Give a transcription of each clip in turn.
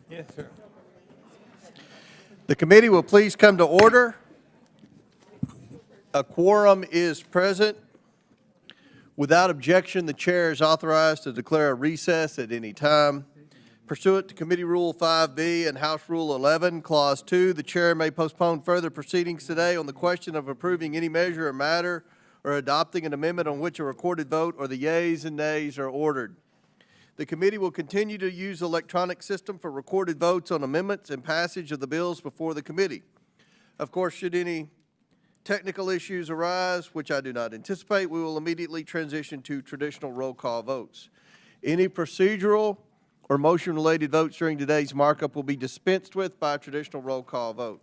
Yes, sir. The committee will please come to order. A quorum is present. Without objection, the chair is authorized to declare a recess at any time. Pursuant to Committee Rule 5B and House Rule 11, Clause 2, the chair may postpone further proceedings today on the question of approving any measure or matter or adopting an amendment on which a recorded vote or the yeas and nays are ordered. The committee will continue to use the electronic system for recorded votes on amendments and passage of the bills before the committee. Of course, should any technical issues arise, which I do not anticipate, we will immediately transition to traditional roll call votes. Any procedural or motion-related votes during today's markup will be dispensed with by a traditional roll call vote.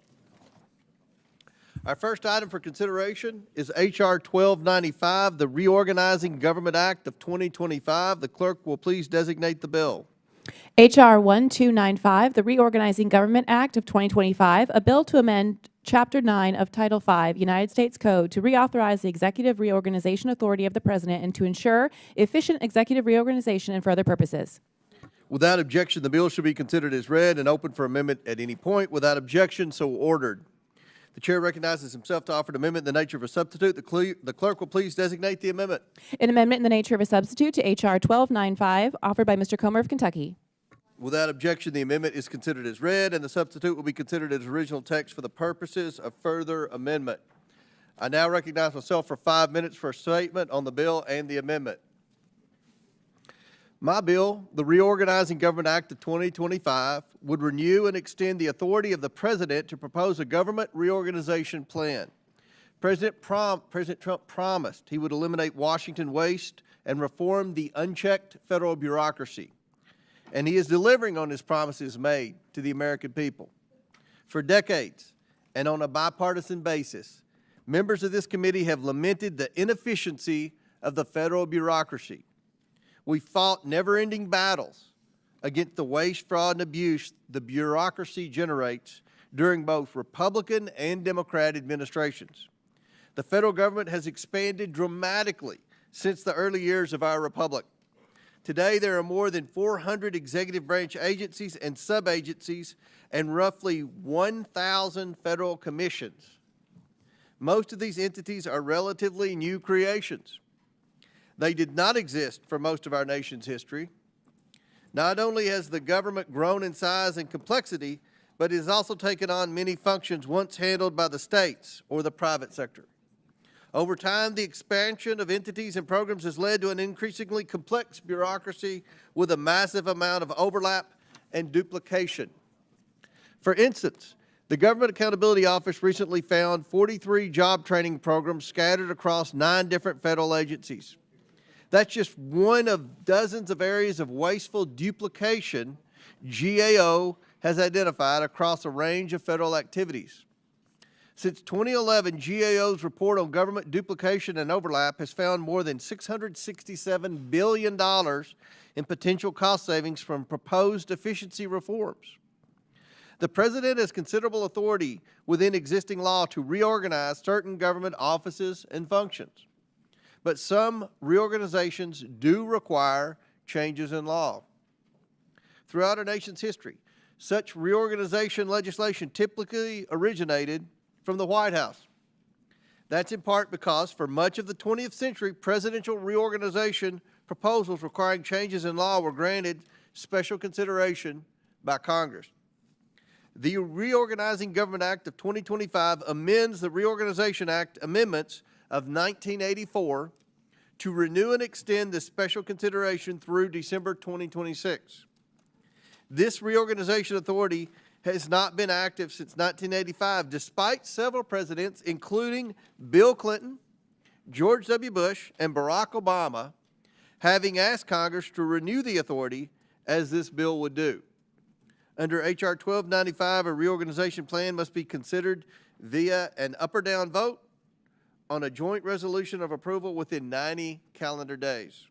Our first item for consideration is H.R. 1295, the Reorganizing Government Act of 2025. The clerk will please designate the bill. H.R. 1295, the Reorganizing Government Act of 2025, a bill to amend Chapter 9 of Title 5, United States Code, to reauthorize the executive reorganization authority of the President and to ensure efficient executive reorganization and for other purposes. Without objection, the bill should be considered as read and open for amendment at any point. Without objection, so ordered. The chair recognizes himself to offer an amendment in the nature of a substitute. The clerk will please designate the amendment. An amendment in the nature of a substitute to H.R. 1295, offered by Mr. Comer of Kentucky. Without objection, the amendment is considered as read, and the substitute will be considered as original text for the purposes of further amendment. I now recognize myself for 5 minutes for a statement on the bill and the amendment. My bill, the Reorganizing Government Act of 2025, would renew and extend the authority of the President to propose a government reorganization plan. President Trump promised he would eliminate Washington waste and reform the unchecked federal bureaucracy. And he is delivering on his promises made to the American people. For decades, and on a bipartisan basis, members of this committee have lamented the inefficiency of the federal bureaucracy. We fought never-ending battles against the waste, fraud, and abuse the bureaucracy generates during both Republican and Democrat administrations. The federal government has expanded dramatically since the early years of our republic. Today, there are more than 400 executive branch agencies and sub-agencies and roughly 1,000 federal commissions. Most of these entities are relatively new creations. They did not exist for most of our nation's history. Not only has the government grown in size and complexity, but it has also taken on many functions once handled by the states or the private sector. Over time, the expansion of entities and programs has led to an increasingly complex bureaucracy with a massive amount of overlap and duplication. For instance, the Government Accountability Office recently found 43 job training programs scattered across 9 different federal agencies. That's just one of dozens of areas of wasteful duplication GAO has identified across a range of federal activities. Since 2011, GAO's report on government duplication and overlap has found more than $667 billion in potential cost savings from proposed efficiency reforms. The President has considerable authority within existing law to reorganize certain government offices and functions. But some reorganizations do require changes in law. Throughout our nation's history, such reorganization legislation typically originated from the White House. That's in part because for much of the 20th century, presidential reorganization proposals requiring changes in law were granted special consideration by Congress. The Reorganizing Government Act of 2025 amends the Reorganization Act amendments of 1984 to renew and extend this special consideration through December 2026. This reorganization authority has not been active since 1985, despite several presidents, including Bill Clinton, George W. Bush, and Barack Obama, having asked Congress to renew the authority as this bill would do. Under H.R. 1295, a reorganization plan must be considered via an up or down vote on a joint resolution of approval within 90 calendar days.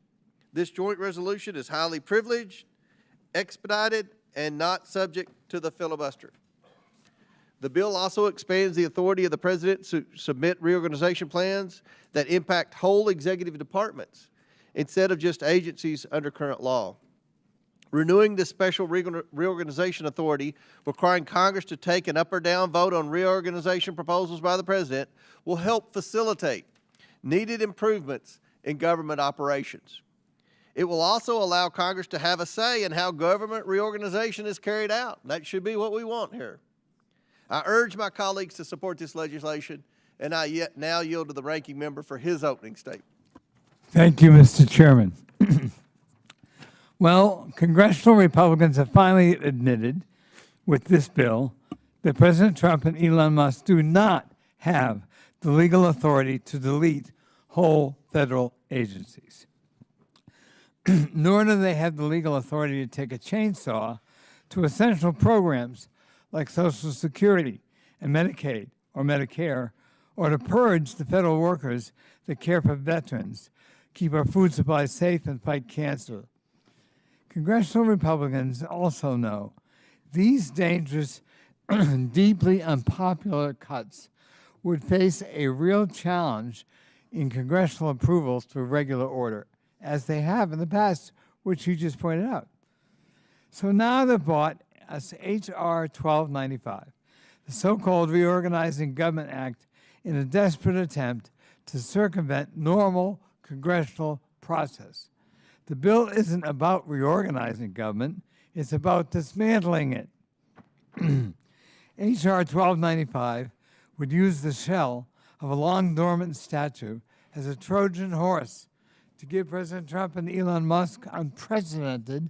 This joint resolution is highly privileged, expedited, and not subject to the filibuster. The bill also expands the authority of the President to submit reorganization plans that impact whole executive departments instead of just agencies under current law. renewing the special reorganization authority, requiring Congress to take an up or down vote on reorganization proposals by the President, will help facilitate needed improvements in government operations. It will also allow Congress to have a say in how government reorganization is carried out. That should be what we want here. I urge my colleagues to support this legislation, and I now yield to the ranking member for his opening statement. Thank you, Mr. Chairman. Well, congressional Republicans have finally admitted with this bill that President Trump and Elon Musk do not have the legal authority to delete whole federal agencies. Nor do they have the legal authority to take a chainsaw to essential programs like Social Security and Medicaid or Medicare, or to purge the federal workers that care for veterans, keep our food supply safe, and fight cancer. Congressional Republicans also know these dangerous, deeply unpopular cuts would face a real challenge in congressional approval through regular order, as they have in the past, which you just pointed out. So now they've brought us H.R. 1295, the so-called Reorganizing Government Act, in a desperate attempt to circumvent normal congressional process. The bill isn't about reorganizing government, it's about dismantling it. H.R. 1295 would use the shell of a long dormant statute as a Trojan horse to give President Trump and Elon Musk unprecedented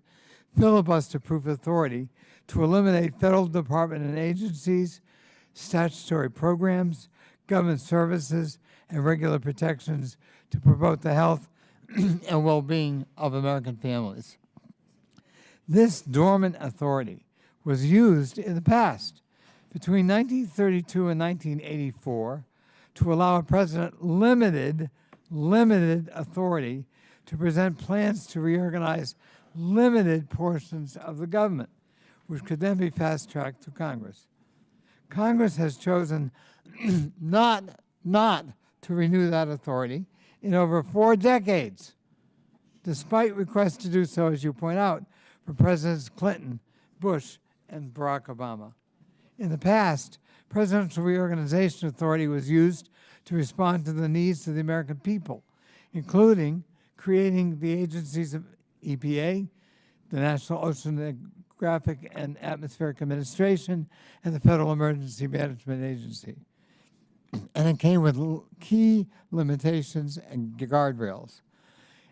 filibuster-proof authority to eliminate federal department and agencies, statutory programs, government services, and regular protections to promote the health and well-being of American families. This dormant authority was used in the past, between 1932 and 1984, to allow a president limited authority to present plans to reorganize limited portions of the government, which could then be fast-tracked to Congress. Congress has chosen not to renew that authority in over 4 decades, despite requests to do so, as you point out, from Presidents Clinton, Bush, and Barack Obama. In the past, presidential reorganization authority was used to respond to the needs of the American people, including creating the agencies of EPA, the National Oceanographic and Atmospheric Administration, and the Federal Emergency Management Agency. And it came with key limitations and guardrails.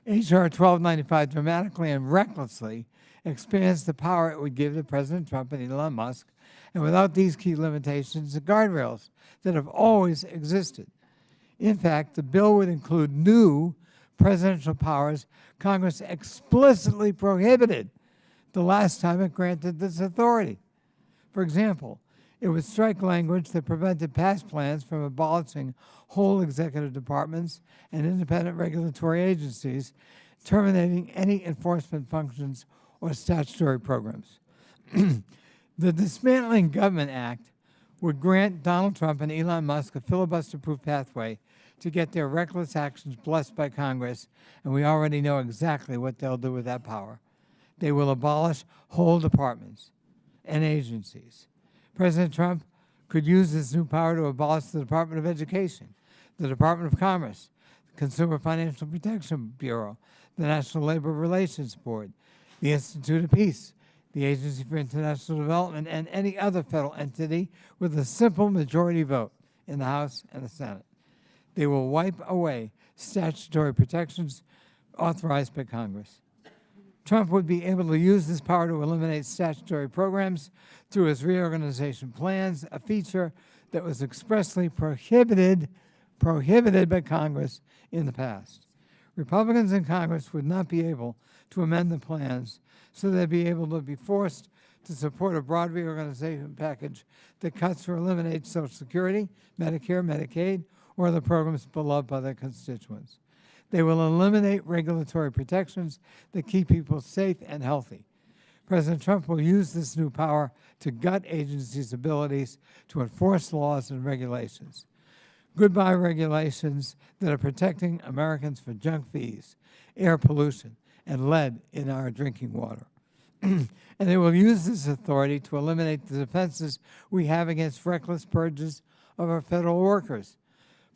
H.R. 1295 dramatically and recklessly expands the power it would give to President Trump and Elon Musk, and without these key limitations and guardrails that have always existed. In fact, the bill would include new presidential powers Congress explicitly prohibited the last time it granted this authority. For example, it would strike language that prevented past plans from abolishing whole executive departments and independent regulatory agencies, terminating any enforcement functions or statutory programs. The Dismantling Government Act would grant Donald Trump and Elon Musk a filibuster-proof pathway to get their reckless actions blessed by Congress, and we already know exactly what they'll do with that power. They will abolish whole departments and agencies. President Trump could use this new power to abolish the Department of Education, the Department of Commerce, the Consumer Financial Protection Bureau, the National Labor Relations Board, the Institute of Peace, the Agency for International Development, and any other federal entity with a simple majority vote in the House and the Senate. They will wipe away statutory protections authorized by Congress. Trump would be able to use this power to eliminate statutory programs through his reorganization plans, a feature that was expressly prohibited by Congress in the past. Republicans in Congress would not be able to amend the plans, so they'd be able to be forced to support a broad reorganization package that cuts or eliminates Social Security, Medicare, Medicaid, or the programs beloved by their constituents. They will eliminate regulatory protections that keep people safe and healthy. President Trump will use this new power to gut agencies' abilities to enforce laws and regulations. Goodbye regulations that are protecting Americans from junk fees, air pollution, and lead in our drinking water. and they will use this authority to eliminate the defenses we have against reckless purges of our federal workers,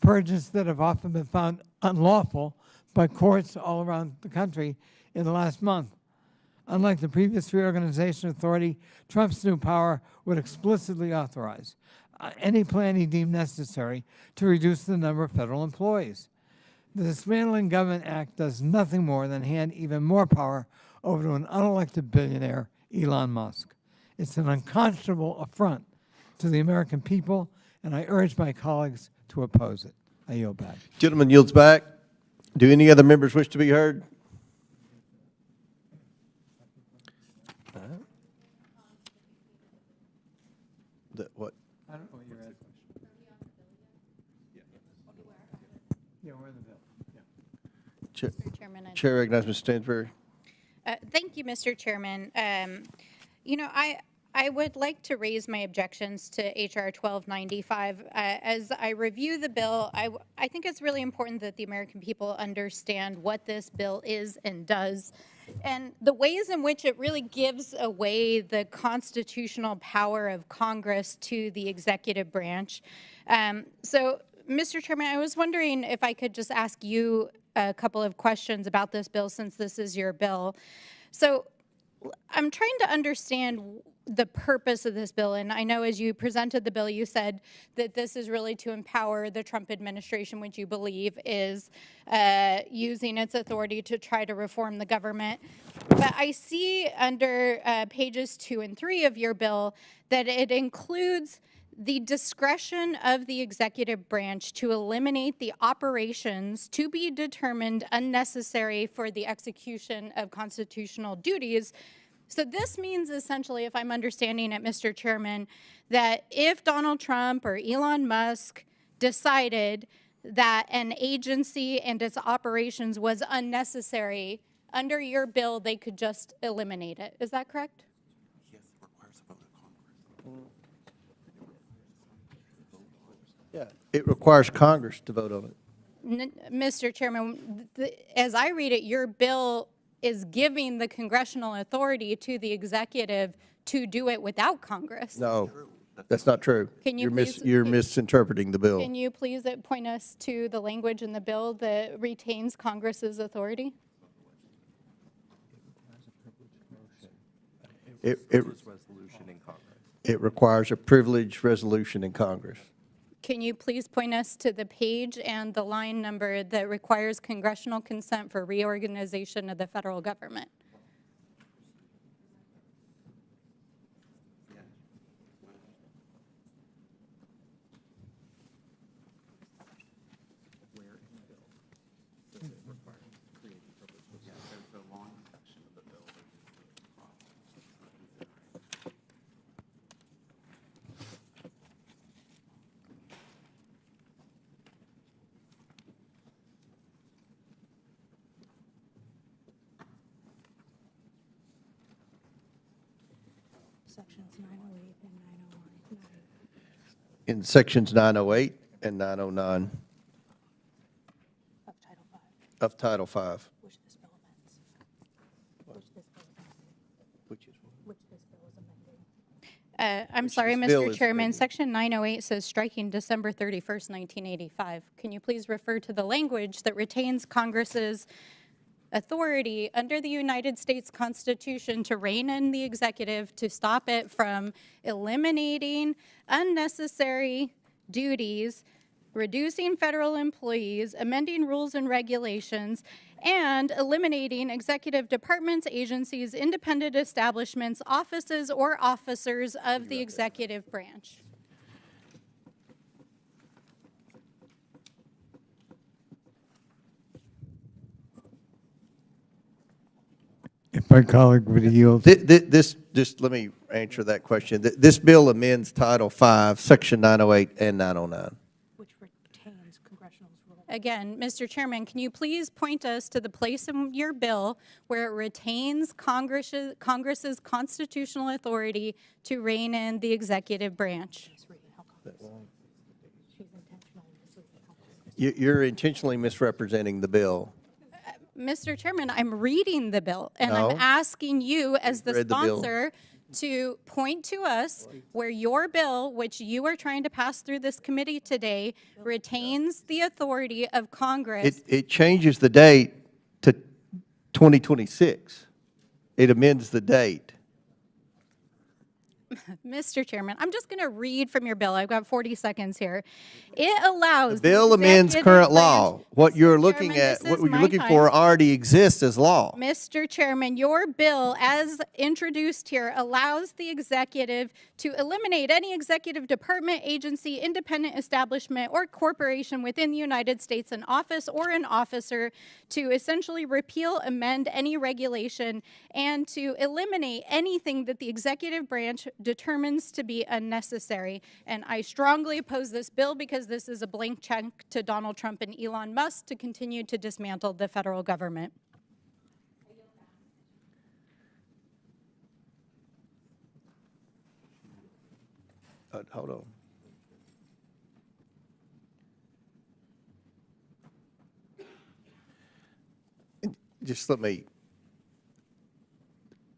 purges that have often been found unlawful by courts all around the country in the last month. Unlike the previous reorganization authority, Trump's new power would explicitly authorize any plan he deemed necessary to reduce the number of federal employees. The Dismantling Government Act does nothing more than hand even more power over to an unelected billionaire, Elon Musk. It's an unconscionable affront to the American people, and I urge my colleagues to oppose it. I yield back. Gentleman yields back. Do any other members wish to be heard? What? I don't know what you're asking. Yeah, we're in the bill. Yeah. Mr. Chairman, Chair recognizes Ms. Stansbury. thank you, Mr. Chairman. You know, I would like to raise my objections to H.R. 1295. As I review the bill, I think it's really important that the American people understand what this bill is and does, and the ways in which it really gives away the constitutional power of Congress to the executive branch. So, Mr. Chairman, I was wondering if I could just ask you a couple of questions about this bill, since this is your bill. So I'm trying to understand the purpose of this bill, and I know as you presented the bill, you said that this is really to empower the Trump administration, which you believe is using its authority to try to reform the government. But I see under pages 2 and 3 of your bill that it includes the discretion of the executive branch to eliminate the operations to be determined unnecessary for the execution of constitutional duties. So this means essentially, if I'm understanding it, Mr. Chairman, that if Donald Trump or Elon Musk decided that an agency and its operations was unnecessary, under your bill, they could just eliminate it. Is that correct? Yes, it requires a vote of Congress. Yeah, it requires Congress to vote on it. Mr. Chairman, as I read it, your bill is giving the congressional authority to the executive to do it without Congress. No, that's not true. Can you You're misinterpreting the bill. Can you please point us to the language in the bill that retains Congress's authority? It requires a privileged resolution in Congress. Can you please point us to the page and the line number that requires congressional consent for reorganization of the federal government? Sections 908 and 909. In sections 908 and 909 Of Title V, of Title V. which this bill amends. Which this bill is amending. Which this bill is amending. I'm sorry, this bill Mr. is Chairman, amended. Section 908 says striking December 31st, 1985. Can you please refer to the language that retains Congress's authority under the United States Constitution to rein in the executive to stop it from eliminating unnecessary duties, reducing federal employees, amending rules and regulations, and eliminating executive departments, agencies, independent establishments, offices, or officers of the executive branch? If my colleague would yield. Just let me answer that question. This bill amends Title V, Section 908 and 909. Which retains congressional rule. Again, Mr. Chairman, can you please point us to the place in your bill where it retains Congress's constitutional authority to rein in the executive branch? She's reading how Congress. She's intentionally misreading how Congress. You're intentionally misrepresenting the bill. Mr. Chairman, I'm reading the bill, and No. I'm asking you, as the read the bill. sponsor, to point to us where your bill, which you are trying to pass through this committee today, retains the authority of Congress. It changes the date to 2026. It amends the date. Mr. Chairman, I'm just going to read from your bill. I've got 40 seconds here. It allows The bill amends executive current branch- law. What you're Mr. looking Chairman, at, this what is you're my looking time. for already exists as law. Mr. Chairman, your bill, as introduced here, allows the executive to eliminate any executive department, agency, independent establishment, or corporation within the United States, an office or an officer, to essentially repeal, amend any regulation, and to eliminate anything that the executive branch determines to be unnecessary. And I strongly oppose this bill because this is a blank check to Donald Trump and Elon Musk to continue to dismantle the federal government. Hold on. Just let me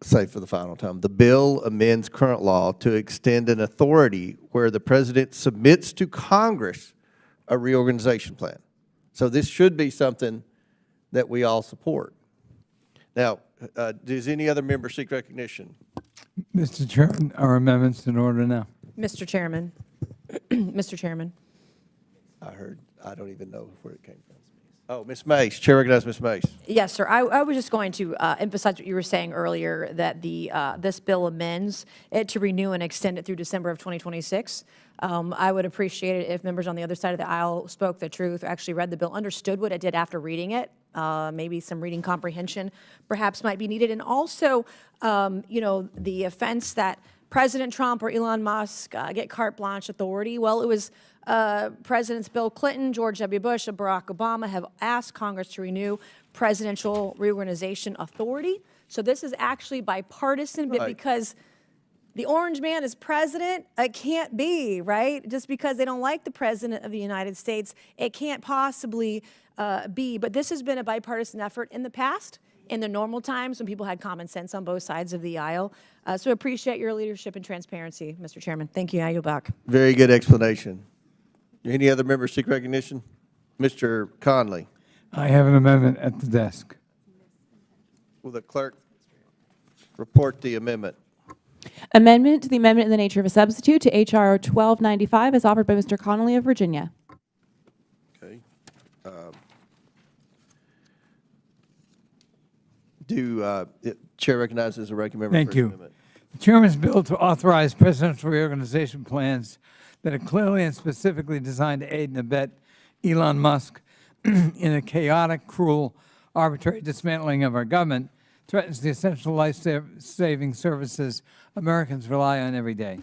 say for the final time, the bill amends current law to extend an authority where the president submits to Congress a reorganization plan. So this should be something that we all support. Now, does any other member seek recognition? Mr. Chairman, our amendments in order now. Mr. Chairman, Mr. Chairman. I don't even know where it came from. Oh, Ms. Mace, Chair recognizes Ms. Mace. Yes, sir. I was just going to emphasize what you were saying earlier, that this bill amends it to renew and extend it through December of 2026. I would appreciate it if members on the other side of the aisle spoke the truth, actually read the bill, understood what it did after reading it. Maybe some reading comprehension perhaps might be needed. And also, the offense that President Trump or Elon Musk get carte blanche authority. Well, it was Presidents Bill Clinton, George W. Bush, and Barack Obama have asked Congress to renew presidential reorganization authority. So this is actually bipartisan, but Right. because the orange man is president, it can't be, right? Just because they don't like the president of the United States, it can't possibly be. But this has been a bipartisan effort in the past, in the normal times when people had common sense on both sides of the aisle. So appreciate your leadership and transparency, Mr. Chairman. Thank you. I yield back. Very good explanation. Any other members seek recognition? Mr. Conley, I have an amendment at the desk. will the clerk report the amendment? Amendment to the amendment in the nature of a substitute to H.R. 1295 is offered by Mr. Connolly of Virginia. Okay. Chair recognizes the ranking member. Thank for his you. amendment. The Chairman's bill to authorize presidential reorganization plans that are clearly and specifically designed to aid and abet Elon Musk in a chaotic, cruel, arbitrary dismantling of our government threatens the essential life-saving services Americans rely on every day.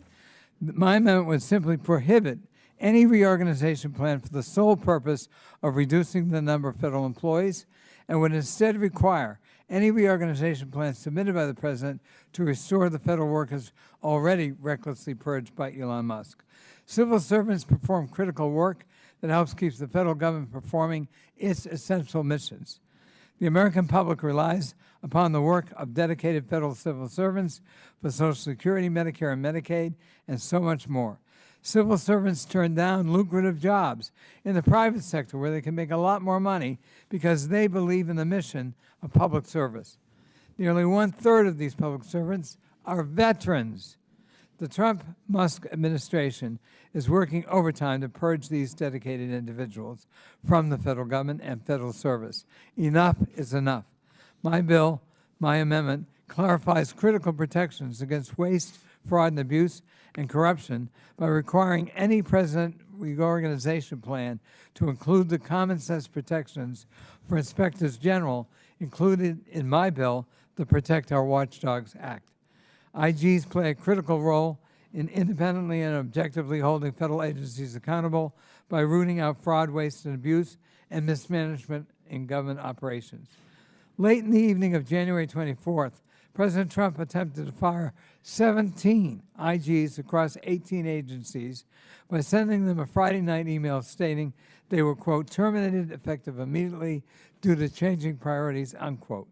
My amendment would simply prohibit any reorganization plan for the sole purpose of reducing the number of federal employees and would instead require any reorganization plan submitted by the president to restore the federal workers already recklessly purged by Elon Musk. Civil servants perform critical work that helps keep the federal government performing its essential missions. The American public relies upon the work of dedicated federal civil servants for Social Security, Medicare, and Medicaid, and so much more. Civil servants turn down lucrative jobs in the private sector where they can make a lot more money because they believe in the mission of public service. Nearly 1/3 of these public servants are veterans. The Trump-Musk administration is working overtime to purge these dedicated individuals from the federal government and federal service. Enough is enough. My bill, my amendment, clarifies critical protections against waste, fraud, and abuse and corruption by requiring any president reorganization plan to include the common sense protections for inspectors general included in my bill, the Protect Our Watchdogs Act. IGs play a critical role in independently and objectively holding federal agencies accountable by rooting out fraud, waste, and abuse and mismanagement in government operations. Late in the evening of January 24th, President Trump attempted to fire 17 IGs across 18 agencies by sending them a Friday night email stating they were, quote, terminated effective immediately due to changing priorities, unquote.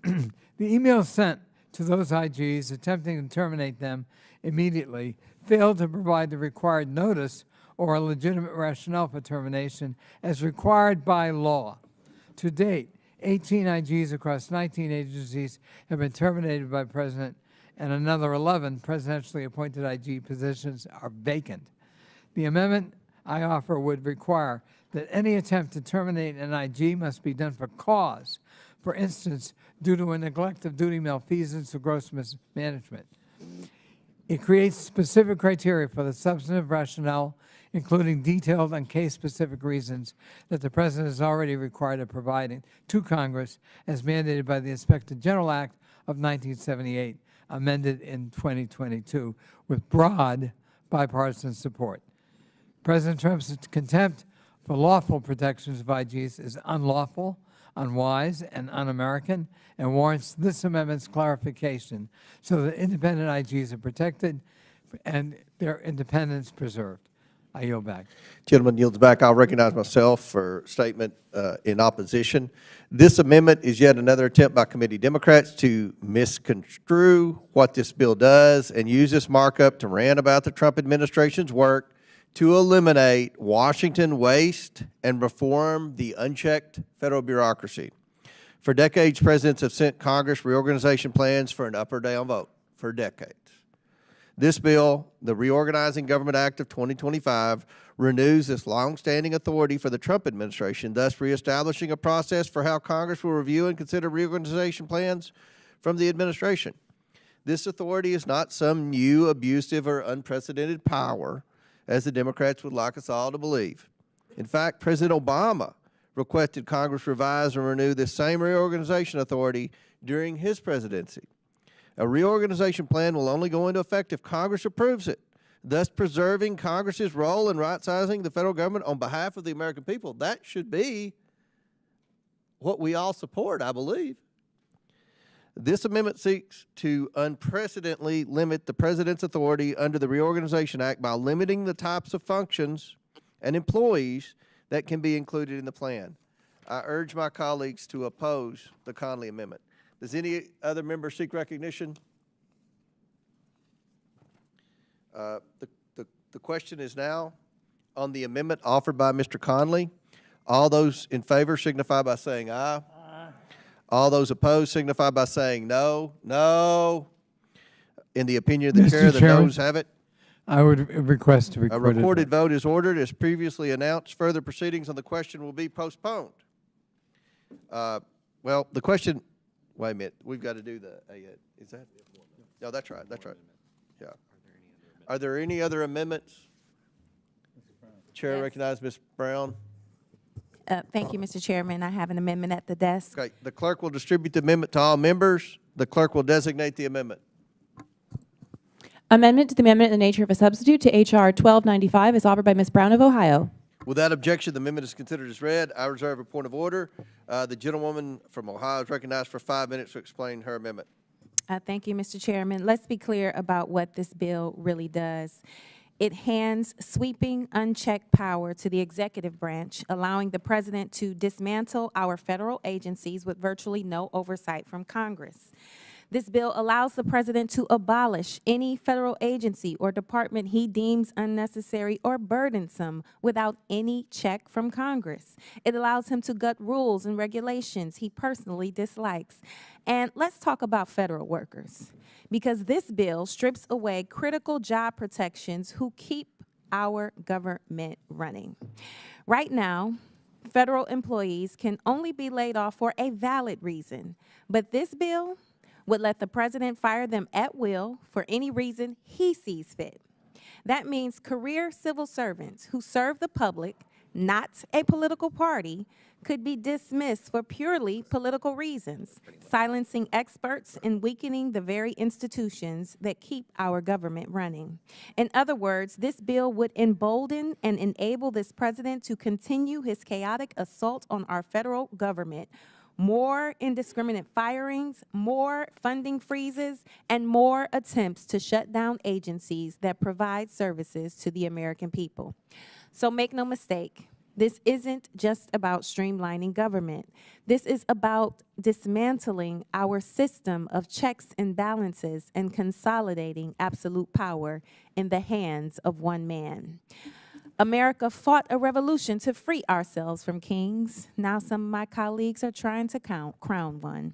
The email sent to those IGs attempting to terminate them immediately failed to provide the required notice or a legitimate rationale for termination as required by law. To date, 18 IGs across 19 agencies have been terminated by the President, and another 11 presidentially appointed IG positions are vacant. The amendment I offer would require that any attempt to terminate an IG must be done for cause, for instance, due to a neglect of duty malfeasance or gross mismanagement. It creates specific criteria for the substantive rationale, including detailed and case-specific reasons that the President is already required of providing to Congress as mandated by the Inspector General Act of 1978, amended in 2022, with broad bipartisan support. President Trump's contempt for lawful protections of IGs is unlawful, unwise, and un-American, and warrants this amendment's clarification so that independent IGs are protected and their independence preserved. I yield back. Gentleman yields back. I'll recognize myself for statement in opposition. This amendment is yet another attempt by committee Democrats to misconstrue what this bill does and use this markup to rant about the Trump administration's work to eliminate Washington waste and reform the unchecked federal bureaucracy. For decades, presidents have sent Congress reorganization plans for an up or down vote. For decades. This bill, the Reorganizing Government Act of 2025, renews this longstanding authority for the Trump administration, thus reestablishing a process for how Congress will review and consider reorganization plans from the administration. This authority is not some new, abusive, or unprecedented power, as the Democrats would like us all to believe. In fact, President Obama requested Congress revise and renew this same reorganization authority during his presidency. A reorganization plan will only go into effect if Congress approves it, thus preserving Congress's role in right-sizing the federal government on behalf of the American people. That should be what we all support, I believe. This amendment seeks to unprecedentedly limit the President's authority under the Reorganization Act by limiting the types of functions and employees that can be included in the plan. I urge my colleagues to oppose the Conley Amendment. Does any other member seek recognition? The question is now on the amendment offered by Mr. Conley. All those in favor signify by saying aye. Aye. All those opposed signify by saying no. No. In the opinion of the chair, the noes have it. I would request to record A recorded vote is ordered as previously announced. Further proceedings on the question will be postponed. Well, the question... Wait a minute, we've got to do the, is that? No, that's right, that's right. Yeah. Are there any other amendments? Chair Yes. recognizes Ms. Brown. Thank you, Mr. Chairman. I have an amendment at the desk. Okay, the clerk will distribute the amendment to all members. The clerk will designate the amendment. Amendment to the amendment in the nature of a substitute to H.R. 1295 is offered by Ms. Brown of Ohio. Without objection, the amendment is considered as read. I reserve a point of order. The gentlewoman from Ohio is recognized for 5 minutes to explain her amendment. Thank you, Mr. Chairman. Let's be clear about what this bill really does. It hands sweeping, unchecked power to the executive branch, allowing the president to dismantle our federal agencies with virtually no oversight from Congress. This bill allows the president to abolish any federal agency or department he deems unnecessary or burdensome without any check from Congress. It allows him to gut rules and regulations he personally dislikes. And let's talk about federal workers, because this bill strips away critical job protections who keep our government running. Right now, federal employees can only be laid off for a valid reason, but this bill would let the president fire them at will for any reason he sees fit. That means career civil servants who serve the public, not a political party, could be dismissed for purely political reasons, silencing experts and weakening the very institutions that keep our government running. In other words, this bill would embolden and enable this president to continue his chaotic assault on our federal government. More indiscriminate firings, more funding freezes, and more attempts to shut down agencies that provide services to the American people. So make no mistake, This isn't just about streamlining government. This is about dismantling our system of checks and balances and consolidating absolute power in the hands of one man. America fought a revolution to free ourselves from kings. Now some of my colleagues are trying to crown one.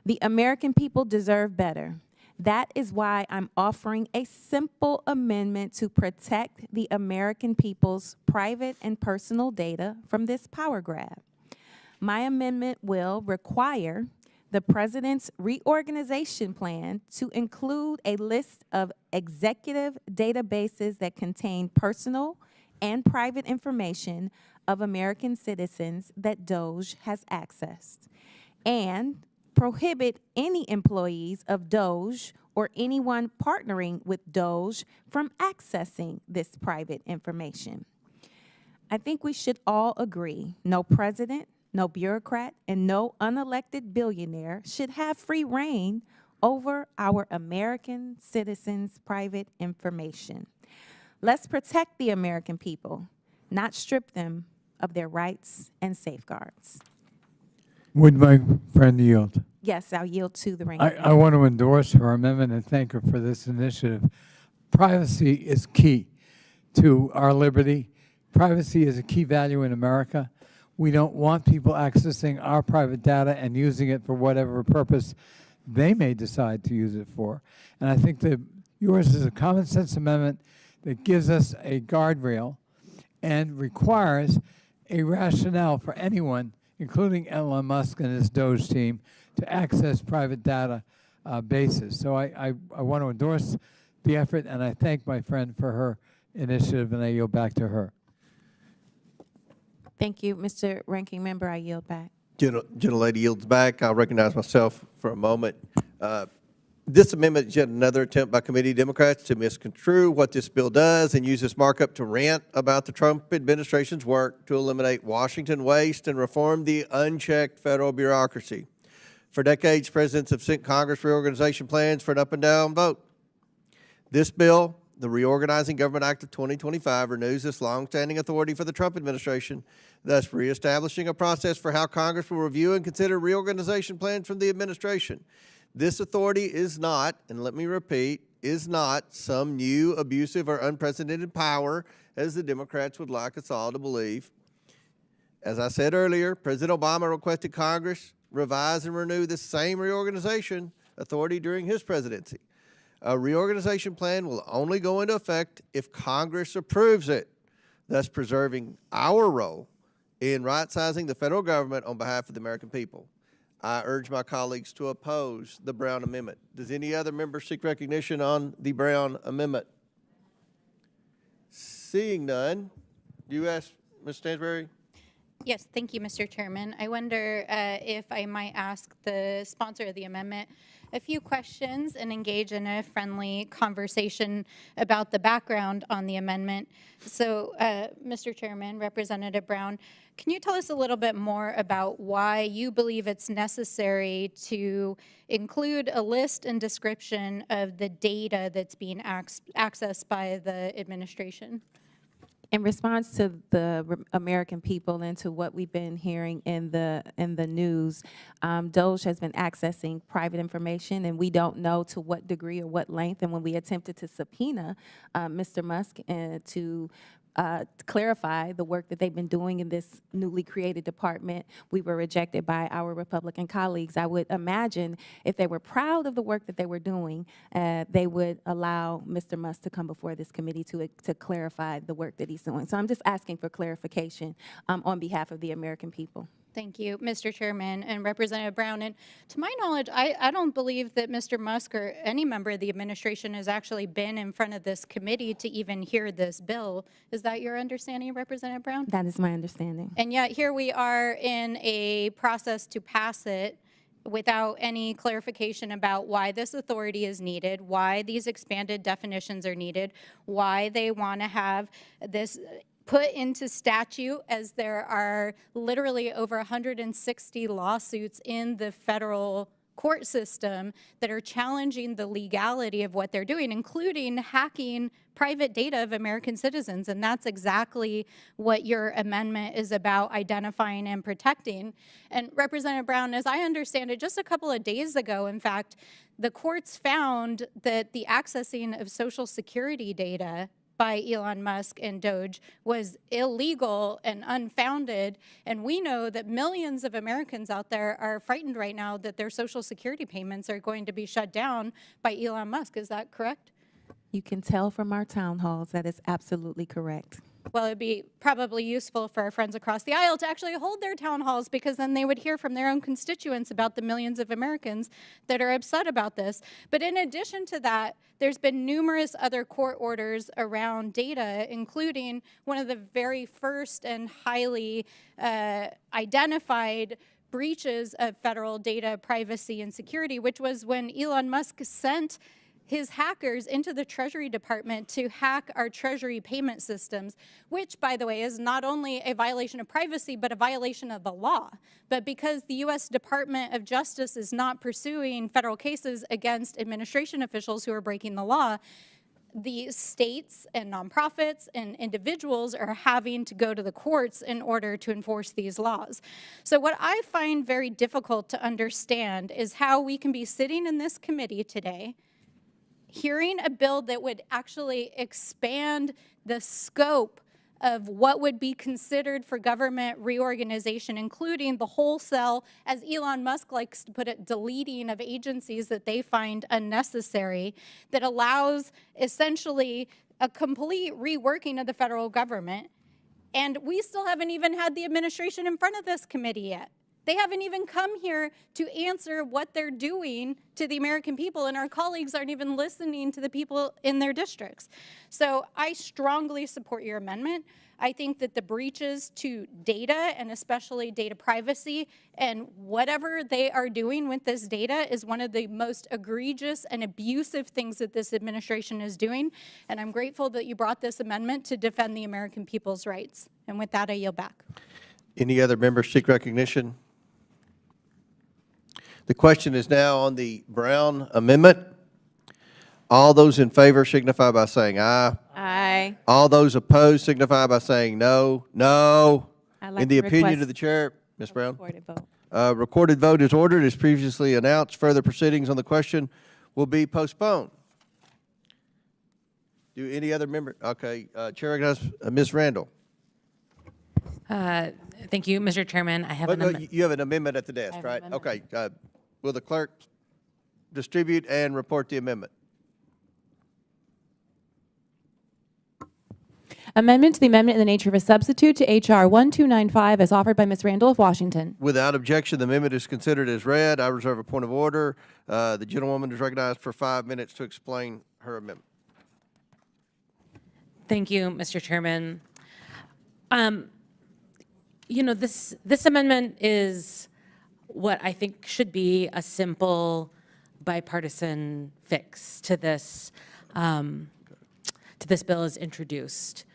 The American people deserve better. That is why I'm offering a simple amendment to protect the American people's private and personal data from this power grab. My amendment will require the President's reorganization plan to include a list of executive databases that contain personal and private information of American citizens that DOJ has accessed, and prohibit any employees of DOJ or anyone partnering with DOJ from accessing this private information. I think we should all agree no president, no bureaucrat, and no unelected billionaire should have free reign over our American citizens' private information. Let's protect the American people, not strip them of their rights and safeguards. Would my friend yield? Yes, I'll yield to the ranking member. I want to endorse her amendment and thank her for this initiative. Privacy is key to our liberty. Privacy is a key value in America. We don't want people accessing our private data and using it for whatever purpose they may decide to use it for. And I think that yours is a common sense amendment that gives us a guardrail and requires a rationale for anyone, including Elon Musk and his DOJ team, to access private data bases. So I want to endorse the effort, and I thank my friend for her initiative, and I yield back to her. Thank you, Mr. Ranking Member. I yield back. Gentlelady yields back. I'll recognize myself for a moment. This amendment is yet another attempt by committee Democrats to misconstrue what this bill does and use this markup to rant about the Trump administration's work to eliminate Washington waste and reform the unchecked federal bureaucracy. For decades, presidents have sent Congress reorganization plans for an up and down vote. This bill, the Reorganizing Government Act of 2025, renews this longstanding authority for the Trump administration, thus reestablishing a process for how Congress will review and consider reorganization plans from the administration. This authority is not, and let me repeat, is not some new abusive or unprecedented power, as the Democrats would like us all to believe. As I said earlier, President Obama requested Congress revise and renew this same reorganization authority during his presidency. A reorganization plan will only go into effect if Congress approves it, thus preserving our role in right-sizing the federal government on behalf of the American people. I urge my colleagues to oppose the Brown Amendment. Does any other member seek recognition on the Brown Amendment? Seeing none, do you ask Ms. Stansberry? Yes, thank you, Mr. Chairman. I wonder if I might ask the sponsor of the amendment a few questions and engage in a friendly conversation about the background on the amendment. So, Mr. Chairman, Representative Brown, can you tell us a little bit more about why you believe it's necessary to include a list and description of the data that's being accessed by the administration? In response to the American people and to what we've been hearing in the news, DOJ has been accessing private information, and we don't know to what degree or what length. And when we attempted to subpoena Mr. Musk to clarify the work that they've been doing in this newly created department, we were rejected by our Republican colleagues. I would imagine if they were proud of the work that they were doing, they would allow Mr. Musk to come before this committee to clarify the work that he's doing. So I'm just asking for clarification on behalf of the American people. Thank you, Mr. Chairman and Representative Brown. And to my knowledge, I don't believe that Mr. Musk or any member of the administration has actually been in front of this committee to even hear this bill. Is that your understanding, Representative Brown? That is my understanding. And yet here we are in a process to pass it without any clarification about why this authority is needed, why these expanded definitions are needed, why they want to have this put into statute, as there are literally over 160 lawsuits in the federal court system that are challenging the legality of what they're doing, including hacking private data of American citizens. And that's exactly what your amendment is about, identifying and protecting. And Representative Brown, as I understand it, just a couple of days ago, in fact, the courts found that the accessing of Social Security data by Elon Musk and Doge was illegal and unfounded. And we know that millions of Americans out there are frightened right now that their Social Security payments are going to be shut down by Elon Musk. Is that correct? You can tell from our town halls that is absolutely correct. Well, it'd be probably useful for our friends across the aisle to actually hold their town halls, because then they would hear from their own constituents about the millions of Americans that are upset about this. But in addition to that, there's been numerous other court orders around data, including one of the very first and highly identified breaches of federal data privacy and security, which was when Elon Musk sent his hackers into the Treasury Department to hack our Treasury payment systems, which, by the way, is not only a violation of privacy, but a violation of the law. But because the U.S. Department of Justice is not pursuing federal cases against administration officials who are breaking the law, the states and nonprofits and individuals are having to go to the courts in order to enforce these laws. So what I find very difficult to understand is how we can be sitting in this committee today hearing a bill that would actually expand the scope of what would be considered for government reorganization, including the wholesale, as Elon Musk likes to put it, deleting of agencies that they find unnecessary, that allows essentially a complete reworking of the federal government. And we still haven't even had the administration in front of this committee yet. They haven't even come here to answer what they're doing to the American people, and our colleagues aren't even listening to the people in their districts. So I strongly support your amendment. I think that the breaches to data, and especially data privacy, and whatever they are doing with this data is one of the most egregious and abusive things that this administration is doing. And I'm grateful that you brought this amendment to defend the American people's rights. And with that, I yield back. Any other members seek recognition? The question is now on the Brown amendment. All those in favor signify by saying aye. Aye. All those opposed signify by saying no. No. I'd like In the to opinion request of the chair, Ms. Brown. Recorded vote. Recorded vote is ordered as previously announced. Further proceedings on the question will be postponed. Do any other member? Okay, Chair recognizes Ms. Randall. Thank you, Mr. Chairman. I have But an no, amendment. you have an amendment at the desk, have an right? amendment. Okay. Will the clerk distribute and report the amendment? Amendment to the amendment in the nature of a substitute to H.R. 1295 as offered by Ms. Randall of Washington. Without objection, the amendment is considered as read. I reserve a point of order. The gentlewoman is recognized for 5 minutes to explain her amendment. Thank you, Mr. Chairman. You know, this amendment is what I think should be a simple bipartisan fix to this bill as introduced.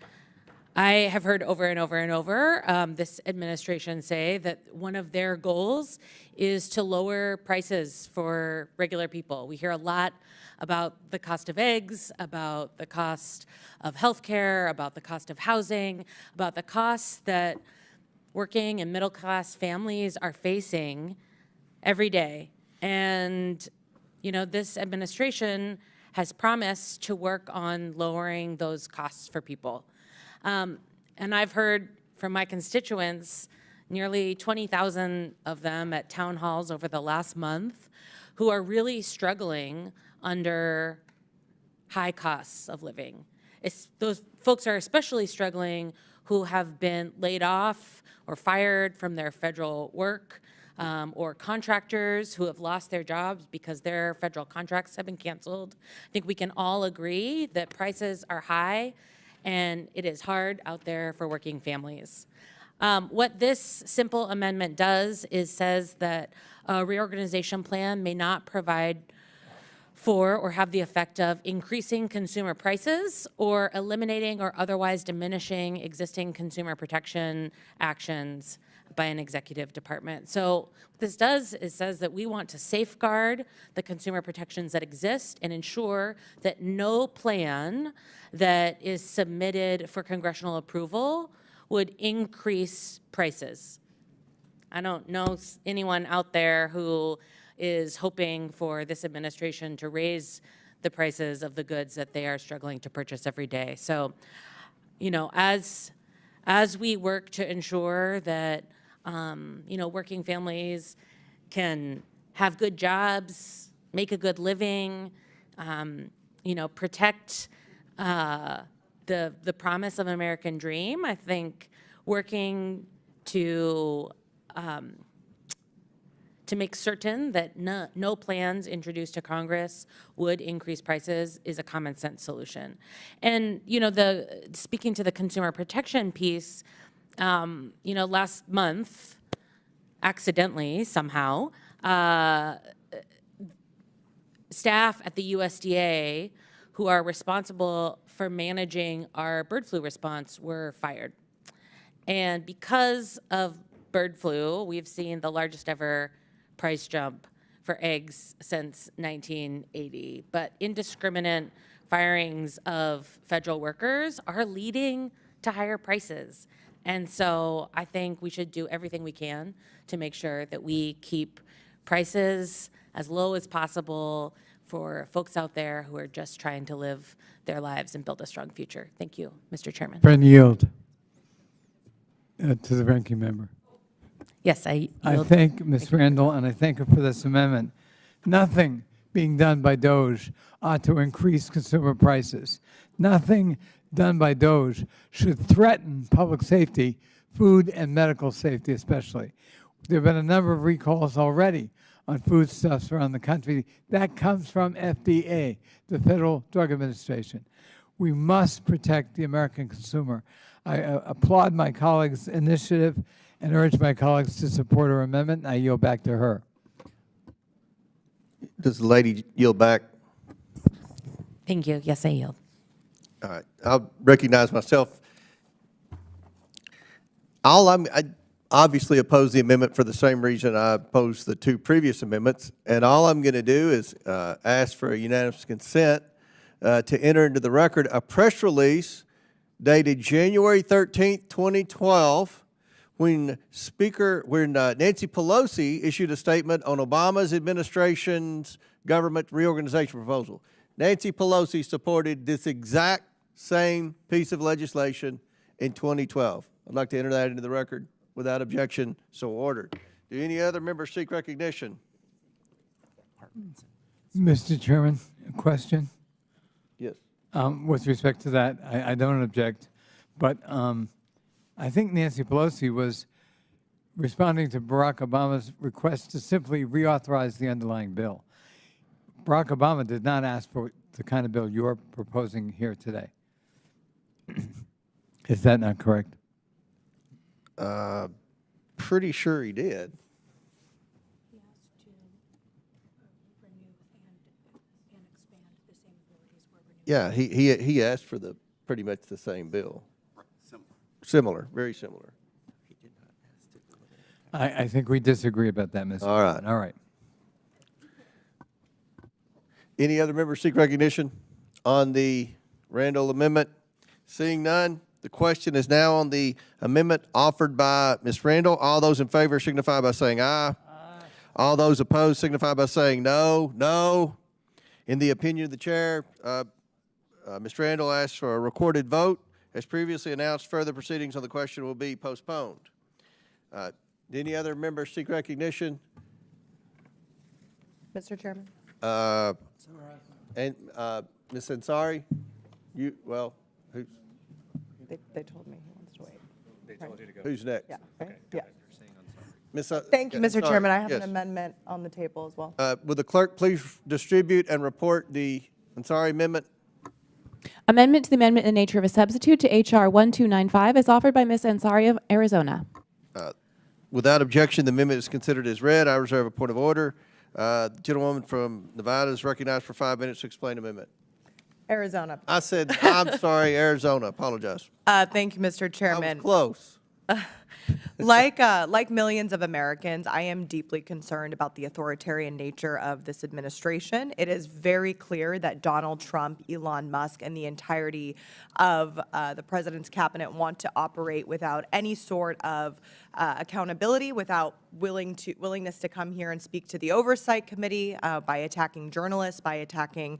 I have heard over and over and over this administration say that one of their goals is to lower prices for regular people. We hear a lot about the cost of eggs, about the cost of healthcare, about the cost of housing, about the costs that working and middle-class families are facing every day. And, you know, this administration has promised to work on lowering those costs for people. And I've heard from my constituents, nearly 20,000 of them at town halls over the last month, who are really struggling under high costs of living. Those folks are especially struggling who have been laid off or fired from their federal work, or contractors who have lost their jobs because their federal contracts have been canceled. I think we can all agree that prices are high and it is hard out there for working families. What this simple amendment does is says that a reorganization plan may not provide for or have the effect of increasing consumer prices or eliminating or otherwise diminishing existing consumer protection actions by an executive department. So what this does is says that we want to safeguard the consumer protections that exist and ensure that no plan that is submitted for congressional approval would increase prices. I don't know anyone out there who is hoping for this administration to raise the prices of the goods that they are struggling to purchase every day. So, you know, as we work to ensure that, you know, working families can have good jobs, make a good living, you know, protect the promise of an American dream, I think working to make certain that no plans introduced to Congress would increase prices is a common sense solution. And, you know, speaking to the consumer protection piece, you know, last month, accidentally somehow, staff at the USDA who are responsible for managing our bird flu response were fired. And because of bird flu, we've seen the largest ever price jump for eggs since 1980. But indiscriminate firings of federal workers are leading to higher prices. And so I think we should do everything we can to make sure that we keep prices as low as possible for folks out there who are just trying to live their lives and build a strong future. Thank you, Mr. Chairman. Friend, yield to the ranking member. Yes, I I yield. thank Ms. Randall, and I thank her for this amendment. Nothing being done by DOGE ought to increase consumer prices. Nothing done by DOGE should threaten public safety, food and medical safety especially. There have been a number of recalls already on foodstuffs around the country. That comes from FDA, the Federal Drug Administration. We must protect the American consumer. I applaud my colleagues' initiative and urge my colleagues to support her amendment. I yield back to her. Does the lady yield back? Thank you. Yes, I yield. All right, I'll recognize myself. I obviously oppose the amendment for the same reason I opposed the two previous amendments, and all I'm going to do is ask for a unanimous consent to enter into the record a press release dated January 13th, 2012, when Nancy Pelosi issued a statement on Obama's administration's government reorganization proposal. Nancy Pelosi supported this exact same piece of legislation in 2012. I'd like to enter that into the record without objection, so ordered. Do any other members seek recognition? Mr. Chairman, a question? Yes. With respect to that, I don't object, but I think Nancy Pelosi was responding to Barack Obama's request to simply reauthorize the underlying bill. Barack Obama did not ask for the kind of bill you're proposing here today. Is that not correct? Pretty sure he did. Yeah, he asked for pretty much the same bill. Similar, very similar. I think we disagree about that, Mr. All right. Chairman. All right. Any other members seek recognition on the Randall amendment? Seeing none, the question is now on the amendment offered by Ms. Randall. All those in favor signify by saying aye. Aye. All those opposed signify by saying no. No. In the opinion of the chair, Ms. Randall asks for a recorded vote. As previously announced, further proceedings on the question will be postponed. Do any other members seek recognition? Mr. Chairman? And Ms. Ansari, who? They told me he wants to wait. They told you to go. Who's next? Yeah, right? Yeah. Ms. Thank you, Mr. Ansari, Chairman. I have yes. an amendment on the table as well. Would the clerk please distribute and report the Ansari amendment? Amendment to the amendment in the nature of a substitute to H.R. 1295 is offered by Ms. Ansari of Arizona. Without objection, the amendment is considered as read. I reserve a point of order. The gentlewoman from Nevada is recognized for 5 minutes to explain amendment. Arizona. I said, I'm sorry, Arizona. Apologize. Thank you, Mr. I was Chairman. close. Like millions of Americans, I am deeply concerned about the authoritarian nature of this administration. It is very clear that Donald Trump, Elon Musk, and the entirety of the president's cabinet want to operate without any sort of accountability, without willingness to come here and speak to the Oversight Committee, by attacking journalists, by attacking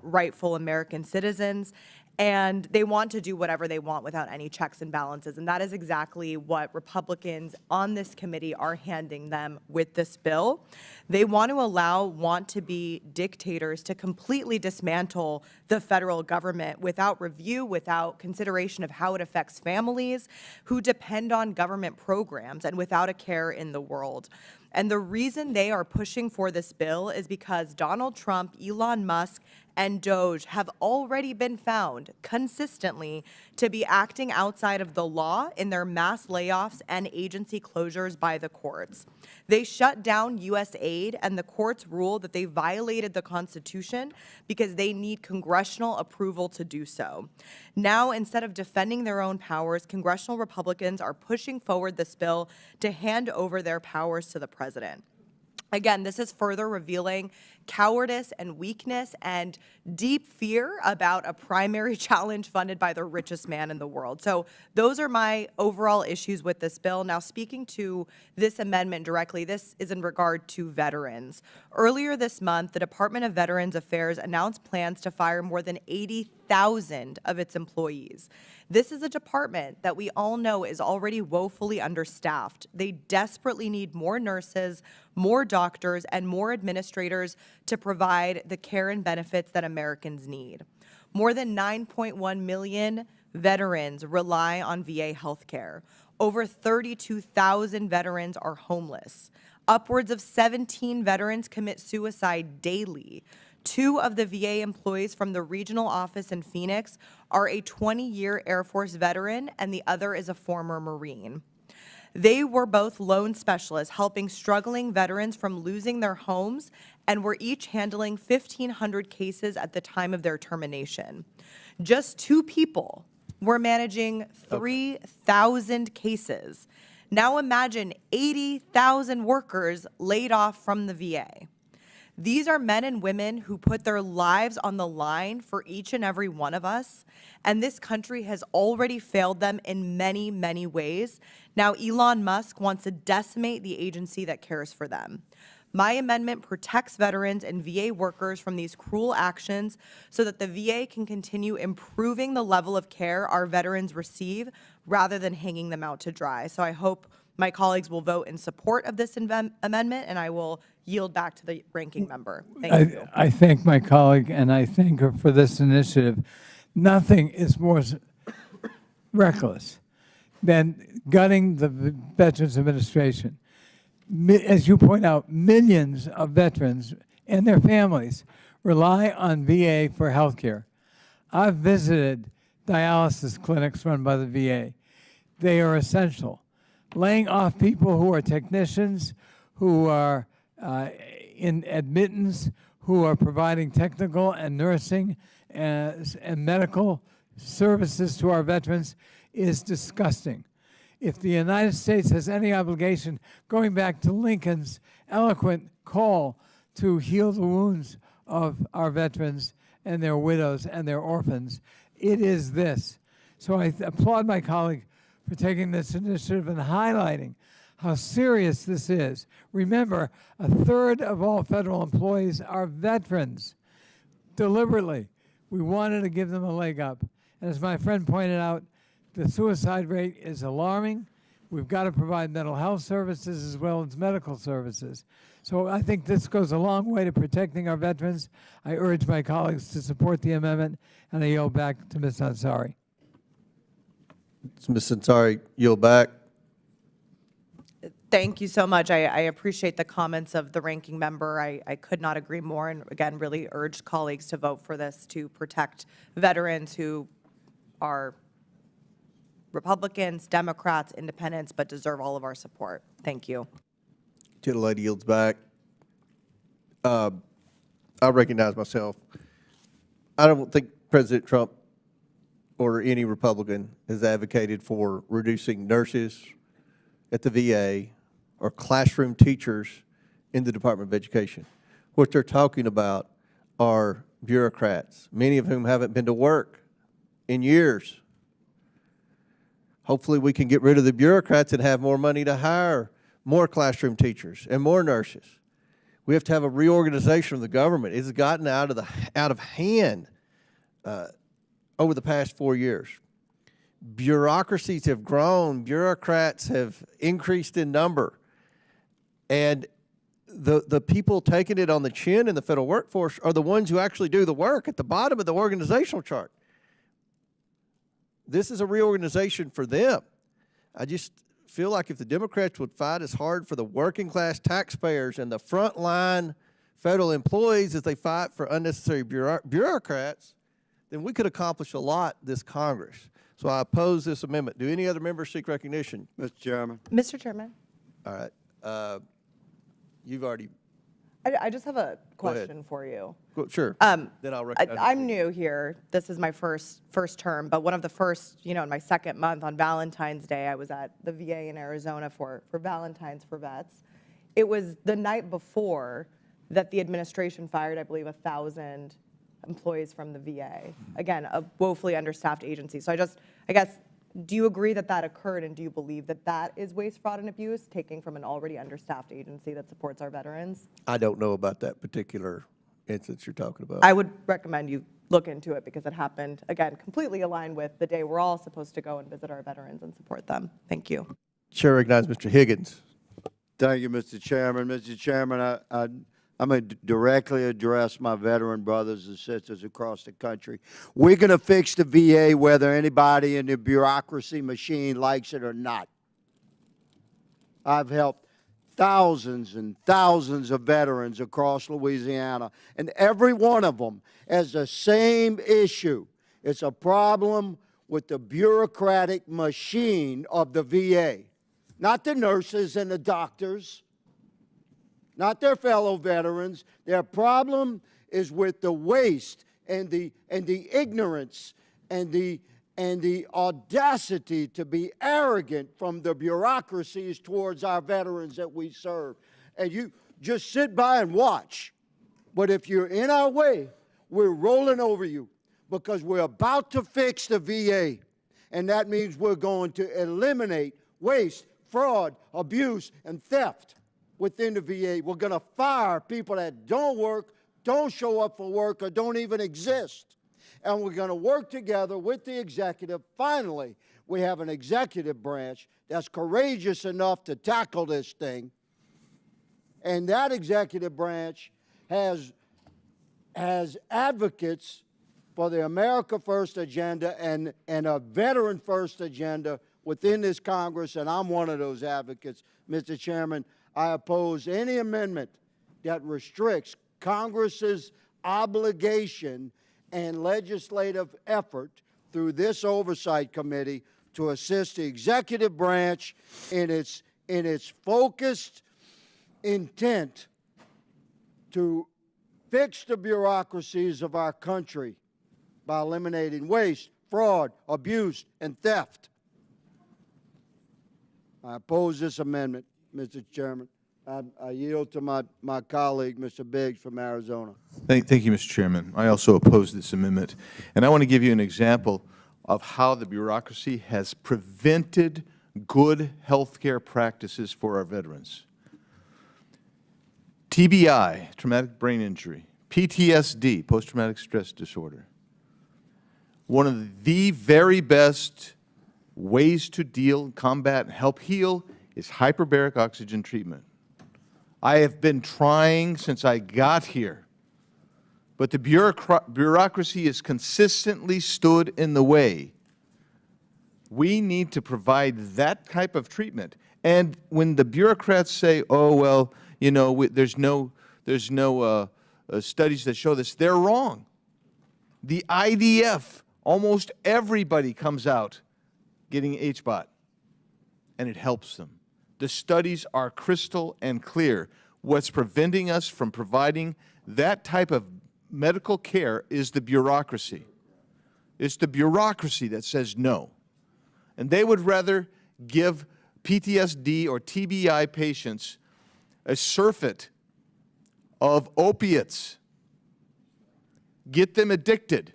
rightful American citizens. And they want to do whatever they want without any checks and balances. And that is exactly what Republicans on this committee are handing them with this bill. They want to allow want-to-be dictators to completely dismantle the federal government without review, without consideration of how it affects families who depend on government programs, and without a care in the world. And the reason they are pushing for this bill is because Donald Trump, Elon Musk, and DOJ have already been found consistently to be acting outside of the law in their mass layoffs and agency closures by the courts. They shut down U.S. aid, and the courts ruled that they violated the Constitution because they need congressional approval to do so. Now, instead of defending their own powers, congressional Republicans are pushing forward this bill to hand over their powers to the president. Again, this is further revealing cowardice and weakness and deep fear about a primary challenge funded by the richest man in the world. So those are my overall issues with this bill. Now, speaking to this amendment directly, this is in regard to veterans. Earlier this month, the Department of Veterans Affairs announced plans to fire more than 80,000 of its employees. This is a department that we all know is already woefully understaffed. They desperately need more nurses, more doctors, and more administrators to provide the care and benefits that Americans need. More than 9.1 million veterans rely on VA health care. Over 32,000 veterans are homeless. Upwards of 17 veterans commit suicide daily. 2 of the VA employees from the regional office in Phoenix are a 20-year Air Force veteran, and the other is a former Marine. They were both loan specialists helping struggling veterans from losing their homes, and were each handling 1,500 cases at the time of their termination. Just 2 people were managing 3,000 cases. Now imagine 80,000 workers laid off from the VA. These are men and women who put their lives on the line for each and every one of us, and this country has already failed them in many, many ways. Now Elon Musk wants to decimate the agency that cares for them. My amendment protects veterans and VA workers from these cruel actions so that the VA can continue improving the level of care our veterans receive rather than hanging them out to dry. So I hope my colleagues will vote in support of this amendment, and I will yield back to the ranking member. Thank you. I thank my colleague, and I thank her for this initiative. Nothing is more reckless than gutting the Veterans Administration. As you point out, millions of veterans and their families rely on VA for health care. I've visited dialysis clinics run by the VA. They are essential. Laying off people who are technicians, who are in admittance, who are providing technical and nursing and medical services to our veterans is disgusting. If the United States has any obligation, going back to Lincoln's eloquent call to heal the wounds of our veterans and their widows and their orphans, it is this. So I applaud my colleague for taking this initiative and highlighting how serious this is. Remember, 1/3 of all federal employees are veterans. Deliberately, we wanted to give them a leg up. And as my friend pointed out, the suicide rate is alarming. We've got to provide mental health services as well as medical services. So I think this goes a long way to protecting our veterans. I urge my colleagues to support the amendment, and I yield back to Ms. Ansari. Ms. Ansari, yield back. Thank you so much. I appreciate the comments of the ranking member. I could not agree more, and again, really urge colleagues to vote for this to protect veterans who are Republicans, Democrats, Independents, but deserve all of our support. Thank you. Till the lady yields back. I recognize myself. I don't think President Trump or any Republican has advocated for reducing nurses at the VA are classroom teachers in the Department of Education. What they're talking about are bureaucrats, many of whom haven't been to work in years. Hopefully we can get rid of the bureaucrats and have more money to hire more classroom teachers and more nurses. We have to have a reorganization of the government. It's gotten out of hand over the past 4 years. Bureaucracies have grown. Bureaucrats have increased in number. And the people taking it on the chin in the federal workforce are the ones who actually do the work at the bottom of the organizational chart. This is a reorganization for them. I just feel like if the Democrats would fight as hard for the working class taxpayers and the frontline federal employees as they fight for unnecessary bureaucrats, then we could accomplish a lot this Congress. So I oppose this amendment. Do any other members seek recognition? Mr. Chairman. Mr. Chairman, All right. You've already, I just have a Go ahead. question for you. sure. Then I'll recognize you. I'm new here. This is my first term, but one of the first, in my second month on Valentine's Day, I was at the VA in Arizona for Valentine's for vets. It was the night before that the administration fired, I believe, 1,000 employees from the VA. Again, a woefully understaffed agency. So I guess, do you agree that that occurred, and do you believe that that is waste, fraud, and abuse, taking from an already understaffed agency that supports our veterans? I don't know about that particular instance you're talking about. I would recommend you look into it because it happened, again, completely aligned with the day we're all supposed to go and visit our veterans and support them. Thank you. Chair recognizes Mr. Higgins. Thank you, Mr. Chairman. Mr. Chairman, I'm going to directly address my veteran brothers and sisters across the country. We're going to fix the VA whether anybody in the bureaucracy machine likes it or not. I've helped thousands and thousands of veterans across Louisiana, and every one of them has the same issue. It's a problem with the bureaucratic machine of the VA, not the nurses and the doctors, not their fellow veterans. Their problem is with the waste and the ignorance and the audacity to be arrogant from the bureaucracies towards our veterans that we serve. And you just sit by and watch. But if you're in our way, we're rolling over you because we're about to fix the VA. And that means we're going to eliminate waste, fraud, abuse, and theft within the VA. We're going to fire people that don't work, don't show up for work, or don't even exist. And we're going to work together with the executive. Finally, we have an executive branch that's courageous enough to tackle this thing. And that executive branch has advocates for the America First agenda and a Veteran First agenda within this Congress, and I'm one of those advocates. Mr. Chairman, I oppose any amendment that restricts Congress's obligation and legislative effort through this Oversight Committee to assist the executive branch in its focused intent to fix the bureaucracies of our country by eliminating waste, fraud, abuse, and theft. I oppose this amendment, Mr. Chairman. I yield to my colleague, Mr. Biggs from Arizona. Thank you, Mr. Chairman. I also oppose this amendment. And I want to give you an example of how the bureaucracy has prevented good health care practices for our veterans. TBI, traumatic brain injury, PTSD, post-traumatic stress disorder. One of the very best ways to deal, combat, and help heal is hyperbaric oxygen treatment. I have been trying since I got here, but the bureaucracy has consistently stood in the way. We need to provide that type of treatment. And when the bureaucrats say, oh, well, you know, there's no studies that show this, they're wrong. The IDF, almost everybody comes out getting HBOT, and it helps them. The studies are crystal and clear. What's preventing us from providing that type of medical care is the bureaucracy. It's the bureaucracy that says no. And they would rather give PTSD or TBI patients a surfeit of opiates. Get them addicted.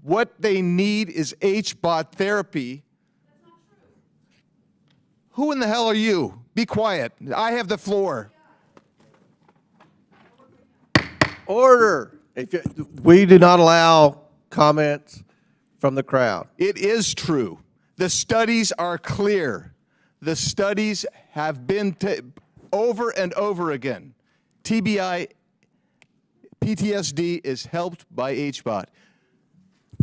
What they need is HBOT therapy. Who in the hell are you? Be quiet. I have the floor. Order. We do not allow comments from the crowd. It is true. The studies are clear. The studies have been over and over again. TBI, PTSD is helped by HBOT.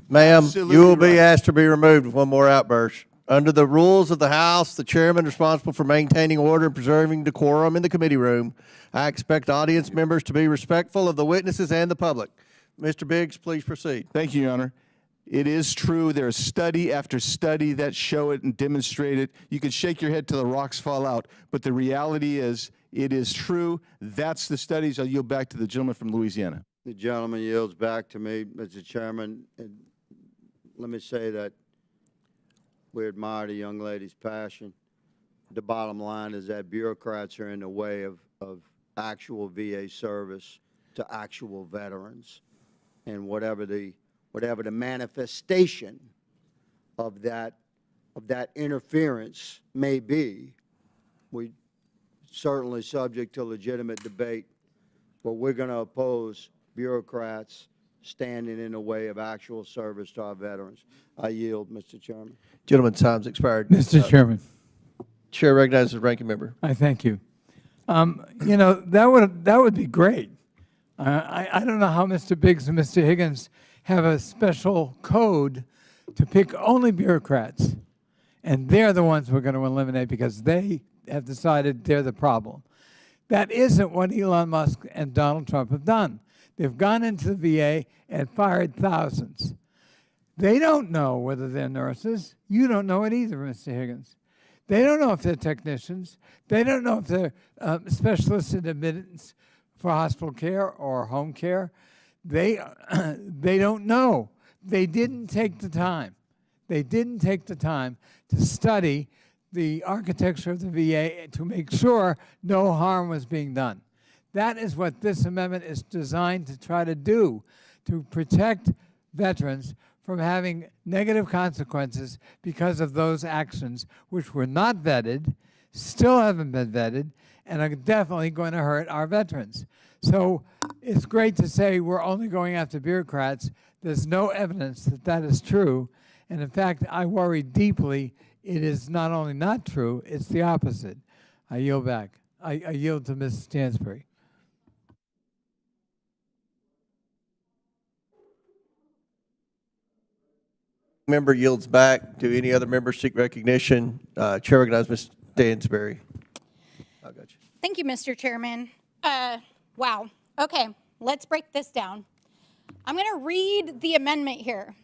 Ma'am, Absolutely you will be right. asked to be removed with one more outburst. Under the rules of the House, the chairman responsible for maintaining order and preserving decorum in the committee room. I expect audience members to be respectful of the witnesses and the public. Mr. Biggs, please proceed. Thank you, Your Honor. It is true. There is study after study that show it and demonstrate it. You can shake your head till the rocks fall out, but the reality is it is true. That's the studies. I'll yield back to the gentleman from Louisiana. The gentleman yields back to me, Mr. Chairman. And let me say that we admire the young lady's passion. The bottom line is that bureaucrats are in the way of actual VA service to actual veterans. And whatever the manifestation of that interference may be, we certainly subject to legitimate debate, but we're going to oppose bureaucrats standing in the way of actual service to our veterans. I yield, Mr. Chairman. Gentleman's time's expired. Mr. Chairman, Chair recognizes the ranking member. I thank you. You know, that would be great. I don't know how Mr. Biggs and Mr. Higgins have a special code to pick only bureaucrats, and they're the ones we're going to eliminate because they have decided they're the problem. That isn't what Elon Musk and Donald Trump have done. They've gone into the VA and fired thousands. They don't know whether they're nurses. You don't know it either, Mr. Higgins. They don't know if they're technicians. They don't know if they're specialists in admittance for hospital care or home care. They don't know. They didn't take the time. They didn't take the time to study the architecture of the VA to make sure no harm was being done. That is what this amendment is designed to try to do, to protect veterans from having negative consequences because of those actions, which were not vetted, still haven't been vetted, and are definitely going to hurt our veterans. So it's great to say we're only going after bureaucrats. There's no evidence that that is true. And in fact, I worry deeply it is not only not true, it's the opposite. I yield back. I yield to Ms. Stansbury. Member yields back. Do any other members seek recognition? Chair recognizes Ms. Stansbury. I got you. Thank you, Mr. Chairman. Wow. Okay, let's break this down. I'm going to read the amendment here.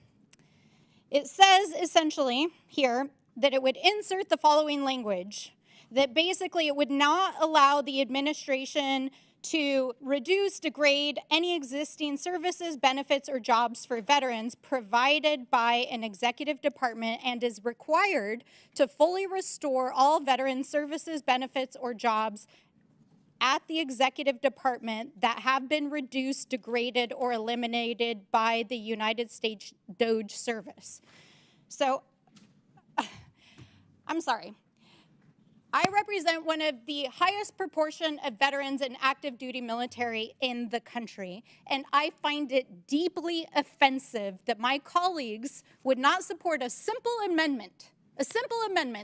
It says essentially here that it would insert the following language, that basically it would not allow the administration to reduce, degrade any existing services, benefits, or jobs for veterans provided by an executive department and is required to fully restore all veteran services, benefits, or jobs at the executive department that have been reduced, degraded, or eliminated by the United States DOJ service. So, I'm sorry. I represent one of the highest proportion of veterans in active duty military in the country, and I find it deeply offensive that my colleagues would not support a simple amendment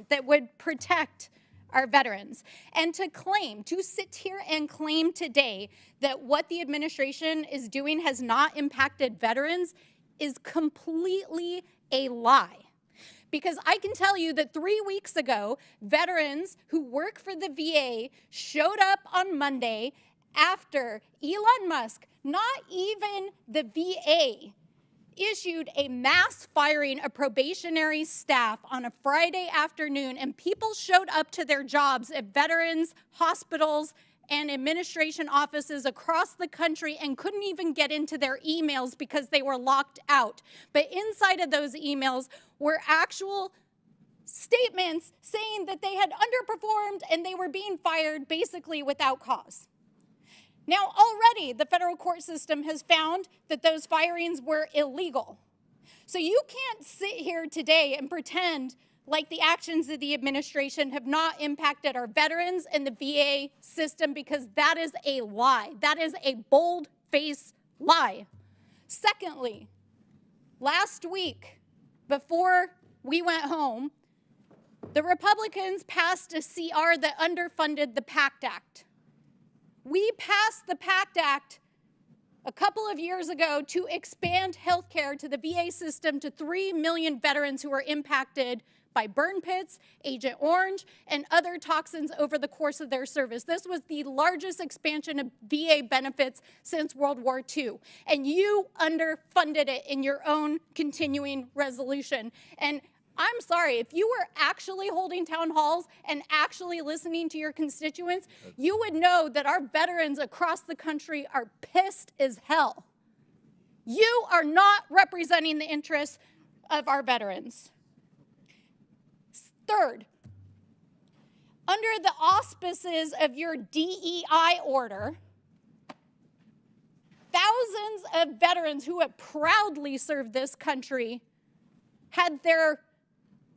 that would protect our veterans, and to sit here and claim today that what the administration is doing has not impacted veterans is completely a lie. Because I can tell you that 3 weeks ago, veterans who work for the VA showed up on Monday after Elon Musk, not even the VA, issued a mass firing of probationary staff on a Friday afternoon, and people showed up to their jobs at veterans, hospitals, and administration offices across the country and couldn't even get into their emails because they were locked out. But inside of those emails were actual statements saying that they had underperformed and they were being fired basically without cause. Now, already the federal court system has found that those firings were illegal. So you can't sit here today and pretend like the actions of the administration have not impacted our veterans and the VA system, because that is a lie. That is a bold-faced lie. Secondly, last week, before we went home, the Republicans passed a CR that underfunded the PACT Act. We passed the PACT Act a couple of years ago to expand health care to the VA system to 3 million veterans who were impacted by burn pits, Agent Orange, and other toxins over the course of their service. This was the largest expansion of VA benefits since World War II. And you underfunded it in your own continuing resolution. And I'm sorry, if you were actually holding town halls and actually listening to your constituents, you would know that our veterans across the country are pissed as hell. You are not representing the interests of our veterans. Third, under the auspices of your DEI order, thousands of veterans who have proudly served this country had their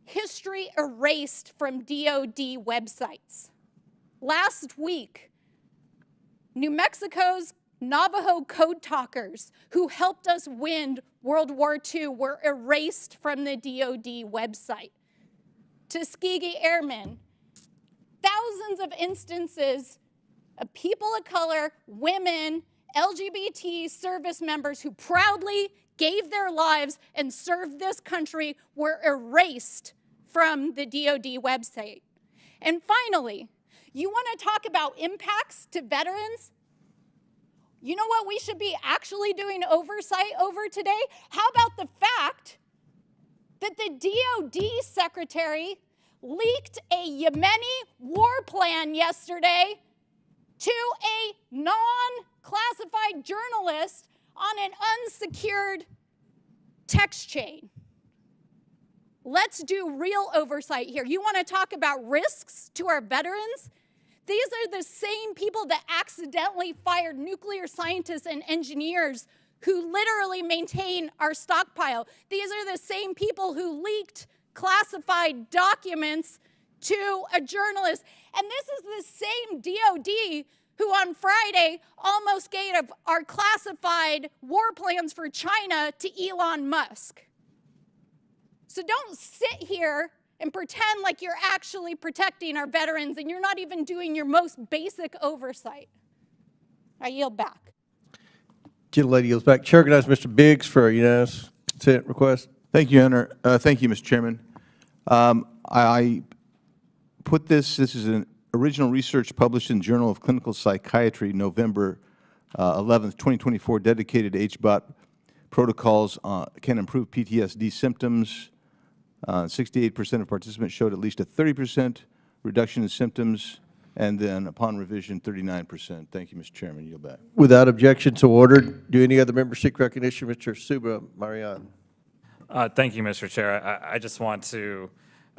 history erased from DoD websites. Last week, New Mexico's Navajo code talkers who helped us win World War II were erased from the DoD website. Tuskegee Airmen, thousands of instances of people of color, women, LGBT service members who proudly gave their lives and served this country were erased from the DoD website. And finally, you want to talk about impacts to veterans? You know what we should be actually doing oversight over today? How about the fact that the DoD secretary leaked a Yemeni war plan yesterday to a non-classified journalist on an unsecured text chain? Let's do real oversight here. You want to talk about risks to our veterans? These are the same people that accidentally fired nuclear scientists and engineers who literally maintain our stockpile. These are the same people who leaked classified documents to a journalist. And this is the same DoD who on Friday almost gave our classified war plans for China to Elon Musk. So don't sit here and pretend like you're actually protecting our veterans and you're not even doing your most basic oversight. I yield back. Gentlelady yields back. Chair recognizes Mr. Biggs for a unanimous consent request. Thank you, thank you, Mr. Chairman. I put this is an original research published in Journal of Clinical Psychiatry, November 11th, 2024, dedicated to HBOT protocols can improve PTSD symptoms. 68% of participants showed at least a 30% reduction in symptoms, and then upon revision, 39%. Thank you, Mr. Chairman. Yield back. Without objection, so ordered. Do any other members seek recognition? Mr. Suba Marian. Thank you, Mr. Chair. I just want to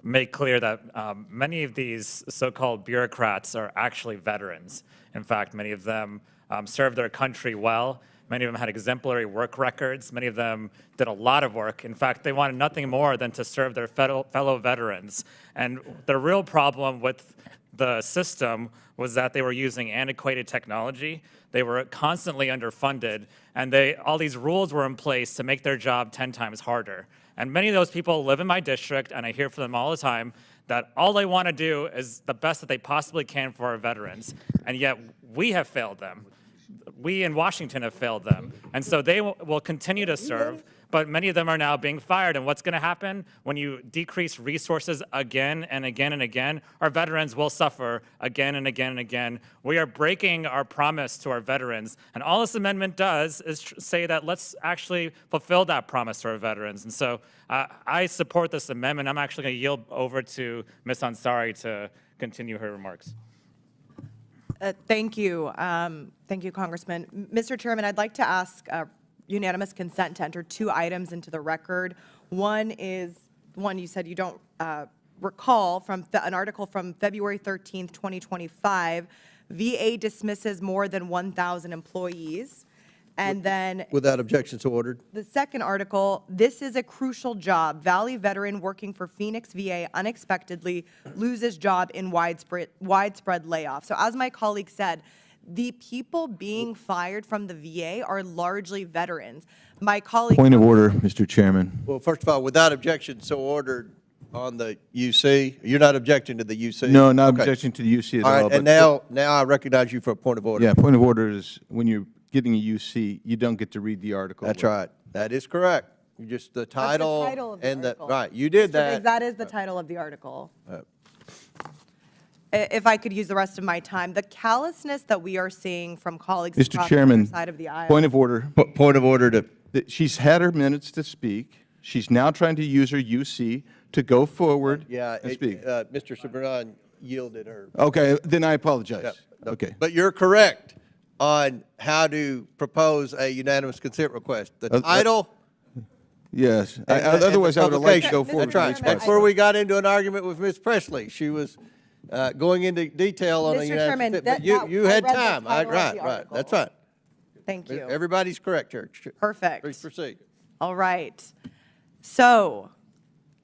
make clear that many of these so-called bureaucrats are actually veterans. In fact, many of them served their country well. Many of them had exemplary work records. Many of them did a lot of work. In fact, they wanted nothing more than to serve their fellow veterans. And the real problem with the system was that they were using antiquated technology. They were constantly underfunded, and all these rules were in place to make their job 10 times harder. And many of those people live in my district, and I hear from them all the time that all they want to do is the best that they possibly can for our veterans. And yet we have failed them. We in Washington have failed them. And so they will continue to serve, but many of them are now being fired. And what's going to happen when you decrease resources again and again and again? Our veterans will suffer again and again and again. We are breaking our promise to our veterans. And all this amendment does is say that let's actually fulfill that promise to our veterans. And so I support this amendment. I'm actually going to yield over to Ms. Ansari to continue her remarks. Thank you. Thank you, Congressman. Mr. Chairman, I'd like to ask unanimous consent to enter 2 items into the record. One is, you said you don't recall from an article from February 13th, 2025, VA dismisses more than 1,000 employees. And then Without objection, so ordered. the second article, this is a crucial job. Valley veteran working for Phoenix VA unexpectedly loses job in widespread layoff. So as my colleague said, the people being fired from the VA are largely veterans. My colleague. Point of order, Mr. Chairman. Well, first of all, without objection, so ordered on the UC. You're not objecting to the UC? No, not Okay. objection to the UC at All all. right, and but- now I recognize you for a point of order. Yeah, point of order is when you're getting a UC, you don't get to read the article. That's right. That is correct. You just, the title. title of the and article. right, you did Mr. that. Biggs, that is the title of the article. If I could use the rest of my time, the callousness that we are seeing from colleagues Mr. across the Chairman, other side of the aisle. point of order. Point of order to, She's had her minutes to speak. She's now trying to use her UC to go forward yeah, and speak. Mr. Sabran yielded her. Okay, then I apologize. No, Okay. But you're correct on how to propose a unanimous consent request. The title. Yes. and the- Otherwise, and I the would like to publication. go forward. That's right. to the That's next where part. we got into an argument with Ms. Presley. She was going into detail on a Mr. unanimous Chairman, consent. that- But you, that- you I had read the time. title of Right, the right. article. That's right. Thank you. Everybody's correct here. Perfect. Please proceed. All right. So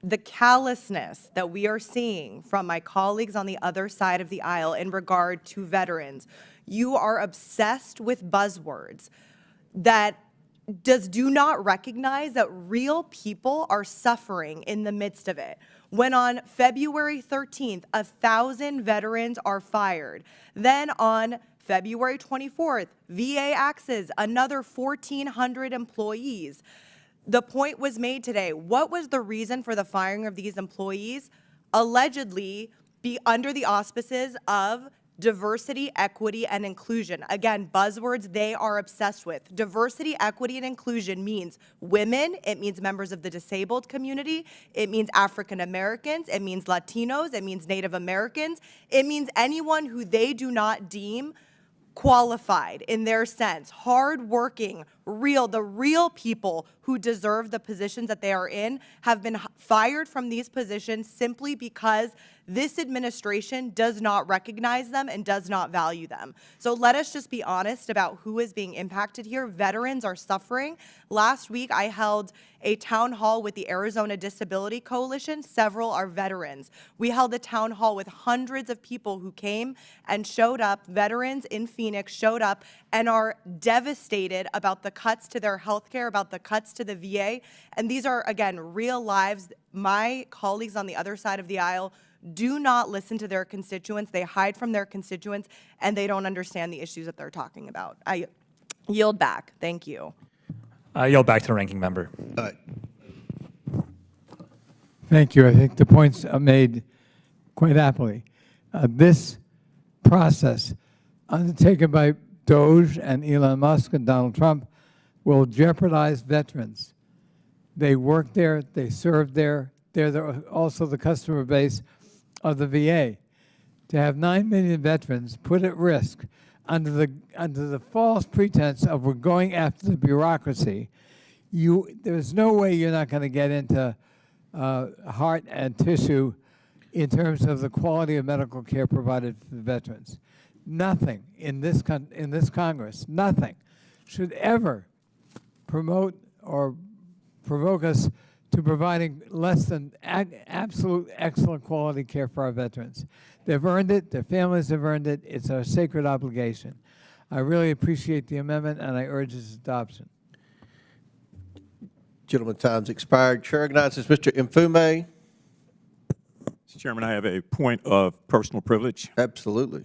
the callousness that we are seeing from my colleagues on the other side of the aisle in regard to veterans, you are obsessed with buzzwords that do not recognize that real people are suffering in the midst of it. When on February 13th, 1,000 veterans are fired. Then on February 24th, VA axes another 1,400 employees. The point was made today. What was the reason for the firing of these employees? Allegedly, be under the auspices of diversity, equity, and inclusion. Again, buzzwords they are obsessed with. Diversity, equity, and inclusion means women, it means members of the disabled community, it means African Americans, it means Latinos, it means Native Americans, it means anyone who they do not deem qualified in their sense, hardworking, the real people who deserve the positions that they are in have been fired from these positions simply because this administration does not recognize them and does not value them. So let us just be honest about who is being impacted here. Veterans are suffering. Last week, I held a town hall with the Arizona Disability Coalition. Several are veterans. We held a town hall with hundreds of people who came and showed up. Veterans in Phoenix showed up and are devastated about the cuts to their health care, about the cuts to the VA. And these are, again, real lives. My colleagues on the other side of the aisle do not listen to their constituents. They hide from their constituents, and they don't understand the issues that they're talking about. I yield back. Thank you. I yield back to the ranking member. All right. Thank you. I think the points are made quite aptly. This process undertaken by Doge and Elon Musk and Donald Trump will jeopardize veterans. They work there, they serve there, they're also the customer base of the VA. To have 9 million veterans put at risk under the false pretense of we're going after the bureaucracy, there's no way you're not going to get into heart and tissue in terms of the quality of medical care provided to the veterans. Nothing in this Congress, nothing should ever promote or provoke us to providing less than absolute excellent quality care for our veterans. They've earned it, their families have earned it, it's our sacred obligation. I really appreciate the amendment and I urge its adoption. Gentleman's time's expired. Chair recognizes Mr. Mfume. Mr. Chairman, I have a point of personal privilege. Absolutely.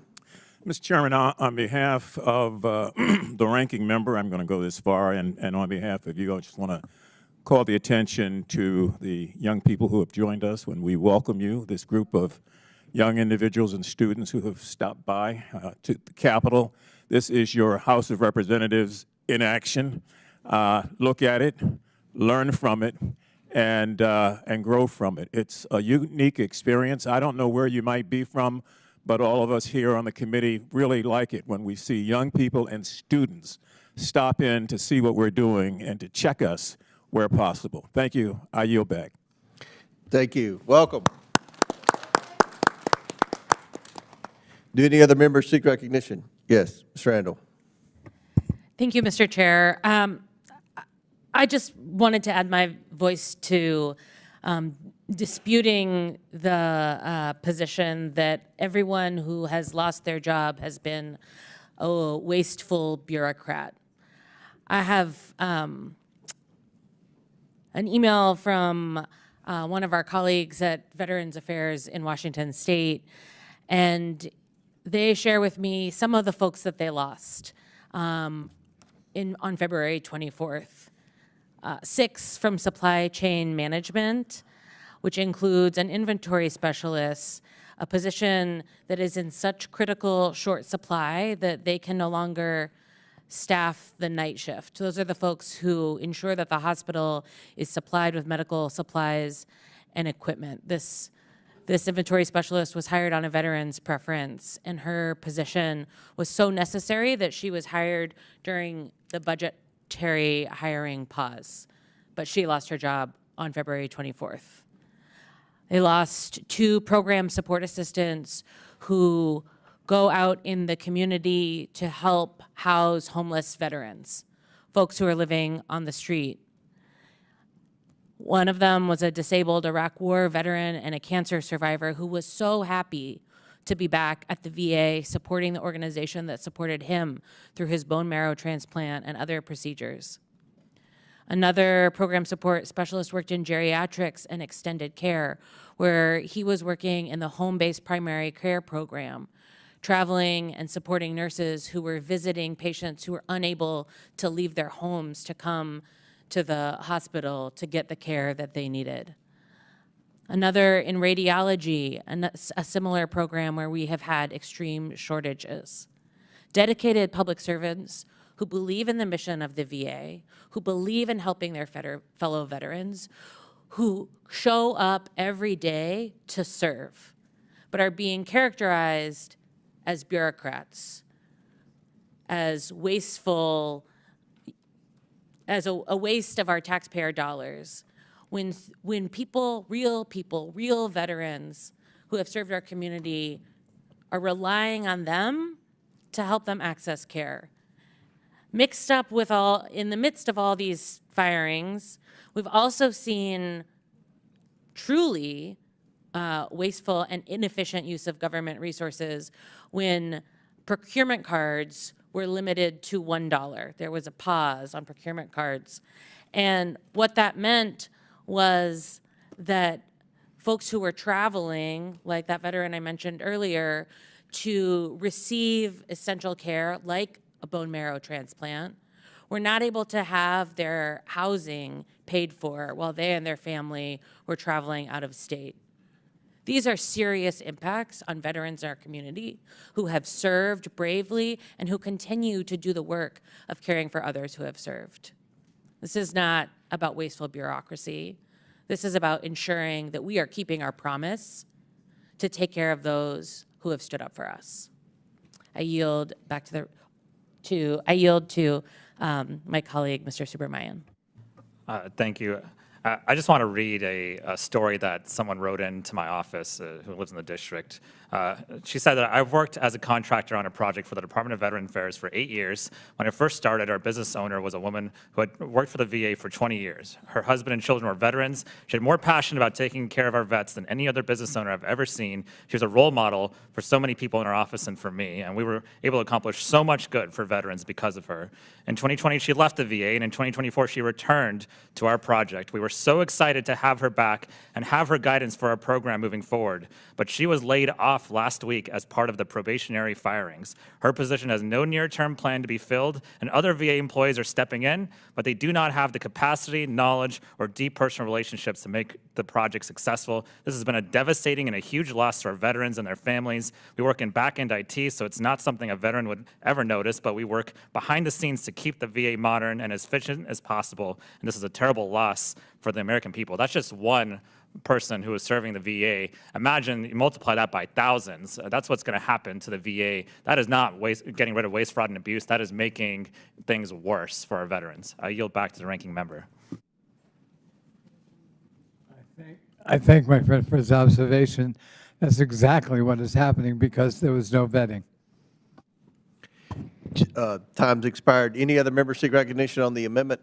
Mr. Chairman, on behalf of the ranking member, I'm going to go this far, and on behalf of you, I just want to call the attention to the young people who have joined us when we welcome you, this group of young individuals and students who have stopped by to the Capitol. This is your House of Representatives in action. Look at it, learn from it, and grow from it. It's a unique experience. I don't know where you might be from, but all of us here on the committee really like it when we see young people and students stop in to see what we're doing and to check us where possible. Thank you. I yield back. Thank you. Welcome. Do any other members seek recognition? Yes, Ms. Randall. Thank you, Mr. Chair. I just wanted to add my voice to disputing the position that everyone who has lost their job has been a wasteful bureaucrat. I have an email from one of our colleagues at Veterans Affairs in Washington State, and they share with me some of the folks that they lost on February 24th. 6 from supply chain management, which includes an inventory specialist, a position that is in such critical short supply that they can no longer staff the night shift. Those are the folks who ensure that the hospital is supplied with medical supplies and equipment. This inventory specialist was hired on a veteran's preference, and her position was so necessary that she was hired during the budgetary hiring pause. But she lost her job on February 24th. They lost 2 program support assistants who go out in the community to help house homeless veterans, folks who are living on the street. One of them was a disabled Iraq War veteran and a cancer survivor who was so happy to be back at the VA supporting the organization that supported him through his bone marrow transplant and other procedures. Another program support specialist worked in geriatrics and extended care, where he was working in the home-based primary care program, traveling and supporting nurses who were visiting patients who were unable to leave their homes to come to the hospital to get the care that they needed. Another in radiology, a similar program where we have had extreme shortages. Dedicated public servants who believe in the mission of the VA, who believe in helping their fellow veterans, who show up every day to serve, but are being characterized as bureaucrats, as wasteful, as a waste of our taxpayer dollars. When people, real veterans who have served our community are relying on them to help them access care. Mixed up with in the midst of all these firings, we've also seen truly wasteful and inefficient use of government resources when procurement cards were limited to $1. There was a pause on procurement cards. And what that meant was that folks who were traveling, like that veteran I mentioned earlier, to receive essential care like a bone marrow transplant, were not able to have their housing paid for while they and their family were traveling out of state. These are serious impacts on veterans in our community who have served bravely and who continue to do the work of caring for others who have served. This is not about wasteful bureaucracy. This is about ensuring that we are keeping our promise to take care of those who have stood up for us. I yield back to my colleague, Mr. Subramanian. Thank you. I just want to read a story that someone wrote into my office who lives in the district. She said that I've worked as a contractor on a project for the Department of Veteran Affairs for 8 years. When I first started, our business owner was a woman who had worked for the VA for 20 years. Her husband and children were veterans. She had more passion about taking care of our vets than any other business owner I've ever seen. She was a role model for so many people in our office and for me, and we were able to accomplish so much good for veterans because of her. In 2020, she left the VA, and in 2024, she returned to our project. We were so excited to have her back and have her guidance for our program moving forward, but she was laid off last week as part of the probationary firings. Her position has no near-term plan to be filled, and other VA employees are stepping in, but they do not have the capacity, knowledge, or deep personal relationships to make the project successful. This has been a devastating and a huge loss to our veterans and their families. We work in back-end IT, so it's not something a veteran would ever notice, but we work behind the scenes to keep the VA modern and as efficient as possible, and this is a terrible loss for the American people. That's just one person who is serving the VA. Imagine you multiply that by thousands. That's what's going to happen to the VA. That is not getting rid of waste, fraud, and abuse. That is making things worse for our veterans. I yield back to the ranking member. I thank my friend for his observation That's exactly what is happening because there was no vetting. Time's expired. Any other members seek recognition on the amendment?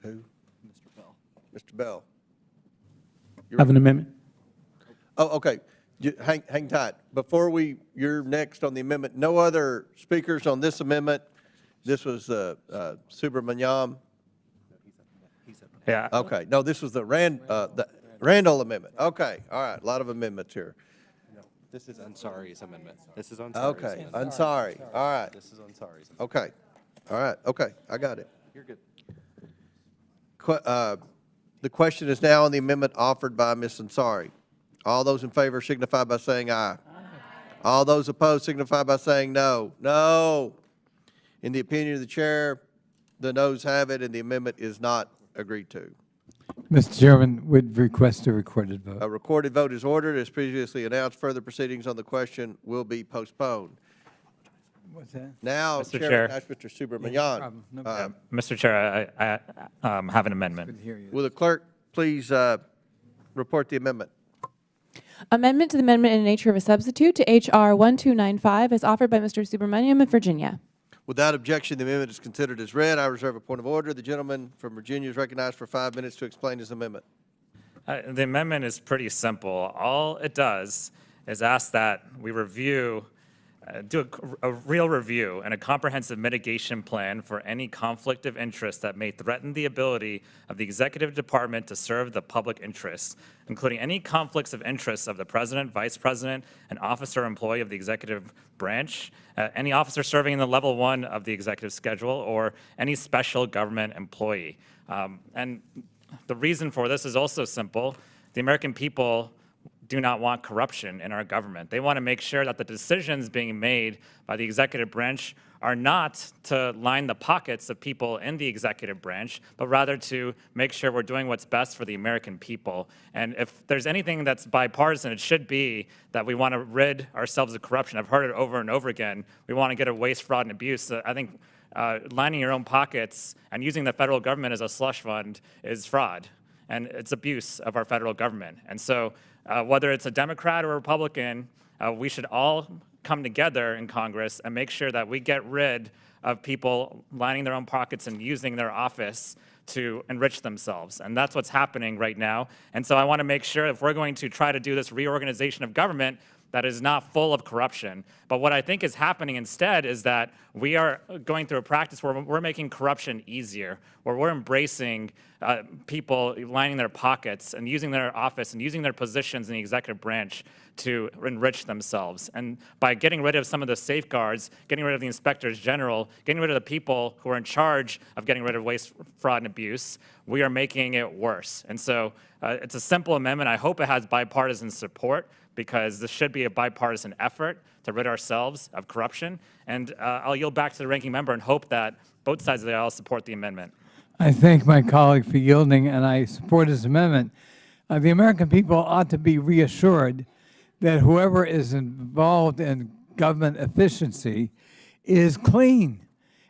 Who? Mr. Bell. Mr. Bell. Have an amendment? Oh, okay. Hang tight. Before you're next on the amendment. No other speakers on this amendment. This was Subramaniam. Yeah. Okay. No, this was the Randall amendment. Okay. All right. A lot of amendments here. This is Ansari's amendment. This is Ansari's. Okay. Ansari. All right. This is Ansari's. Okay. All right. Okay. I got it. You're good. The question is now on the amendment offered by Ms. Ansari. All those in favor signify by saying aye. All those opposed signify by saying no. No. In the opinion of the chair, the noes have it, and the amendment is not agreed to. Mr. Chairman, would request a recorded vote. A recorded vote is ordered. As previously announced, further proceedings on the question will be postponed. What's that? Now, Mr. Chairman, Chair. ask Mr. Subramanian. problem. No problem. Mr. Chair, I have an amendment. Will the clerk please report the amendment? Amendment to the amendment in the nature of a substitute to H.R. 1295 is offered by Mr. Subramaniam of Virginia. Without objection, the amendment is considered as read. I reserve a point of order. The gentleman from Virginia is recognized for 5 minutes to explain his amendment. The amendment is pretty simple. All it does is ask that we review, do a real review and a comprehensive mitigation plan for any conflict of interest that may threaten the ability of the executive department to serve the public interest, including any conflicts of interest of the president, vice president, and officer or employee of the executive branch, any officer serving in the level 1 of the executive schedule, or any special government employee. And the reason for this is also simple. The American people do not want corruption in our government. They want to make sure that the decisions being made by the executive branch are not to line the pockets of people in the executive branch, but rather to make sure we're doing what's best for the American people. And if there's anything that's bipartisan, it should be that we want to rid ourselves of corruption. I've heard it over and over again. We want to get rid of waste, fraud, and abuse. I think lining your own pockets and using the federal government as a slush fund is fraud, and it's abuse of our federal government. And so whether it's a Democrat or a Republican, we should all come together in Congress and make sure that we get rid of people lining their own pockets and using their office to enrich themselves. And that's what's happening right now. And so I want to make sure if we're going to try to do this reorganization of government that is not full of corruption. But what I think is happening instead is that we are going through a practice where we're making corruption easier, where we're embracing people lining their pockets and using their office and using their positions in the executive branch to enrich themselves. And by getting rid of some of the safeguards, getting rid of the inspectors general, getting rid of the people who are in charge of getting rid of waste, fraud, and abuse, we are making it worse. And so it's a simple amendment. I hope it has bipartisan support, because this should be a bipartisan effort to rid ourselves of corruption. And I'll yield back to the ranking member and hope that both sides of the aisle support the amendment. I thank my colleague for yielding, and I support his amendment. The American people ought to be reassured that whoever is involved in government efficiency is clean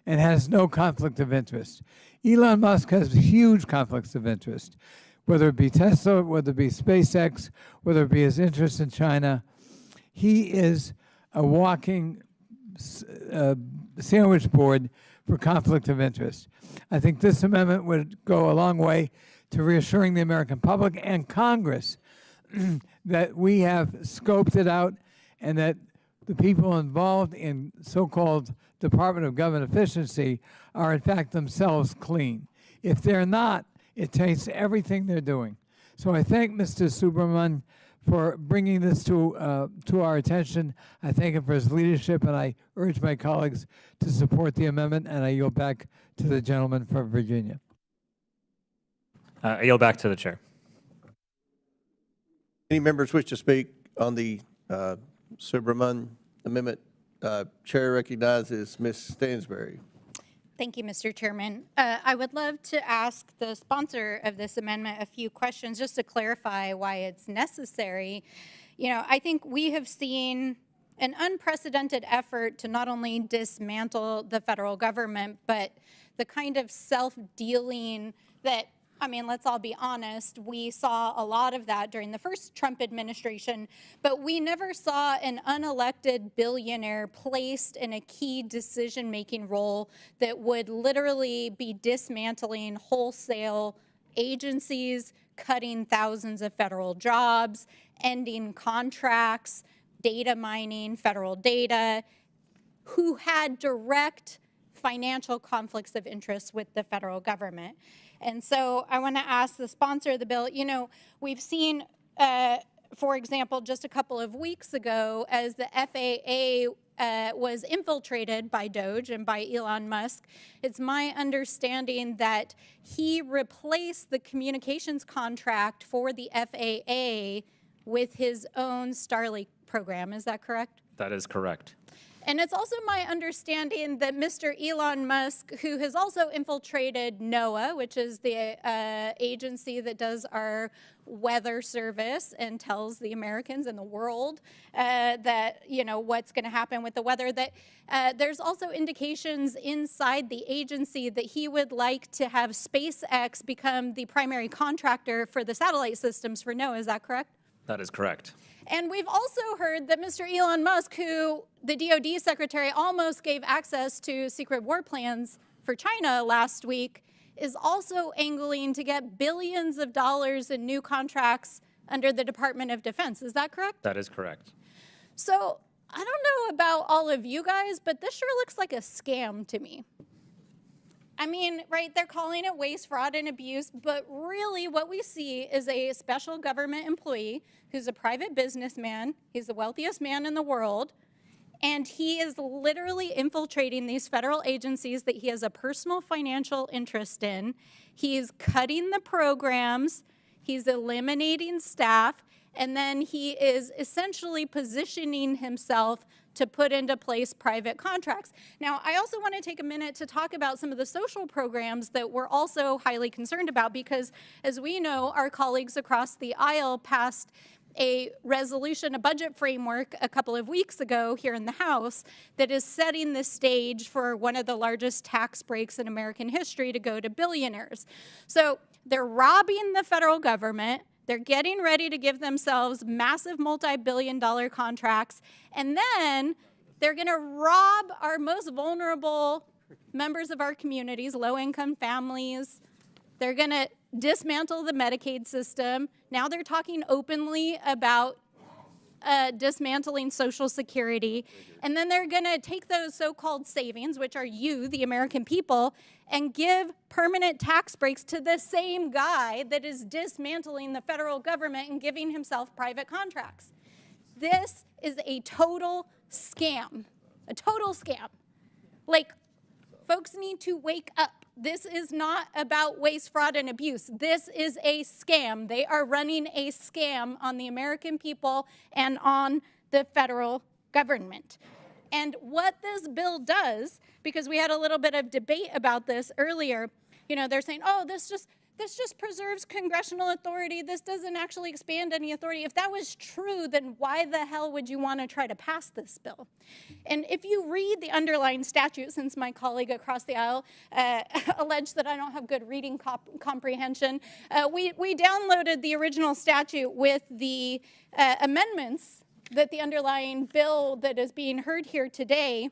and has no conflict of interest. Elon Musk has huge conflicts of interest, whether it be Tesla, whether it be SpaceX, whether it be his interest in China. He is a walking sandwich board for conflict of interest. I think this amendment would go a long way to reassuring the American public and Congress that we have scoped it out and that the people involved in so-called Department of Government Efficiency are in fact themselves clean. If they're not, it taints everything they're doing. So I thank Mr. Subramanian for bringing this to our attention. I thank him for his leadership, and I urge my colleagues to support the amendment, and I yield back to the gentleman from Virginia. I yield back to the chair. Any members wish to speak on the Subramanian amendment? Chair recognizes Ms. Stansberry. Thank you, Mr. Chairman. I would love to ask the sponsor of this amendment a few questions just to clarify why it's necessary. You know, I think we have seen an unprecedented effort to not only dismantle the federal government, but the kind of self-dealing that I mean, let's all be honest. We saw a lot of that during the first Trump administration, but we never saw an unelected billionaire placed in a key decision-making role that would literally be dismantling wholesale agencies, cutting thousands of federal jobs, ending contracts, data mining federal data, who had direct financial conflicts of interest with the federal government. And so I want to ask the sponsor of the bill, you know, we've seen, for example, just a couple of weeks ago, as the FAA was infiltrated by Doge and by Elon Musk, it's my understanding that he replaced the communications contract for the FAA with his own Starlink program. Is that correct? That is correct. And it's also my understanding that Mr. Elon Musk, who has also infiltrated NOAA, which is the agency that does our weather service and tells the Americans and the world that, you know, what's going to happen with the weather, that there's also indications inside the agency that he would like to have SpaceX become the primary contractor for the satellite systems for NOAA. Is that correct? That is correct. And we've also heard that Mr. Elon Musk, who the DOD secretary almost gave access to secret war plans for China last week, is also angling to get billions of dollars in new contracts under the Department of Defense. Is that correct? That is correct. So I don't know about all of you guys, but this sure looks like a scam to me. I mean, right, they're calling it waste, fraud, and abuse, but really what we see is a special government employee who's a private businessman. He's the wealthiest man in the world, and he is literally infiltrating these federal agencies that he has a personal financial interest in. He's cutting the programs, he's eliminating staff, and then he is essentially positioning himself to put into place private contracts. Now, I also want to take a minute to talk about some of the social programs that we're also highly concerned about, because as we know, our colleagues across the aisle passed a resolution, a budget framework a couple of weeks ago here in the House that is setting the stage for one of the largest tax breaks in American history to go to billionaires. So they're robbing the federal government. They're getting ready to give themselves massive multi-billion-dollar contracts, and then they're going to rob our most vulnerable members of our communities, low-income families. They're going to dismantle the Medicaid system. Now they're talking openly about dismantling Social Security, and then they're going to take those so-called savings, which are you, the American people, and give permanent tax breaks to the same guy that is dismantling the federal government and giving himself private contracts. This is a total scam, a total scam. Like, folks need to wake up. This is not about waste, fraud, and abuse. This is a scam. They are running a scam on the American people and on the federal government. And what this bill does, because we had a little bit of debate about this earlier, you know, they're saying, oh, this just preserves congressional authority. This doesn't actually expand any authority. If that was true, then why the hell would you want to try to pass this bill? And if you read the underlying statute, since my colleague across the aisle alleged that I don't have good reading comprehension, we downloaded the original statute with the amendments that the underlying bill that is being heard here today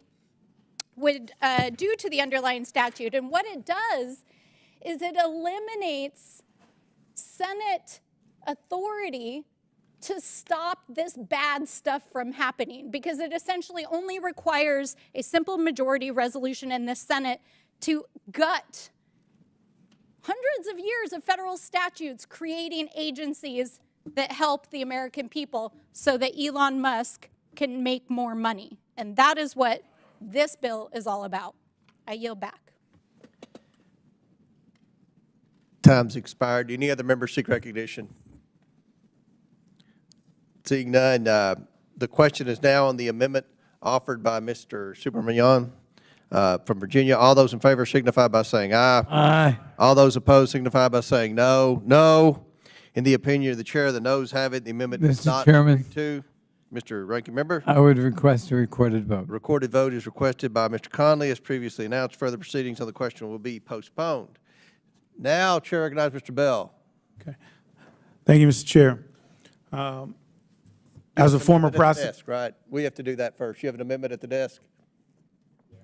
would do to the underlying statute. And what it does is it eliminates Senate authority to stop this bad stuff from happening, because it essentially only requires a simple majority resolution in the Senate to gut hundreds of years of federal statutes creating agencies that help the American people so that Elon Musk can make more money. And that is what this bill is all about. I yield back. Time's expired. Any other members seek recognition? Seeing none, the question is now on the amendment offered by Mr. Superman from Virginia. All those in favor signify by saying aye. Aye. All those opposed signify by saying no. No. In the opinion of the chair, the noes have it. The amendment is Mr. not Chairman. agreed to. Mr. Ranking Member? I would request a recorded vote. Recorded vote is requested by Mr. Conley. As previously announced, further proceedings on the question will be postponed. Now, Chair recognizes Mr. Bell. Okay. Thank you, Mr. Chair. As a former Amendment at the prosecutor, desk, right? We have to do that first. You have an amendment at the desk?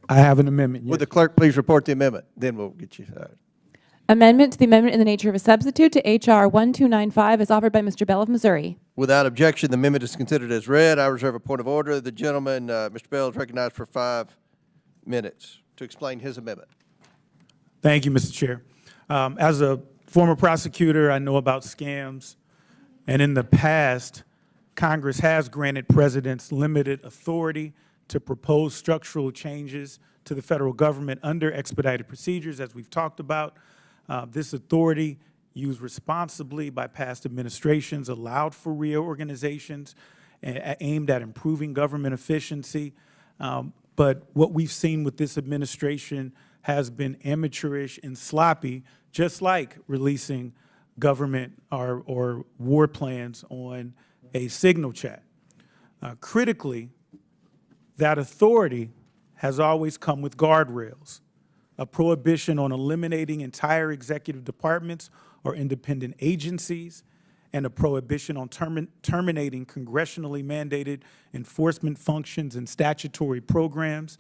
I have an amendment. Would Yes. the clerk please report the amendment? Then we'll get you started. Amendment to the amendment in the nature of a substitute to H.R. 1295 is offered by Mr. Bell of Missouri. Without objection, the amendment is considered as read. I reserve a point of order. The gentleman, Mr. Bell, is recognized for 5 minutes to explain his amendment. Thank you, Mr. Chair. As a former prosecutor, I know about scams, and in the past, Congress has granted presidents limited authority to propose structural changes to the federal government under expedited procedures, as we've talked about. This authority, used responsibly by past administrations, allowed for reorganizations aimed at improving government efficiency. But what we've seen with this administration has been amateurish and sloppy, just like releasing government or war plans on a signal chat. Critically, that authority has always come with guardrails, a prohibition on eliminating entire executive departments or independent agencies, and a prohibition on terminating congressionally mandated enforcement functions and statutory programs.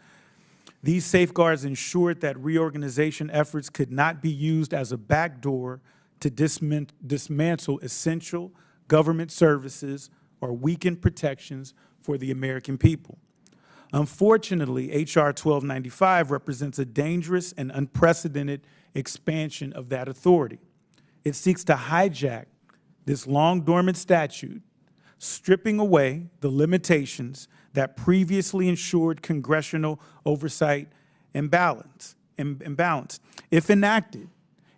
These safeguards ensured that reorganization efforts could not be used as a backdoor to dismantle essential government services or weaken protections for the American people. Unfortunately, H.R. 1295 represents a dangerous and unprecedented expansion of that authority. It seeks to hijack this long-dormant statute, stripping away the limitations that previously ensured congressional oversight and balance. If enacted,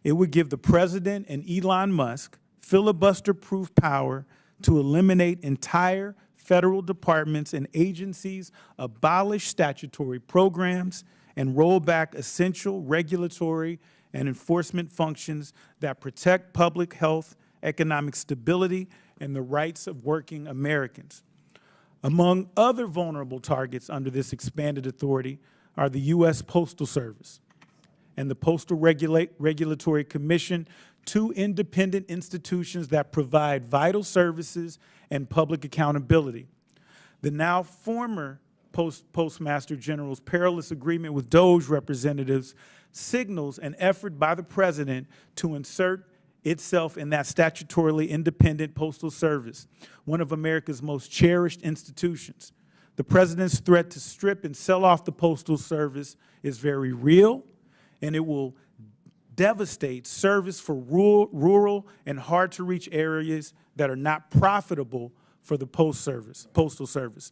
it would give the president and Elon Musk filibuster-proof power to eliminate entire federal departments and agencies, abolish statutory programs, and roll back essential regulatory and enforcement functions that protect public health, economic stability, and the rights of working Americans. Among other vulnerable targets under this expanded authority are the U.S. Postal Service and the Postal Regulatory Commission, two independent institutions that provide vital services and public accountability. The now former Postmaster General's perilous agreement with DOJ representatives signals an effort by the president to insert itself in that statutorily independent postal service, one of America's most cherished institutions. The president's threat to strip and sell off the Postal Service is very real, and it will devastate service for rural and hard-to-reach areas that are not profitable for the Postal Service.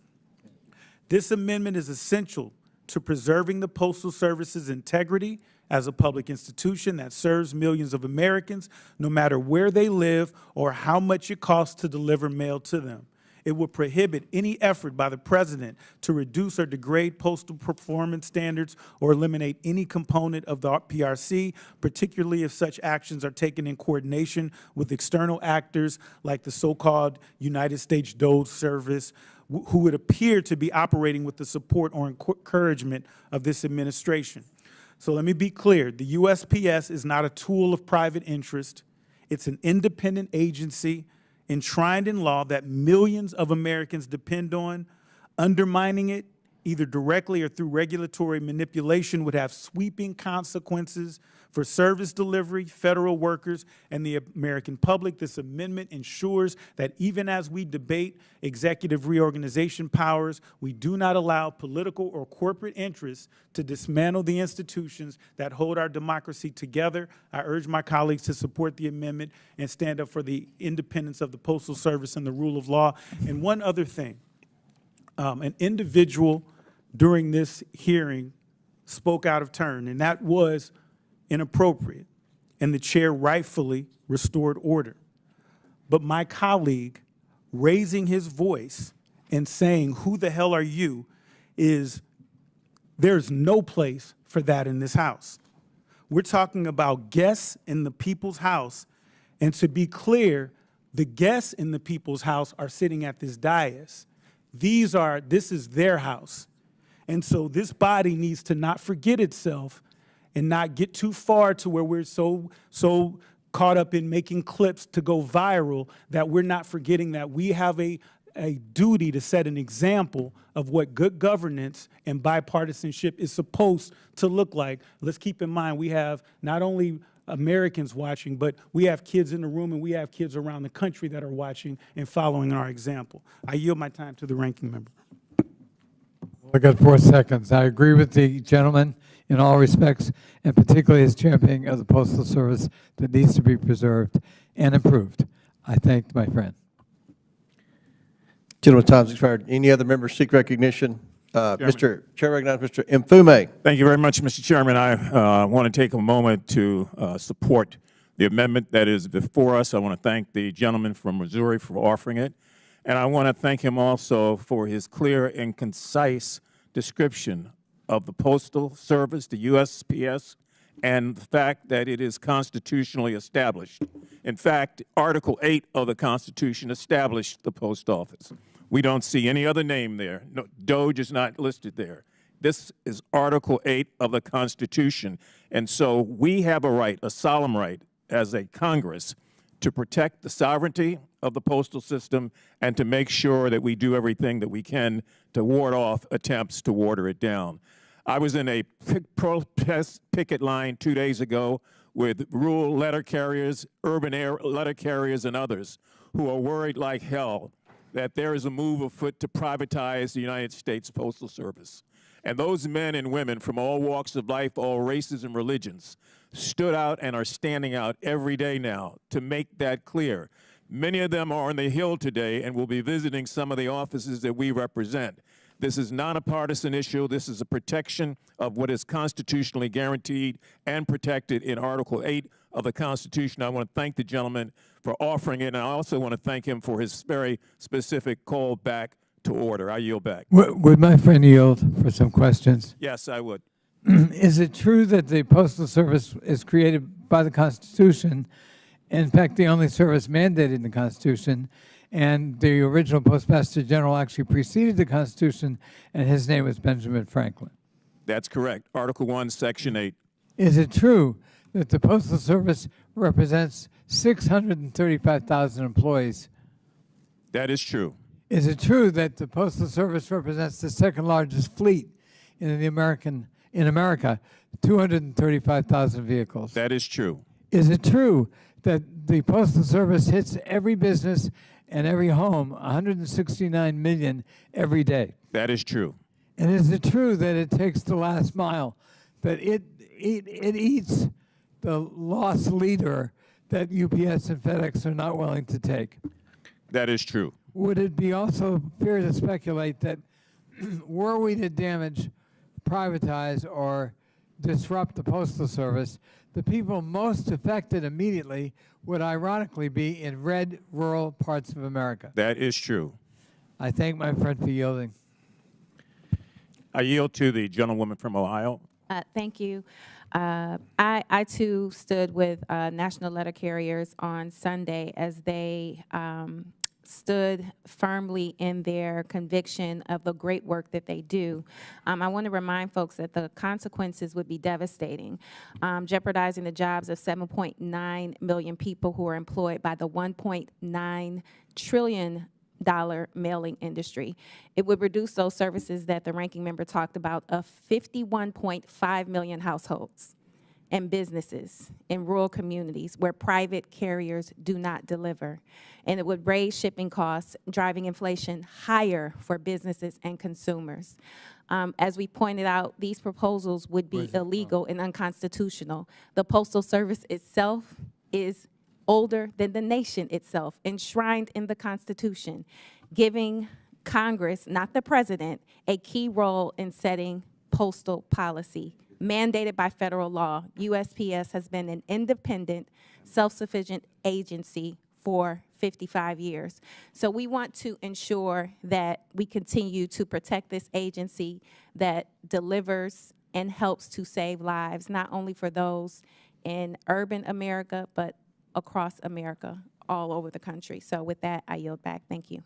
This amendment is essential to preserving the Postal Service's integrity as a public institution that serves millions of Americans, no matter where they live or how much it costs to deliver mail to them. It will prohibit any effort by the president to reduce or degrade postal performance standards or eliminate any component of the PRC, particularly if such actions are taken in coordination with external actors like the so-called United States DOJ Service, who would appear to be operating with the support or encouragement of this administration. So let me be clear, the USPS is not a tool of private interest. It's an independent agency enshrined in law that millions of Americans depend on. Undermining it, either directly or through regulatory manipulation, would have sweeping consequences for service delivery, federal workers, and the American public. This amendment ensures that even as we debate executive reorganization powers, we do not allow political or corporate interests to dismantle the institutions that hold our democracy together. I urge my colleagues to support the amendment and stand up for the independence of the Postal Service and the rule of law. And one other thing, an individual during this hearing spoke out of turn, and that was inappropriate, and the chair rightfully restored order. But my colleague raising his voice and saying, "Who the hell are you?" there's no place for that in this House. We're talking about guests in the people's house, and to be clear, the guests in the people's house are sitting at this dais. This is their house. And so this body needs to not forget itself and not get too far to where we're so caught up in making clips to go viral that we're not forgetting that we have a duty to set an example of what good governance and bipartisanship is supposed to look like. Let's keep in mind we have not only Americans watching, but we have kids in the room and we have kids around the country that are watching and following our example. I yield my time to the ranking member. I got 4 seconds. I agree with the gentleman in all respects, and particularly his championing of the Postal Service that needs to be preserved and improved. I thank my friend. Gentleman's time has expired. Any other members seek recognition? Mr. Chair recognizes Mr. Mfume. Thank you very much, Mr. Chairman. I want to take a moment to support the amendment that is before us. I want to thank the gentleman from Missouri for offering it. And I want to thank him also for his clear and concise description of the Postal Service, the USPS, and the fact that it is constitutionally established. In fact, Article 8 of the Constitution established the Post Office. We don't see any other name there. No, Doge is not listed there. This is Article 8 of the Constitution. And so we have a right, a solemn right, as a Congress, to protect the sovereignty of the postal system and to make sure that we do everything that we can to ward off attempts to water it down. I was in a protest picket line 2 days ago with rural letter carriers, urban air letter carriers, and others who are worried like hell that there is a move afoot to privatize the United States Postal Service. And those men and women from all walks of life, all races and religions, stood out and are standing out every day now to make that clear. Many of them are on the Hill today and will be visiting some of the offices that we represent. This is not a partisan issue. This is a protection of what is constitutionally guaranteed and protected in Article 8 of the Constitution. I want to thank the gentleman for offering it, and I also want to thank him for his very specific call back to order. I yield back. Would my friend yield for some questions? Yes, I would. Is it true that the Postal Service is created by the Constitution, in fact, the only service mandated in the Constitution, and the original Postmaster General actually preceded the Constitution, and his name was Benjamin Franklin? That's correct. Article 1, Section 8. Is it true that the Postal Service represents 635,000 employees? That is true. Is it true that the Postal Service represents the second largest fleet in America, 235,000 vehicles? That is true. Is it true that the Postal Service hits every business and every home, 169 million every day? That is true. And is it true that it takes the last mile, that it eats the loss leader that UPS and FedEx are not willing to take? That is true. Would it be also fair to speculate that were we to damage, privatize, or disrupt the Postal Service, the people most affected immediately would ironically be in red rural parts of America? That is true. I thank my friend for yielding. I yield to the gentlewoman from Ohio. Thank you. I too stood with national letter carriers on Sunday as they stood firmly in their conviction of the great work that they do. I want to remind folks that the consequences would be devastating, jeopardizing the jobs of 7.9 million people who are employed by the $1.9 trillion mailing industry. It would reduce those services that the ranking member talked about of 51.5 million households and businesses in rural communities where private carriers do not deliver. And it would raise shipping costs, driving inflation higher for businesses and consumers. As we pointed out, these proposals would be illegal and unconstitutional. The Postal Service itself is older than the nation itself, enshrined in the Constitution, giving Congress, not the president, a key role in setting postal policy. Mandated by federal law, USPS has been an independent, self-sufficient agency for 55 years. So we want to ensure that we continue to protect this agency that delivers and helps to save lives, not only for those in urban America, but across America, all over the country. So with that, I yield back. Thank you.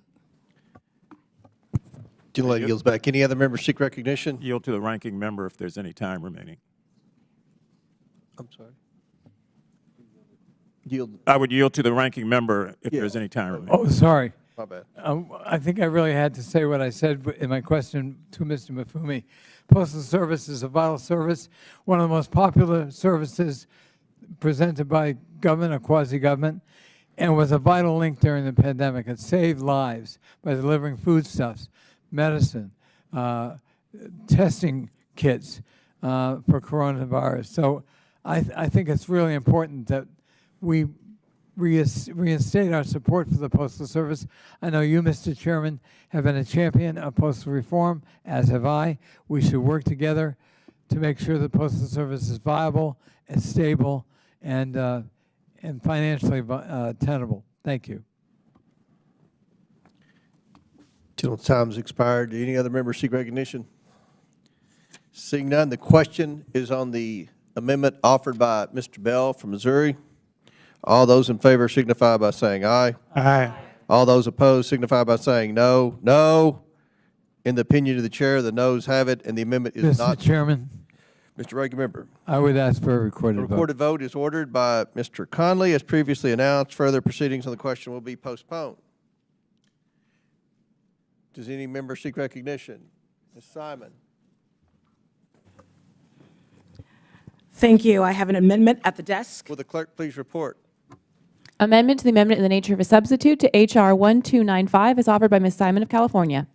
Gentleman yields back. Any other members seek recognition? Yield to the ranking member if there's any time remaining. I'm sorry. Yield. I would yield to the ranking member if there's any time remaining. Oh, sorry. My bad. I think I really had to say what I said in my question to Mr. Mifumi. Postal Service is a vital service, one of the most popular services presented by government or quasi-government, and was a vital link during the pandemic. It saved lives by delivering foodstuffs, medicine, testing kits for coronavirus. So I think it's really important that we reinstate our support for the Postal Service. I know you, Mr. Chairman, have been a champion of postal reform, as have I. We should work together to make sure the Postal Service is viable and stable and financially tenable. Thank you. Till time's expired. Do any other members seek recognition? Seeing none, the question is on the amendment offered by Mr. Bell from Missouri. All those in favor signify by saying aye. Aye. All those opposed signify by saying no. No. In the opinion of the chair, the noes have it, and the amendment is not. Mr. Chairman, Mr. Ranking Member. I would ask for a recorded A vote. recorded vote is ordered by Mr. Conley. As previously announced, further proceedings on the question will be postponed. Does any member seek recognition? Ms. Simon. Thank you. I have an amendment at the desk. Will the clerk please report? Amendment to the amendment in the nature of a substitute to H.R. 1295 is offered by Ms. Simon of California.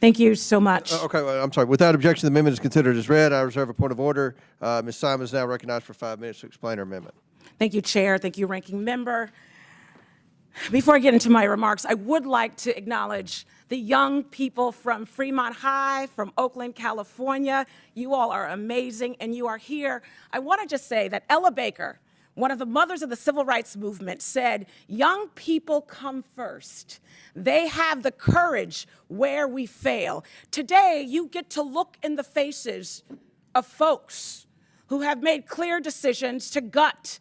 Thank you so much. Okay, well, I'm sorry. Without objection, the amendment is considered as read. I reserve a point of order. Ms. Simon is now recognized for 5 minutes to explain her amendment. Thank you, Chair. Thank you, Ranking Member. Before I get into my remarks, I would like to acknowledge the young people from Fremont High, from Oakland, California. You all are amazing, and you are here. I want to just say that Ella Baker, one of the mothers of the civil rights movement, said, young people come first. They have the courage where we fail. Today, you get to look in the faces of folks who have made clear decisions to gut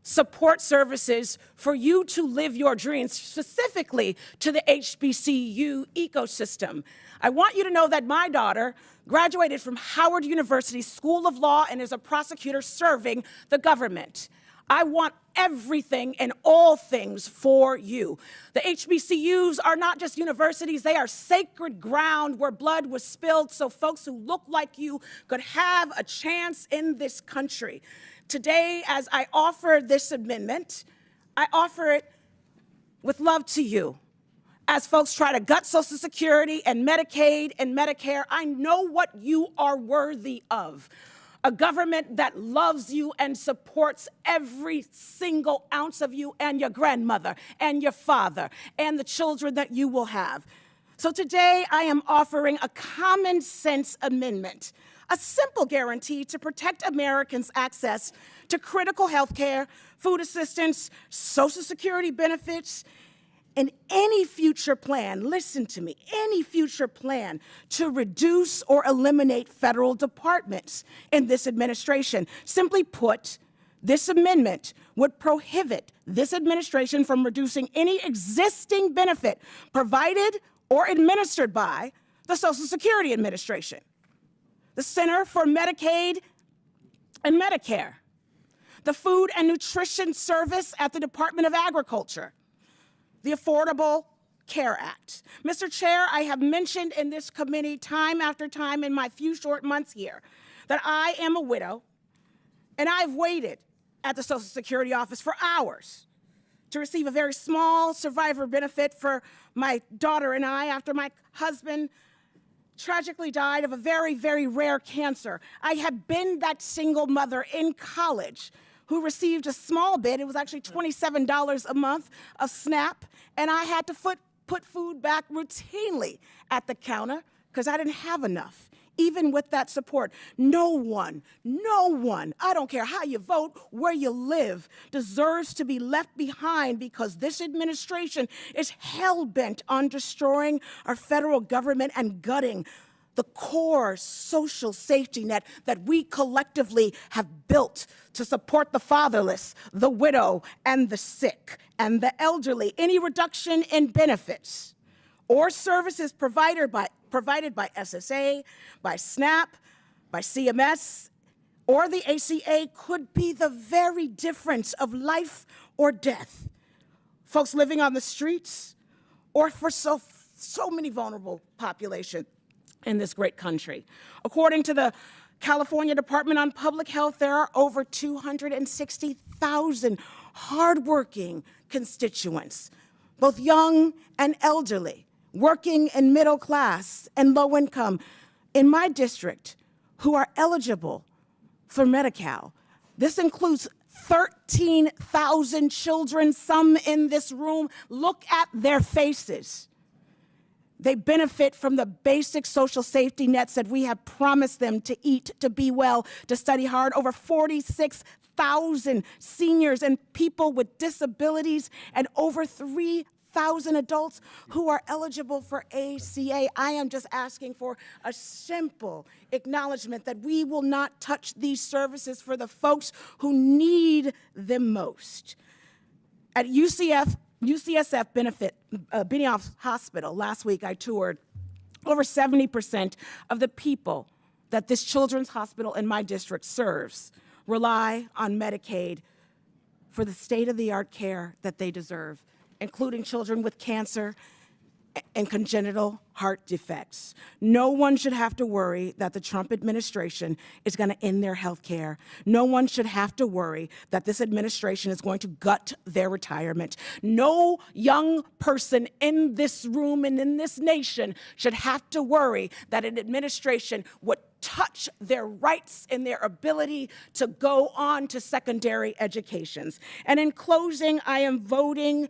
support services for you to live your dreams, specifically to the HBCU ecosystem. I want you to know that my daughter graduated from Howard University School of Law and is a prosecutor serving the government. I want everything and all things for you. The HBCUs are not just universities, they are sacred ground where blood was spilled so folks who look like you could have a chance in this country. Today, as I offer this amendment, I offer it with love to you. As folks try to gut Social Security and Medicaid and Medicare, I know what you are worthy of. A government that loves you and supports every single ounce of you and your grandmother and your father and the children that you will have. So today I am offering a common sense amendment, a simple guarantee to protect Americans' access to critical health care, food assistance, Social Security benefits, and any future plan, listen to me, any future plan to reduce or eliminate federal departments in this administration. Simply put, this amendment would prohibit this administration from reducing any existing benefit provided or administered by the Social Security Administration, the Center for Medicaid and Medicare, the Food and Nutrition Service at the Department of Agriculture, the Affordable Care Act. Mr. Chair, I have mentioned in this committee time after time in my few short months here that I am a widow, and I've waited at the Social Security office for hours to receive a very small survivor benefit for my daughter and I after my husband tragically died of a very, very rare cancer. I have been that single mother in college who received a small bit, it was actually $27 a month of SNAP, and I had to put food back routinely at the counter because I didn't have enough. Even with that support, no one, I don't care how you vote, where you live, deserves to be left behind because this administration is hell-bent on destroying our federal government and gutting the core social safety net that we collectively have built to support the fatherless, the widow, and the sick, and the elderly. Any reduction in benefits or services provided by SSA, by SNAP, by CMS, or the ACA could be the very difference of life or death. Folks living on the streets, or for so many vulnerable population in this great country. According to the California Department on Public Health, there are over 260,000 hardworking constituents, both young and elderly, working in middle class and low income in my district who are eligible for Medi-Cal. This includes 13,000 children, some in this room. Look at their faces. They benefit from the basic social safety nets that we have promised them to eat, to be well, to study hard. Over 46,000 seniors and people with disabilities, and over 3,000 adults who are eligible for ACA. I am just asking for a simple acknowledgement that we will not touch these services for the folks who need them most. At UCSF Benioff Hospital, last week I toured. Over 70% of the people that this children's hospital in my district serves rely on Medicaid for the state-of-the-art care that they deserve, including children with cancer and congenital heart defects. No one should have to worry that the Trump administration is going to end their health care. No one should have to worry that this administration is going to gut their retirement. No young person in this room and in this nation should have to worry that an administration would touch their rights and their ability to go on to secondary educations. And in closing, I am voting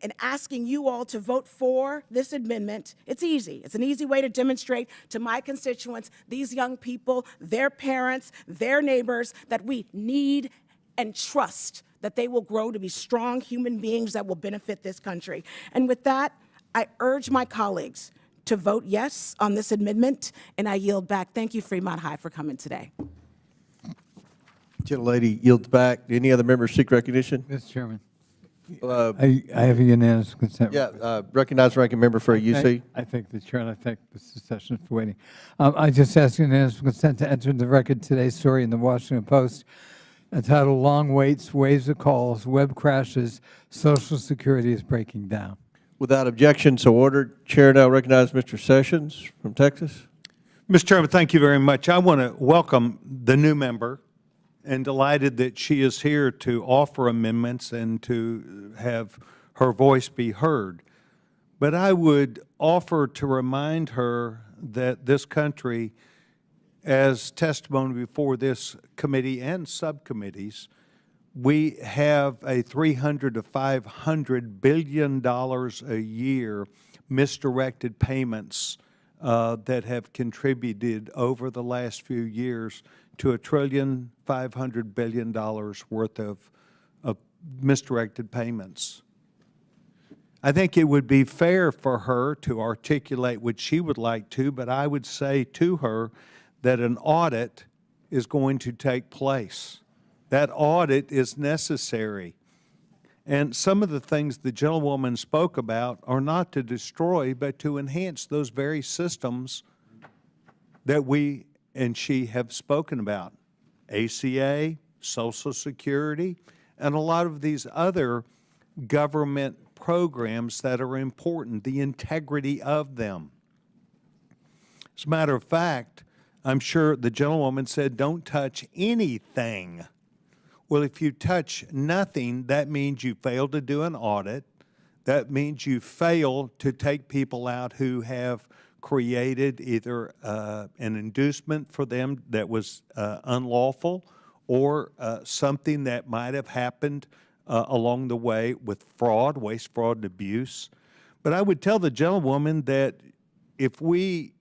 and asking you all to vote for this amendment. It's easy. It's an easy way to demonstrate to my constituents, these young people, their parents, their neighbors, that we need and trust that they will grow to be strong human beings that will benefit this country. And with that, I urge my colleagues to vote yes on this amendment, and I yield back. Thank you, Fremont High, for coming today. Gentlelady yields back. Any other members seek recognition? Mr. Chairman, I have a unanimous consent. Recognize ranking member for a UC. I thank the chair, and I thank Mr. Sessions for waiting. I just ask unanimous consent to enter into the record today's story in the Washington Post entitled "Long Waits, Waves of Calls, Web Crashes, Social Security is Breaking Down." Without objection, so ordered. Chair now recognizes Mr. Sessions from Texas. Mr. Chairman, thank you very much. I want to welcome the new member and delighted that she is here to offer amendments and to have her voice be heard. But I would offer to remind her that this country, as testimony before this committee and subcommittees, we have a $300 to $500 billion a year misdirected payments that have contributed over the last few years to $1.5 trillion worth of misdirected payments. I think it would be fair for her to articulate what she would like to, but I would say to her that an audit is going to take place. That audit is necessary. And some of the things the gentlewoman spoke about are not to destroy, but to enhance those very systems that we and she have spoken about. ACA, Social Security, and a lot of these other government programs that are important, the integrity of them. As a matter of fact, I'm sure the gentlewoman said, don't touch anything. Well, if you touch nothing, that means you fail to do an audit. That means you fail to take people out who have created either an inducement for them that was unlawful or something that might have happened along the way with fraud, waste, fraud, and abuse. But I would tell the gentlewoman that if we,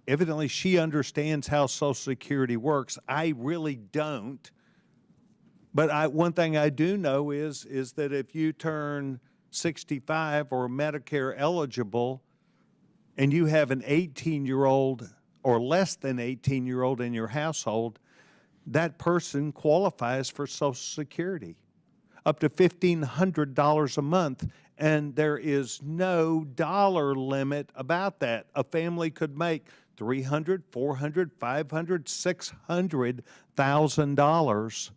evidently she understands how Social Security works, I really don't. But one thing I do know is that if you turn 65 or Medicare eligible and you have an 18-year-old or less than 18-year-old in your household, that person qualifies for Social Security, up to $1,500 a month, and there is no dollar limit about that. A family could make $300, $400, $500, $600,000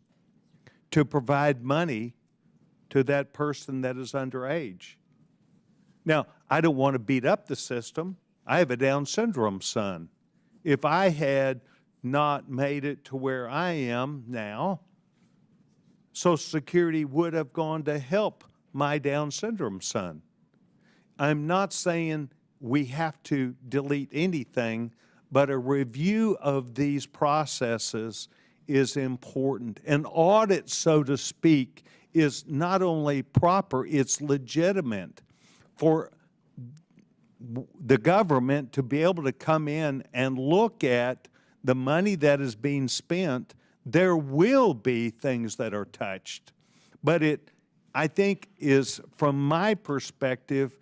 to provide money to that person that is underage. Now, I don't want to beat up the system. I have a Down syndrome son. If I had not made it to where I am now, Social Security would have gone to help my Down syndrome son. I'm not saying we have to delete anything, but a review of these processes is important. An audit, so to speak, is not only proper, it's legitimate for the government to be able to come in and look at the money that is being spent. There will be things that are touched, but it, I think, is, from my perspective,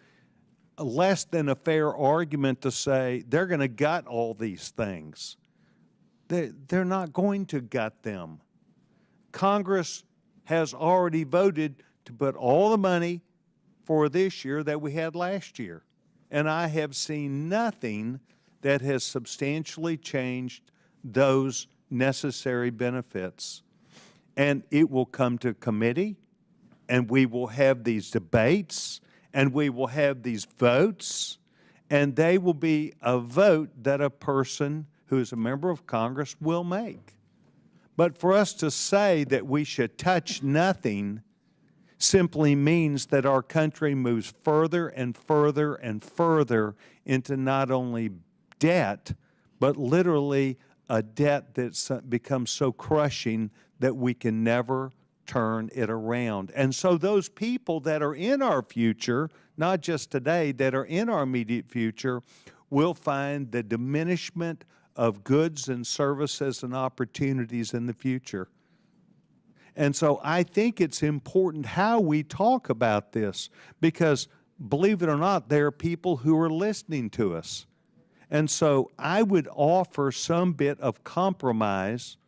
less than a fair argument to say they're going to gut all these things. They're not going to gut them. Congress has already voted to put all the money for this year that we had last year, and I have seen nothing that has substantially changed those necessary benefits. And it will come to committee, and we will have these debates, and we will have these votes, and they will be a vote that a person who is a member of Congress will make. But for us to say that we should touch nothing simply means that our country moves further and further and further into not only debt, but literally a debt that becomes so crushing that we can never turn it around. And so those people that are in our future, not just today, that are in our immediate future, will find the diminishment of goods and services and opportunities in the future. And so I think it's important how we talk about this, because believe it or not, there are people who are listening to us. And so I would offer some bit of compromise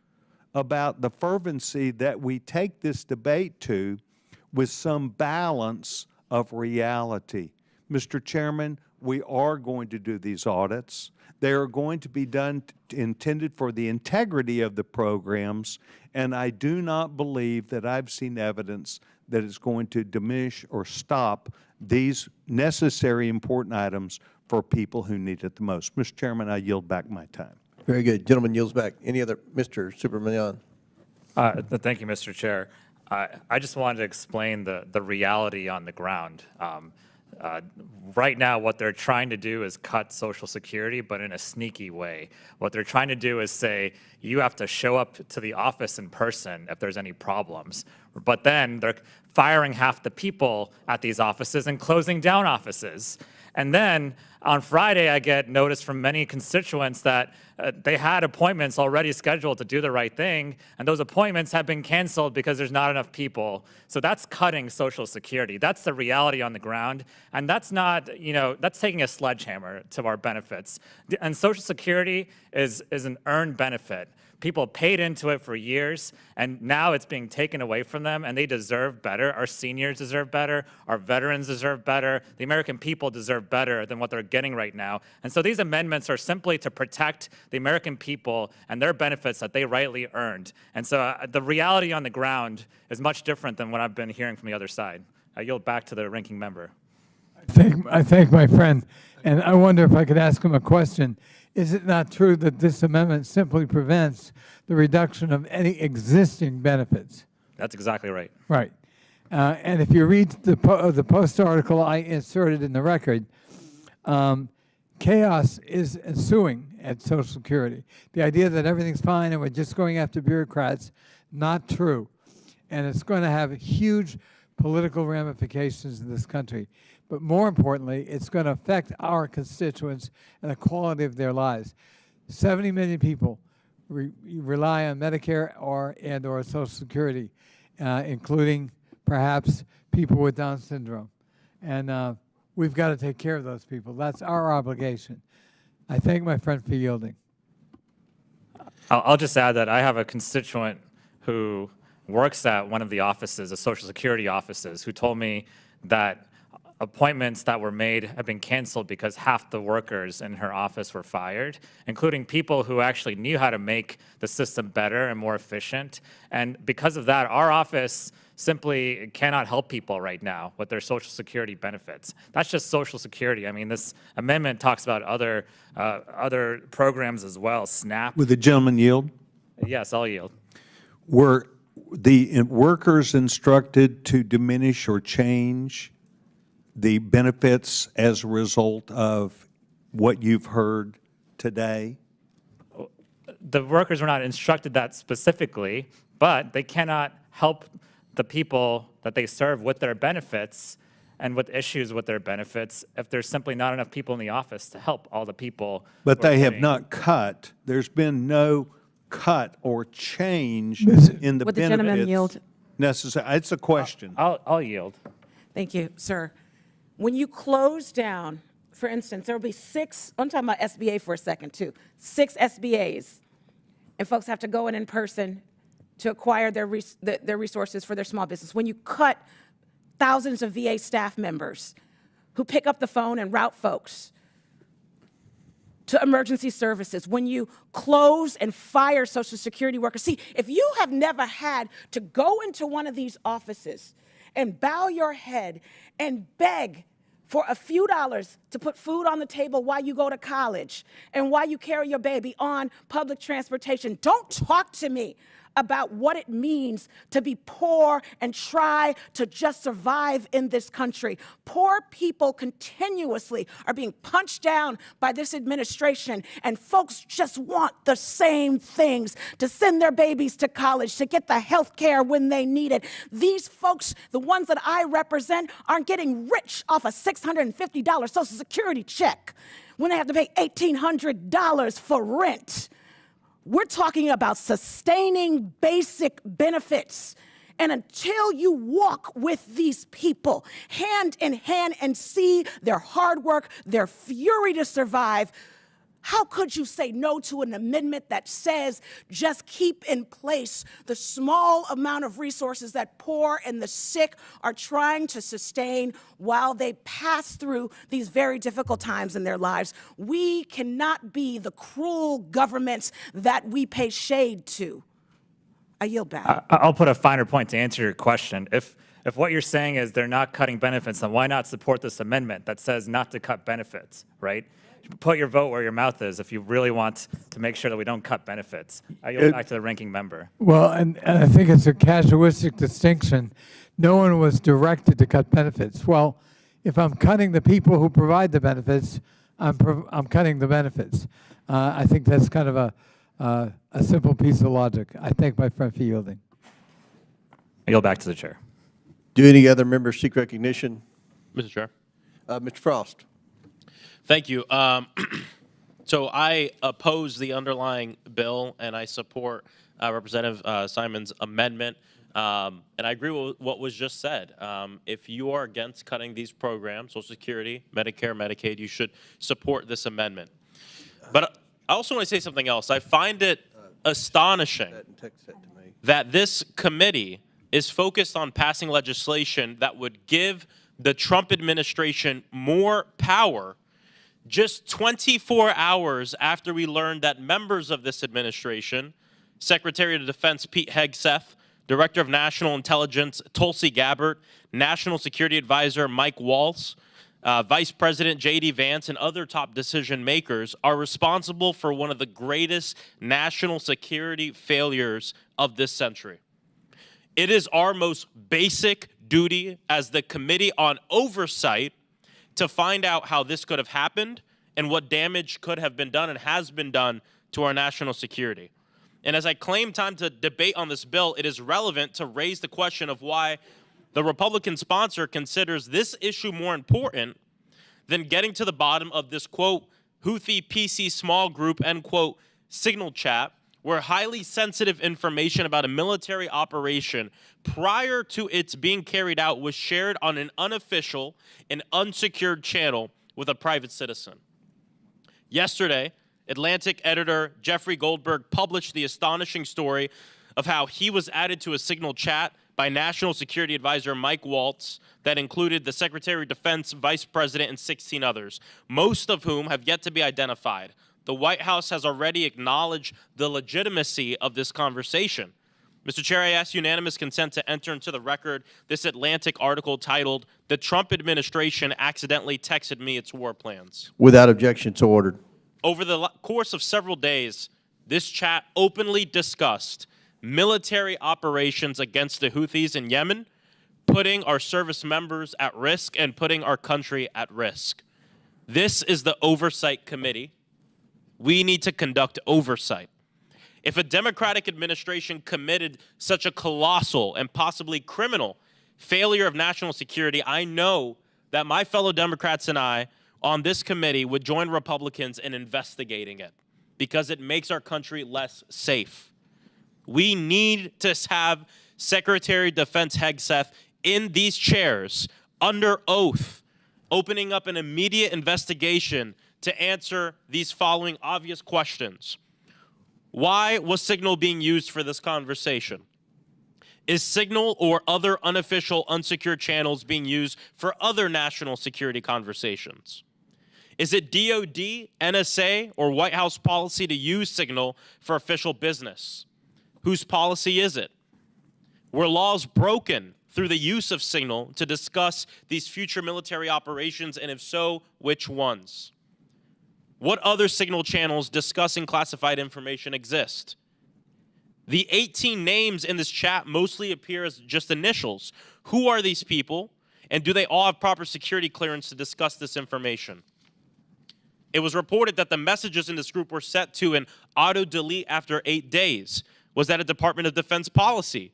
about the fervency that we take this debate to, with some balance of reality. Mr. Chairman, we are going to do these audits. They are going to be done intended for the integrity of the programs, and I do not believe that I've seen evidence that it's going to diminish or stop these necessary important items for people who need it the most. Mr. Chairman, I yield back my time. Very good. Gentleman yields back. Any other? Mr. Superman. Thank you, Mr. Chair. I just wanted to explain the reality on the ground. Right now, what they're trying to do is cut Social Security, but in a sneaky way. What they're trying to do is say, you have to show up to the office in person if there's any problems. But then they're firing half the people at these offices and closing down offices. And then on Friday, I get notice from many constituents that they had appointments already scheduled to do the right thing, and those appointments have been canceled because there's not enough people. So that's cutting Social Security. That's the reality on the ground, and that's not, that's taking a sledgehammer to our benefits. And Social Security is an earned benefit. People paid into it for years, and now it's being taken away from them, and they deserve better. Our seniors deserve better. Our veterans deserve better. The American people deserve better than what they're getting right now. And so these amendments are simply to protect the American people and their benefits that they rightly earned. And so the reality on the ground is much different than what I've been hearing from the other side. I yield back to the ranking member. I thank my friend, and I wonder if I could ask him a question. Is it not true that this amendment simply prevents the reduction of any existing benefits? That's exactly right. Right. And if you read the Post article I inserted in the record, chaos is ensuing at Social Security. The idea that everything's fine and we're just going after bureaucrats, not true. And it's going to have huge political ramifications in this country. But more importantly, it's going to affect our constituents and the quality of their lives. 70 million people rely on Medicare or Social Security, including perhaps people with Down syndrome. And we've got to take care of those people. That's our obligation. I thank my friend for yielding. I'll just add that I have a constituent who works at one of the offices, the Social Security offices, who told me that appointments that were made have been canceled because half the workers in her office were fired, including people who actually knew how to make the system better and more efficient. And because of that, our office simply cannot help people right now with their Social Security benefits. That's just Social Security. I mean, this amendment talks about other programs as well, SNAP. Would the gentleman yield? Yes, I'll yield. Were the workers instructed to diminish or change the benefits as a result of what you've heard today? The workers were not instructed that specifically, but they cannot help the people that they serve with their benefits and with issues with their benefits if there's simply not enough people in the office to help all the people. But who are they have getting- not cut. There's been no cut or change in the Would the gentleman benefits yield? necessary. It's a question. I'll yield. Thank you, sir. When you close down, for instance, there will be 6, I'm talking about SBA for a second too, 6 SBAs, and folks have to go in person to acquire their resources for their small business. When you cut thousands of VA staff members who pick up the phone and route folks to emergency services, when you close and fire Social Security workers. See, if you have never had to go into one of these offices and bow your head and beg for a few dollars to put food on the table while you go to college and while you carry your baby on public transportation, don't talk to me about what it means to be poor and try to just survive in this country. Poor people continuously are being punched down by this administration, and folks just want the same things: to send their babies to college, to get the health care when they need it. These folks, the ones that I represent, aren't getting rich off a $650 Social Security check when they have to pay $1,800 for rent. We're talking about sustaining basic benefits. And until you walk with these people hand in hand and see their hard work, their fury to survive, how could you say no to an amendment that says just keep in place the small amount of resources that poor and the sick are trying to sustain while they pass through these very difficult times in their lives? We cannot be the cruel governments that we pay shade to. I yield back. I'll put a finer point to answer your question. If what you're saying is they're not cutting benefits, then why not support this amendment that says not to cut benefits, right? Put your vote where your mouth is if you really want to make sure that we don't cut benefits. I yield back to the ranking member. Well, and I think it's a casuistic distinction. No one was directed to cut benefits. Well, if I'm cutting the people who provide the benefits, I'm cutting the benefits. I think that's kind of a simple piece of logic. I thank my friend for yielding. I yield back to the chair. Do any other members seek recognition? Mr. Chair. Mr. Frost. Thank you. So I oppose the underlying bill, and I support Representative Simon's amendment. And I agree with what was just said. If you are against cutting these programs, Social Security, Medicare, Medicaid, you should support this amendment. But I also want to say something else. I find it astonishing that this committee is focused on passing legislation that would give the Trump administration more power just 24 hours after we learned that members of this administration, Secretary of Defense Pete Hegseth, Director of National Intelligence Tulsi Gabbard, National Security Advisor Mike Waltz, Vice President J.D. Vance, and other top decision makers are responsible for one of the greatest national security failures of this century. It is our most basic duty as the Committee on Oversight to find out how this could have happened and what damage could have been done and has been done to our national security. And as I claim time to debate on this bill, it is relevant to raise the question of why the Republican sponsor considers this issue more important than getting to the bottom of this, quote, Houthi PC small group, end quote, signal chat, where highly sensitive information about a military operation prior to its being carried out was shared on an unofficial and unsecured channel with a private citizen. Yesterday, Atlantic editor Jeffrey Goldberg published the astonishing story of how he was added to a signal chat by National Security Advisor Mike Waltz that included the Secretary of Defense, Vice President, and 16 others, most of whom have yet to be identified. The White House has already acknowledged the legitimacy of this conversation. Mr. Chair, I ask unanimous consent to enter into the record this Atlantic article titled, "The Trump Administration Accidentally Texted Me Its War Plans." Without objection, so ordered. Over the course of several days, this chat openly discussed military operations against the Houthis in Yemen, putting our service members at risk and putting our country at risk. This is the Oversight Committee. We need to conduct oversight. If a Democratic administration committed such a colossal and possibly criminal failure of national security, I know that my fellow Democrats and I on this committee would join Republicans in investigating it because it makes our country less safe. We need to have Secretary of Defense Hegseth in these chairs under oath, opening up an immediate investigation to answer these following obvious questions. Why was Signal being used for this conversation? Is Signal or other unofficial unsecured channels being used for other national security conversations? Is it DOD, NSA, or White House policy to use Signal for official business? Whose policy is it? Were laws broken through the use of Signal to discuss these future military operations, and if so, which ones? What other Signal channels discussing classified information exist? The 18 names in this chat mostly appear as just initials. Who are these people, and do they all have proper security clearance to discuss this information? It was reported that the messages in this group were set to an auto-delete after 8 days. Was that a Department of Defense policy?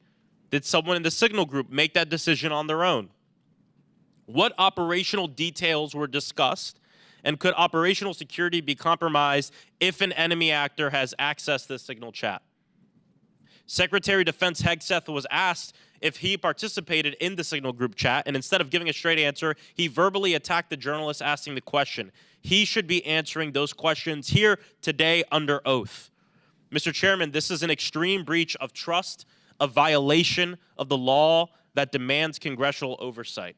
Did someone in the Signal group make that decision on their own? What operational details were discussed? And could operational security be compromised if an enemy actor has accessed this Signal chat? Secretary of Defense Hegseth was asked if he participated in the Signal group chat, and instead of giving a straight answer, he verbally attacked the journalist asking the question. He should be answering those questions here today under oath. Mr. Chairman, this is an extreme breach of trust, a violation of the law that demands congressional oversight.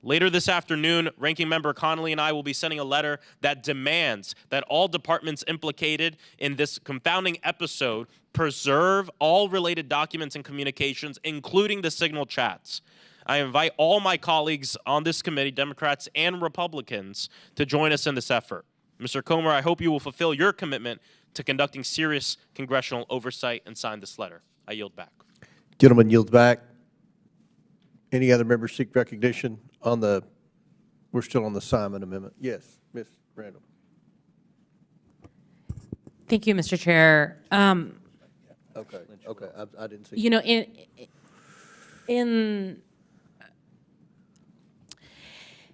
Later this afternoon, Ranking Member Connolly and I will be sending a letter that demands that all departments implicated in this confounding episode preserve all related documents and communications, including the Signal chats. I invite all my colleagues on this committee, Democrats and Republicans, to join us in this effort. Mr. Comer, I hope you will fulfill your commitment to conducting serious congressional oversight and sign this letter. I yield back. Gentleman yields back. Any other members seek recognition on the, we're still on the Simon Amendment. Yes, Ms. Randall. Thank you, Mr. Chair. Okay, I didn't see. You know,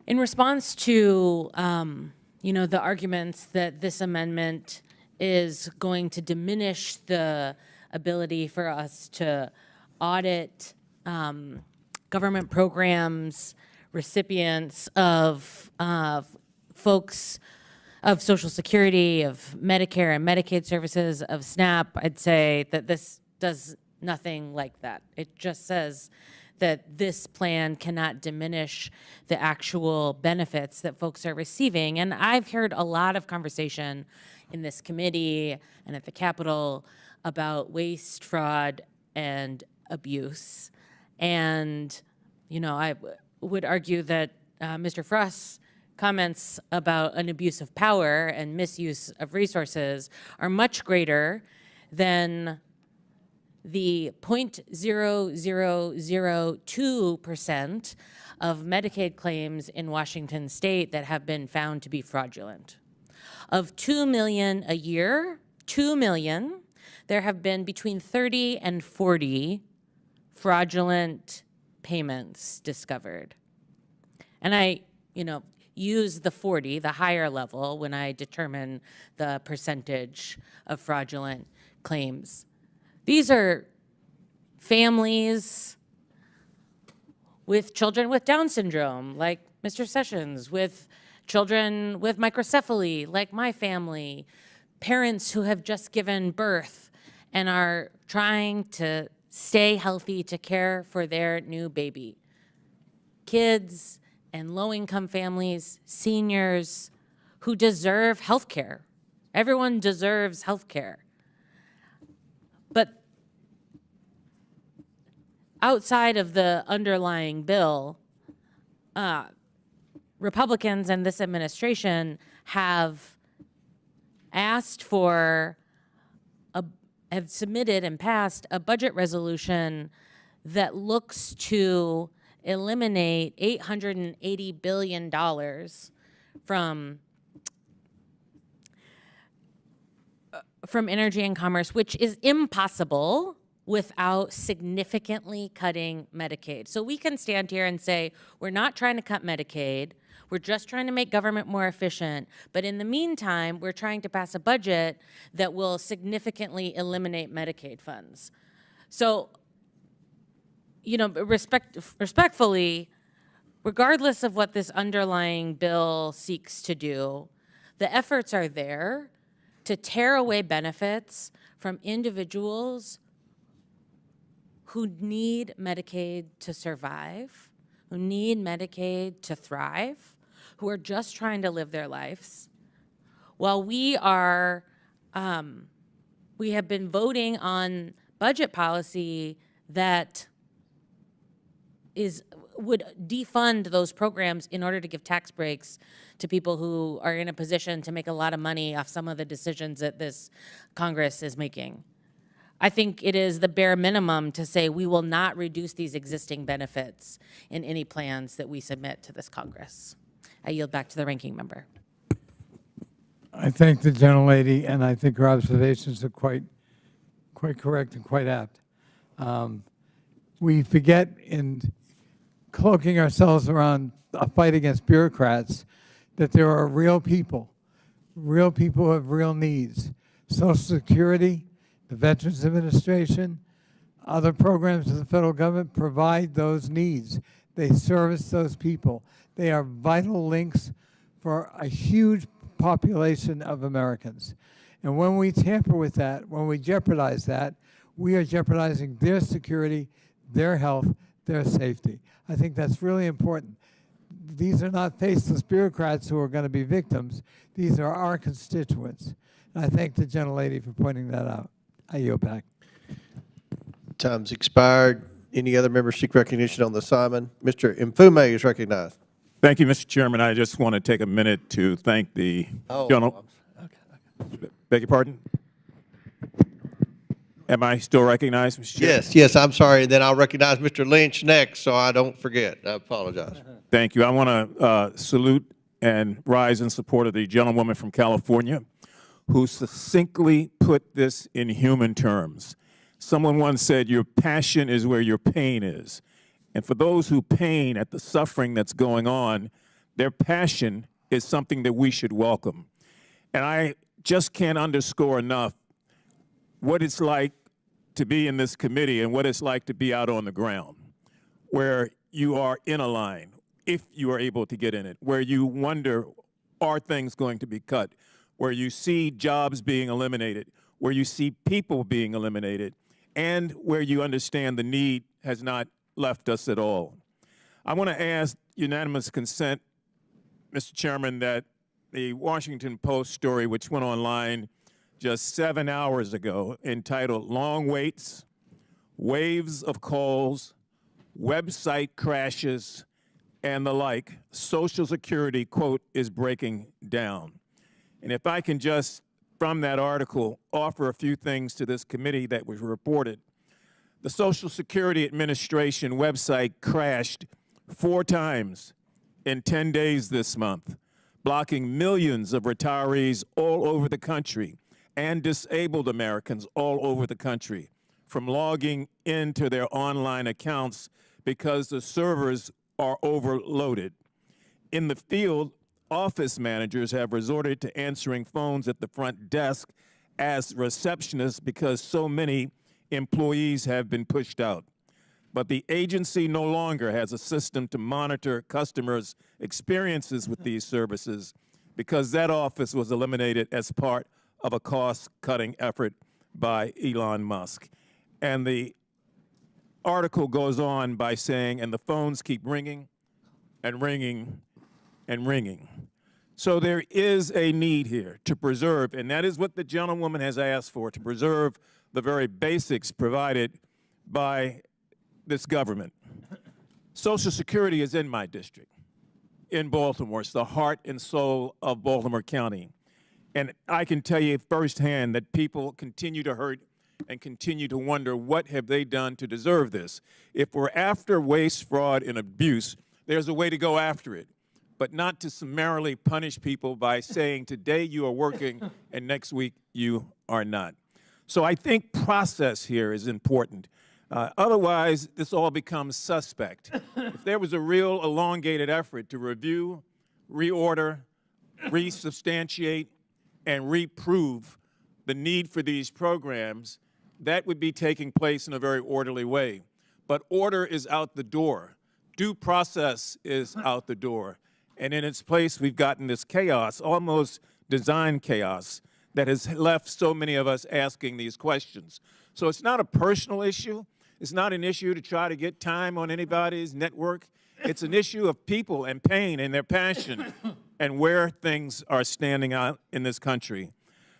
in response to, you know, the arguments that this amendment is going to diminish the ability for us to audit government programs, recipients of folks of Social Security, of Medicare and Medicaid services, of SNAP, I'd say that this does nothing like that. It just says that this plan cannot diminish the actual benefits that folks are receiving. And I've heard a lot of conversation in this committee and at the Capitol about waste, fraud, and abuse. And, you know, I would argue that Mr. Frost's comments about an abuse of power and misuse of resources are much greater than the 0.0002% of Medicaid claims in Washington state that have been found to be fraudulent. Of 2 million a year, 2 million, there have been between 30 and 40 fraudulent payments discovered. And I, you know, use the 40, the higher level, when I determine the percentage of fraudulent claims. These are families with children with Down syndrome, like Mr. Sessions, with children with microcephaly, like my family, parents who have just given birth and are trying to stay healthy to care for their new baby. Kids and low-income families, seniors who deserve health care. Everyone deserves health care. But outside of the underlying bill, Republicans and this administration have asked for, have submitted and passed a budget resolution that looks to eliminate $880 billion from energy and commerce, which is impossible without significantly cutting Medicaid. So we can stand here and say, we're not trying to cut Medicaid, we're just trying to make government more efficient, but in the meantime, we're trying to pass a budget that will significantly eliminate Medicaid funds. So, you know, respectfully, regardless of what this underlying bill seeks to do, the efforts are there to tear away benefits from individuals who need Medicaid to survive, who need Medicaid to thrive, who are just trying to live their lives. While we are, we have been voting on budget policy that would defund those programs in order to give tax breaks to people who are in a position to make a lot of money off some of the decisions that this Congress is making. I think it is the bare minimum to say we will not reduce these existing benefits in any plans that we submit to this Congress. I yield back to the ranking member. I thank the gentlelady, and I think her observations are quite correct and quite apt. We forget in cloaking ourselves around a fight against bureaucrats that there are real people who have real needs. Social Security, the Veterans Administration, other programs of the federal government provide those needs. They service those people. They are vital links for a huge population of Americans. And when we tamper with that, when we jeopardize that, we are jeopardizing their security, their health, their safety. I think that's really important. These are not faceless bureaucrats who are going to be victims. These are our constituents. And I thank the gentlelady for pointing that out. I yield back. Time's expired. Any other members seek recognition on the assignment? Mr. Mfume is recognized. Thank you, Mr. Chairman. I just want to take a minute to thank the gentleman. Beg your pardon? Am I still recognized, Mr. Chairman? Yes, I'm sorry. Then I'll recognize Mr. Lynch next, so I don't forget. I apologize. Thank you. I want to salute and rise in support of the gentlewoman from California who succinctly put this in human terms. Someone once said, your passion is where your pain is. And for those who pain at the suffering that's going on, their passion is something that we should welcome. And I just can't underscore enough what it's like to be in this committee and what it's like to be out on the ground, where you are in a line, if you are able to get in it, where you wonder, are things going to be cut, where you see jobs being eliminated, where you see people being eliminated, and where you understand the need has not left us at all. I want to ask unanimous consent, Mr. Chairman, that the Washington Post story, which went online just 7 hours ago, entitled Long Waits, Waves of Calls, Website Crashes, and the like, Social Security, quote, is breaking down. And if I can just, from that article, offer a few things to this committee that was reported. The Social Security Administration website crashed 4 times in 10 days this month, blocking millions of retirees all over the country and disabled Americans all over the country from logging into their online accounts because the servers are overloaded. In the field, office managers have resorted to answering phones at the front desk as receptionists because so many employees have been pushed out. But the agency no longer has a system to monitor customers' experiences with these services because that office was eliminated as part of a cost-cutting effort by Elon Musk. And the article goes on by saying, and the phones keep ringing and ringing and ringing. So there is a need here to preserve, and that is what the gentlewoman has asked for, to preserve the very basics provided by this government. Social Security is in my district, in Baltimore. It's the heart and soul of Baltimore County. And I can tell you firsthand that people continue to hurt and continue to wonder, what have they done to deserve this? If we're after waste, fraud, and abuse, there's a way to go after it, but not to summarily punish people by saying today you are working and next week you are not. So I think process here is important. Otherwise, this all becomes suspect. If there was a real elongated effort to review, reorder, resubstantiate, and reprove the need for these programs, that would be taking place in a very orderly way. But order is out the door. Due process is out the door. And in its place, we've gotten this chaos, almost design chaos, that has left so many of us asking these questions. So it's not a personal issue. It's not an issue to try to get time on anybody's network. It's an issue of people and pain and their passion and where things are standing out in this country.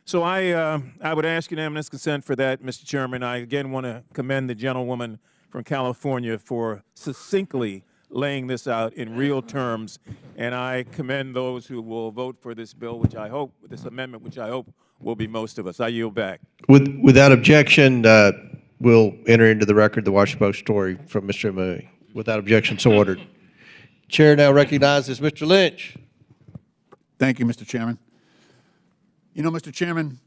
So I would ask unanimous consent for that, Mr. Chairman. I again want to commend the gentlewoman from California for succinctly laying this out in real terms, and I commend those who will vote for this bill, which I hope, this amendment, which I hope will be most of us. I yield back. Without objection, we'll enter into the record the Washington Post story from Mr. Mui. Without objection, so ordered. Chair now recognizes Mr. Lynch. Thank you, Mr. Chairman. You know, Mr. Chairman,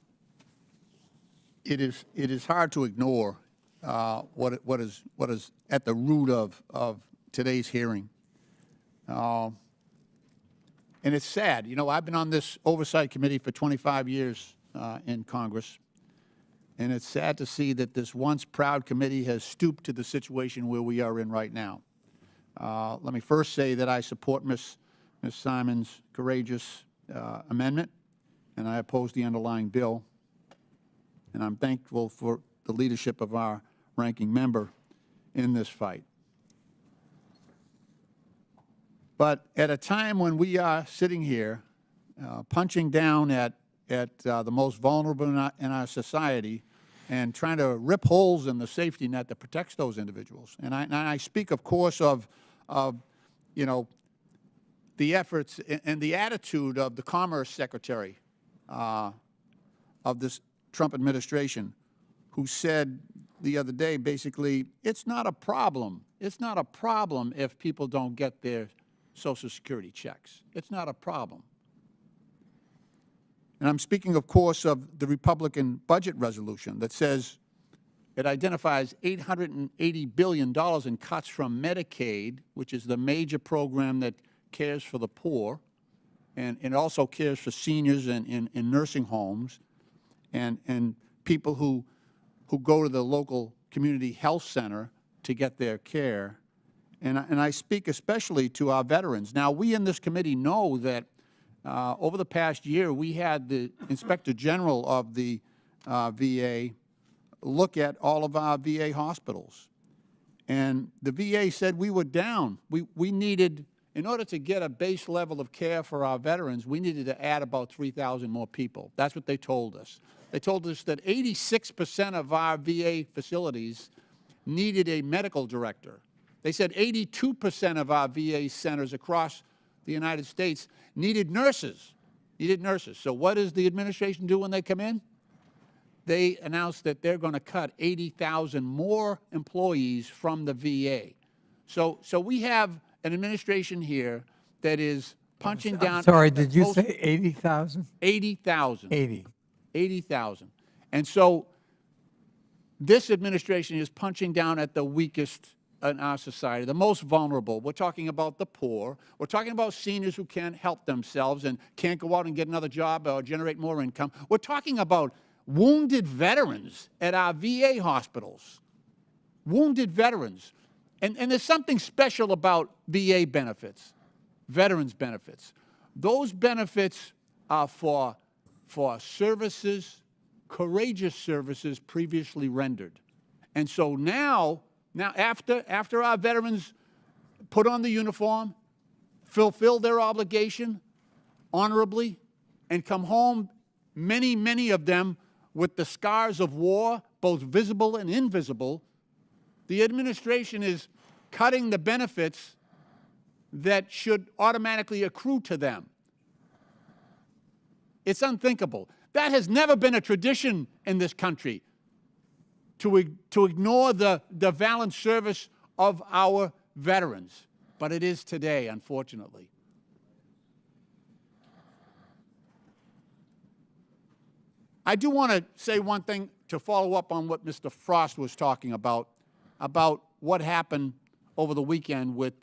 it is hard to ignore what is at the root of today's hearing. And it's sad. You know, I've been on this Oversight Committee for 25 years in Congress, and it's sad to see that this once proud committee has stooped to the situation where we are in right now. Let me first say that I support Ms. Simon's courageous amendment, and I oppose the underlying bill. And I'm thankful for the leadership of our ranking member in this fight. But at a time when we are sitting here punching down at the most vulnerable in our society and trying to rip holes in the safety net that protects those individuals, and I speak, of course, of you know, the efforts and the attitude of the Commerce Secretary of this Trump administration, who said the other day, basically, it's not a problem. It's not a problem if people don't get their Social Security checks. It's not a problem. And I'm speaking, of course, of the Republican budget resolution that says it identifies $880 billion in cuts from Medicaid, which is the major program that cares for the poor, and it also cares for seniors in nursing homes and people who go to the local community health center to get their care. And I speak especially to our veterans. Now, we in this committee know that over the past year, we had the Inspector General of the VA look at all of our VA hospitals. And the VA said we were down. We needed, in order to get a base level of care for our veterans, we needed to add about 3,000 more people. That's what they told us. They told us that 86% of our VA facilities needed a medical director. They said 82% of our VA centers across the United States needed nurses. So what does the administration do when they come in? They announce that they're going to cut 80,000 more employees from the VA. So we have an administration here that is punching down. I'm sorry, did you say 80,000? 80,000. 80. 80,000. And so this administration is punching down at the weakest in our society, the most vulnerable. We're talking about the poor. We're talking about seniors who can't help themselves and can't go out and get another job or generate more income. We're talking about wounded veterans at our VA hospitals. Wounded veterans. And there's something special about VA benefits, veterans benefits. Those benefits are for services, courageous services previously rendered. And so now Now, after our veterans put on the uniform, fulfill their obligation honorably, and come home, many of them with the scars of war, both visible and invisible, the administration is cutting the benefits that should automatically accrue to them. It's unthinkable. That has never been a tradition in this country, to ignore the valiant service of our veterans. But it is today, unfortunately. I do want to say one thing to follow up on what Mr. Frost was talking about what happened over the weekend with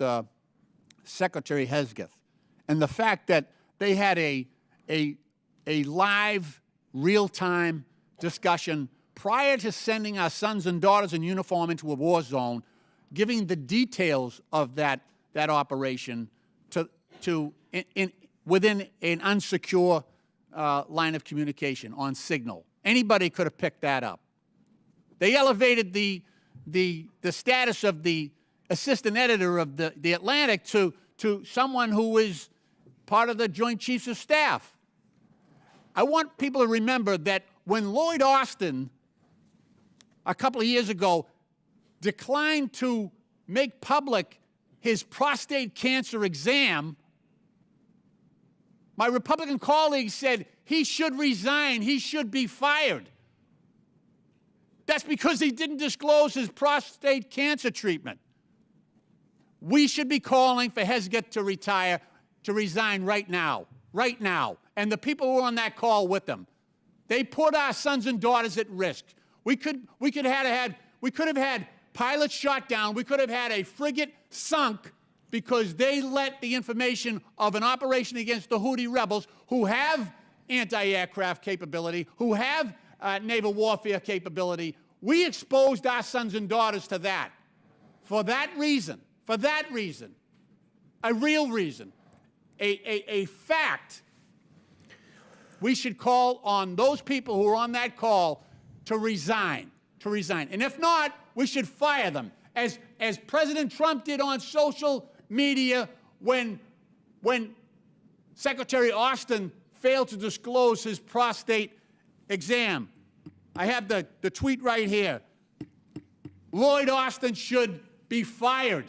Secretary Hesketh, and the fact that they had a live, real-time discussion prior to sending our sons and daughters in uniform into a war zone, giving the details of that operation within an unsecure line of communication on Signal. Anybody could have picked that up. They elevated the status of the assistant editor of the Atlantic to someone who is part of the Joint Chiefs of Staff. I want people to remember that when Lloyd Austin, a couple of years ago, declined to make public his prostate cancer exam, my Republican colleagues said he should resign, he should be fired. That's because he didn't disclose his prostate cancer treatment. We should be calling for Hesketh to retire, to resign right now, And the people who were on that call with him, they put our sons and daughters at risk. We could have had pilots shot down. We could have had a frigate sunk because they let the information of an operation against the Houthi rebels, who have anti-aircraft capability, who have naval warfare capability. We exposed our sons and daughters to that. For that reason, a real reason, a fact, we should call on those people who are on that call to resign. And if not, we should fire them, as President Trump did on social media when Secretary Austin failed to disclose his prostate exam. I have the tweet right here. Lloyd Austin should be fired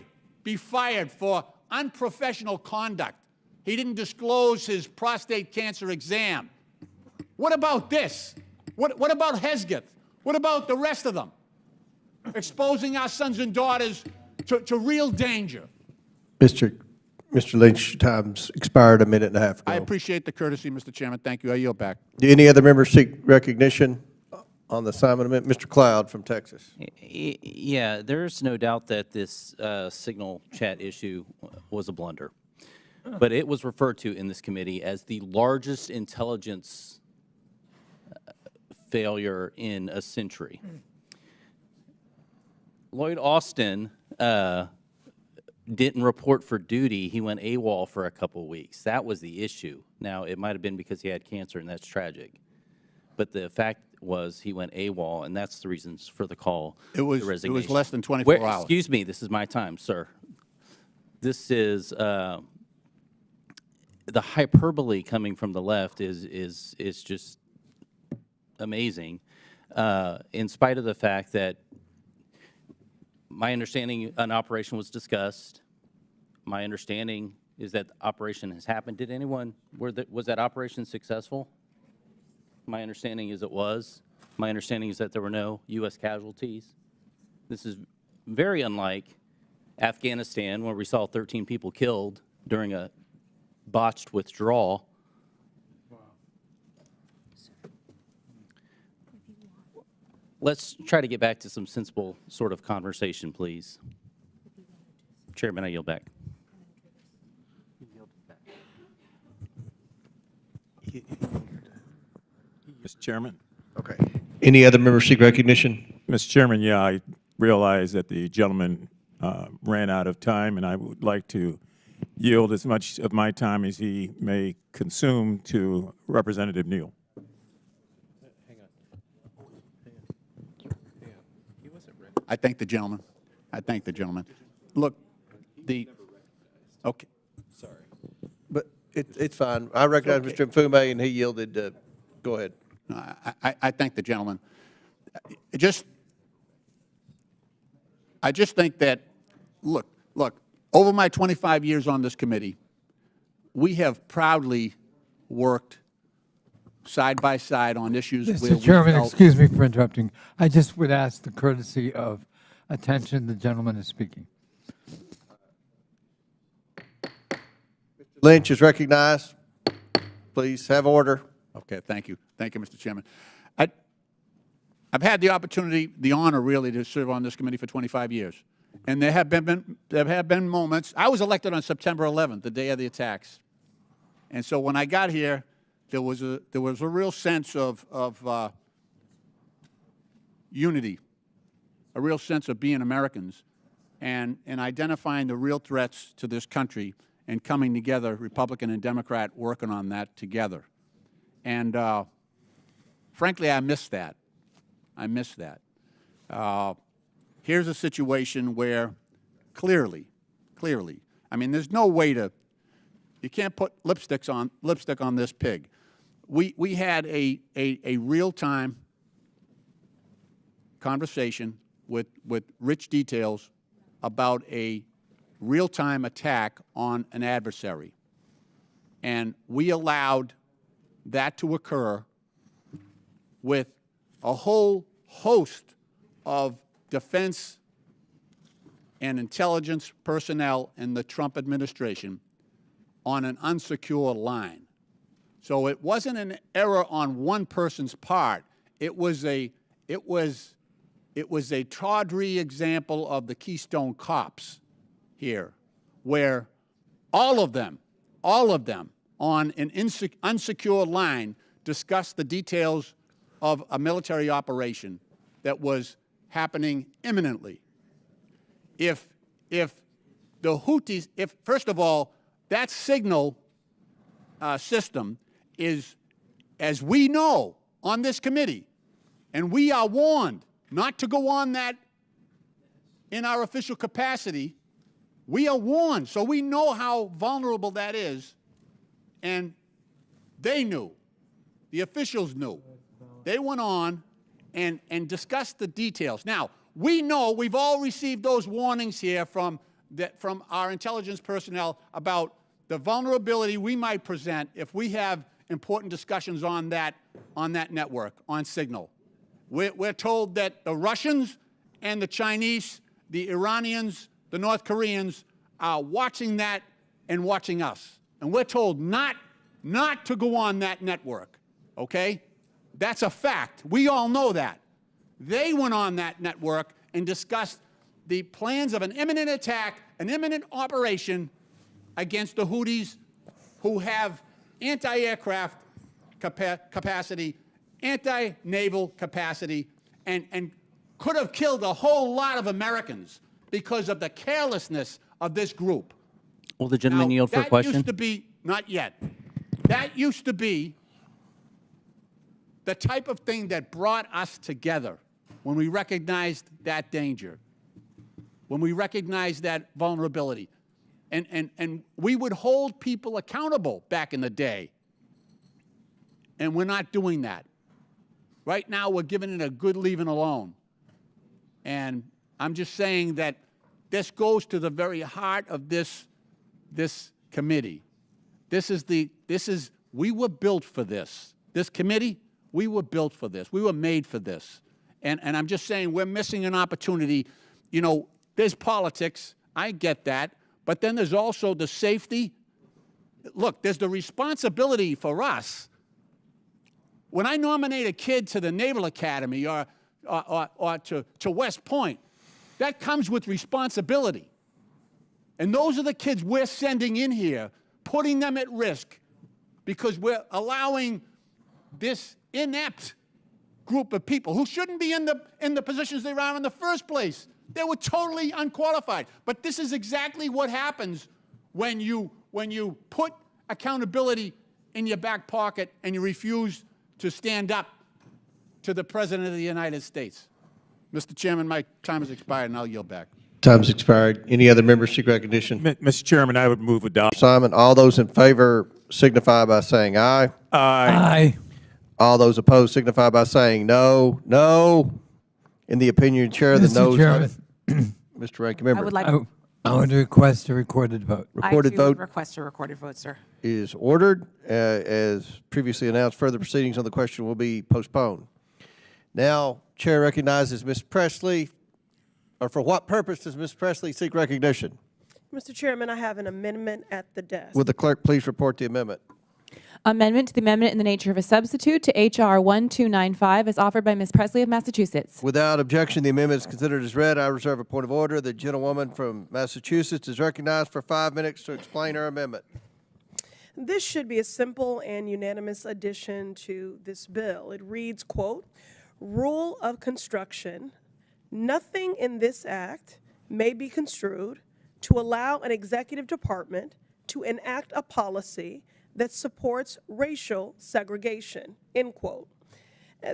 for unprofessional conduct. He didn't disclose his prostate cancer exam. What about this? What about Hesketh? What about the rest of them? Exposing our sons and daughters to real danger. Mr. Lynch, time's expired a minute and a half ago. I appreciate the courtesy, Mr. Chairman. Thank you. I yield back. Do any other members seek recognition on the assignment amendment? Mr. Cloud from Texas. Yeah, there's no doubt that this Signal chat issue was a blunder. But it was referred to in this committee as the largest intelligence failure in a century. Lloyd Austin didn't report for duty. He went AWOL for a couple weeks. That was the issue. Now, it might have been because he had cancer, and that's tragic. But the fact was he went AWOL, and that's the reasons for the call to resignation. It was less than 24 hours. Excuse me, this is my time, sir. This is the hyperbole coming from the left is just amazing, in spite of the fact that my understanding an operation was discussed. My understanding is that the operation has happened. Did anyone, was that operation successful? My understanding is it was. My understanding is that there were no U.S. casualties. This is very unlike Afghanistan, where we saw 13 people killed during a botched withdrawal. Let's try to get back to some sensible sort of conversation, please. Chairman, I yield back. Mr. Chairman? Okay. Any other members seek recognition? Mr. Chairman, yeah, I realize that the gentleman ran out of time, and I would like to yield as much of my time as he may consume to Representative Neal. I thank the gentleman. I thank the gentleman. Look, okay. But it's fine. I recognize Mr. Mfume, and he yielded. Go ahead. No, I thank the gentleman. I just think that, look, over my 25 years on this committee, we have proudly worked side by side on issues where Mr. we Chairman, felt. excuse me for interrupting. I just would ask the courtesy of attention. The gentleman is speaking. Lynch is recognized. Please have order. Okay, thank you. Thank you, Mr. Chairman. I've had the opportunity, the honor really, to serve on this committee for 25 years. And there have been moments. I was elected on September 11th, the day of the attacks. And so when I got here, there was a real sense of unity, a real sense of being Americans, and identifying the real threats to this country and coming together, Republican and Democrat, working on that together. And frankly, I miss that. I miss that. Here's a situation where clearly, I mean, there's no way to, you can't put lipstick on this pig. We had a real-time conversation with rich details about a real-time attack on an adversary. And we allowed that to occur with a whole host of defense and intelligence personnel in the Trump administration on an unsecure line. So it wasn't an error on one person's part. It was a tawdry example of the Keystone Cops here, where all of them on an unsecure line discussed the details of a military operation that was happening imminently. If the Houthis, first of all, that signal system is, as we know on this committee, and we are warned not to go on that in our official capacity, we are warned, so we know how vulnerable that is, and they knew, the officials knew. They went on and discussed the details. Now, we know we've all received those warnings here from our intelligence personnel about the vulnerability we might present if we have important discussions on that network, on Signal. We're told that the Russians and the Chinese, the Iranians, the North Koreans are watching that and watching us. And we're told not to go on that network, okay? That's a fact. We all know that. They went on that network and discussed the plans of an imminent attack, an imminent operation against the Houthis, who have anti-aircraft capacity, anti-naval capacity, and could have killed a whole lot of Americans because of the carelessness of this group. Will the gentleman yield for a question? That used to be, not yet, that used to be the type of thing that brought us together when we recognized that danger, when we recognized that vulnerability. And we would hold people accountable back in the day. And we're not doing that. Right now, we're giving it a good leaving alone. And I'm just saying that this goes to the very heart of this committee. We were built for this. This committee, we were built for this. We were made for this. And I'm just saying we're missing an opportunity. You know, there's politics. I get that. But then there's also the safety. Look, there's the responsibility for us. When I nominate a kid to the Naval Academy or to West Point, that comes with responsibility. And those are the kids we're sending in here, putting them at risk because we're allowing this inept group of people who shouldn't be in the positions they are in the first place. They were totally unqualified. But this is exactly what happens when you put accountability in your back pocket and you refuse to stand up to the President of the United States. Mr. Chairman, my time has expired, and I'll yield back. Time's expired. Any other members seek recognition? Mr. Chairman, I would move adopt. Simon, all those in favor signify by saying aye. Aye. All those opposed signify by saying no. No. In the opinion of the chair, the Mr. noes. Chairman. Mr. Ranking Member. I would like, I would request a recorded vote. Recorded vote request a recorded vote, sir. is ordered. As previously announced, further proceedings on the question will be postponed. Now, Chair recognizes Ms. Presley. Or for what purpose does Ms. Presley seek recognition? Mr. Chairman, I have an amendment at the desk. Would the clerk please report the amendment? Amendment to the amendment in the nature of a substitute to H.R. 1295 is offered by Ms. Presley of Massachusetts. Without objection, the amendment is considered as read. I reserve a point of order. The gentlewoman from Massachusetts is recognized for 5 minutes to explain her amendment. This should be a simple and unanimous addition to this bill. It reads, quote, "Rule of construction. Nothing in this act may be construed to allow an executive department to enact a policy that supports racial segregation," end quote.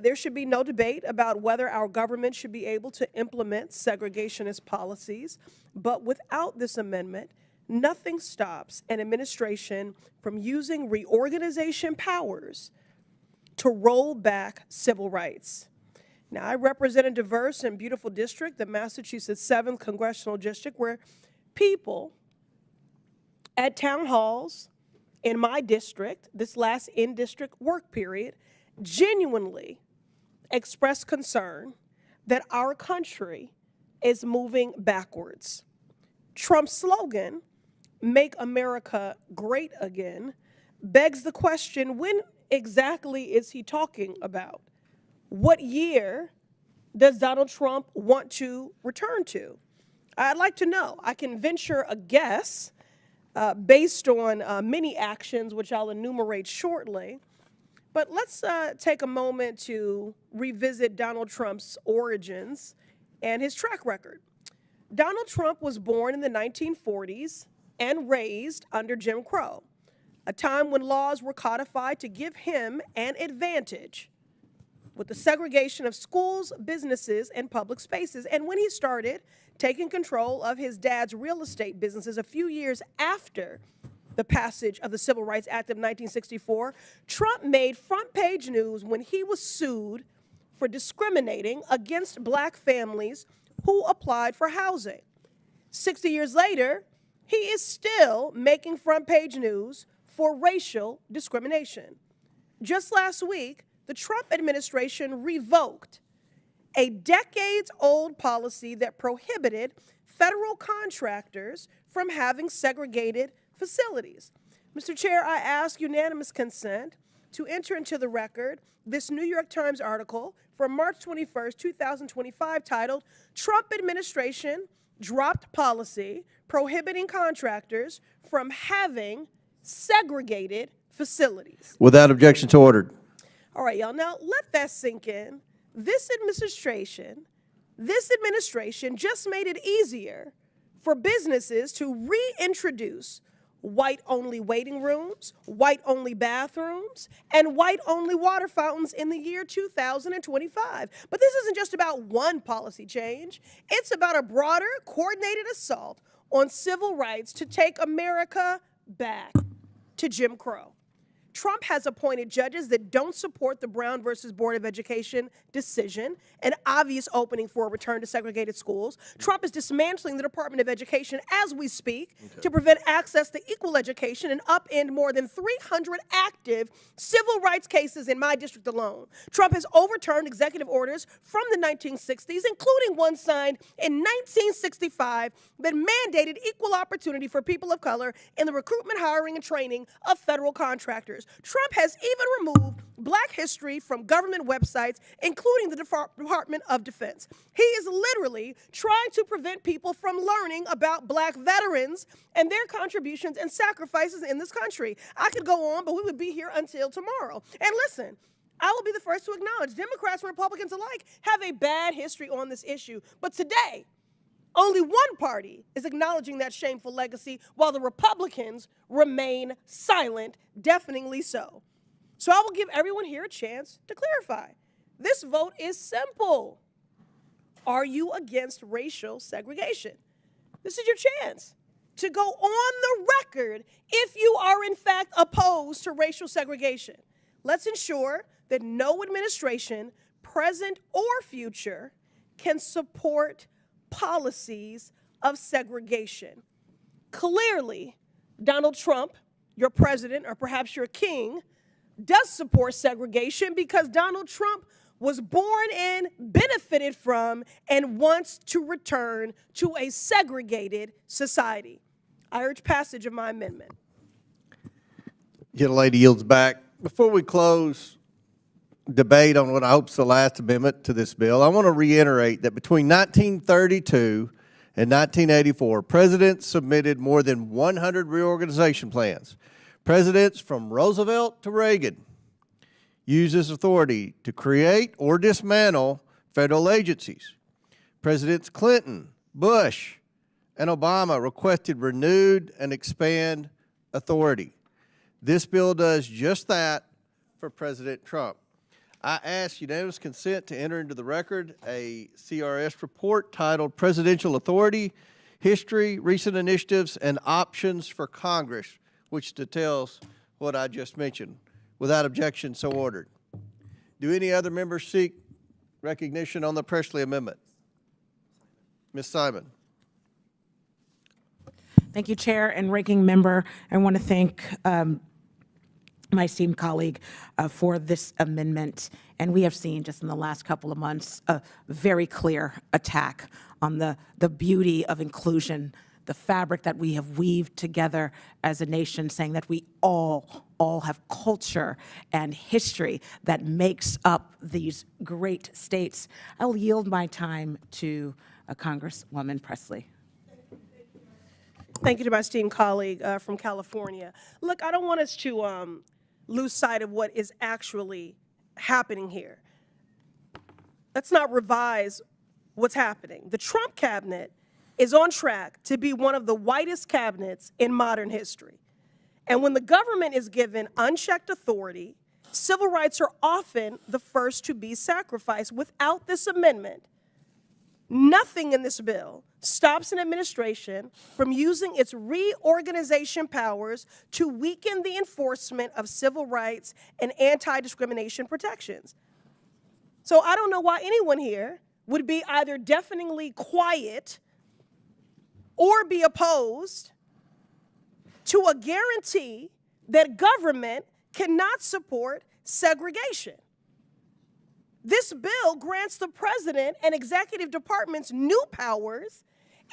There should be no debate about whether our government should be able to implement segregationist policies, but without this amendment, nothing stops an administration from using reorganization powers to roll back civil rights. Now, I represent a diverse and beautiful district, the Massachusetts 7th Congressional District, where people at town halls in my district, this last in-district work period, genuinely expressed concern that our country is moving backwards. Trump's slogan, "Make America Great Again," begs the question, when exactly is he talking about? What year does Donald Trump want to return to? I'd like to know. I can venture a guess based on many actions, which I'll enumerate shortly. But let's take a moment to revisit Donald Trump's origins and his track record. Donald Trump was born in the 1940s and raised under Jim Crow, a time when laws were codified to give him an advantage with the segregation of schools, businesses, and public spaces. And when he started taking control of his dad's real estate businesses a few years after the passage of the Civil Rights Act of 1964, Trump made front-page news when he was sued for discriminating against black families who applied for housing. 60 years later, he is still making front-page news for racial discrimination. Just last week, the Trump administration revoked a decades-old policy that prohibited federal contractors from having segregated facilities. Mr. Chair, I ask unanimous consent to enter into the record this New York Times article from March 21st, 2025, titled, "Trump Administration Dropped Policy Prohibiting Contractors from Having Segregated Facilities." Without objection, so ordered. All right, y'all, now let that sink in. This administration just made it easier for businesses to reintroduce white-only waiting rooms, white-only bathrooms, and white-only water fountains in the year 2025. But this isn't just about one policy change. It's about a broader, coordinated assault on civil rights to take America back to Jim Crow. Trump has appointed judges that don't support the Brown versus Board of Education decision, an obvious opening for a return to segregated schools. Trump is dismantling the Department of Education as we speak to prevent access to equal education and upend more than 300 active civil rights cases in my district alone. Trump has overturned executive orders from the 1960s, including one signed in 1965 that mandated equal opportunity for people of color in the recruitment, hiring, and training of federal contractors. Trump has even removed Black history from government websites, including the Department of Defense. He is literally trying to prevent people from learning about Black veterans and their contributions and sacrifices in this country. I could go on, but we would be here until tomorrow. And listen, I will be the first to acknowledge Democrats and Republicans alike have a bad history on this issue. But today, only one party is acknowledging that shameful legacy, while the Republicans remain silent, deafeningly so. So I will give everyone here a chance to clarify. This vote is simple. Are you against racial segregation? This is your chance to go on the record if you are in fact opposed to racial segregation. Let's ensure that no administration, present or future, can support policies of segregation. Clearly, Donald Trump, your president, or perhaps your king, does support segregation because Donald Trump was born in, benefited from, and wants to return to a segregated society. I urge passage of my amendment. Gentlelady yields back. Before we close debate on what I hope is the last amendment to this bill, I want to reiterate that between 1932 and 1984, presidents submitted more than 100 reorganization plans. Presidents from Roosevelt to Reagan used this authority to create or dismantle federal agencies. Presidents Clinton, Bush, and Obama requested renewed and expand authority. This bill does just that for President Trump. I ask unanimous consent to enter into the record a CRS report titled Presidential Authority, History, Recent Initiatives, and Options for Congress, which details what I just mentioned. Without objection, so ordered. Do any other members seek recognition on the Presley Amendment? Ms. Simon. Thank you, Chair and Ranking Member. I want to thank my esteemed colleague for this amendment. And we have seen just in the last couple of months a very clear attack on the beauty of inclusion, the fabric that we have weaved together as a nation, saying that we all have culture and history that makes up these great states. I'll yield my time to Congresswoman Presley. Thank you to my esteemed colleague from California. Look, I don't want us to lose sight of what is actually happening here. Let's not revise what's happening. The Trump cabinet is on track to be one of the whitest cabinets in modern history. And when the government is given unchecked authority, civil rights are often the first to be sacrificed. Without this amendment, nothing in this bill stops an administration from using its reorganization powers to weaken the enforcement of civil rights and anti-discrimination protections. So I don't know why anyone here would be either deafeningly quiet or be opposed to a guarantee that government cannot support segregation. This bill grants the president and executive departments new powers,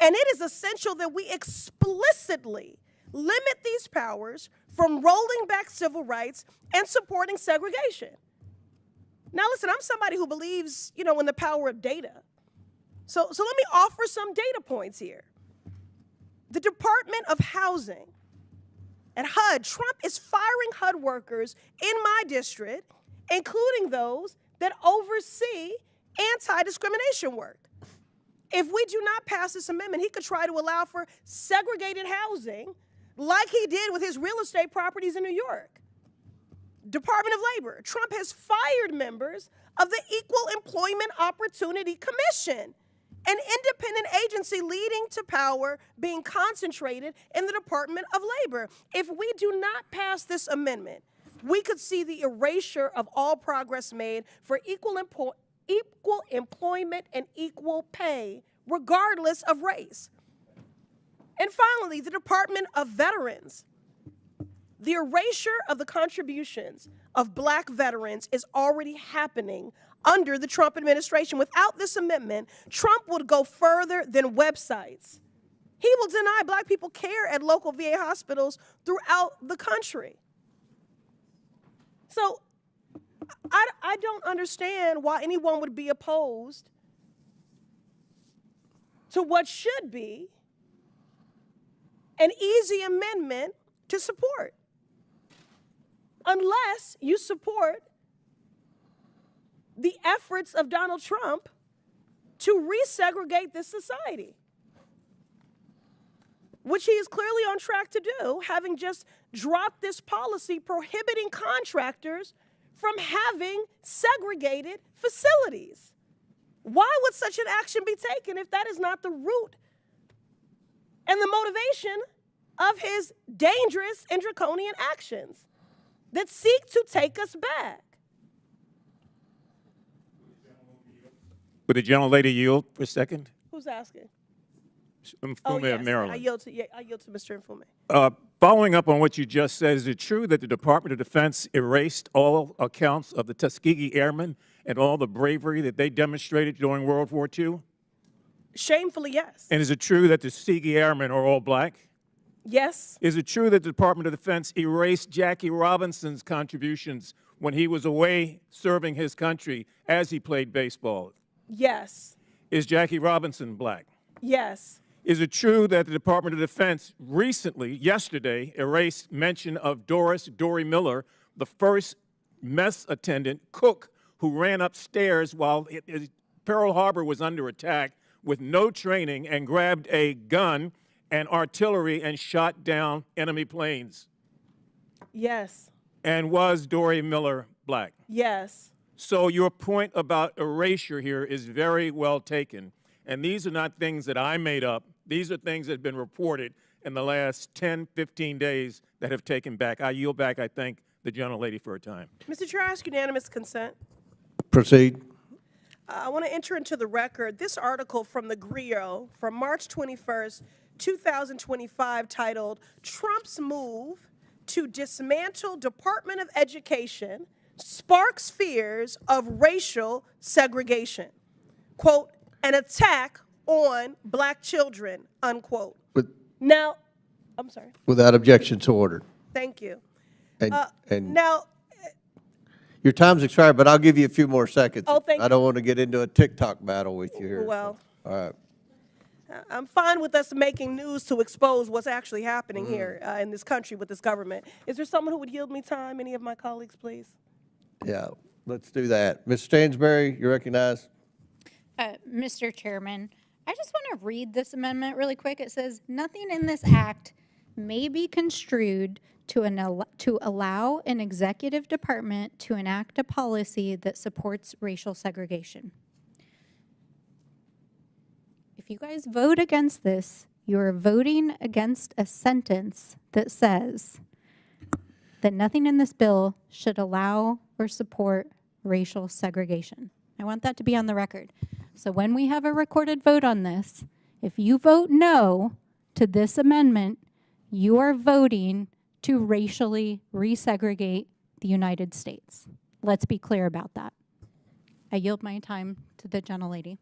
and it is essential that we explicitly limit these powers from rolling back civil rights and supporting segregation. Now listen, I'm somebody who believes, in the power of data. So let me offer some data points here. The Department of Housing at HUD, Trump is firing HUD workers in my district, including those that oversee anti-discrimination work. If we do not pass this amendment, he could try to allow for segregated housing like he did with his real estate properties in New York. Department of Labor, Trump has fired members of the Equal Employment Opportunity Commission, an independent agency leading to power being concentrated in the Department of Labor. If we do not pass this amendment, we could see the erasure of all progress made for equal employment and equal pay, regardless of race. And finally, the Department of Veterans. The erasure of the contributions of Black veterans is already happening under the Trump administration. Without this amendment, Trump would go further than websites. He will deny Black people care at local VA hospitals throughout the country. So I don't understand why anyone would be opposed to what should be an easy amendment to support, unless you support the efforts of Donald Trump to resegregate this society, which he is clearly on track to do, having just dropped this policy prohibiting contractors from having segregated facilities. Why would such an action be taken if that is not the root and the motivation of his dangerous and draconian actions that seek to take us back. Would the gentlelady yield for a second? Who's asking? Mfume Oh, of yes. Maryland. I yield to Mr. Mfume. Following up on what you just said, is it true that the Department of Defense erased all accounts of the Tuskegee Airmen and all the bravery that they demonstrated during World War II? Shamefully, yes. And is it true that the Tuskegee Airmen are all black? Yes. Is it true that the Department of Defense erased Jackie Robinson's contributions when he was away serving his country as he played baseball? Yes. Is Jackie Robinson black? Yes. Is it true that the Department of Defense recently, yesterday, erased mention of Dory Miller, the first mess attendant, cook, who ran upstairs while Pearl Harbor was under attack with no training and grabbed a gun and artillery and shot down enemy planes? Yes. And was Dory Miller black? Yes. So your point about erasure here is very well taken. And these are not things that I made up. These are things that have been reported in the last 10, 15 days that have taken back. I yield back, I thank the gentlelady for her time. Mr. Chair, I ask unanimous consent. Proceed. I want to enter into the record this article from the Grio from March 21st, 2025, titled Trump's Move to Dismantle Department of Education Sparks Fears of Racial Segregation. Quote, an attack on black children, unquote. Now, I'm sorry. Without objection to order. Thank you. And Now, your time's expired, but I'll give you a few more seconds. Oh, thank I don't want to get into a TikTok battle with you here. well, All right. I'm fine with us making news to expose what's actually happening here in this country with this government. Is there someone who would yield me time? Any of my colleagues, please? Yeah, let's do that. Ms. Stansberry, you're recognized. Mr. Chairman, I just want to read this amendment really quick. It says, nothing in this act may be construed to allow an executive department to enact a policy that supports racial segregation. If you guys vote against this, you're voting against a sentence that says that nothing in this bill should allow or support racial segregation. I want that to be on the record. So when we have a recorded vote on this, if you vote no to this amendment, you are voting to racially resegregate the United States. Let's be clear about that. I yield my time to the gentlelady.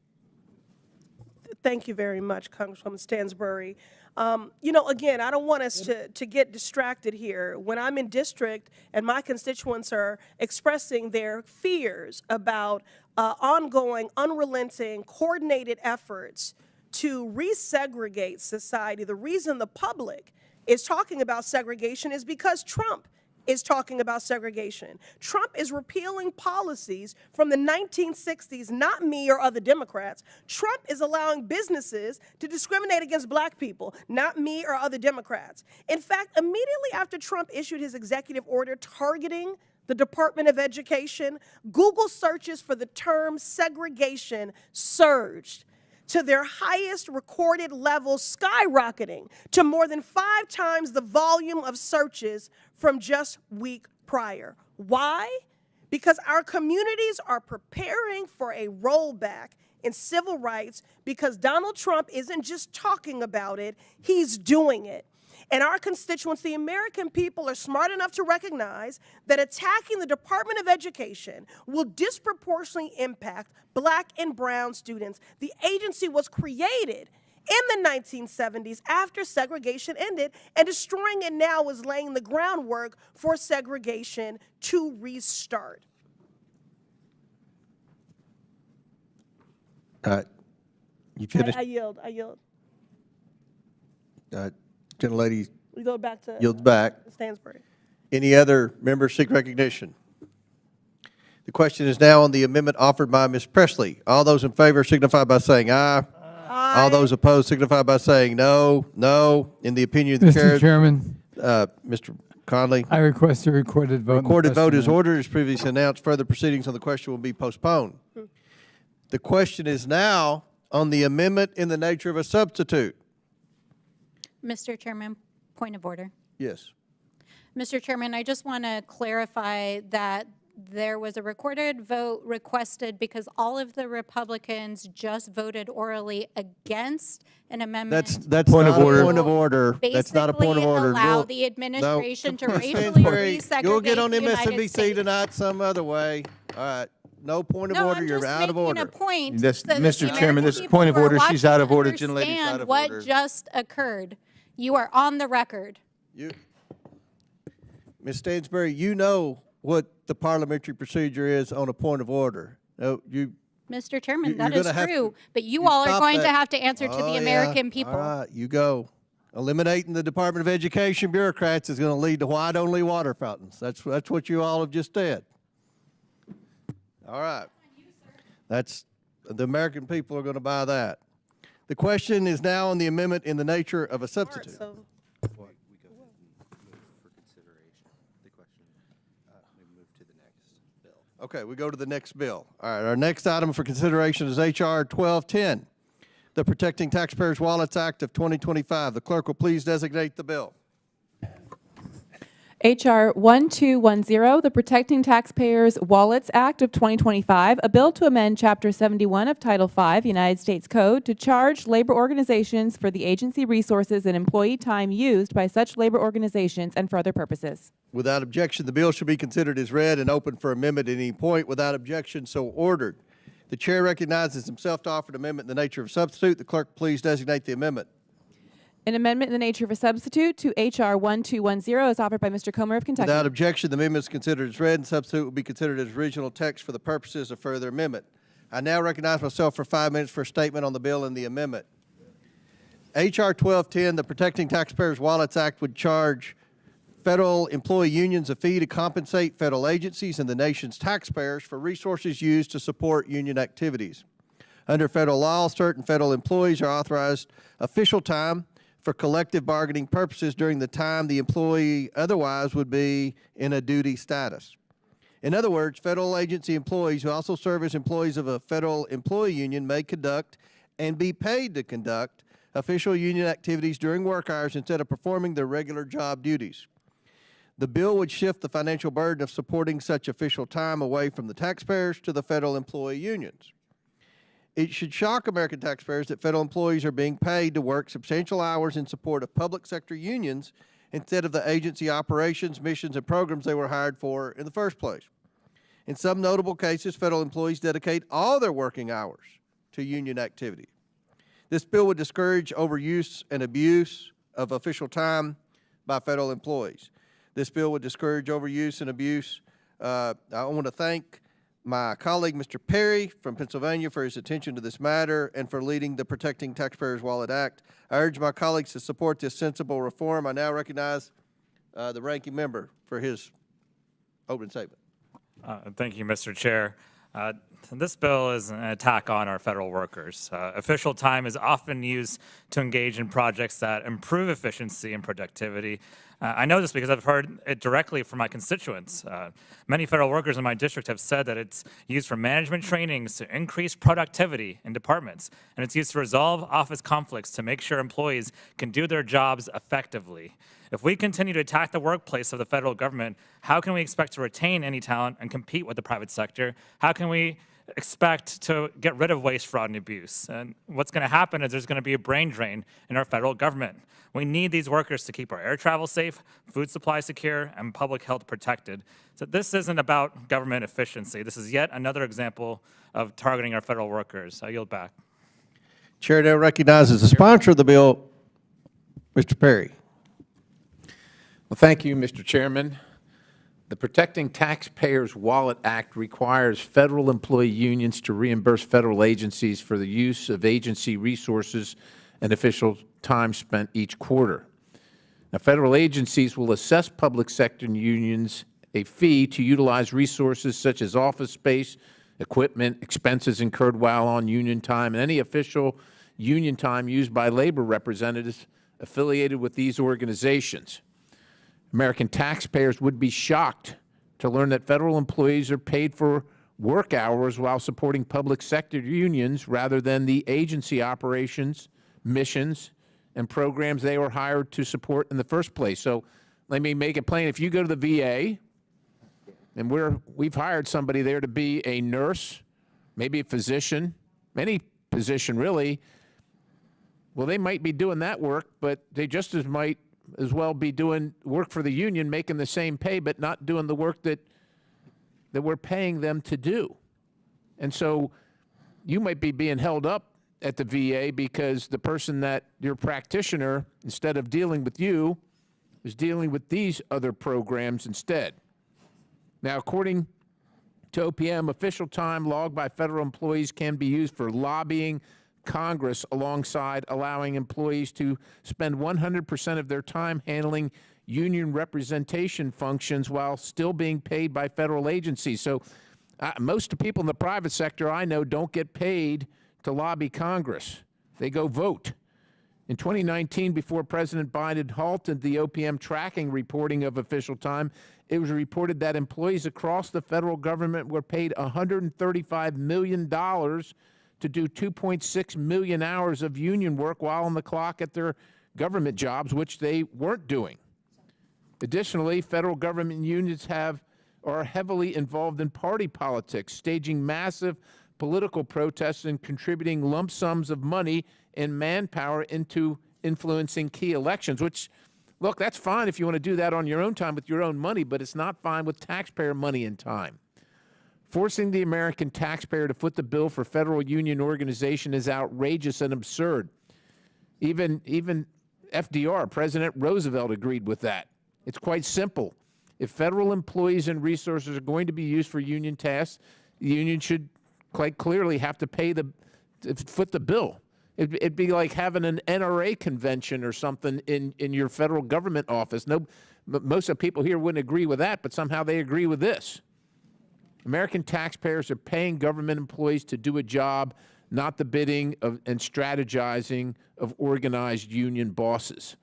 Thank you very much, Congresswoman Stansbury. You know, again, I don't want us to get distracted here. When I'm in district and my constituents are expressing their fears about ongoing, unrelenting, coordinated efforts to resegregate society, the reason the public is talking about segregation is because Trump is talking about segregation. Trump is repealing policies from the 1960s, not me or other Democrats. Trump is allowing businesses to discriminate against black people, not me or other Democrats. In fact, immediately after Trump issued his executive order targeting the Department of Education, Google searches for the term segregation surged to their highest recorded level, skyrocketing to more than 5 times the volume of searches from just week prior. Why? Because our communities are preparing for a rollback in civil rights because Donald Trump isn't just talking about it, he's doing it. And our constituents, the American people, are smart enough to recognize that attacking the Department of Education will disproportionately impact black and brown students. The agency was created in the 1970s after segregation ended, and destroying it now is laying the groundwork for segregation to restart. You finished? I yield. Gentlelady We go back to yields back. Stansbury. Any other members seek recognition? The question is now on the amendment offered by Ms. Presley. All those in favor signify by saying aye. Aye. All those opposed signify by saying no. No. In the opinion of the chair. Mr. Chairman. Mr. Conley. I request a recorded vote. Recorded vote is ordered as previously announced. Further proceedings on the question will be postponed. The question is now on the amendment in the nature of a substitute. Mr. Chairman, point of order. Yes. Mr. Chairman, I just want to clarify that there was a recorded vote requested because all of the Republicans just voted orally against an amendment. That's Point not of order. a point of order. That's not a point of Basically order. allow We'll- the administration to Ms. racially Stansbury, resegregate you'll get on the United MSNBC States. tonight some other way. All right. No point of No, order. I'm You're just out of making order. a point. That's- so that Mr. the Chairman, American this is people point of who are order. She's out of watching order. Gentlelady's understand out of what order. just occurred. You are on the record. Ms. Stansbury, you know what the parliamentary procedure is on a point of order. No, Mr. Chairman, You're that is gonna have true, to- but you all are stop going that. to have to answer to Oh, the yeah. American people. All right, you go. Eliminating the Department of Education bureaucrats is going to lead to white-only water fountains. That's what you all have just said. All right. That's, the American people are going to buy that. The question is now on the amendment in the nature of a substitute. Okay, we go to the next bill. All right, our next item for consideration is H.R. 1210, the Protecting Taxpayers Wallet Act of 2025. The clerk will please designate the bill. H.R. 1210, the Protecting Taxpayers Wallets Act of 2025, a bill to amend Chapter 71 of Title V, United States Code, to charge labor organizations for the agency resources and employee time used by such labor organizations and for other purposes. Without objection, the bill shall be considered as read and open for amendment at any point. Without objection, so ordered. The chair recognizes himself to offer an amendment in the nature of a substitute. The clerk please designate the amendment. An amendment in the nature of a substitute to H.R. 1210 is offered by Mr. Comer of Kentucky. Without objection, the amendment is considered as read and substitute will be considered as original text for the purposes of further amendment. I now recognize myself for 5 minutes for a statement on the bill and the amendment. H.R. 1210, the Protecting Taxpayers Wallets Act, would charge federal employee unions a fee to compensate federal agencies and the nation's taxpayers for resources used to support union activities. Under federal law, certain federal employees are authorized official time for collective bargaining purposes during the time the employee otherwise would be in a duty status. In other words, federal agency employees who also serve as employees of a federal employee union may conduct and be paid to conduct official union activities during work hours instead of performing their regular job duties. The bill would shift the financial burden of supporting such official time away from the taxpayers to the federal employee unions. It should shock American taxpayers that federal employees are being paid to work substantial hours in support of public sector unions instead of the agency operations, missions, and programs they were hired for in the first place. In some notable cases, federal employees dedicate all their working hours to union activity. This bill would discourage overuse and abuse of official time by federal employees. This bill would discourage overuse and abuse. I want to thank my colleague, Mr. Perry from Pennsylvania, for his attention to this matter and for leading the Protecting Taxpayers Wallet Act. I urge my colleagues to support this sensible reform. I now recognize the ranking member for his opening statement. Thank you, Mr. Chair. This bill is an attack on our federal workers. Official time is often used to engage in projects that improve efficiency and productivity. I know this because I've heard it directly from my constituents. Many federal workers in my district have said that it's used for management trainings to increase productivity in departments, and it's used to resolve office conflicts to make sure employees can do their jobs effectively. If we continue to attack the workplace of the federal government, how can we expect to retain any talent and compete with the private sector? How can we expect to get rid of waste, fraud, and abuse? And what's going to happen is there's going to be a brain drain in our federal government. We need these workers to keep our air travel safe, food supply secure, and public health protected. So this isn't about government efficiency. This is yet another example of targeting our federal workers. I yield back. Chair now recognizes the sponsor of the bill, Mr. Perry. Well, thank you, Mr. Chairman. The Protecting Taxpayers Wallet Act requires federal employee unions to reimburse federal agencies for the use of agency resources and official time spent each quarter. Now, federal agencies will assess public sector unions a fee to utilize resources such as office space, equipment, expenses incurred while on union time, and any official union time used by labor representatives affiliated with these organizations. American taxpayers would be shocked to learn that federal employees are paid for work hours while supporting public sector unions rather than the agency operations, missions, and programs they were hired to support in the first place. So let me make it plain. If you go to the VA, and we've hired somebody there to be a nurse, maybe a physician, any position really, well, they might be doing that work, but they just might as well be doing work for the union, making the same pay, but not doing the work that we're paying them to do. And so you might be being held up at the VA because the person that your practitioner, instead of dealing with you, is dealing with these other programs instead. Now, according to OPM, official time logged by federal employees can be used for lobbying Congress alongside allowing employees to spend 100% of their time handling union representation functions while still being paid by federal agencies. So most of the people in the private sector I know don't get paid to lobby Congress. They go vote. In 2019, before President Biden halted the OPM tracking reporting of official time, it was reported that employees across the federal government were paid $135 million to do 2.6 million hours of union work while on the clock at their government jobs, which they weren't doing. Additionally, federal government unions are heavily involved in party politics, staging massive political protests and contributing lump sums of money and manpower into influencing key elections, which, look, that's fine if you want to do that on your own time with your own money, but it's not fine with taxpayer money and time. Forcing the American taxpayer to foot the bill for federal union organization is outrageous and absurd. Even FDR, President Roosevelt, agreed with that. It's quite simple. If federal employees and resources are going to be used for union tasks, the union should quite clearly have to foot the bill. It'd be like having an NRA convention or something in your federal government office. Most of the people here wouldn't agree with that, but somehow they agree with this. American taxpayers are paying government employees to do a job, not the bidding and strategizing of organized union bosses.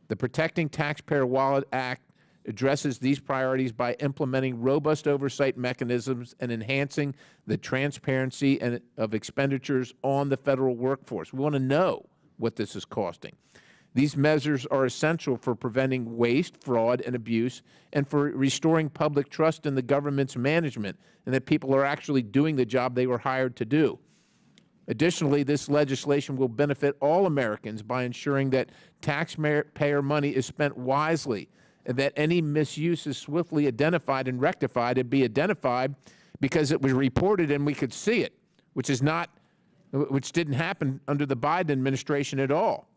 The Protecting Taxpayer Wallet Act addresses these priorities by implementing robust oversight mechanisms and enhancing the transparency of expenditures on the federal workforce. We want to know what this is costing. These measures are essential for preventing waste, fraud, and abuse, and for restoring public trust in the government's management and that people are actually doing the job they were hired to do. Additionally, this legislation will benefit all Americans by ensuring that taxpayer money is spent wisely and that any misuse is swiftly identified and rectified and be identified because it was reported and we could see it, which didn't happen under the Biden administration at all.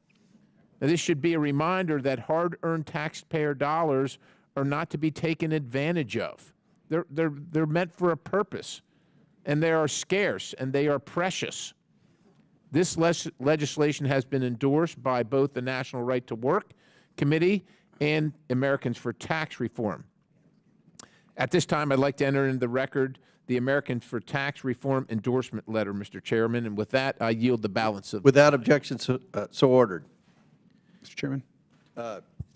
Now, this should be a reminder that hard-earned taxpayer dollars are not to be taken advantage of. They're meant for a purpose, and they are scarce, and they are precious. This legislation has been endorsed by both the National Right to Work Committee and Americans for Tax Reform. At this time, I'd like to enter into the record the Americans for Tax Reform endorsement letter, Mr. Chairman, and with that, I yield the balance of. Without objection, so ordered. Mr. Chairman.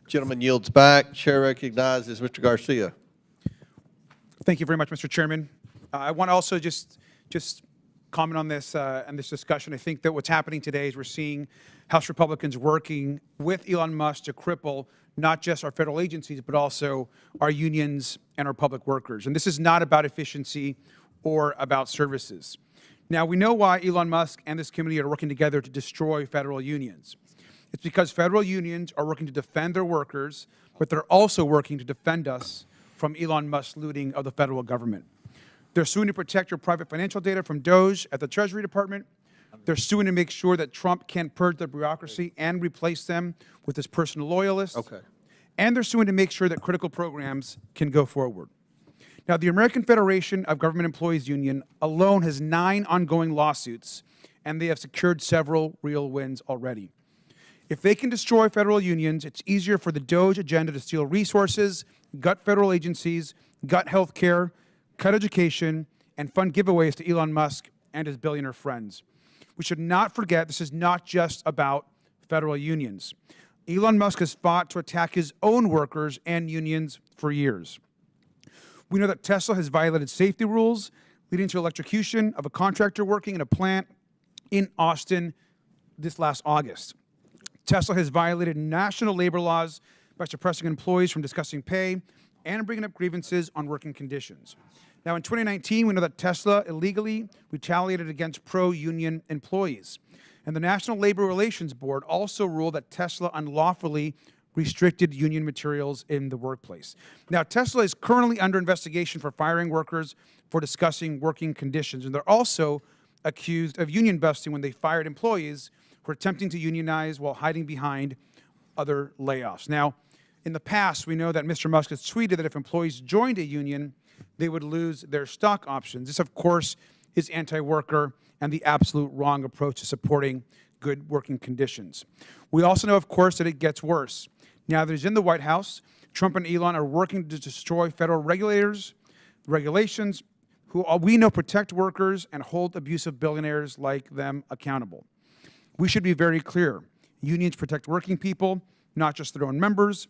Gentleman yields back. Chair recognizes Mr. Garcia. Thank you very much, Mr. Chairman. I want to also just comment on this discussion. I think that what's happening today is we're seeing House Republicans working with Elon Musk to cripple not just our federal agencies, but also our unions and our public workers. And this is not about efficiency or about services. Now, we know why Elon Musk and this committee are working together to destroy federal unions. It's because federal unions are working to defend their workers, but they're also working to defend us from Elon Musk's looting of the federal government. They're suing to protect your private financial data from DOJ at the Treasury Department. They're suing to make sure that Trump can't purge the bureaucracy and replace them with his personal loyalists. Okay. And they're suing to make sure that critical programs can go forward. Now, the American Federation of Government Employees Union alone has 9 ongoing lawsuits, and they have secured several real wins already. If they can destroy federal unions, it's easier for the DOJ agenda to steal resources, gut federal agencies, gut health care, cut education, and fund giveaways to Elon Musk and his billionaire friends. We should not forget this is not just about federal unions. Elon Musk has fought to attack his own workers and unions for years. We know that Tesla has violated safety rules, leading to electrocution of a contractor working in a plant in Austin this last August. Tesla has violated national labor laws by suppressing employees from discussing pay and bringing up grievances on working conditions. Now, in 2019, we know that Tesla illegally retaliated against pro-union employees. And the National Labor Relations Board also ruled that Tesla unlawfully restricted union materials in the workplace. Now, Tesla is currently under investigation for firing workers for discussing working conditions, and they're also accused of union busting when they fired employees who were attempting to unionize while hiding behind other layoffs. Now, in the past, we know that Mr. Musk has tweeted that if employees joined a union, they would lose their stock options. This, of course, is anti-worker and the absolute wrong approach to supporting good working conditions. We also know, of course, that it gets worse. Now that he's in the White House, Trump and Elon are working to destroy federal regulations who we know protect workers and hold abusive billionaires like them accountable. We should be very clear. Unions protect working people, not just their own members.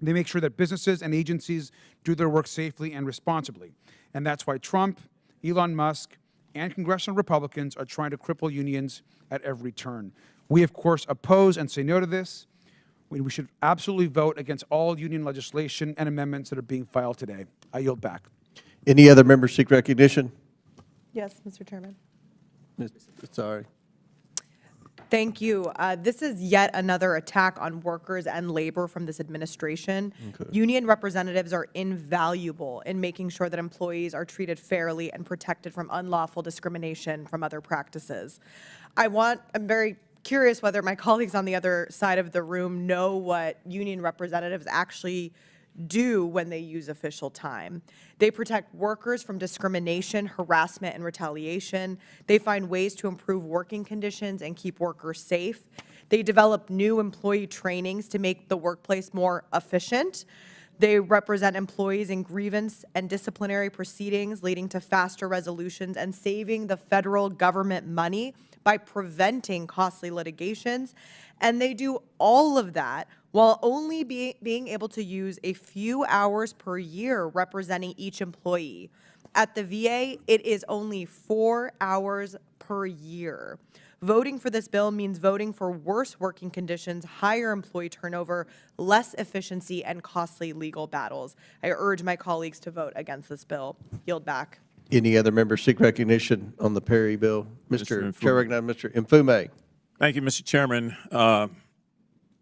They make sure that businesses and agencies do their work safely and responsibly. And that's why Trump, Elon Musk, and congressional Republicans are trying to cripple unions at every turn. We, of course, oppose and say no to this. We should absolutely vote against all union legislation and amendments that are being filed today. I yield back. Any other members seek recognition? Yes, Mr. Chairman. Sorry. Thank you. This is yet another attack on workers and labor from this administration. Okay. Union representatives are invaluable in making sure that employees are treated fairly and protected from unlawful discrimination from other practices. I'm very curious whether my colleagues on the other side of the room know what union representatives actually do when they use official time. They protect workers from discrimination, harassment, and retaliation. They find ways to improve working conditions and keep workers safe. They develop new employee trainings to make the workplace more efficient. They represent employees in grievance and disciplinary proceedings, leading to faster resolutions and saving the federal government money by preventing costly litigations. And they do all of that while only being able to use a few hours per year representing each employee. At the VA, it is only 4 hours per year. Voting for this bill means voting for worse working conditions, higher employee turnover, less efficiency, and costly legal battles. I urge my colleagues to vote against this bill. Yield back. Any other members seek recognition on the Perry bill? Mr. Chair, recognize Mr. Mfume. Thank you, Mr. Chairman.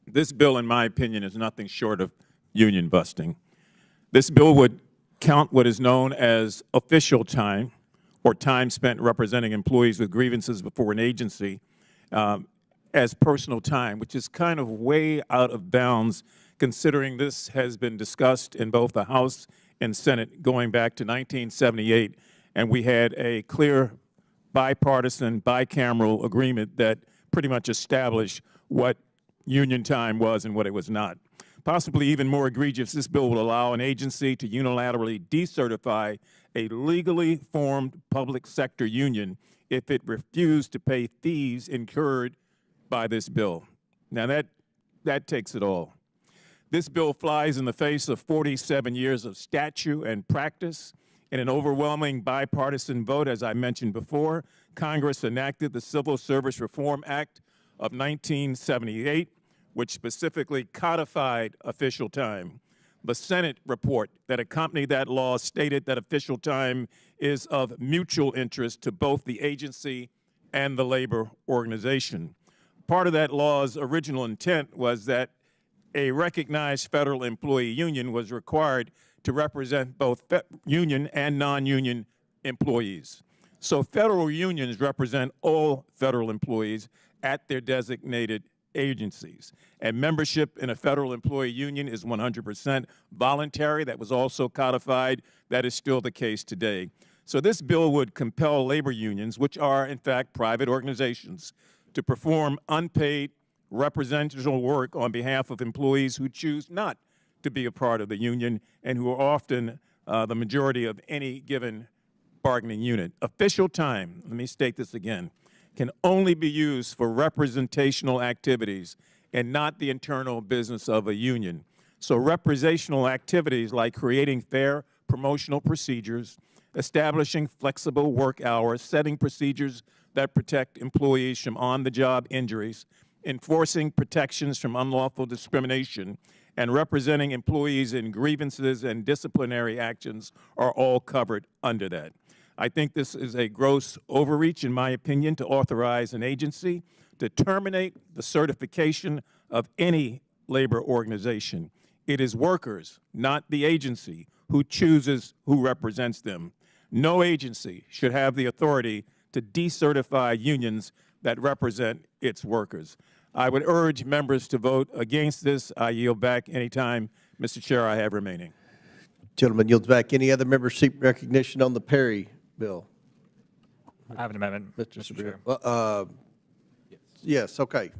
This bill, in my opinion, is nothing short of union busting. This bill would count what is known as official time, or time spent representing employees with grievances before an agency, as personal time, which is kind of way out of bounds, considering this has been discussed in both the House and Senate going back to 1978, and we had a clear bipartisan, bicameral agreement that pretty much established what union time was and what it was not. Possibly even more egregious, this bill will allow an agency to unilaterally decertify a legally formed public sector union if it refused to pay fees incurred by this bill. Now that takes it all. This bill flies in the face of 47 years of statute and practice. In an overwhelming bipartisan vote, as I mentioned before, Congress enacted the Civil Service Reform Act of 1978, which specifically codified official time. The Senate report that accompanied that law stated that official time is of mutual interest to both the agency and the labor organization. Part of that law's original intent was that a recognized federal employee union was required to represent both union and non-union employees. So federal unions represent all federal employees at their designated agencies. And membership in a federal employee union is 100% voluntary. That was also codified. That is still the case today. So this bill would compel labor unions, which are in fact private organizations, to perform unpaid representational work on behalf of employees who choose not to be a part of the union and who are often the majority of any given bargaining unit. Official time, let me state this again, can only be used for representational activities and not the internal business of a union. So representational activities like creating fair promotional procedures, establishing flexible work hours, setting procedures that protect employees from on-the-job injuries, enforcing protections from unlawful discrimination, and representing employees in grievances and disciplinary actions are all covered under that. I think this is a gross overreach, in my opinion, to authorize an agency to terminate the certification of any labor organization. It is workers, not the agency, who chooses who represents them. No agency should have the authority to decertify unions that represent its workers. I would urge members to vote against this. I yield back any time, Mr. Chair, I have remaining. Gentleman yields back. Any other members seek recognition on the Perry bill? I have an amendment, Mr. Chair. Yes, okay.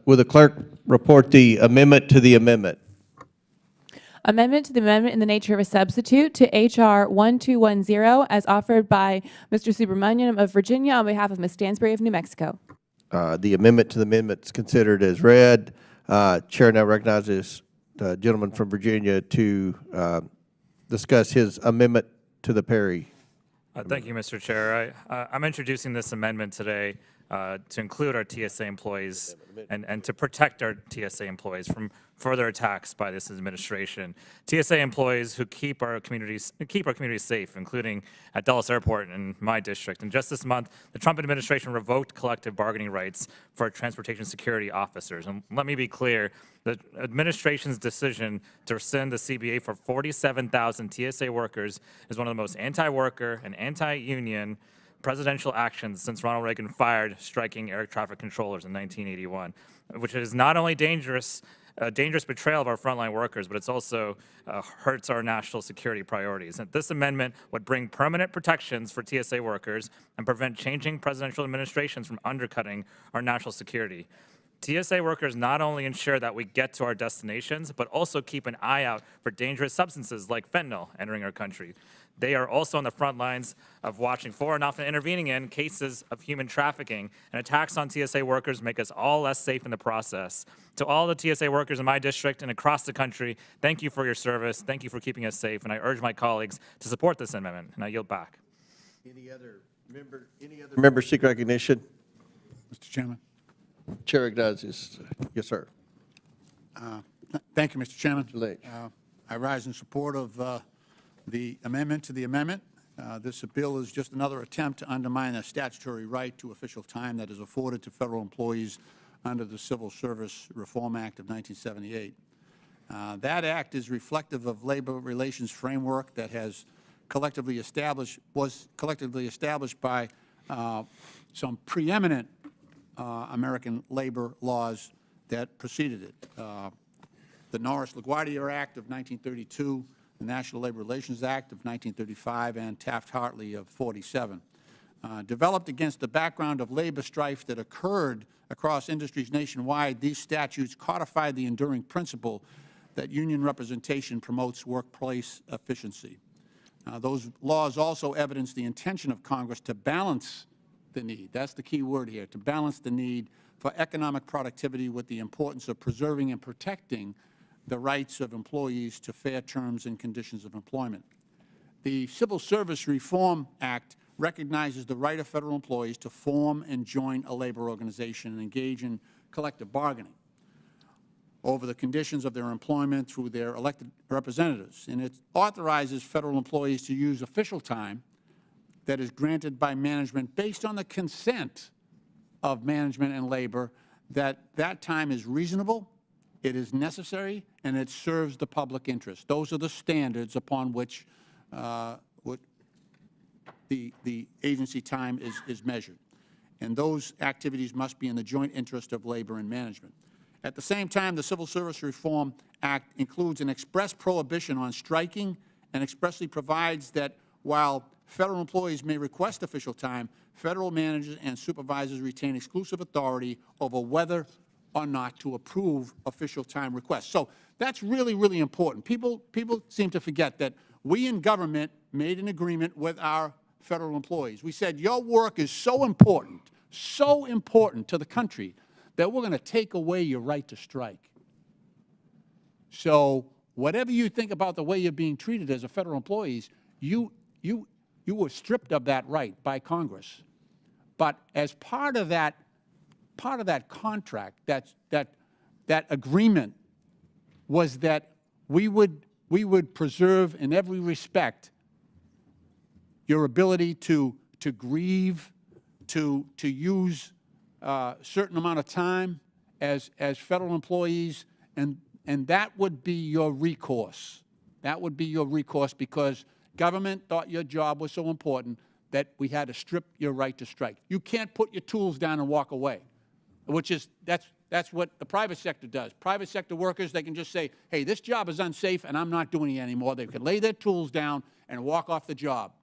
Will the clerk report the amendment to the amendment? Amendment to the amendment in the nature of a substitute to H.R. 1210 as offered by Mr. Subramanian of Virginia on behalf of Ms. Stansbury of New Mexico. The amendment to the amendment is considered as read. Chair now recognizes the gentleman from Virginia to discuss his amendment to the Perry. Thank you, Mr. Chair. I'm introducing this amendment today to include our TSA employees and to protect our TSA employees from further attacks by this administration. TSA employees who keep our communities safe, including at Dulles Airport in my district. And just this month, the Trump administration revoked collective bargaining rights for transportation security officers. And let me be clear, the administration's decision to rescind the CBA for 47,000 TSA workers is one of the most anti-worker and anti-union presidential actions since Ronald Reagan fired striking air traffic controllers in 1981, which is not only dangerous, a dangerous betrayal of our frontline workers, but it's also hurts our national security priorities. And this amendment would bring permanent protections for TSA workers and prevent changing presidential administrations from undercutting our national security. TSA workers not only ensure that we get to our destinations, but also keep an eye out for dangerous substances like fentanyl entering our country. They are also on the front lines of watching for and often intervening in cases of human trafficking, and attacks on TSA workers make us all less safe in the process. To all the TSA workers in my district and across the country, thank you for your service. Thank you for keeping us safe, and I urge my colleagues to support this amendment, and I yield back. Any other member seek recognition? Mr. Chairman. Chair recognizes. Yes, sir. Thank you, Mr. Chairman. I rise in support of the amendment to the amendment. This bill is just another attempt to undermine a statutory right to official time that is afforded to federal employees under the Civil Service Reform Act of 1978. That act is reflective of labor relations framework that was collectively established by some preeminent American labor laws that preceded it. The Norris-LaGuardia Act of 1932, the National Labor Relations Act of 1935, and Taft-Hartley of 47. Developed against the background of labor strife that occurred across industries nationwide, these statutes codified the enduring principle that union representation promotes workplace efficiency. Those laws also evidence the intention of Congress to balance the need, that's the key word here, to balance the need for economic productivity with the importance of preserving and protecting the rights of employees to fair terms and conditions of employment. The Civil Service Reform Act recognizes the right of federal employees to form and join a labor organization and engage in collective bargaining over the conditions of their employment through their elected representatives. And it authorizes federal employees to use official time that is granted by management based on the consent of management and labor, that time is reasonable, it is necessary, and it serves the public interest. Those are the standards upon which the agency time is measured. And those activities must be in the joint interest of labor and management. At the same time, the Civil Service Reform Act includes an express prohibition on striking and expressly provides that while federal employees may request official time, federal managers and supervisors retain exclusive authority over whether or not to approve official time requests. So that's really, really important. People seem to forget that we in government made an agreement with our federal employees. We said, your work is so important to the country that we're going to take away your right to strike. So whatever you think about the way you're being treated as a federal employees, you were stripped of that right by Congress. But as part of that part of that contract, that agreement, was that we would preserve in every respect your ability to grieve, to use a certain amount of time as federal employees, and that would be your recourse. That would be your recourse because government thought your job was so important that we had to strip your right to strike. You can't put your tools down and walk away, which is, that's what the private sector does. Private sector workers, they can just say, hey, this job is unsafe and I'm not doing it anymore. They can lay their tools down and walk off the job.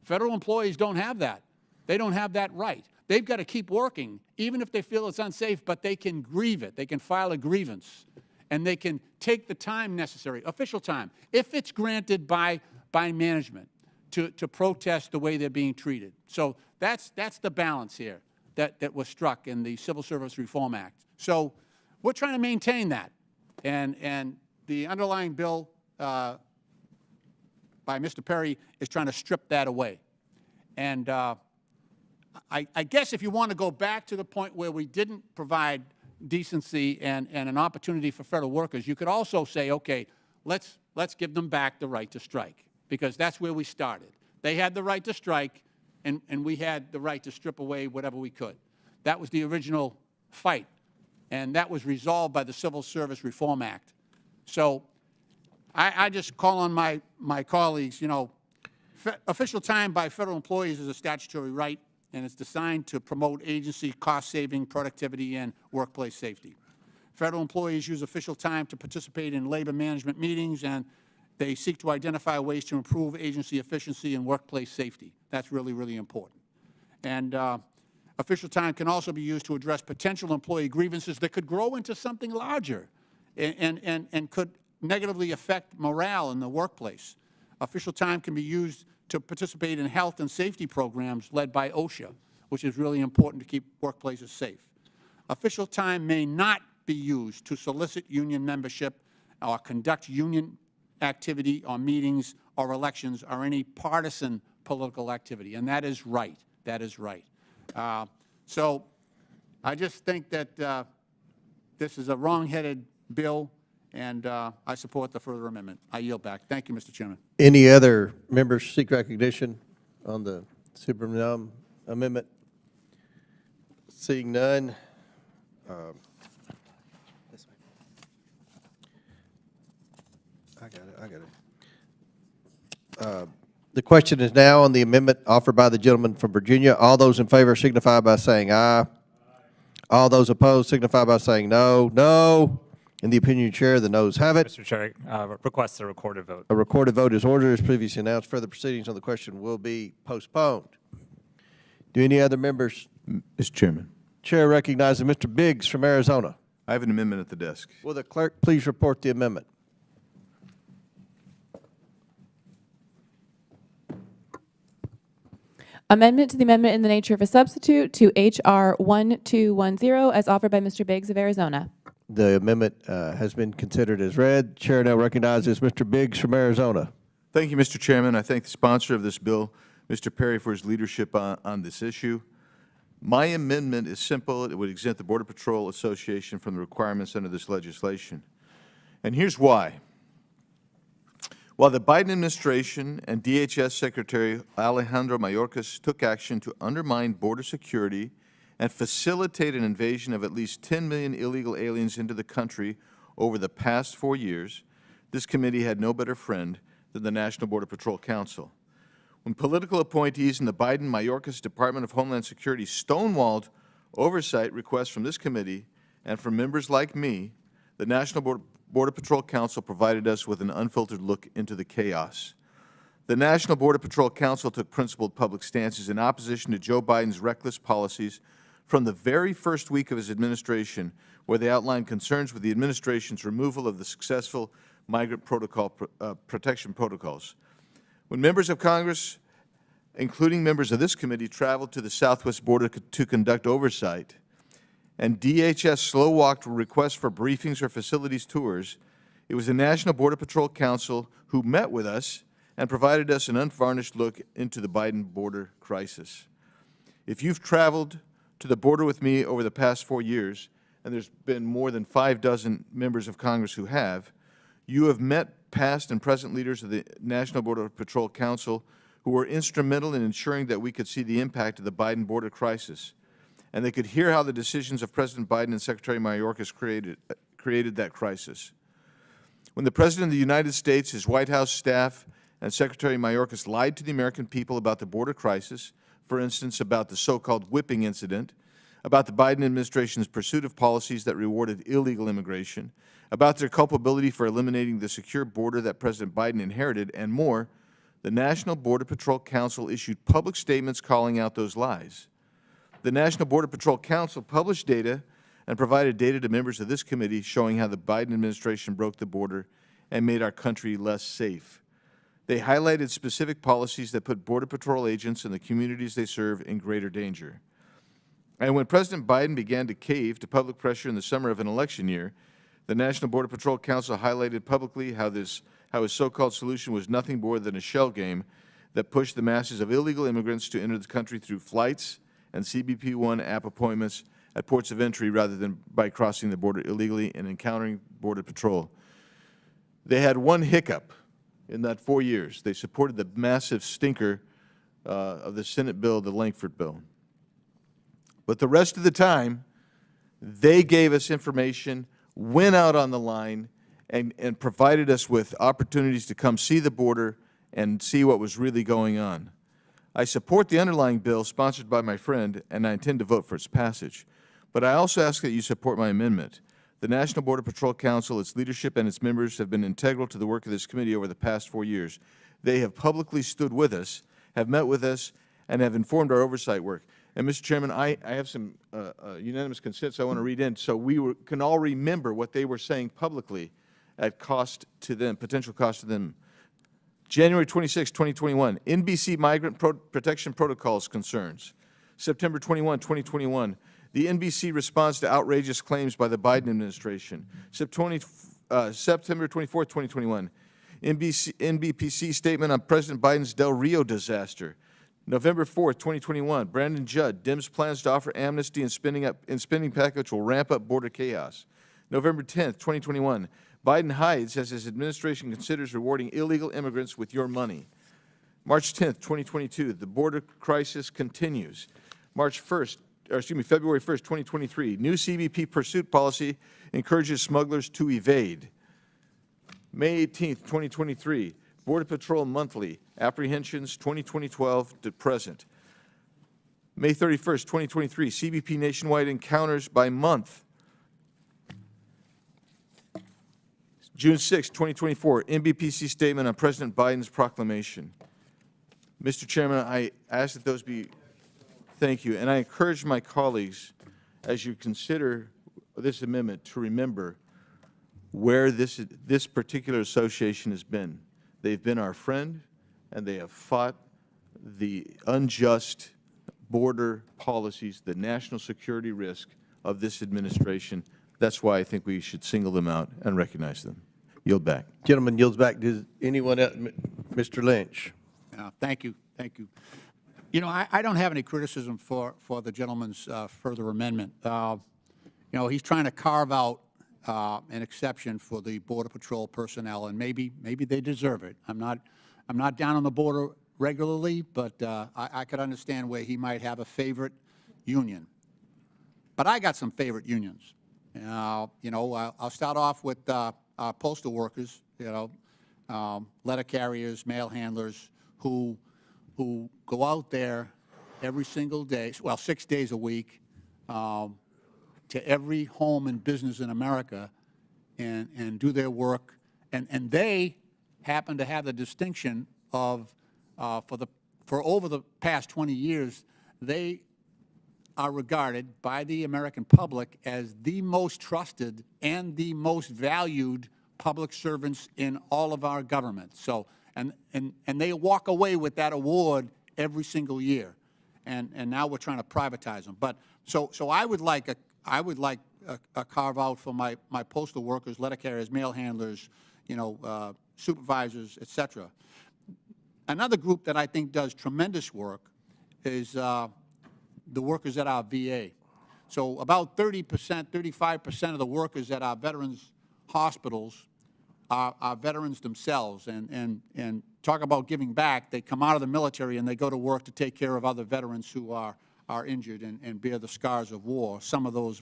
Federal employees don't have that. They don't have that right. They've got to keep working, even if they feel it's unsafe, but they can grieve it. They can file a grievance, and they can take the time necessary, official time, if it's granted by management, to protest the way they're being treated. So that's the balance here that was struck in the Civil Service Reform Act. So we're trying to maintain that. And the underlying bill by Mr. Perry is trying to strip that away. And I guess if you want to go back to the point where we didn't provide decency and an opportunity for federal workers, you could also say, okay, let's give them back the right to strike, because that's where we started. They had the right to strike, and we had the right to strip away whatever we could. That was the original fight, and that was resolved by the Civil Service Reform Act. So I just call on my colleagues, you know, official time by federal employees is a statutory right, and it's designed to promote agency cost-saving, productivity, and workplace safety. Federal employees use official time to participate in labor management meetings, and they seek to identify ways to improve agency efficiency and workplace safety. That's really, really important. And official time can also be used to address potential employee grievances that could grow into something larger and could negatively affect morale in the workplace. Official time can be used to participate in health and safety programs led by OSHA, which is really important to keep workplaces safe. Official time may not be used to solicit union membership or conduct union activity or meetings or elections or any partisan political activity, and that is right. That is right. So I just think that this is a wrong-headed bill, and I support the further amendment. I yield back. Thank you, Mr. Chairman. Any other members seek recognition on the Superintendent amendment? Seeing none. I got it. The question is now on the amendment offered by the gentleman from Virginia. All those in favor signify by saying aye. All those opposed signify by saying no. No. In the opinion of the chair, the noes have it. Mr. Chair, request a recorded vote. A recorded vote is ordered as previously announced. Further proceedings on the question will be postponed. Do any other members? Mr. Chairman. Chair recognizes Mr. Biggs from Arizona. I have an amendment at the desk. Will the clerk please report the amendment? Amendment to the amendment in the nature of a substitute to H.R. 1210 as offered by Mr. Biggs of Arizona. The amendment has been considered as read. Chair now recognizes Mr. Biggs from Arizona. Thank you, Mr. Chairman. I thank the sponsor of this bill, Mr. Perry, for his leadership on this issue. My amendment is simple. It would exempt the Border Patrol Association from the requirements under this legislation. And here's why. While the Biden administration and DHS Secretary Alejandro Mayorkas took action to undermine border security and facilitate an invasion of at least 10 million illegal aliens into the country over the past 4 years, this committee had no better friend than the National Border Patrol Council. When political appointees in the Biden-Mayorkas Department of Homeland Security stonewalled oversight requests from this committee and from members like me, the National Border Patrol Council provided us with an unfiltered look into the chaos. The National Border Patrol Council took principled public stances in opposition to Joe Biden's reckless policies from the very first week of his administration, where they outlined concerns with the administration's removal of the successful migrant protection protocols. When members of Congress, including members of this committee, traveled to the southwest border to conduct oversight, and DHS slow-walked requests for briefings or facilities tours, it was the National Border Patrol Council who met with us and provided us an unvarnished look into the Biden border crisis. If you've traveled to the border with me over the past 4 years, and there's been more than 6 members of Congress who have, you have met past and present leaders of the National Border Patrol Council who were instrumental in ensuring that we could see the impact of the Biden border crisis, and they could hear how the decisions of President Biden and Secretary Mayorkas created that crisis. When the President of the United States, his White House staff, and Secretary Mayorkas lied to the American people about the border crisis, for instance, about the so-called whipping incident, about the Biden administration's pursuit of policies that rewarded illegal immigration, about their culpability for eliminating the secure border that President Biden inherited, and more, the National Border Patrol Council issued public statements calling out those lies. The National Border Patrol Council published data and provided data to members of this committee showing how the Biden administration broke the border and made our country less safe. They highlighted specific policies that put Border Patrol agents and the communities they serve in greater danger. And when President Biden began to cave to public pressure in the summer of an election year, the National Border Patrol Council highlighted publicly how his so-called solution was nothing more than a shell game that pushed the masses of illegal immigrants to enter the country through flights and CBP-1 app appointments at ports of entry rather than by crossing the border illegally and encountering Border Patrol. They had one hiccup in that 4 years. They supported the massive stinker of the Senate bill, the Lankford bill. But the rest of the time, they gave us information, went out on the line, and provided us with opportunities to come see the border and see what was really going on. I support the underlying bill sponsored by my friend, and I intend to vote for its passage. But I also ask that you support my amendment. The National Border Patrol Council, its leadership, and its members have been integral to the work of this committee over the past 4 years. They have publicly stood with us, have met with us, and have informed our oversight work. And, Mr. Chairman, I have some unanimous consents I want to read in so we can all remember what they were saying publicly at cost to them, potential cost to them. January 26, 2021, NBC Migrant Protection Protocols concerns. September 21, 2021, the NBC response to outrageous claims by the Biden administration. September 24, 2021, NBPC statement on President Biden's Del Rio disaster. November 4, 2021, Brandon Judd, Dems plans to offer amnesty and spending package will ramp up border chaos. November 10, 2021, Biden hides as his administration considers rewarding illegal immigrants with your money. March 10, 2022, the border crisis continues. February 1st, 2023, new CBP pursuit policy encourages smugglers to evade. May 18th, 2023, Border Patrol Monthly, apprehensions 2012 to present. May 31st, 2023, CBP nationwide encounters by month. June 6, 2024, NBPC statement on President Biden's proclamation. Mr. Chairman, I ask that those be, thank you, and I encourage my colleagues, as you consider this amendment, to remember where this particular association has been. They've been our friend, and they have fought the unjust border policies, the national security risk of this administration. That's why I think we should single them out and recognize them. Yield back. Gentleman yields back. Does anyone else? Mr. Lynch. Thank you. Thank you. You know, I don't have any criticism for the gentleman's further amendment. You know, he's trying to carve out an exception for the Border Patrol personnel, and maybe they deserve it. I'm not down on the border regularly, but I could understand where he might have a favorite union. But I got some favorite unions. You know, I'll start off with postal workers. You know, letter carriers, mail handlers, who go out there every single day, well, 6 days a week, to every home and business in America and do their work. And they happen to have the distinction of, for over the past 20 years, they are regarded by the American public as the most trusted and the most valued public servants in all of our government. So, and they walk away with that award every single year. And now we're trying to privatize them. But so I would like a carve out for my postal workers, letter carriers, mail handlers, you know, supervisors, et cetera. Another group that I think does tremendous work is the workers at our VA. So about 30%, 35% of the workers at our veterans hospitals are veterans themselves. And talk about giving back, they come out of the military and they go to work to take care of other veterans who are injured and bear the scars of war. Some of those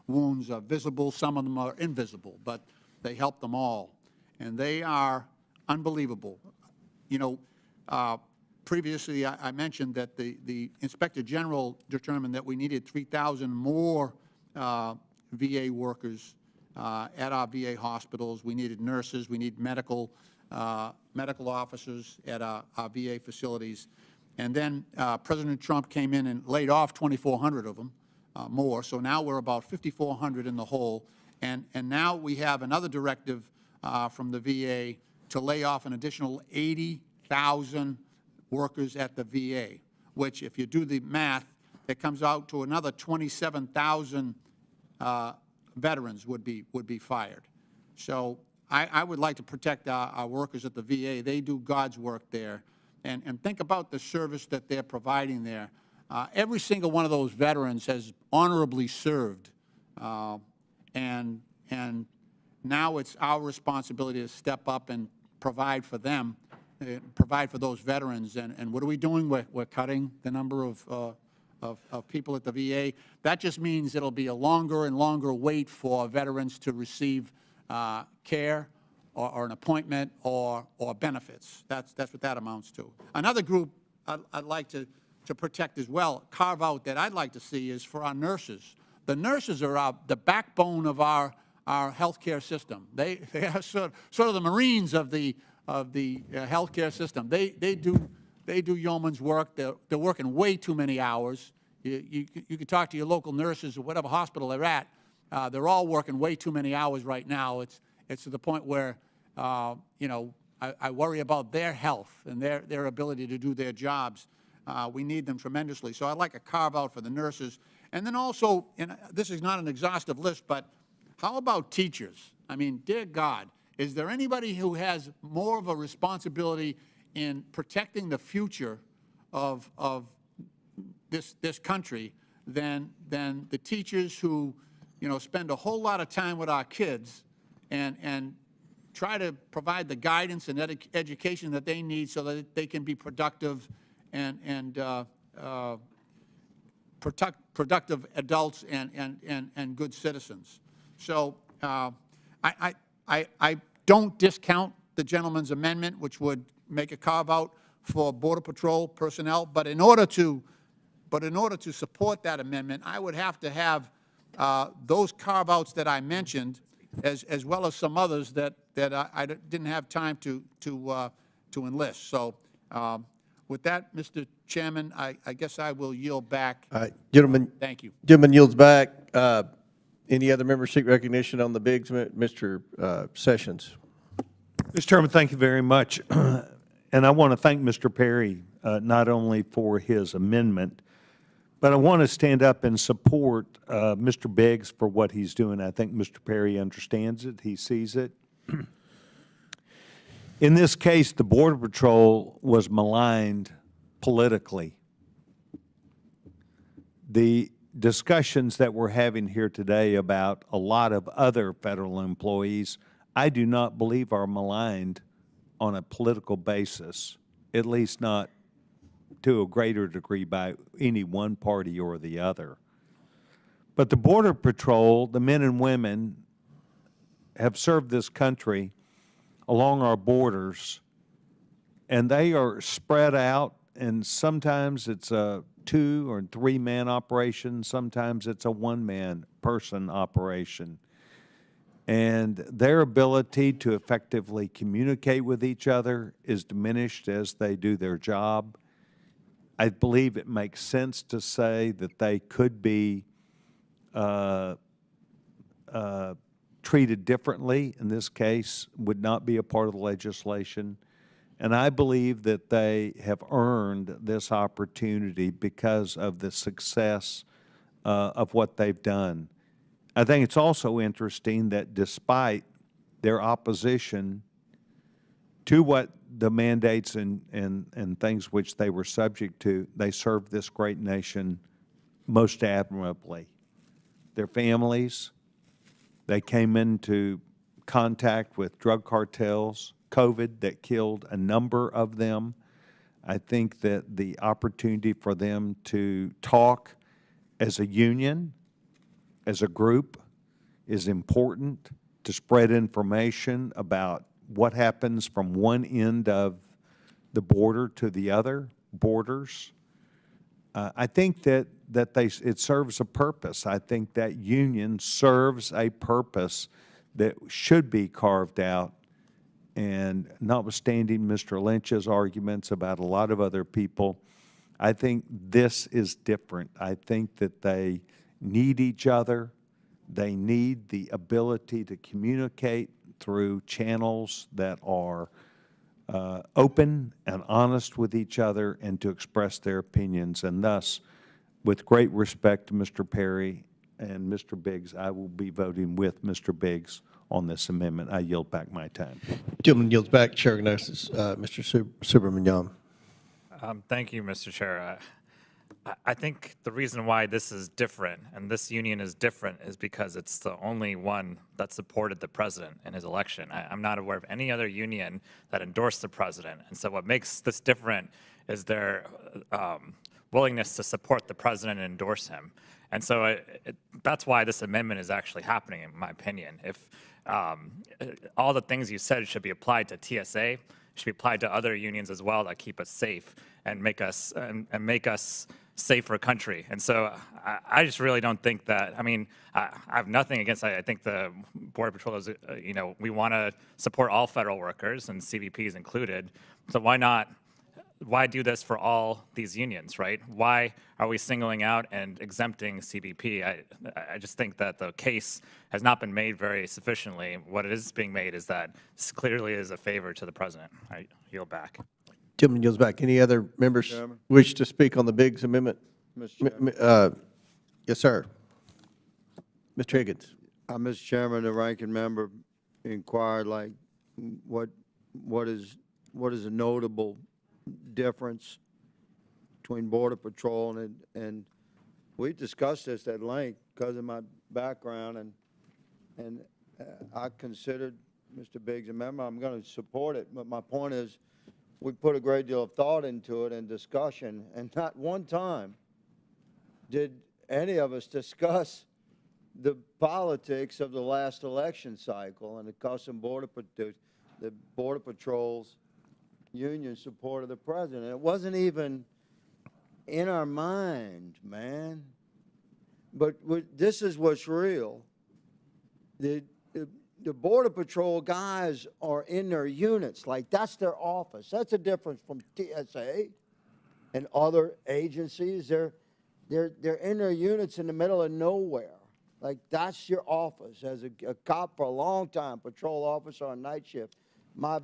wounds are visible, some of them are invisible, but they help them all. And they are unbelievable. You know, previously I mentioned that the Inspector General determined that we needed 3,000 more VA workers at our VA hospitals. We needed nurses, we need medical officers at our VA facilities. And then President Trump came in and laid off 2,400 of them more. So now we're about 5,400 in the hole. And now we have another directive from the VA to lay off an additional 80,000 workers at the VA, which, if you do the math, it comes out to another 27,000 veterans would be fired. So I would like to protect our workers at the VA. They do God's work there. And think about the service that they're providing there. Every single one of those veterans has honorably served. And now it's our responsibility to step up and provide for them, provide for those veterans. And what are we doing? We're cutting the number of people at the VA. That just means it'll be a longer and longer wait for veterans to receive care or an appointment or benefits. That's what that amounts to. Another group I'd like to protect as well, carve out, that I'd like to see is for our nurses. The nurses are the backbone of our healthcare system. They are sort of the Marines of the healthcare system. They do yeoman's work. They're working way too many hours. You can talk to your local nurses or whatever hospital they're at. They're all working way too many hours right now. It's to the point where you know, I worry about their health and their ability to do their jobs. We need them tremendously. So I'd like a carve out for the nurses. And then also, and this is not an exhaustive list, but how about teachers? I mean, dear God, is there anybody who has more of a responsibility in protecting the future of this country than the teachers who, you know, spend a whole lot of time with our kids and try to provide the guidance and education that they need so that they can be productive and productive adults and good citizens. So I don't discount the gentleman's amendment, which would make a carve out for Border Patrol personnel, but in order to support that amendment, I would have to have those carve outs that I mentioned, as well as some others that I didn't have time to enlist. So with that, Mr. Chairman, I guess I will yield back. Gentleman. Thank you. Gentleman yields back. Any other members seek recognition on the bigs? Mr. Sessions. Mr. Chairman, thank you very much. And I want to thank Mr. Perry not only for his amendment, but I want to stand up and support Mr. Biggs for what he's doing. I think Mr. Perry understands it. He sees it. In this case, the Border Patrol was maligned politically. The discussions that we're having here today about a lot of other federal employees, I do not believe are maligned on a political basis, at least not to a greater degree by any one party or the other. But the Border Patrol, the men and women, have served this country along our borders, and they are spread out, and sometimes it's a 2- or 3-man operation, sometimes it's a 1-man person operation. And their ability to effectively communicate with each other is diminished as they do their job. I believe it makes sense to say that they could be treated differently. In this case, would not be a part of the legislation. And I believe that they have earned this opportunity because of the success of what they've done. I think it's also interesting that despite their opposition to what the mandates and things which they were subject to, they served this great nation most admirably. Their families, they came into contact with drug cartels, COVID that killed a number of them. I think that the opportunity for them to talk as a union, as a group, is important, to spread information about what happens from one end of the border to the other borders. I think that it serves a purpose. I think that union serves a purpose that should be carved out. And notwithstanding Mr. Lynch's arguments about a lot of other people, I think this is different. I think that they need each other. They need the ability to communicate through channels that are open and honest with each other and to express their opinions. And thus, with great respect to Mr. Perry and Mr. Biggs, I will be voting with Mr. Biggs on this amendment. I yield back my time. Gentleman yields back. Chair recognizes Mr. Subramaniam. Thank you, Mr. Chair. I think the reason why this is different and this union is different is because it's the only one that supported the president in his election. I'm not aware of any other union that endorsed the president. And so what makes this different is their willingness to support the president and endorse him. And so that's why this amendment is actually happening, in my opinion. If all the things you said should be applied to TSA, should be applied to other unions as well that keep us safe and make us safer country. And so I just really don't think that, I mean, I have nothing against that. I think the Border Patrol is, you know, we want to support all federal workers and CBPs included. So why do this for all these unions, right? Why are we singling out and exempting CBP? I just think that the case has not been made very sufficiently. What it is being made is that this clearly is a favor to the president. I yield back. Gentleman yields back. Any other members Chairman. wish to speak on the Biggs amendment? Mr. Chairman. Yes, sir. Mr. Higgins. Mr. Chairman, the ranking member inquired, like, what is a notable difference between Border Patrol and we discussed this at length because of my background, and I considered Mr. Biggs' amendment. I'm going to support it, but my point is we put a great deal of thought into it and discussion, and not one time did any of us discuss the politics of the last election cycle and the Customs the Border Patrol's union support of the president. It wasn't even in our mind, man. But this is what's real. The Border Patrol guys are in their units, like that's their office. That's a difference from TSA and other agencies. They're in their units in the middle of nowhere. Like that's your office. As a cop for a long time, patrol officer on night shift, when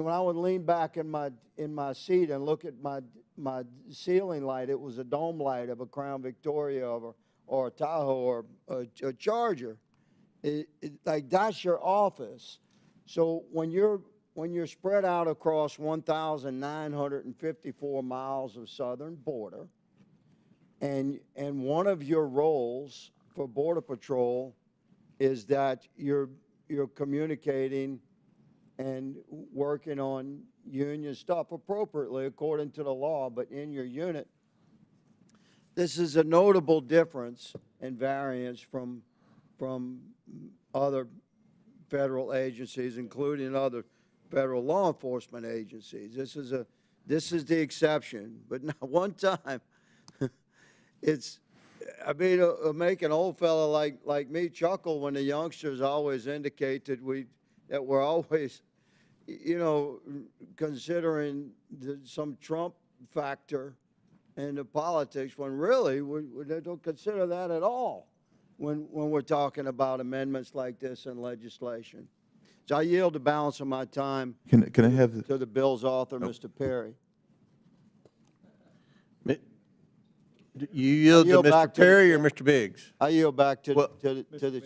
I would lean back in my seat and look at my ceiling light, it was a dome light of a Crown Victoria or a Tahoe or a Charger. Like that's your office. So when you're spread out across 1,954 miles of southern border, and one of your roles for Border Patrol is that you're communicating and working on union stuff appropriately according to the law, but in your unit, this is a notable difference and variance from other federal agencies, including other federal law enforcement agencies. This is the exception, but not one time. Make an old fella like me chuckle when the youngsters always indicate that we're always, you know, considering some Trump factor in the politics, when really they don't consider that at all when we're talking about amendments like this in legislation. So I yield the balance of my time Can I have to the bill's author, Mr. Perry. You yield to Mr. Perry or Mr. Biggs? I yield back to the.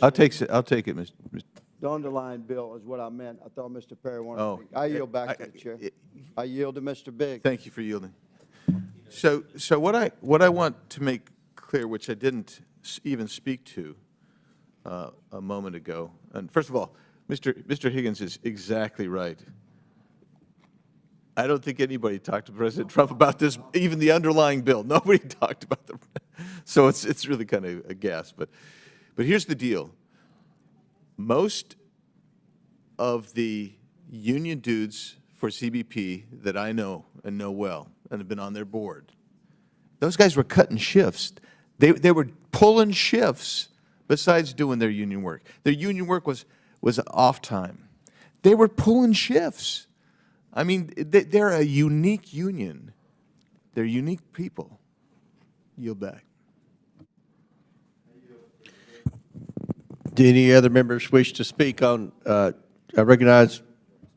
I'll take it, Mr. The underlying bill is what I meant. I thought Mr. Perry wanted Oh. to speak. I yield back to the chair. I yield to Mr. Biggs. Thank you for yielding. So what I want to make clear, which I didn't even speak to a moment ago, and first of all, Mr. Higgins is exactly right. I don't think anybody talked to President Trump about this, even the underlying bill. Nobody talked about them. So it's really kind of a guess. But here's the deal. Most of the union dudes for CBP that I know and know well and have been on their board, those guys were cutting shifts. They were pulling shifts besides doing their union work. Their union work was off time. They were pulling shifts. I mean, they're a unique union. They're unique people. Yield back. Do any other members wish to speak on, I recognize,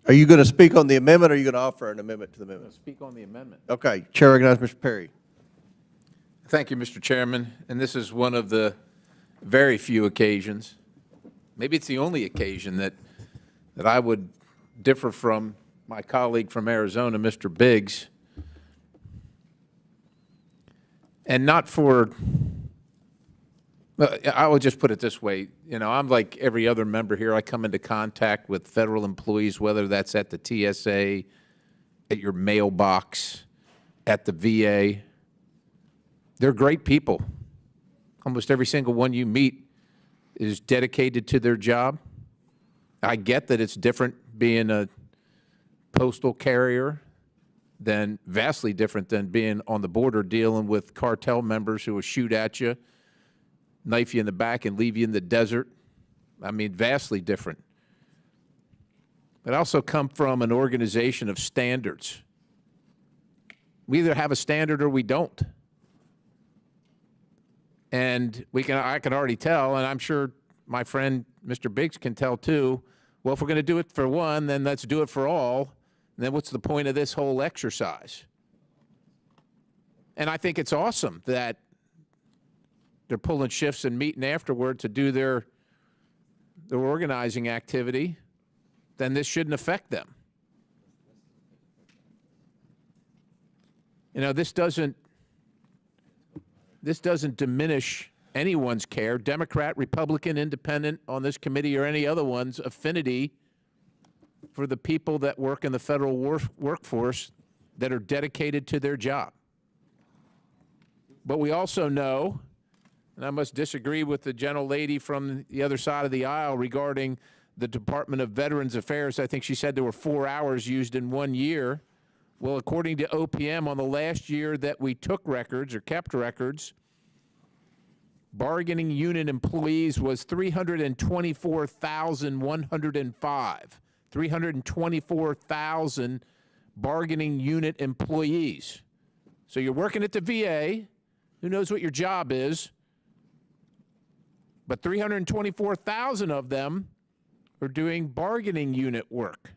are you going to speak on the amendment, or are you going to offer an amendment to the amendment? Speak on the amendment. Okay, Chair recognizes Mr. Perry. Thank you, Mr. Chairman. And this is one of the very few occasions, maybe it's the only occasion that I would differ from my colleague from Arizona, Mr. Biggs, and not for, I will just put it this way, you know, I'm like every other member here. I come into contact with federal employees, whether that's at the TSA, at your mailbox, at the VA. They're great people. Almost every single one you meet is dedicated to their job. I get that it's different being a postal carrier, than vastly different than being on the border dealing with cartel members who will shoot at you, knife you in the back, and leave you in the desert. I mean, vastly different. But I also come from an organization of standards. We either have a standard or we don't. And I can already tell, and I'm sure my friend Mr. Biggs can tell too, well, if we're going to do it for one, then let's do it for all. And then what's the point of this whole exercise? And I think it's awesome that they're pulling shifts and meeting afterward to do their organizing activity. Then this shouldn't affect them. You know, this doesn't diminish anyone's care, Democrat, Republican, Independent on this committee or any other one's affinity for the people that work in the federal workforce that are dedicated to their job. But we also know, and I must disagree with the gentlelady from the other side of the aisle regarding the Department of Veterans Affairs. I think she said there were 4 hours used in 1 year. Well, according to OPM, on the last year that we took records or kept records, bargaining unit employees was 324,105. 324,000 bargaining unit employees. So you're working at the VA, who knows what your job is, but 324,000 of them are doing bargaining unit work.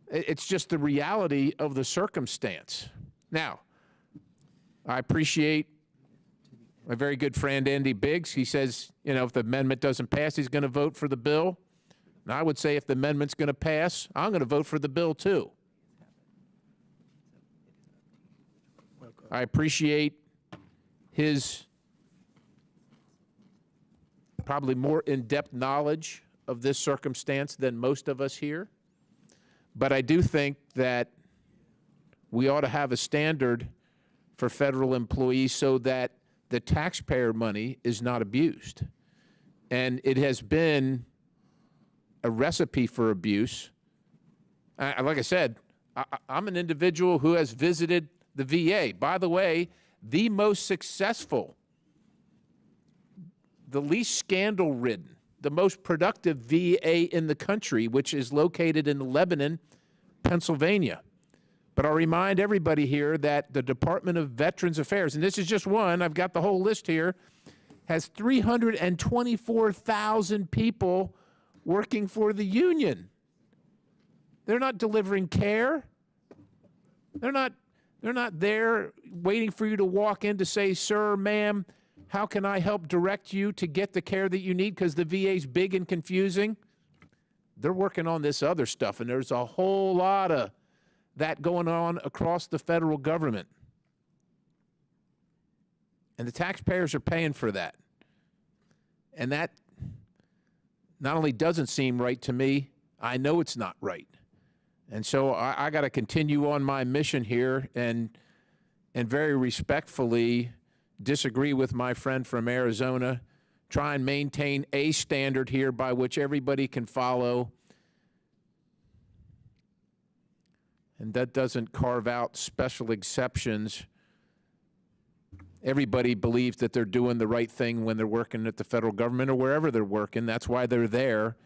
It's just the reality of the circumstance. Now, I appreciate my very good friend Andy Biggs. He says, you know, if the amendment doesn't pass, he's going to vote for the bill. And I would say if the amendment's going to pass, I'm going to vote for the bill too. I appreciate his probably more in-depth knowledge of this circumstance than most of us here. But I do think that we ought to have a standard for federal employees so that the taxpayer money is not abused. And it has been a recipe for abuse. Like I said, I'm an individual who has visited the VA. By the way, the most successful, the least scandal-ridden, the most productive VA in the country, which is located in Lebanon, Pennsylvania. But I'll remind everybody here that the Department of Veterans Affairs, and this is just one, I've got the whole list here, has 324,000 people working for the union. They're not delivering care. They're not there waiting for you to walk in to say, sir, ma'am, how can I help direct you to get the care that you need because the VA's big and confusing? They're working on this other stuff, and there's a whole lot of that going on across the federal government. And the taxpayers are paying for that. And that not only doesn't seem right to me, I know it's not right. And so I got to continue on my mission here and very respectfully disagree with my friend from Arizona, try and maintain a standard here by which everybody can follow. And that doesn't carve out special exceptions. Everybody believes that they're doing the right thing when they're working at the federal government or wherever they're working. That's why they're there.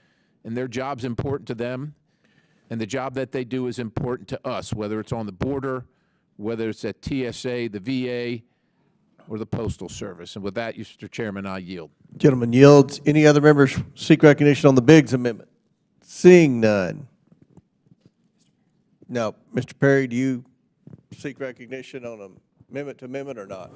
And their job's important to them. And the job that they do is important to us, whether it's on the border, whether it's at TSA, the VA, or the Postal Service. And with that, Mr. Chairman, I yield. Gentleman yields. Any other members seek recognition on the Biggs amendment? Seeing none. No. Mr. Perry, do you seek recognition on amendment to amendment or not?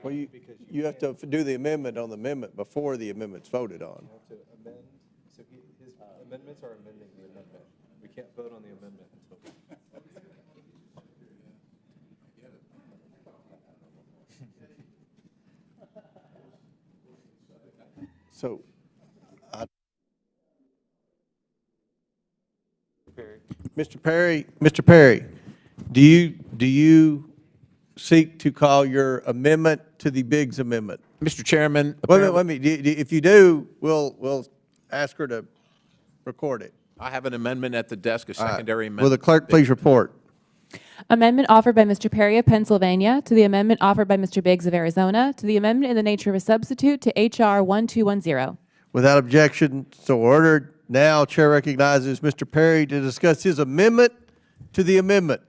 Well, you have to do the amendment on the amendment before the amendment's voted on. To amend, so his amendments are amending the amendment. We can't vote on the amendment until. So, Mr. Perry, do you seek to call your amendment to the Biggs amendment? Mr. Chairman. Wait a minute. If you do, we'll ask her to record it. I have an amendment at the desk, a secondary amendment. Will the clerk please report? Amendment offered by Mr. Perry of Pennsylvania to the amendment offered by Mr. Biggs of Arizona to the amendment in the nature of a substitute to H.R. 1210. Without objection, so ordered. Now, Chair recognizes Mr. Perry to discuss his amendment to the amendment.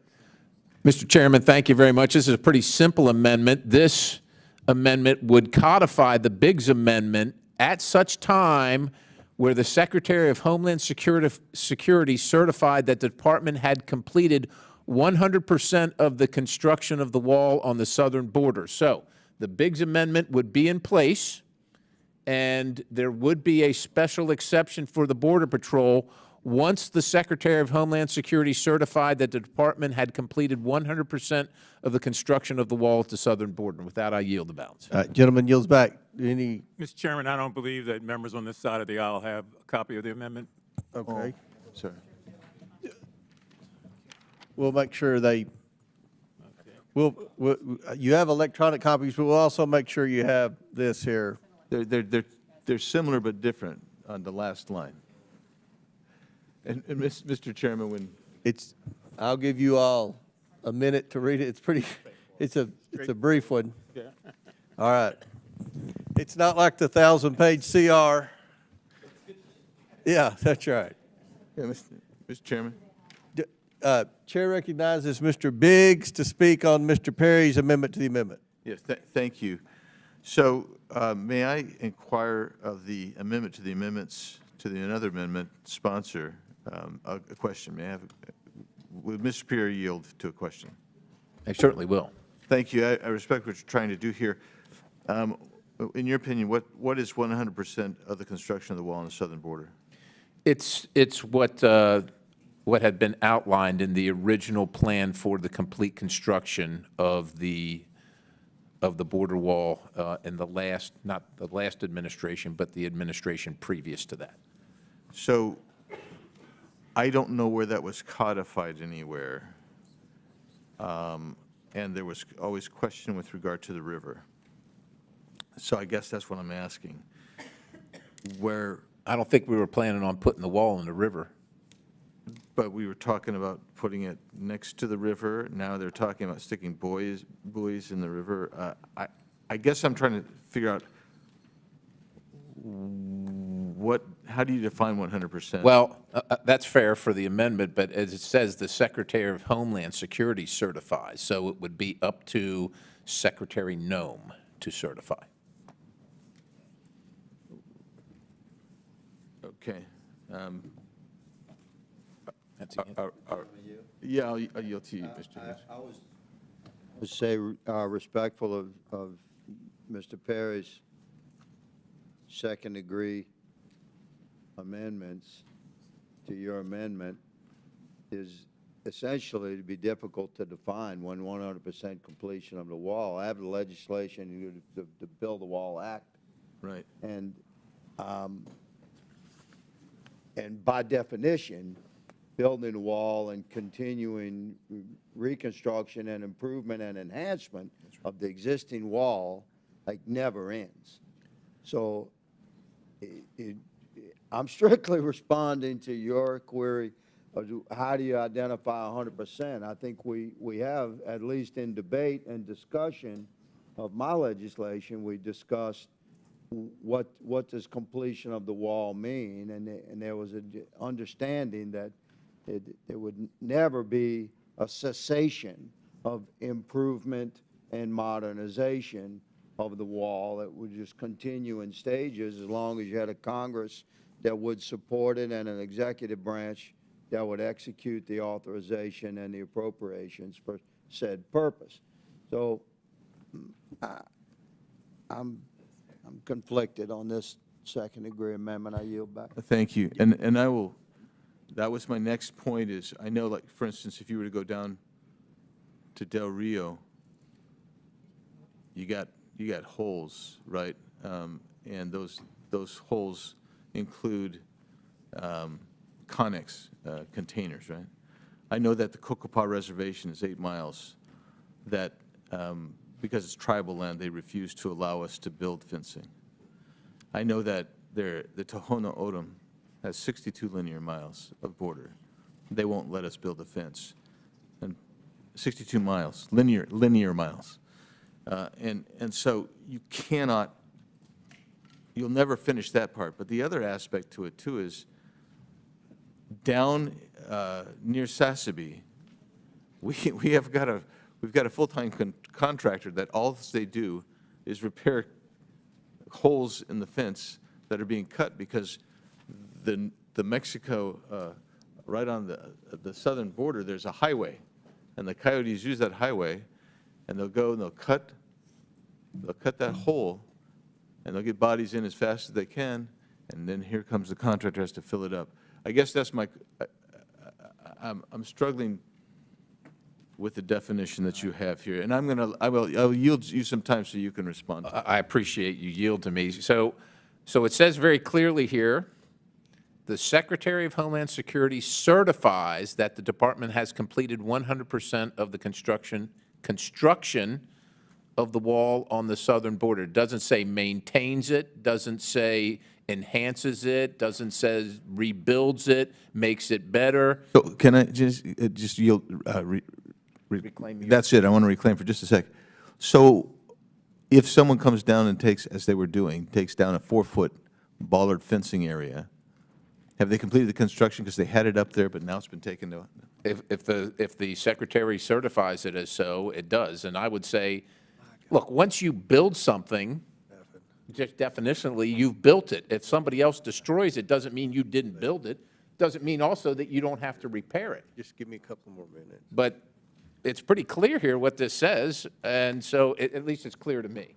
Mr. Chairman, thank you very much. This is a pretty simple amendment. This amendment would codify the Biggs Amendment at such time where the Secretary of Homeland Security certified that the department had completed 100% of the construction of the wall on the southern border. So the Biggs Amendment would be in place, and there would be a special exception for the Border Patrol once the Secretary of Homeland Security certified that the department had completed 100% of the construction of the wall at the southern border. With that, I yield the balance. Gentleman yields back. Any? Mr. Chairman, I don't believe that members on this side of the aisle have a copy of the amendment. Okay. Sorry. We'll make sure they, you have electronic copies, but we'll also make sure you have this here. They're similar but different on the last line. And Mr. Chairman, when I'll give you all a minute to read it. It's pretty, it's a brief one. Yeah. All right. It's not like the 1,000-page CR. Yeah, that's right. Yeah, Mr. Chairman. Chair recognizes Mr. Biggs to speak on Mr. Perry's amendment to the amendment. Yes, thank you. So may I inquire of the amendment to the amendments to the another amendment sponsor a question? May I have? Would Mr. Perry yield to a question? I certainly will. Thank you. I respect what you're trying to do here. In your opinion, what is 100% of the construction of the wall on the southern border? It's what had been outlined in the original plan for the complete construction of the border wall in the last, not the last administration, but the administration previous to that. So I don't know where that was codified anywhere. And there was always question with regard to the river. So I guess that's what I'm asking. Where? I don't think we were planning on putting the wall in the river. But we were talking about putting it next to the river. Now they're talking about sticking buoys in the river. I guess I'm trying to figure out how do you define 100%? Well, that's fair for the amendment, but as it says, the Secretary of Homeland Security certifies, so it would be up to Secretary Noem to certify. Okay. That's it. Yeah, I'll yield to you, Mr. Harris. I would say respectful of Mr. Perry's second-degree amendments to your amendment is essentially to be difficult to define when 100% completion of the wall. I have the legislation, the Build the Wall Act. Right. And by definition, building a wall and continuing reconstruction and improvement and enhancement of the existing wall, like, never ends. So I'm strictly responding to your query of how do you identify 100%. I think we have, at least in debate and discussion of my legislation, we discussed what does completion of the wall mean, and there was an understanding that it would never be a cessation of improvement and modernization of the wall. It would just continue in stages as long as you had a Congress that would support it and an executive branch that would execute the authorization and the appropriations for said purpose. So I'm conflicted on this second-degree amendment. I yield back. Thank you. And I will, that was my next point is, I know, like, for instance, if you were to go down to Del Rio, you got holes, right? And those holes include Connex containers, right? I know that the Cocopah Reservation is 8 miles, that because it's tribal land, they refuse to allow us to build fencing. I know that the Tohono O'odham has 62 linear miles of border. They won't let us build a fence. And 62 miles, linear miles. And so you cannot, you'll never finish that part. But the other aspect to it, too, is down near Sassabee, we've got a full-time contractor that all they do is repair holes in the fence that are being cut because the Mexico, right on the southern border, there's a highway, and the coyotes use that highway, and they'll go and they'll cut that hole, and they'll get bodies in as fast as they can, and then here comes the contractor has to fill it up. I guess that's my, I'm struggling with the definition that you have here, and I'll yield you some time so you can respond to it. I appreciate you yield to me. So it says very clearly here, the Secretary of Homeland Security certifies that the department has completed 100% of the construction of the wall on the southern border. It doesn't say maintains it, doesn't say enhances it, doesn't say rebuilds it, makes it better. So can I just yield, Reclaim your- that's it, I want to reclaim for just a sec. So if someone comes down and takes, as they were doing, takes down a 4-foot bollard fencing area, have they completed the construction because they had it up there, but now it's been taken to? If the Secretary certifies it as so, it does. And I would say, look, once you build something, just definitionally, you've built it. If somebody else destroys it, doesn't mean you didn't build it. Doesn't mean also that you don't have to repair it. Just give me a couple more minutes. But it's pretty clear here what this says, and so at least it's clear to me.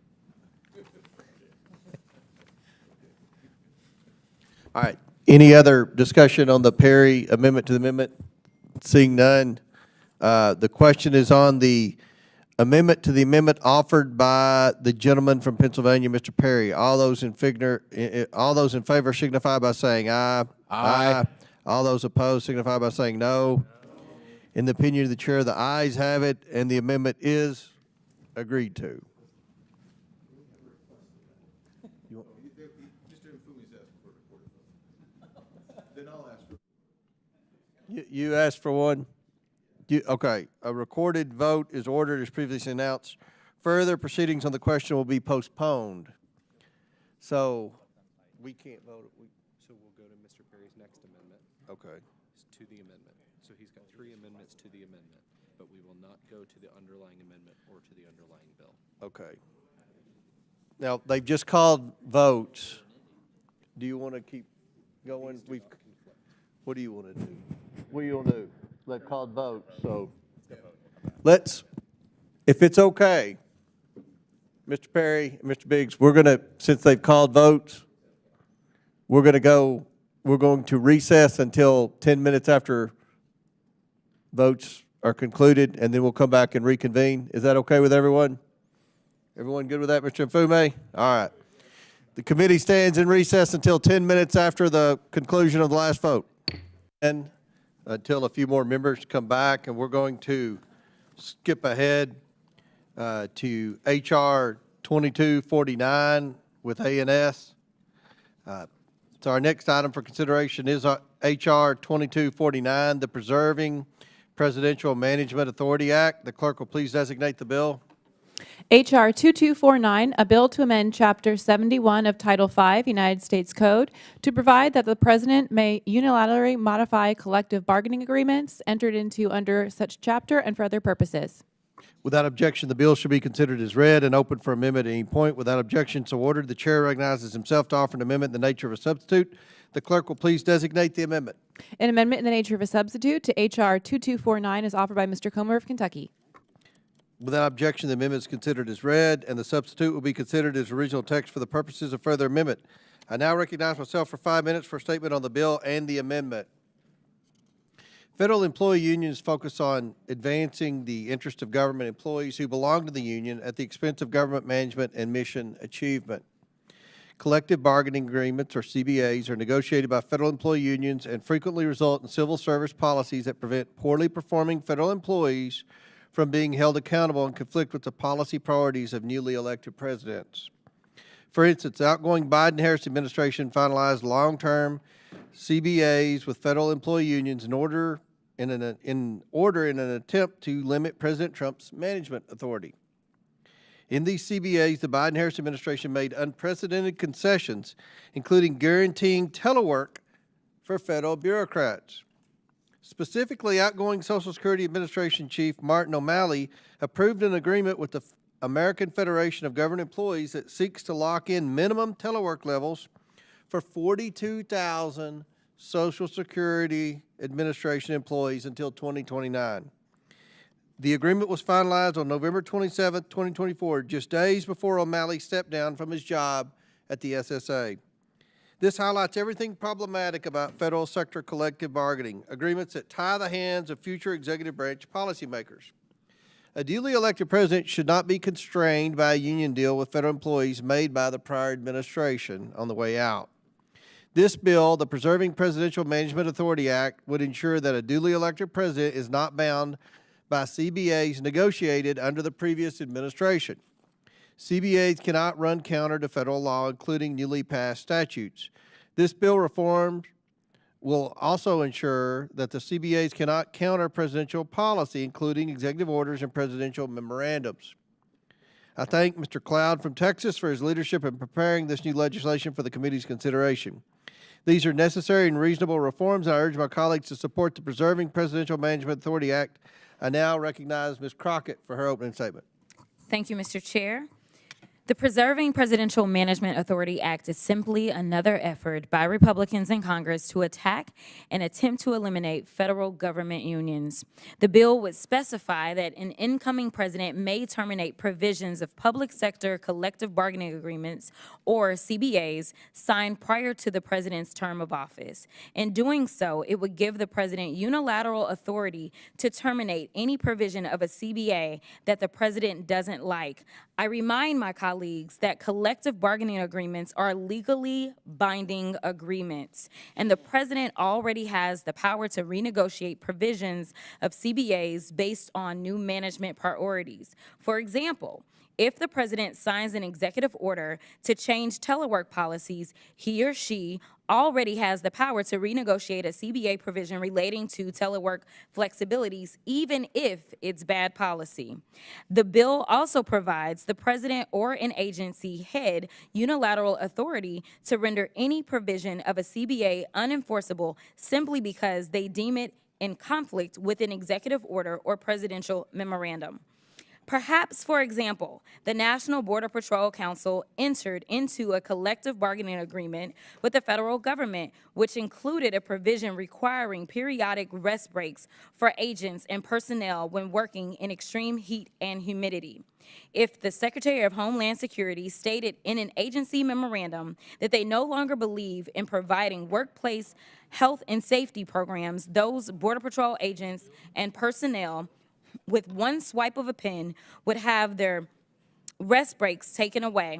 All right. Any other discussion on the Perry amendment to the amendment? Seeing none. The question is on the amendment to the amendment offered by the gentleman from Pennsylvania, Mr. Perry. All those in favor signify by saying aye. Aye. All those opposed signify by saying no. In the opinion of the chair, the ayes have it, and the amendment is agreed to. You asked for one? Okay, a recorded vote is ordered as previously announced. Further proceedings on the question will be postponed. So, we can't vote. So we'll go to Mr. Perry's next amendment. Okay. To the amendment. So he's got 3 amendments to the amendment, but we will not go to the underlying amendment or to the underlying bill. Okay. Now, they've just called votes. Do you want to keep going? What do you want to do? what you gonna do? Let called vote, so. Let's, if it's okay, Mr. Perry, and Mr. Biggs, we're gonna, since they've called votes, we're going to recess until 10 minutes after votes are concluded, and then we'll come back and reconvene. Is that okay with everyone? Everyone good with that, Mr. Mfume? All right. The committee stands in recess until 10 minutes after the conclusion of the last vote. And until a few more members come back, and we're going to skip ahead to H.R. 2249 with A&S. So our next item for consideration is H.R. 2249, the Preserving Presidential Management Authority Act. The clerk will please designate the bill. H.R. 2249, a bill to amend Chapter 71 of Title V, United States Code, to provide that the President may unilaterally modify collective bargaining agreements entered into under such chapter and for other purposes. Without objection, the bill should be considered as read and open for amendment at any point. Without objection, so ordered. The chair recognizes himself to offer an amendment in the nature of a substitute. The clerk will please designate the amendment. An amendment in the nature of a substitute to H.R. 2249 is offered by Mr. Comer of Kentucky. Without objection, the amendment is considered as read, and the substitute will be considered as original text for the purposes of further amendment. I now recognize myself for 5 minutes for a statement on the bill and the amendment. Federal employee unions focus on advancing the interest of government employees who belong to the union at the expense of government management and mission achievement. Collective bargaining agreements, or CBAs, are negotiated by federal employee unions and frequently result in civil service policies that prevent poorly performing federal employees from being held accountable and conflict with the policy priorities of newly elected presidents. For instance, the outgoing Biden-Harris administration finalized long-term CBAs with federal employee unions in an attempt to limit President Trump's management authority. In these CBAs, the Biden-Harris administration made unprecedented concessions, including guaranteeing telework for federal bureaucrats. Specifically, outgoing Social Security Administration Chief Martin O'Malley approved an agreement with the American Federation of Government Employees that seeks to lock in minimum telework levels for 42,000 Social Security Administration employees until 2029. The agreement was finalized on November 27, 2024, just days before O'Malley stepped down from his job at the SSA. This highlights everything problematic about federal sector collective bargaining, agreements that tie the hands of future executive branch policymakers. A duly elected president should not be constrained by a union deal with federal employees made by the prior administration on the way out. This bill, the Preserving Presidential Management Authority Act, would ensure that a duly elected president is not bound by CBAs negotiated under the previous administration. CBAs cannot run counter to federal law, including newly passed statutes. This bill reform will also ensure that the CBAs cannot counter presidential policy, including executive orders and presidential memorandums. I thank Mr. Cloud from Texas for his leadership in preparing this new legislation for the committee's consideration. These are necessary and reasonable reforms, and I urge my colleagues to support the Preserving Presidential Management Authority Act. I now recognize Ms. Crockett for her opening statement. Thank you, Mr. Chair. The Preserving Presidential Management Authority Act is simply another effort by Republicans in Congress to attack and attempt to eliminate federal government unions. The bill would specify that an incoming president may terminate provisions of public sector collective bargaining agreements, or CBAs, signed prior to the president's term of office. In doing so, it would give the president unilateral authority to terminate any provision of a CBA that the president doesn't like. I remind my colleagues that collective bargaining agreements are legally binding agreements, and the president already has the power to renegotiate provisions of CBAs based on new management priorities. For example, if the president signs an executive order to change telework policies, he or she already has the power to renegotiate a CBA provision relating to telework flexibilities, even if it's bad policy. The bill also provides the president or an agency head unilateral authority to render any provision of a CBA unenforceable simply because they deem it in conflict with an executive order or presidential memorandum. Perhaps, for example, the National Border Patrol Council entered into a collective bargaining agreement with the federal government, which included a provision requiring periodic rest breaks for agents and personnel when working in extreme heat and humidity. If the Secretary of Homeland Security stated in an agency memorandum that they no longer believe in providing workplace health and safety programs, those Border Patrol agents and personnel with one swipe of a pen would have their rest breaks taken away.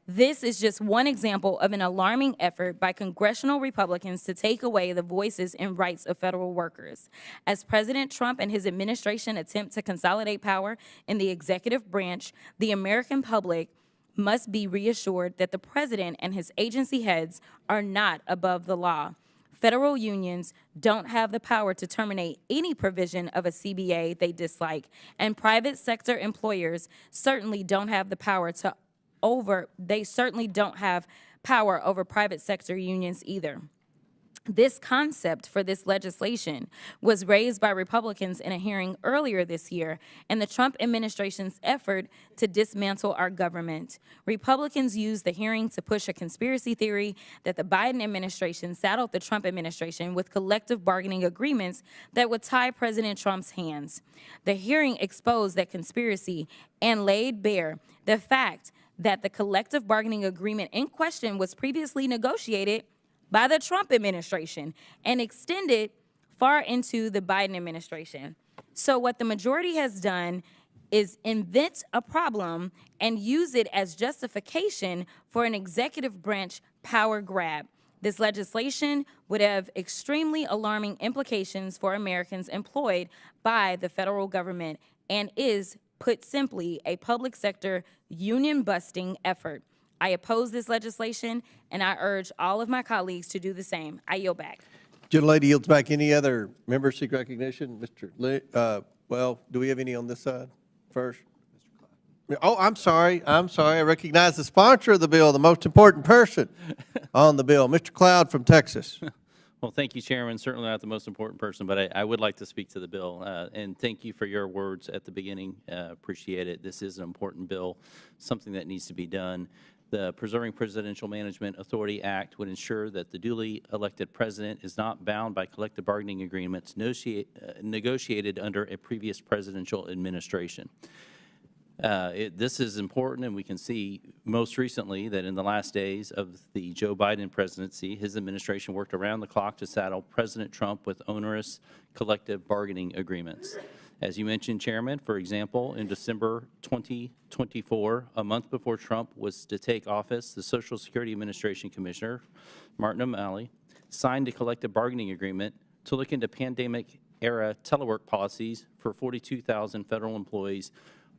This is just one example of an alarming effort by congressional Republicans to take away the voices and rights of federal workers. As President Trump and his administration attempt to consolidate power in the executive branch, the American public must be reassured that the president and his agency heads are not above the law. Federal unions don't have the power to terminate any provision of a CBA they dislike, and private sector employers certainly don't have the power over private sector unions either. This concept for this legislation was raised by Republicans in a hearing earlier this year in the Trump administration's effort to dismantle our government. Republicans used the hearing to push a conspiracy theory that the Biden administration saddled the Trump administration with collective bargaining agreements that would tie President Trump's hands. The hearing exposed that conspiracy and laid bare the fact that the collective bargaining agreement in question was previously negotiated by the Trump administration and extended far into the Biden administration. So what the majority has done is invent a problem and use it as justification for an executive branch power grab. This legislation would have extremely alarming implications for Americans employed by the federal government and is, put simply, a public sector union-busting effort. I oppose this legislation, and I urge all of my colleagues to do the same. I yield back. Gentlelady yields back. Any other members seek recognition? Mr. Lee, well, do we have any on this side first? Oh, I'm sorry. I recognize the sponsor of the bill, the most important person on the bill, Mr. Cloud from Texas. Well, thank you, Chairman. Certainly not the most important person, but I would like to speak to the bill. And thank you for your words at the beginning. Appreciate it. This is an important bill, something that needs to be done. The Preserving Presidential Management Authority Act would ensure that the duly elected president is not bound by collective bargaining agreements negotiated under a previous presidential administration. This is important, and we can see most recently that in the last days of the Joe Biden presidency, his administration worked around the clock to saddle President Trump with onerous collective bargaining agreements. As you mentioned, Chairman, for example, in December 2024, a month before Trump was to take office, the Social Security Administration Commissioner, Martin O'Malley, signed a collective bargaining agreement to look into pandemic-era telework policies for 42,000 federal employees,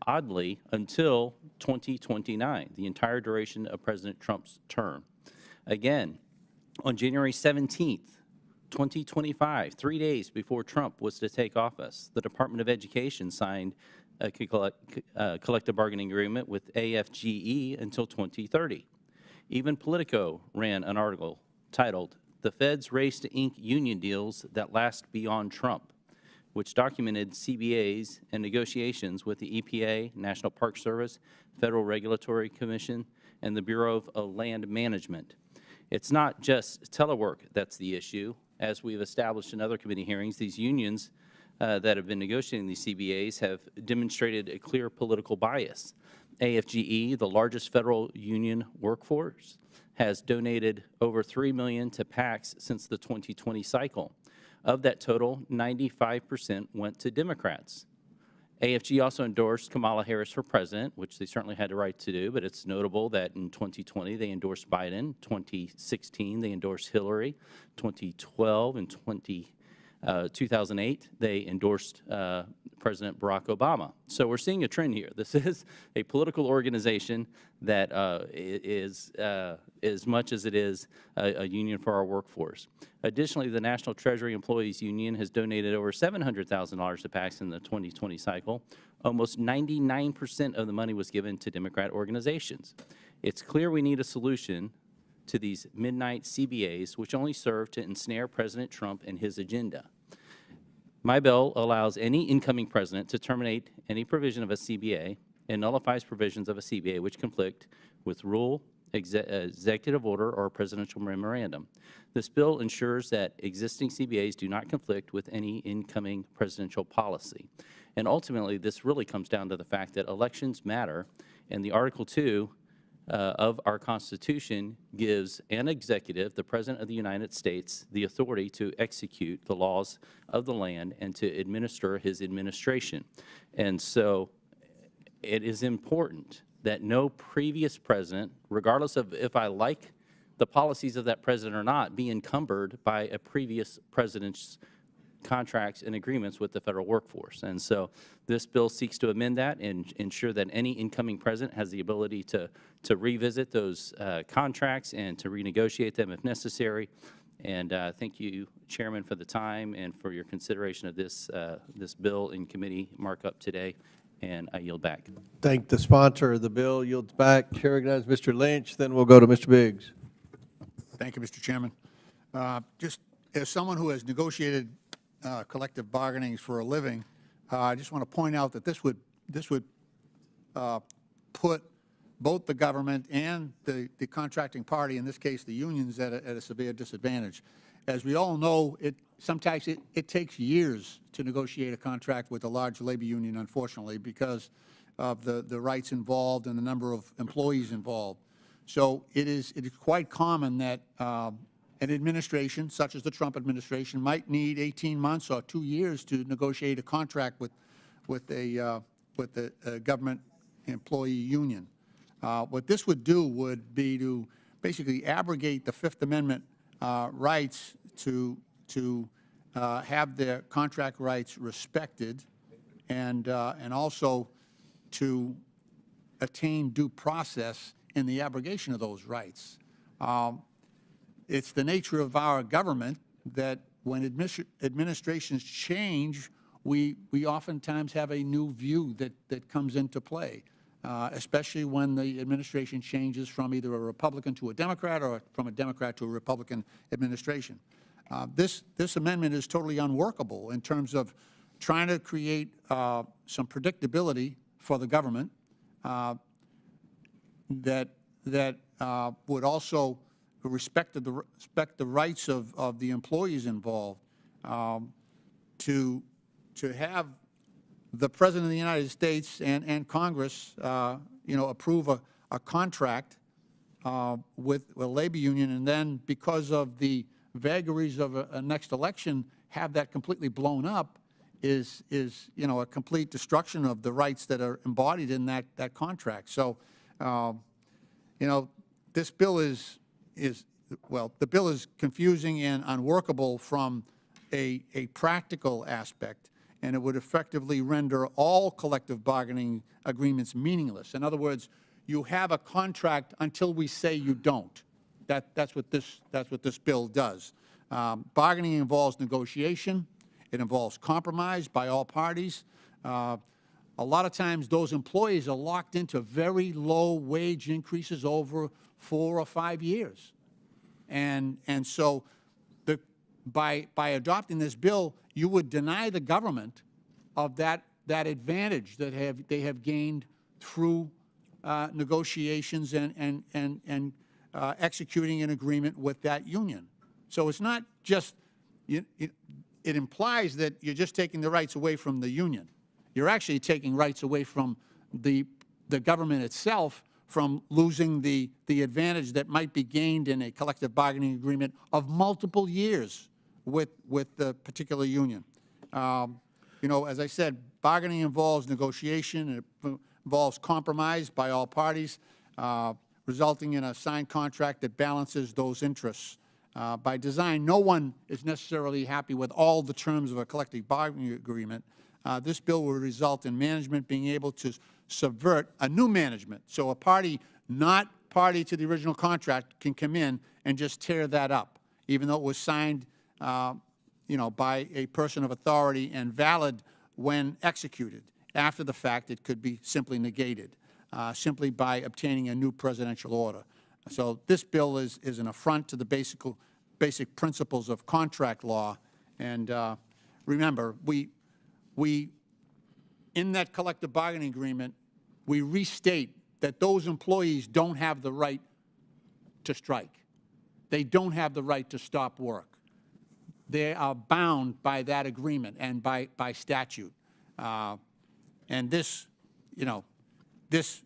oddly, until 2029, the entire duration of President Trump's term. Again, on January 17th, 2025, 3 days before Trump was to take office, the Department of Education signed a collective bargaining agreement with AFGE until 2030. Even Politico ran an article titled, "The Fed's Race to Ink Union Deals That Last Beyond Trump," which documented CBAs and negotiations with the EPA, National Park Service, Federal Regulatory Commission, and the Bureau of Land Management. It's not just telework that's the issue. As we've established in other committee hearings, these unions that have been negotiating these CBAs have demonstrated a clear political bias. AFGE, the largest federal union workforce, has donated over $3 million to PACs since the 2020 cycle. Of that total, 95% went to Democrats. AFG also endorsed Kamala Harris for president, which they certainly had the right to do, but it's notable that in 2020 they endorsed Biden, 2016 they endorsed Hillary, 2012 and 2008 they endorsed President Barack Obama. So we're seeing a trend here. This is a political organization that is as much as it is a union for our workforce. Additionally, the National Treasury Employees Union has donated over $700,000 to PACs in the 2020 cycle. Almost 99% of the money was given to Democrat organizations. It's clear we need a solution to these midnight CBAs, which only serve to ensnare President Trump and his agenda. My bill allows any incoming president to terminate any provision of a CBA and nullifies provisions of a CBA which conflict with rule, executive order, or presidential memorandum. This bill ensures that existing CBAs do not conflict with any incoming presidential policy. And ultimately, this really comes down to the fact that elections matter, and the Article 2 of our Constitution gives an executive, the President of the United States, the authority to execute the laws of the land and to administer his administration. And so it is important that no previous president, regardless of if I like the policies of that president or not, be encumbered by a previous president's contracts and agreements with the federal workforce. And so this bill seeks to amend that and ensure that any incoming president has the ability to revisit those contracts and to renegotiate them if necessary. And thank you, Chairman, for the time and for your consideration of this, this bill in committee markup today. And I yield back. Thank the sponsor of the bill. Yields back. Chair recognizes Mr. Lynch. Then we'll go to Mr. Biggs. Thank you, Mr. Chairman. Just as someone who has negotiated collective bargaining for a living, I just want to point out that this would put both the government and the contracting party, in this case the unions, at a severe disadvantage. As we all know, sometimes it takes years to negotiate a contract with a large labor union, unfortunately, because of the rights involved and the number of employees involved. So it is quite common that an administration, such as the Trump administration, might need 18 months or 2 years to negotiate a contract with a government employee union. What this would do would be to basically abrogate the Fifth Amendment rights to have their contract rights respected, and also to attain due process in the abrogation of those rights. It's the nature of our government that when administrations change, we oftentimes have a new view that comes into play, especially when the administration changes from either a Republican to a Democrat or from a Democrat to a Republican administration. This amendment is totally unworkable in terms of trying to create some predictability for the government that would also respect the rights of the employees involved. To have the President of the United States and Congress, approve a contract with a labor union, and then because of the vagaries of a next election, have that completely blown up is a complete destruction of the rights that are embodied in that contract. So, this bill the bill is confusing and unworkable from a practical aspect, and it would effectively render all collective bargaining agreements meaningless. In other words, you have a contract until we say you don't. That's what this bill does. Bargaining involves negotiation. It involves compromise by all parties. A lot of times those employees are locked into very low wage increases over 4 or 5 years. And so by adopting this bill, you would deny the government of that advantage that they have gained through negotiations and executing an agreement with that union. So it's not just, it implies that you're just taking the rights away from the union. You're actually taking rights away from the government itself from losing the advantage that might be gained in a collective bargaining agreement of multiple years with the particular union. As I said, bargaining involves negotiation, it involves compromise by all parties, resulting in a signed contract that balances those interests. By design, no one is necessarily happy with all the terms of a collective bargaining agreement. This bill will result in management being able to subvert a new management. So a party not party to the original contract can come in and just tear that up, even though it was signed by a person of authority and valid when executed. After the fact, it could be simply negated, simply by obtaining a new presidential order. So this bill is an affront to the basic principles of contract law. And remember, we in that collective bargaining agreement, we restate that those employees don't have the right to strike. They don't have the right to stop work. They are bound by that agreement and by statute. And this, this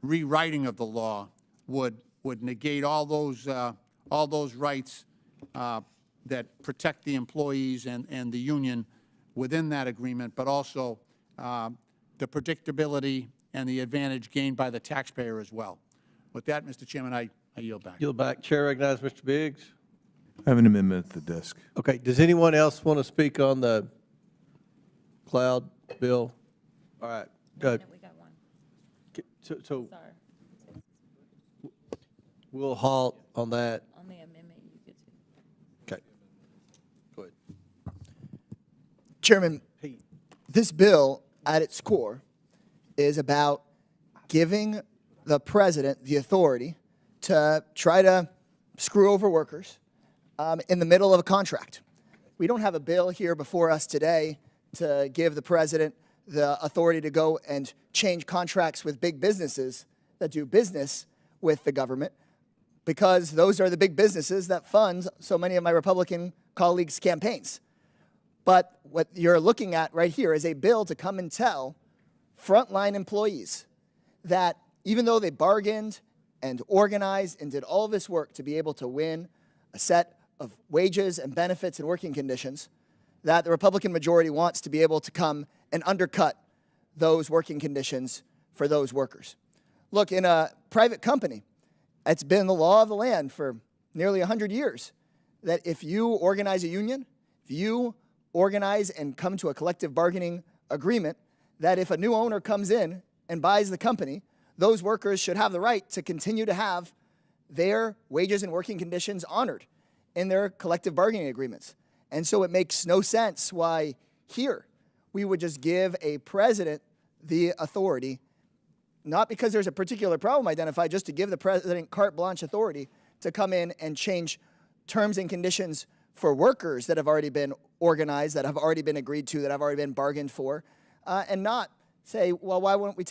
rewriting of the law would negate all those rights that protect the employees and the union within that agreement, but also the predictability and the advantage gained by the taxpayer as well. With that, Mr. Chairman, I yield back. Yield back. Chair recognizes Mr. Biggs. I have an amendment at the desk. Okay, does anyone else want to speak on the cloud bill? All right, go ahead. We got one. So Sorry. we'll halt on that. On the amendment, you get to. Okay. Go ahead. Chairman, this bill at its core is about giving the president the authority to try to screw over workers in the middle of a contract. We don't have a bill here before us today to give the president the authority to go and change contracts with big businesses that do business with the government, because those are the big businesses that fund so many of my Republican colleagues' campaigns. But what you're looking at right here is a bill to come and tell frontline employees that even though they bargained and organized and did all this work to be able to win a set of wages and benefits and working conditions, that the Republican majority wants to be able to come and undercut those working conditions for those workers. Look, in a private company, it's been the law of the land for nearly 100 years that if you organize a union, if you organize and come to a collective bargaining agreement, that if a new owner comes in and buys the company, those workers should have the right to continue to have their wages and working conditions honored in their collective bargaining agreements. And so it makes no sense why here we would just give a president the authority, not because there's a particular problem identified, just to give the president carte blanche authority to come in and change terms and conditions for workers that have already been organized, that have already been agreed to, that have already been bargained for, and not say, well, why don't we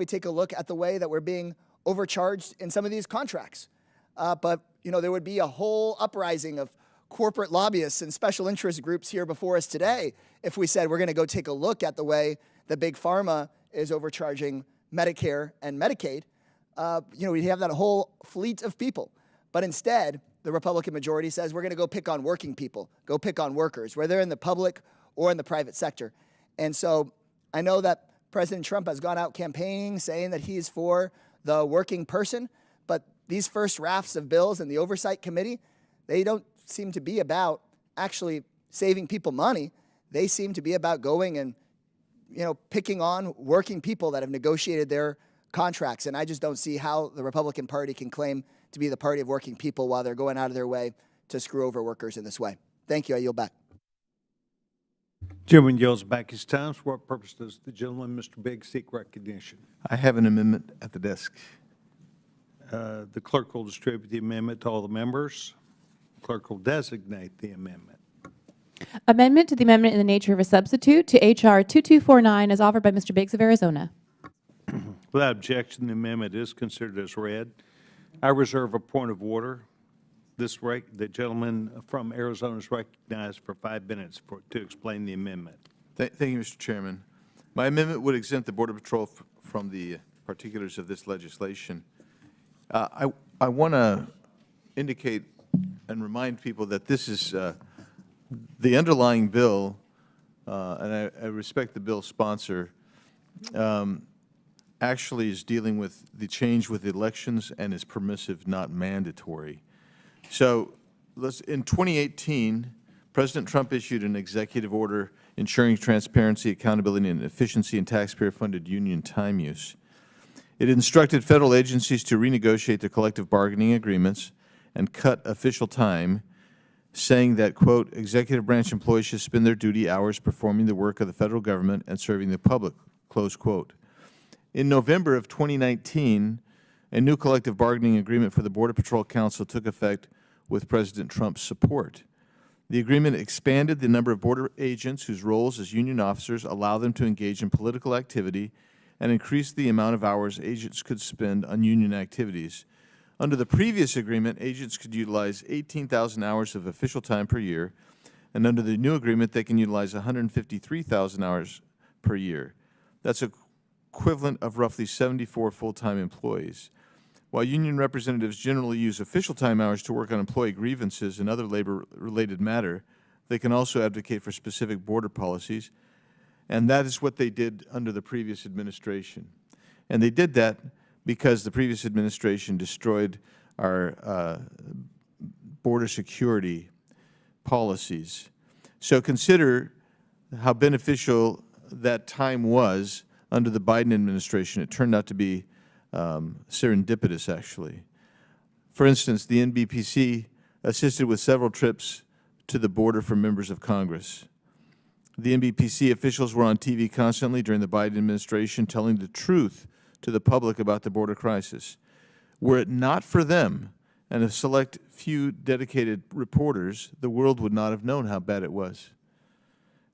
take a look at the way that we're being overcharged in some of these contracts? But there would be a whole uprising of corporate lobbyists and special interest groups here before us today if we said we're going to go take a look at the way that Big Pharma is overcharging Medicare and Medicaid. We'd have that whole fleet of people. But instead, the Republican majority says we're going to go pick on working people, go pick on workers, whether in the public or in the private sector. And so I know that President Trump has gone out campaigning saying that he's for the working person, but these first rafts of bills in the Oversight Committee, they don't seem to be about actually saving people money. They seem to be about going and, picking on working people that have negotiated their contracts. And I just don't see how the Republican Party can claim to be the party of working people while they're going out of their way to screw over workers in this way. Thank you. I yield back. Gentleman yields back his time. For what purpose does the gentleman, Mr. Biggs, seek recognition? I have an amendment at the desk. The clerk will distribute the amendment to all the members. The clerk will designate the amendment. Amendment to the amendment in the nature of a substitute to H.R. 2249 is offered by Mr. Biggs of Arizona. Without objection, the amendment is considered as read. I reserve a point of order. The gentleman from Arizona is recognized for 5 minutes to explain the amendment. Thank you, Mr. Chairman. My amendment would exempt the Border Patrol from the particulars of this legislation. I want to indicate and remind people that this is the underlying bill, and I respect the bill's sponsor, actually is dealing with the change with elections and is permissive, not mandatory. So in 2018, President Trump issued an executive order ensuring transparency, accountability, and efficiency in taxpayer-funded union time use. It instructed federal agencies to renegotiate their collective bargaining agreements and cut official time, saying that, quote, executive branch employees should spend their duty hours performing the work of the federal government and serving the public, close quote. In November of 2019, a new collective bargaining agreement for the Border Patrol Council took effect with President Trump's support. The agreement expanded the number of border agents whose roles as union officers allow them to engage in political activity and increased the amount of hours agents could spend on union activities. Under the previous agreement, agents could utilize 18,000 hours of official time per year, and under the new agreement, they can utilize 153,000 hours per year. That's equivalent of roughly 74 full-time employees. While union representatives generally use official time hours to work on employee grievances and other labor-related matter, they can also advocate for specific border policies, and that is what they did under the previous administration. And they did that because the previous administration destroyed our border security policies. So consider how beneficial that time was under the Biden administration. It turned out to be serendipitous, actually. For instance, the NBPC assisted with several trips to the border for members of Congress. The NBPC officials were on TV constantly during the Biden administration telling the truth to the public about the border crisis. Were it not for them and a select few dedicated reporters, the world would not have known how bad it was.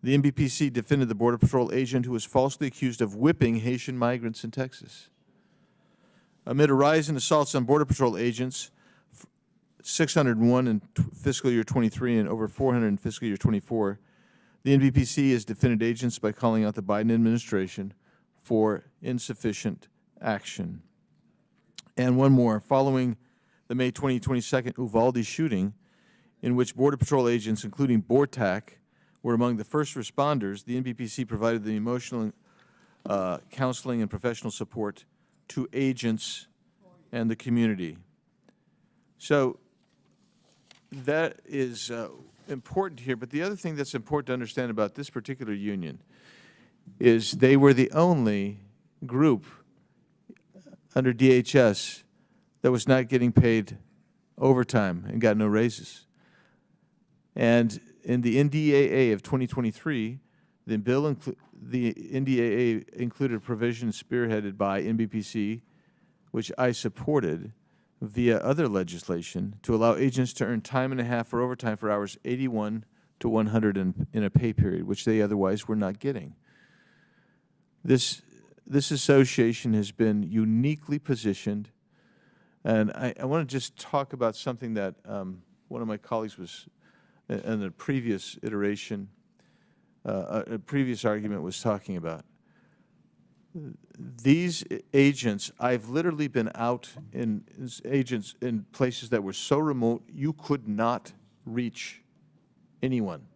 The NBPC defended the Border Patrol agent who was falsely accused of whipping Haitian migrants in Texas. Amid a rise in assaults on Border Patrol agents, 601 in fiscal year 23 and over 400 in fiscal year 24, the NBPC has defended agents by calling out the Biden administration for insufficient action. And one more, following the May 2022 Uvalde shooting, in which Border Patrol agents, including BORTAC, were among the first responders, the NBPC provided the emotional counseling and professional support to agents and the community. So that is important here, but the other thing that's important to understand about this particular union is they were the only group under DHS that was not getting paid overtime and got no raises. And in the NDAA of 2023, the NDAA included a provision spearheaded by NBPC, which I supported via other legislation, to allow agents to earn time and a half for overtime for hours 81 to 100 in a pay period, which they otherwise were not getting. This association has been uniquely positioned, and I want to just talk about something that one of my colleagues was, in the previous iteration, a previous argument was talking about. These agents, I've literally been out in agents in places that were so remote you could not reach anyone.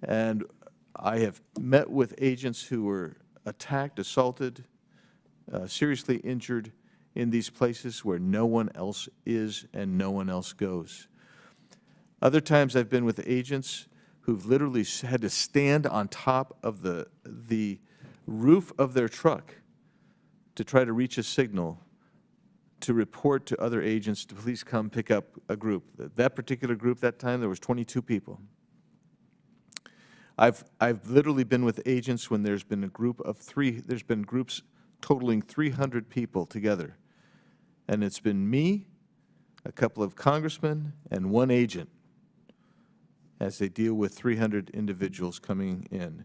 And I have met with agents who were attacked, assaulted, seriously injured in these places where no one else is and no one else goes. Other times I've been with agents who've literally had to stand on top of the roof of their truck to try to reach a signal to report to other agents to please come pick up a group. That particular group, that time, there was 22 people. I've literally been with agents when there's been a group of 3, there's been groups totaling 300 people together. And it's been me, a couple of congressmen, and one agent as they deal with 300 individuals coming in.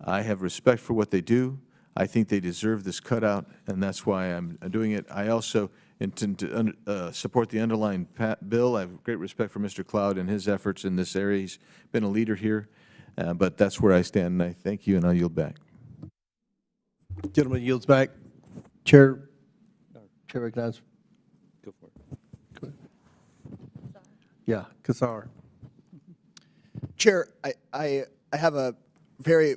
I have respect for what they do. I think they deserve this cutout, and that's why I'm doing it. I also intend to support the underlying bill. I have great respect for Mr. Cloud and his efforts in this area. He's been a leader here, but that's where I stand, and I thank you, and I'll yield back. Gentleman yields back. Chair recognizes. Go for it. Go ahead. Yeah, Kassar. Chair, I have a very,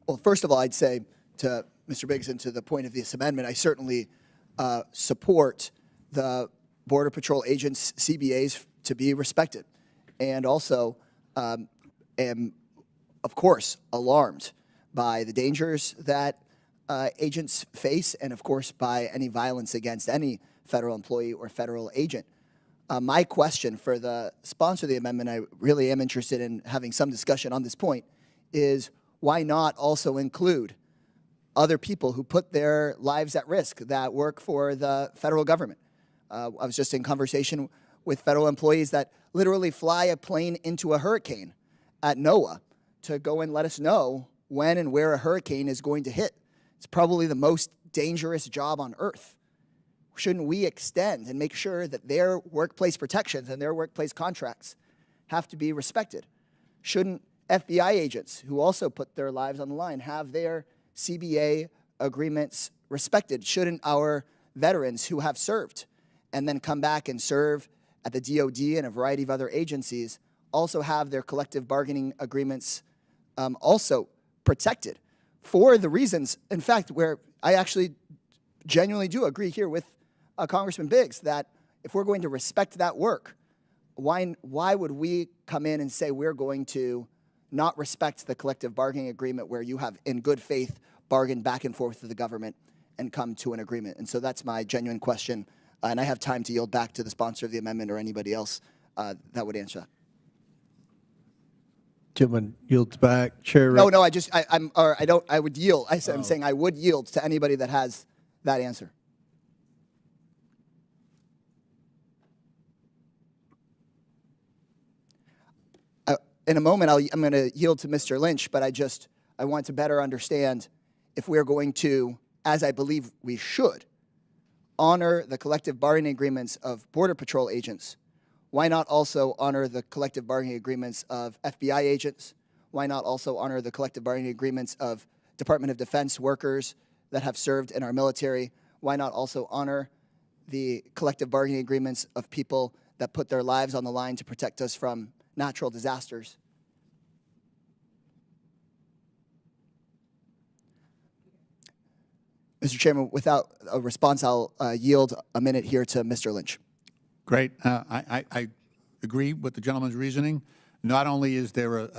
well, first of all, I'd say to Mr. Biggs and to the point of this amendment, I certainly support the Border Patrol agents' CBAs to be respected, and also am, of course, alarmed by the dangers that agents face, and of course by any violence against any federal employee or federal agent. My question for the sponsor of the amendment, I really am interested in having some discussion on this point, is why not also include other people who put their lives at risk that work for the federal government? I was just in conversation with federal employees that literally fly a plane into a hurricane at NOAA to go and let us know when and where a hurricane is going to hit. It's probably the most dangerous job on earth. Shouldn't we extend and make sure that their workplace protections and their workplace contracts have to be respected? Shouldn't FBI agents, who also put their lives on the line, have their CBA agreements respected? Shouldn't our veterans who have served and then come back and serve at the DOD and a variety of other agencies also have their collective bargaining agreements also protected for the reasons, in fact, where I actually genuinely do agree here with Congressman Biggs that if we're going to respect that work, why would we come in and say we're going to not respect the collective bargaining agreement where you have, in good faith, bargained back and forth with the government and come to an agreement? And so that's my genuine question, and I have time to yield back to the sponsor of the amendment or anybody else that would answer that. Gentleman yields back. Chair. No, I would yield. I'm saying I would yield to anybody that has that answer. In a moment, I'm going to yield to Mr. Lynch, but I want to better understand if we're going to, as I believe we should, honor the collective bargaining agreements of Border Patrol agents. Why not also honor the collective bargaining agreements of FBI agents? Why not also honor the collective bargaining agreements of Department of Defense workers that have served in our military? Why not also honor the collective bargaining agreements of people that put their lives on the line to protect us from natural disasters? Mr. Chairman, without a response, I'll yield a minute here to Mr. Lynch. Great. I agree with the gentleman's reasoning. Not only is there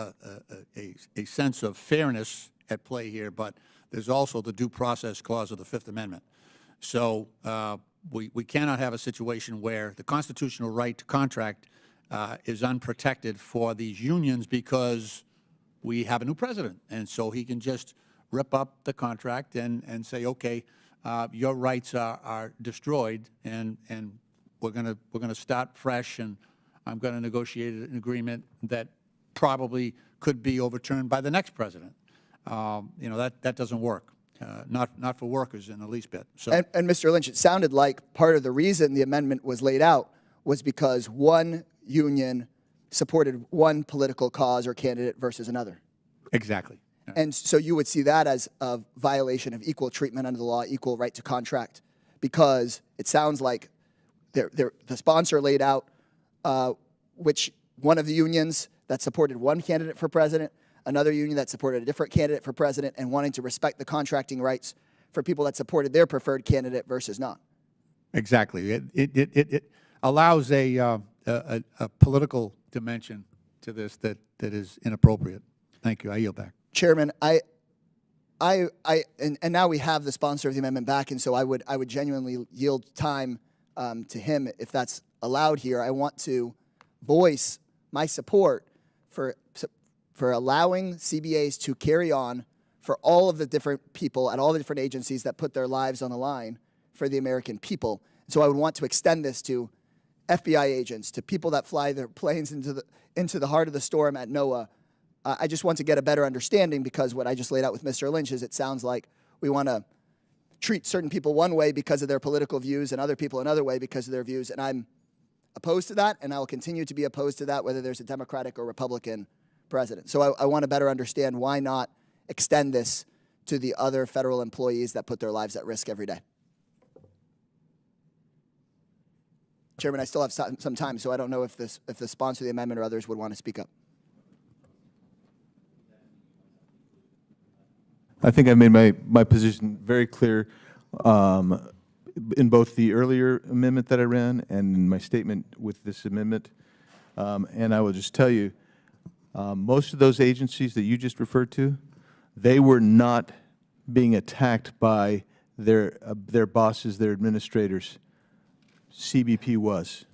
a sense of fairness at play here, but there's also the due process clause of the Fifth Amendment. So we cannot have a situation where the constitutional right to contract is unprotected for these unions because we have a new president. And so he can just rip up the contract and say, okay, your rights are destroyed, and we're gonna start fresh, and I'm going to negotiate an agreement that probably could be overturned by the next president. That doesn't work. Not for workers in the least bit. So. And Mr. Lynch, it sounded like part of the reason the amendment was laid out was because one union supported one political cause or candidate versus another. Exactly. Yeah. And so you would see that as a violation of equal treatment under the law, equal right to contract, because it sounds like the sponsor laid out which one of the unions that supported one candidate for president, another union that supported a different candidate for president, and wanting to respect the contracting rights for people that supported their preferred candidate versus not. Exactly. It allows a political dimension to this that is inappropriate. Thank you. I yield back. Chairman, and now we have the sponsor of the amendment back, and so I would genuinely yield time to him if that's allowed here. I want to voice my support for allowing CBAs to carry on for all of the different people at all the different agencies that put their lives on the line for the American people. So I would want to extend this to FBI agents, to people that fly their planes into the heart of the storm at NOAA. I just want to get a better understanding, because what I just laid out with Mr. Lynch is it sounds like we want to treat certain people one way because of their political views and other people another way because of their views, and I'm opposed to that, and I will continue to be opposed to that whether there's a Democratic or Republican president. So I want to better understand why not extend this to the other federal employees that put their lives at risk every day. Chairman, I still have some time, so I don't know if the sponsor of the amendment or others would want to speak up. I think I made my position very clear in both the earlier amendment that I ran and in my statement with this amendment. And I will just tell you, most of those agencies that you just referred to, they were not being attacked by their bosses, their administrators. CBP was.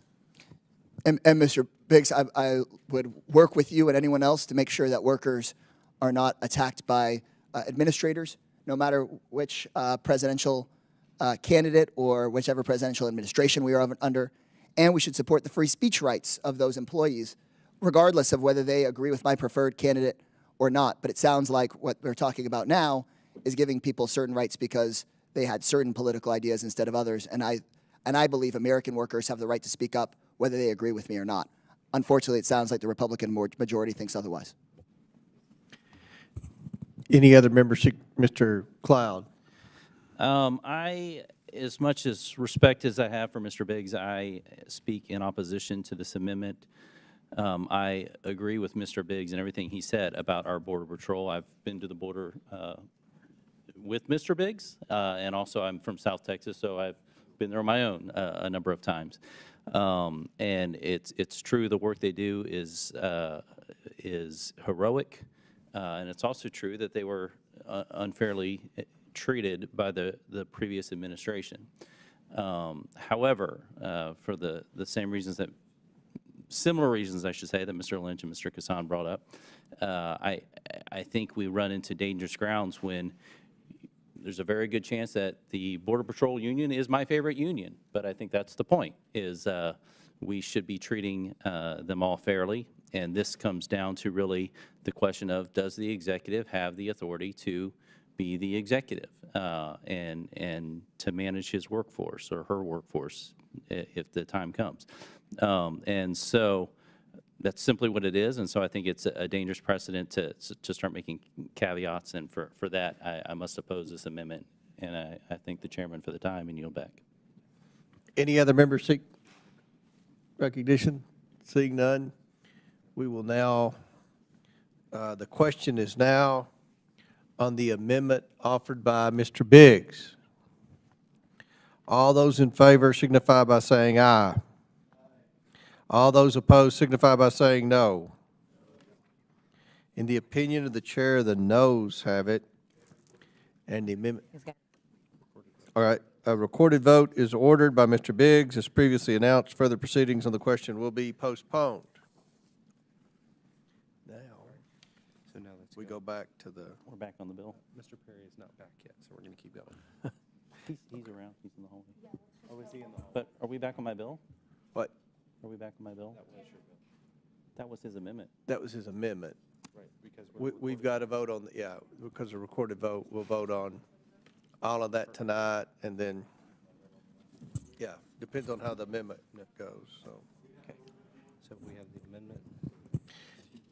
And Mr. Biggs, I would work with you and anyone else to make sure that workers are not attacked by administrators, no matter which presidential candidate or whichever presidential administration we are under. and we should support the free speech rights of those employees, regardless of whether they agree with my preferred candidate or not. But it sounds like what we're talking about now is giving people certain rights because they had certain political ideas instead of others. And I believe American workers have the right to speak up whether they agree with me or not. Unfortunately, it sounds like the Republican majority thinks otherwise. Any other members? Mr. Cloud. As much as respect as I have for Mr. Biggs, I speak in opposition to this amendment. I agree with Mr. Biggs and everything he said about our Border Patrol. I've been to the border with Mr. Biggs, and also I'm from South Texas, so I've been there on my own a number of times. And it's true the work they do is heroic, and it's also true that they were unfairly treated by the previous administration. However, for the same reasons that, similar reasons I should say, that Mr. Lynch and Mr. Kassan brought up, I think we run into dangerous grounds when there's a very good chance that the Border Patrol union is my favorite union, but I think that's the point, is we should be treating them all fairly, and this comes down to really the question of, does the executive have the authority to be the executive and to manage his workforce or her workforce if the time comes. And so that's simply what it is, and so I think it's a dangerous precedent to start making caveats, and for that, I must oppose this amendment, and I thank the chairman for the time and yield back. Any other members seek recognition? Seeing none, we will now, the question is now on the amendment offered by Mr. Biggs. All those in favor signify by saying aye. All those opposed signify by saying no. In the opinion of the chair, the noes have it, and the amendment. All right, a recorded vote is ordered by Mr. Biggs. As previously announced, further proceedings on the question will be postponed. Now, So now let's we go back to the. We're back on the bill. Mr. Perry is not back yet, so we're going to keep going. He's around. He's in the hallway. Oh, is he in the hall? But are we back on my bill? What? Are we back on my bill? That was your bill. That was his amendment. That was his amendment. Right, because We've got to vote on, yeah, because of recorded vote, we'll vote on all of that tonight, and then, yeah, depends on how the amendment goes, so. Okay. So we have the amendment.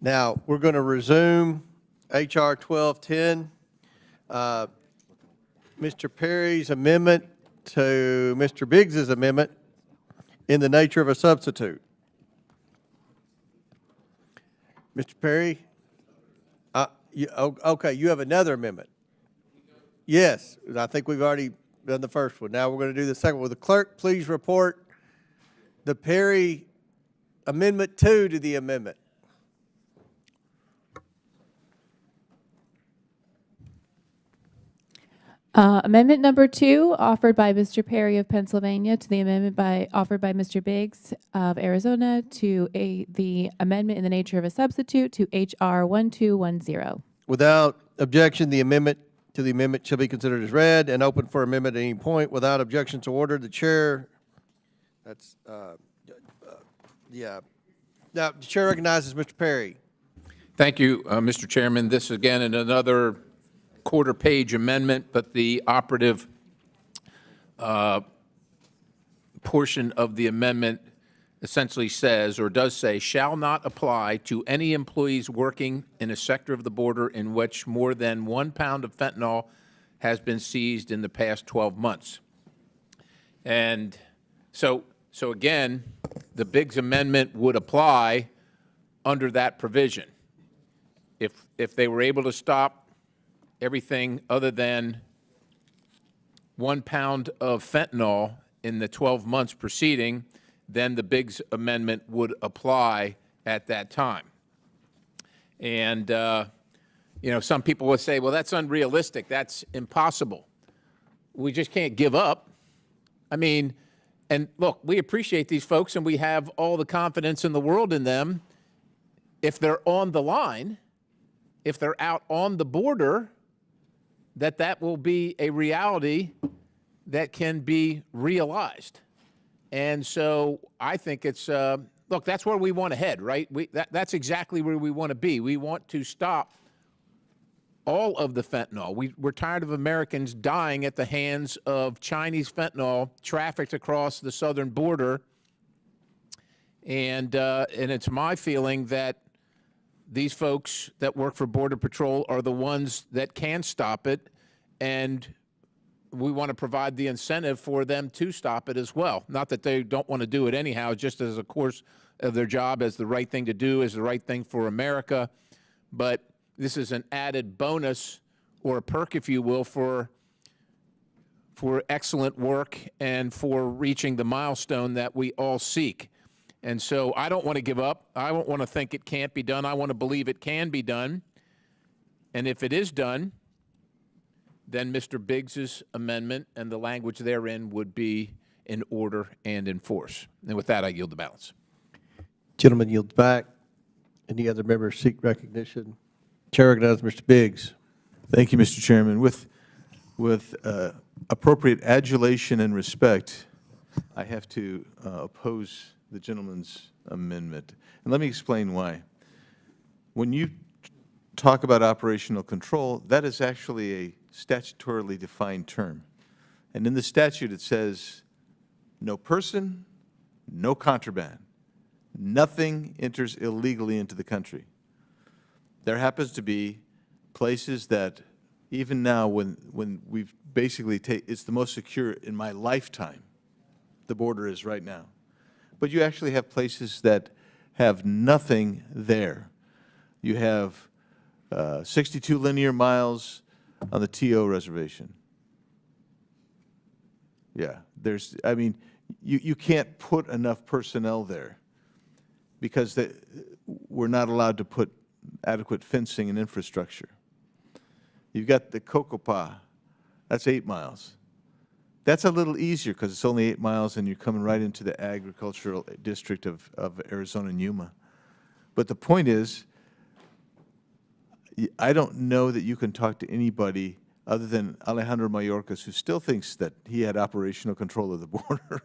Now, we're going to resume H.R. 1210. Mr. Perry's amendment to Mr. Biggs's amendment in the nature of a substitute. Mr. Perry? Okay, you have another amendment. Yes, I think we've already done the first one. Now we're going to do the second one. Will the clerk please report the Perry Amendment 2 to the amendment? Amendment number 2, offered by Mr. Perry of Pennsylvania to the amendment offered by Mr. Biggs of Arizona to the amendment in the nature of a substitute to H.R. 1210. Without objection, the amendment to the amendment shall be considered as read and open for amendment at any point. Without objection to order, the chair, that's, yeah. Now, the chair recognizes Mr. Perry. Thank you, Mr. Chairman. This again is another quarter-page amendment, but the operative portion of the amendment essentially says, or does say, shall not apply to any employees working in a sector of the border in which more than 1 pound of fentanyl has been seized in the past 12 months. And so again, the Biggs amendment would apply under that provision. If they were able to stop everything other than 1 pound of fentanyl in the 12 months preceding, then the Biggs amendment would apply at that time. And, you know, some people would say, well, that's unrealistic. That's impossible. We just can't give up. I mean, and look, we appreciate these folks and we have all the confidence in the world in them. If they're on the line, if they're out on the border, that will be a reality that can be realized. And so I think it's, look, that's where we want to head, right? That's exactly where we want to be. We want to stop all of the fentanyl. We're tired of Americans dying at the hands of Chinese fentanyl trafficked across the southern border. And it's my feeling that these folks that work for Border Patrol are the ones that can stop it, and we want to provide the incentive for them to stop it as well. Not that they don't want to do it anyhow, just as a course of their job, as the right thing to do, as the right thing for America. But this is an added bonus, or a perk, if you will, for excellent work and for reaching the milestone that we all seek. And so I don't want to give up. I don't want to think it can't be done. I want to believe it can be done. And if it is done, then Mr. Biggs's amendment and the language therein would be in order and in force. And with that, I yield the balance. Gentleman yields back. Any other members seek recognition? Chair recognizes Mr. Biggs. Thank you, Mr. Chairman. With appropriate adulation and respect, I have to oppose the gentleman's amendment. And let me explain why. When you talk about operational control, that is actually a statutorily defined term. And in the statute it says, no person, no contraband. Nothing enters illegally into the country. There happens to be places that even now when we've basically it's the most secure in my lifetime, the border is right now. But you actually have places that have nothing there. You have 62 linear miles on the TO reservation. Yeah, I mean, you can't put enough personnel there because we're not allowed to put adequate fencing and infrastructure. You've got the Cocopah, that's 8 miles. That's a little easier because it's only 8 miles and you're coming right into the agricultural district of Arizona and Yuma. But the point is, I don't know that you can talk to anybody other than Alejandro Mayorkas, who still thinks that he had operational control of the border,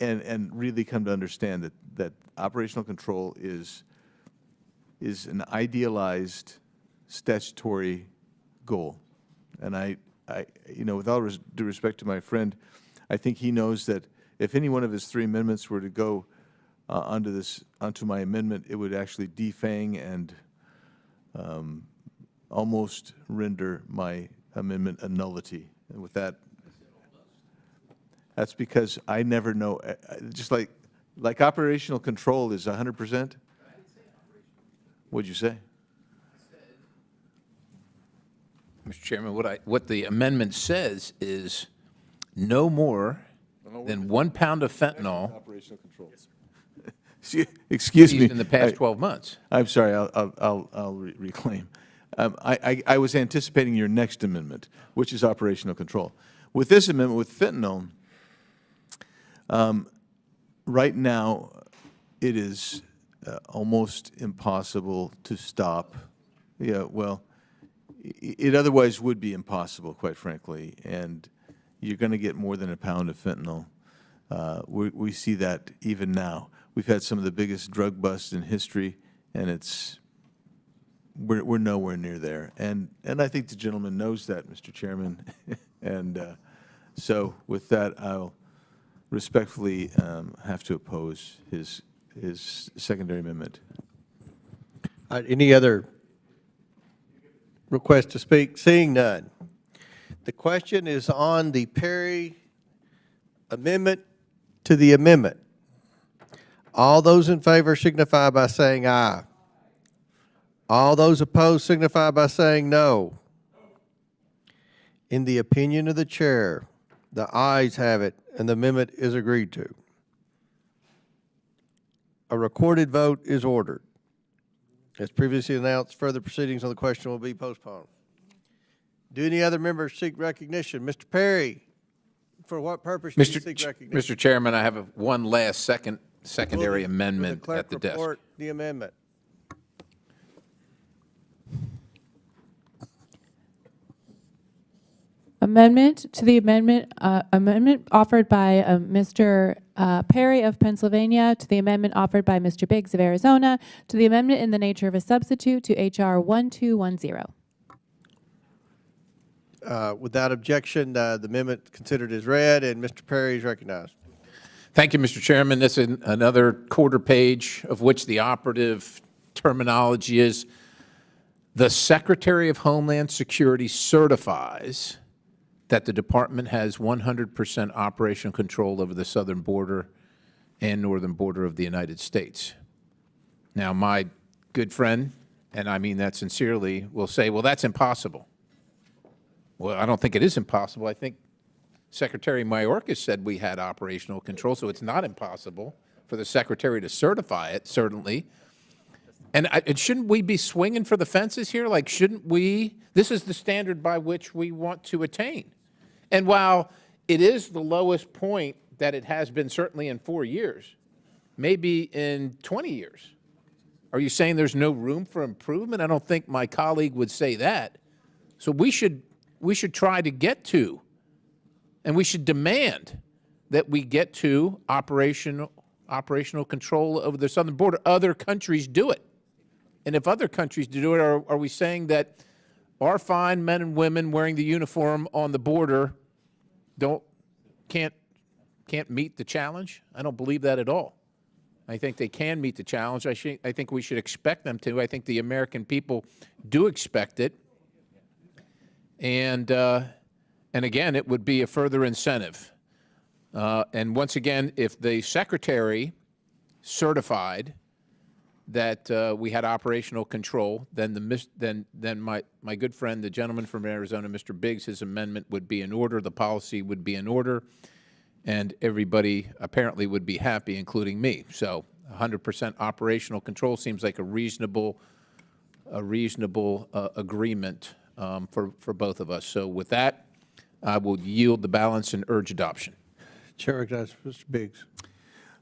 and really come to understand that operational control is an idealized statutory goal. And with all due respect to my friend, I think he knows that if any one of his 3 amendments were to go onto my amendment, it would actually defang and almost render my amendment a nullity. And with that, that's because I never know. Just like operational control is 100%. What'd you say? Mr. Chairman, what the amendment says is no more than 1 pound of fentanyl operational control. Excuse me. In the past 12 months. I'm sorry. I'll reclaim. I was anticipating your next amendment, which is operational control. With this amendment, with fentanyl, right now it is almost impossible to stop. Yeah, well, it otherwise would be impossible, quite frankly, and you're going to get more than a pound of fentanyl. We see that even now. We've had some of the biggest drug busts in history, and we're nowhere near there. And I think the gentleman knows that, Mr. Chairman. And so with that, I'll respectfully have to oppose his secondary amendment. Any other request to speak? Seeing none. The question is on the Perry amendment to the amendment. All those in favor signify by saying aye. All those opposed signify by saying no. In the opinion of the chair, the ayes have it, and the amendment is agreed to. A recorded vote is ordered. As previously announced, further proceedings on the question will be postponed. Do any other members seek recognition? Mr. Perry, for what purpose do you seek recognition? Mr. Chairman, I have one last secondary amendment at the desk. Report the amendment. Amendment to the amendment offered by Mr. Perry of Pennsylvania, to the amendment offered by Mr. Biggs of Arizona, to the amendment in the nature of a substitute to H.R. 1210. Without objection, the amendment considered as read, and Mr. Perry is recognized. Thank you, Mr. Chairman. This is another quarter page of which the operative terminology is the Secretary of Homeland Security certifies that the department has 100% operational control over the southern border and northern border of the United States. Now, my good friend, and I mean that sincerely, will say, well, that's impossible. Well, I don't think it is impossible. I think Secretary Mayorkas said we had operational control, so it's not impossible for the Secretary to certify it, certainly. And shouldn't we be swinging for the fences here? Like, shouldn't we? This is the standard by which we want to attain. And while it is the lowest point that it has been certainly in 4 years, maybe in 20 years, are you saying there's no room for improvement? I don't think my colleague would say that. So we should try to get to, and we should demand that we get to operational control over the southern border. Other countries do it. And if other countries do it, are we saying that our fine men and women wearing the uniform on the border can't meet the challenge? I don't believe that at all. I think they can meet the challenge. I think we should expect them to. I think the American people do expect it. And again, it would be a further incentive. And once again, if the Secretary certified that we had operational control, then my good friend, the gentleman from Arizona, Mr. Biggs, his amendment would be in order, the policy would be in order, and everybody apparently would be happy, including me. So 100% operational control seems like a reasonable agreement for both of us. So with that, I will yield the balance and urge adoption. Chair recognizes Mr. Biggs.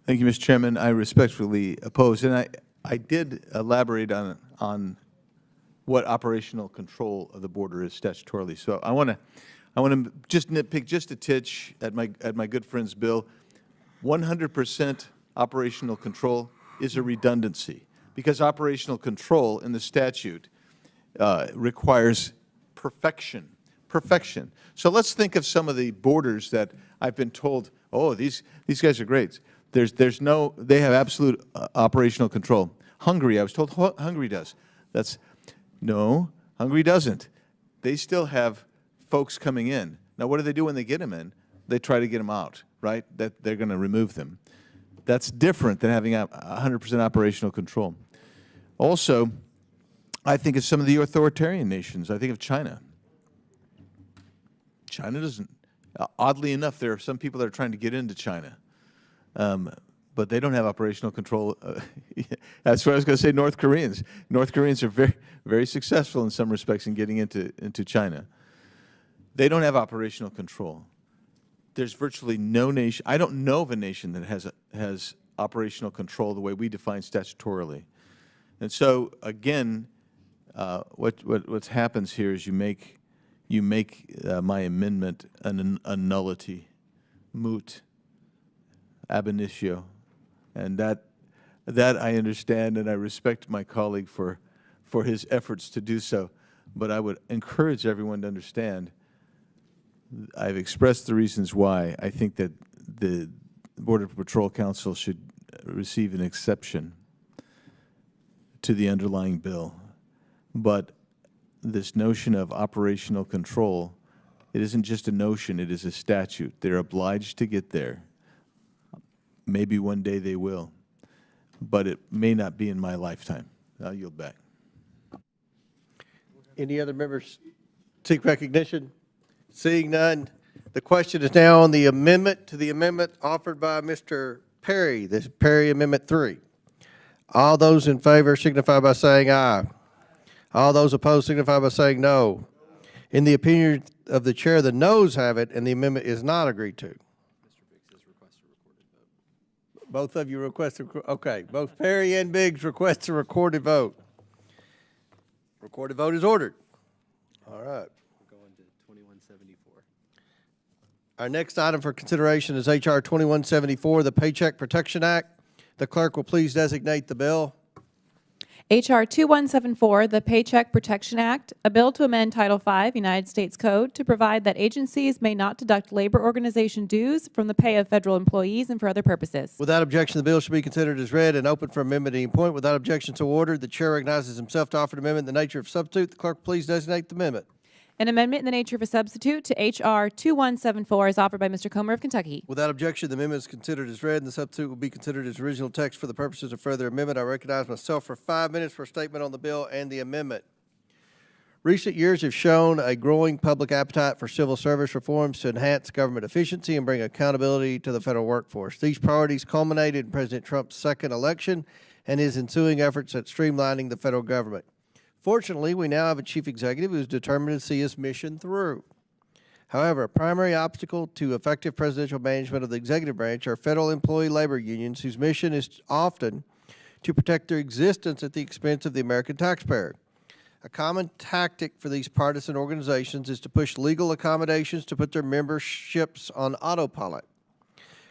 Thank you, Mr. Chairman. I respectfully oppose, and I did elaborate on what operational control of the border is statutorily. So I want to just nitpick just a titch at my good friend's bill. 100% operational control is a redundancy because operational control in the statute requires perfection. Perfection. So let's think of some of the borders that I've been told, oh, these guys are great. They have absolute operational control. Hungary, I was told Hungary does. No, Hungary doesn't. They still have folks coming in. Now, what do they do when they get them in? They try to get them out, right? That they're going to remove them. That's different than having 100% operational control. Also, I think of some of the authoritarian nations. I think of China. China doesn't. Oddly enough, there are some people that are trying to get into China. But they don't have operational control. That's what I was going to say, North Koreans. North Koreans are very, very successful in some respects in getting into China. They don't have operational control. There's virtually no nation, I don't know of a nation that has operational control the way we define statutorily. And so, again, what happens here is you make my amendment a nullity, moot, ab initio, and that I understand, and I respect my colleague for his efforts to do so. But I would encourage everyone to understand. I've expressed the reasons why I think that the Border Patrol Council should receive an exception to the underlying bill. But this notion of operational control, it isn't just a notion, it is a statute. They're obliged to get there. Maybe one day they will, but it may not be in my lifetime. I'll yield back. Any other members seek recognition? Seeing none, the question is now on the amendment to the amendment offered by Mr. Perry, this Perry Amendment 3. All those in favor signify by saying aye. All those opposed signify by saying no. In the opinion of the chair, the noes have it, and the amendment is not agreed to. Both of you request okay. Both Perry and Biggs request a recorded vote. Recorded vote is ordered. All right. We're going to 2174. Our next item for consideration is H.R. 2174, the Paycheck Protection Act. The clerk will please designate the bill. H.R. 2174, the Paycheck Protection Act, a bill to amend Title V, United States Code, to provide that agencies may not deduct labor organization dues from the pay of federal employees and for other purposes. Without objection, the bill shall be considered as read and open for amendment at any point. Without objection so ordered, the chair recognizes himself to offer an amendment in the nature of substitute. The clerk please designate the amendment. An amendment in the nature of a substitute to H.R. 2174 is offered by Mr. Comer of Kentucky. Without objection, the amendment is considered as read, and the substitute will be considered as original text for the purposes of further amendment. I recognize myself for 5 minutes for a statement on the bill and the amendment. Recent years have shown a growing public appetite for civil service reforms to enhance government efficiency and bring accountability to the federal workforce. These priorities culminated in President Trump's second election and his ensuing efforts at streamlining the federal government. Fortunately, we now have a chief executive who is determined to see his mission through. However, a primary obstacle to effective presidential management of the executive branch are federal employee labor unions, whose mission is often to protect their existence at the expense of the American taxpayer. A common tactic for these partisan organizations is to push legal accommodations to put their memberships on autopilot.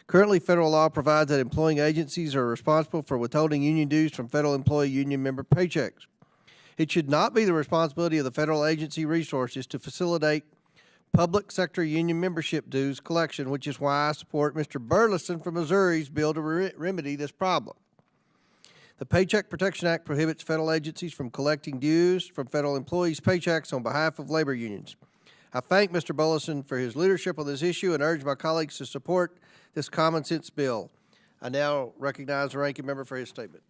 Currently, federal law provides that employing agencies are responsible for withholding union dues from federal employee union member paychecks. It should not be the responsibility of the federal agency resources to facilitate public sector union membership dues collection, which is why I support Mr. Burleson from Missouri's bill to remedy this problem. The Paycheck Protection Act prohibits federal agencies from collecting dues from federal employees' paychecks on behalf of labor unions. I thank Mr. Burleson for his leadership on this issue and urge my colleagues to support this common sense bill. I now recognize the ranking member for his statement.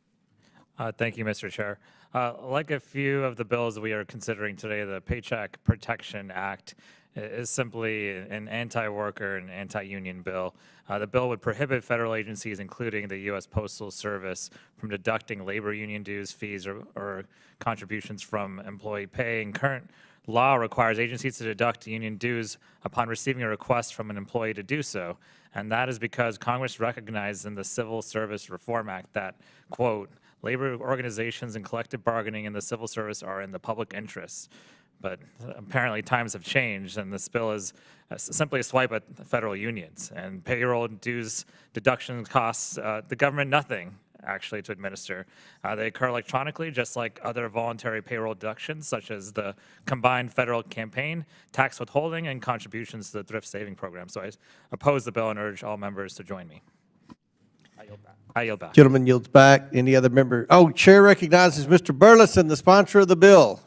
Thank you, Mr. Chair. Like a few of the bills we are considering today, the Paycheck Protection Act is simply an anti-worker and anti-union bill. The bill would prohibit federal agencies, including the U.S. Postal Service, from deducting labor union dues, fees, or contributions from employee pay. And current law requires agencies to deduct union dues upon receiving a request from an employee to do so. And that is because Congress recognized in the Civil Service Reform Act that, quote, labor organizations and collective bargaining in the civil service are in the public interest. But apparently times have changed, and this bill is simply a swipe at federal unions. And payroll dues deduction costs the government nothing, actually, to administer. They occur electronically, just like other voluntary payroll deductions, such as the combined federal campaign, tax withholding, and contributions to the thrift saving program. So I oppose the bill and urge all members to join me. I yield back. Gentleman yields back. Any other member? Oh, Chair recognizes Mr. Burleson, the sponsor of the bill.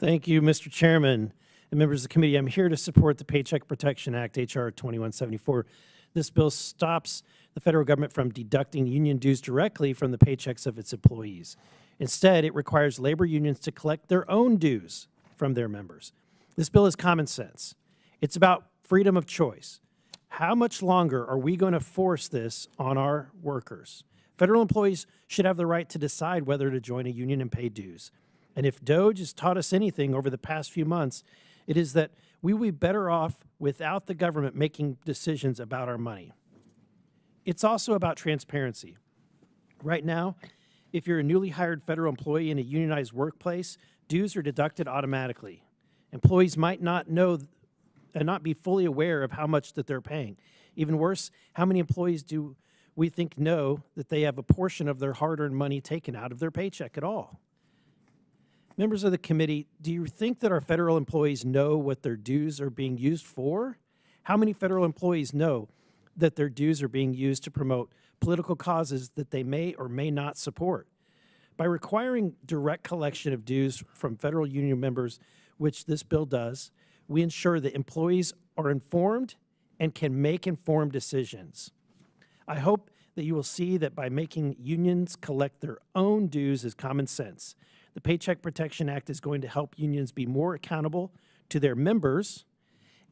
Thank you, Mr. Chairman and members of the committee. I'm here to support the Paycheck Protection Act, H.R. 2174. This bill stops the federal government from deducting union dues directly from the paychecks of its employees. Instead, it requires labor unions to collect their own dues from their members. This bill is common sense. It's about freedom of choice. How much longer are we going to force this on our workers? Federal employees should have the right to decide whether to join a union and pay dues. And if DOGE has taught us anything over the past few months, it is that we will be better off without the government making decisions about our money. It's also about transparency. Right now, if you're a newly hired federal employee in a unionized workplace, dues are deducted automatically. Employees might not know and not be fully aware of how much that they're paying. Even worse, how many employees do we think know that they have a portion of their hard-earned money taken out of their paycheck at all? Members of the committee, do you think that our federal employees know what their dues are being used for? How many federal employees know that their dues are being used to promote political causes that they may or may not support? By requiring direct collection of dues from federal union members, which this bill does, we ensure that employees are informed and can make informed decisions. I hope that you will see that by making unions collect their own dues is common sense. The Paycheck Protection Act is going to help unions be more accountable to their members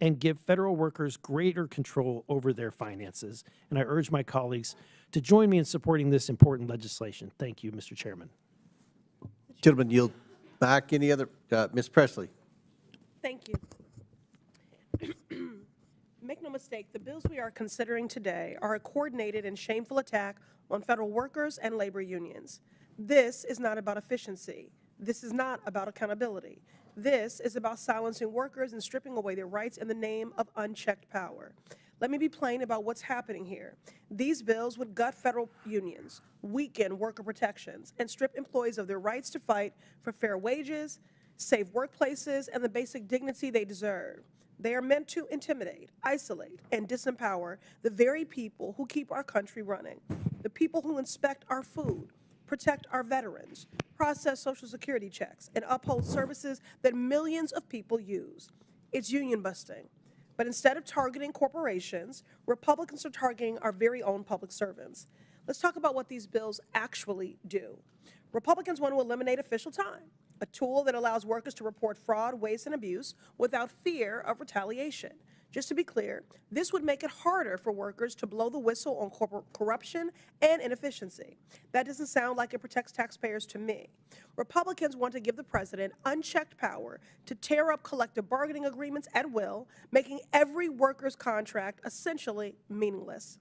and give federal workers greater control over their finances. And I urge my colleagues to join me in supporting this important legislation. Thank you, Mr. Chairman. Gentleman yield back. Any other? Ms. Presley. Thank you. Make no mistake, the bills we are considering today are a coordinated and shameful attack on federal workers and labor unions. This is not about efficiency. This is not about accountability. This is about silencing workers and stripping away their rights in the name of unchecked power. Let me be plain about what's happening here. These bills would gut federal unions, weaken worker protections, and strip employees of their rights to fight for fair wages, safe workplaces, and the basic dignity they deserve. They are meant to intimidate, isolate, and disempower the very people who keep our country running, the people who inspect our food, protect our veterans, process Social Security checks, and uphold services that millions of people use. It's union busting. But instead of targeting corporations, Republicans are targeting our very own public servants. Let's talk about what these bills actually do. Republicans want to eliminate official time, a tool that allows workers to report fraud, waste, and abuse without fear of retaliation. Just to be clear, this would make it harder for workers to blow the whistle on corporate corruption and inefficiency. That doesn't sound like it protects taxpayers to me. Republicans want to give the president unchecked power to tear up collective bargaining agreements at will, making every worker's contract essentially meaningless.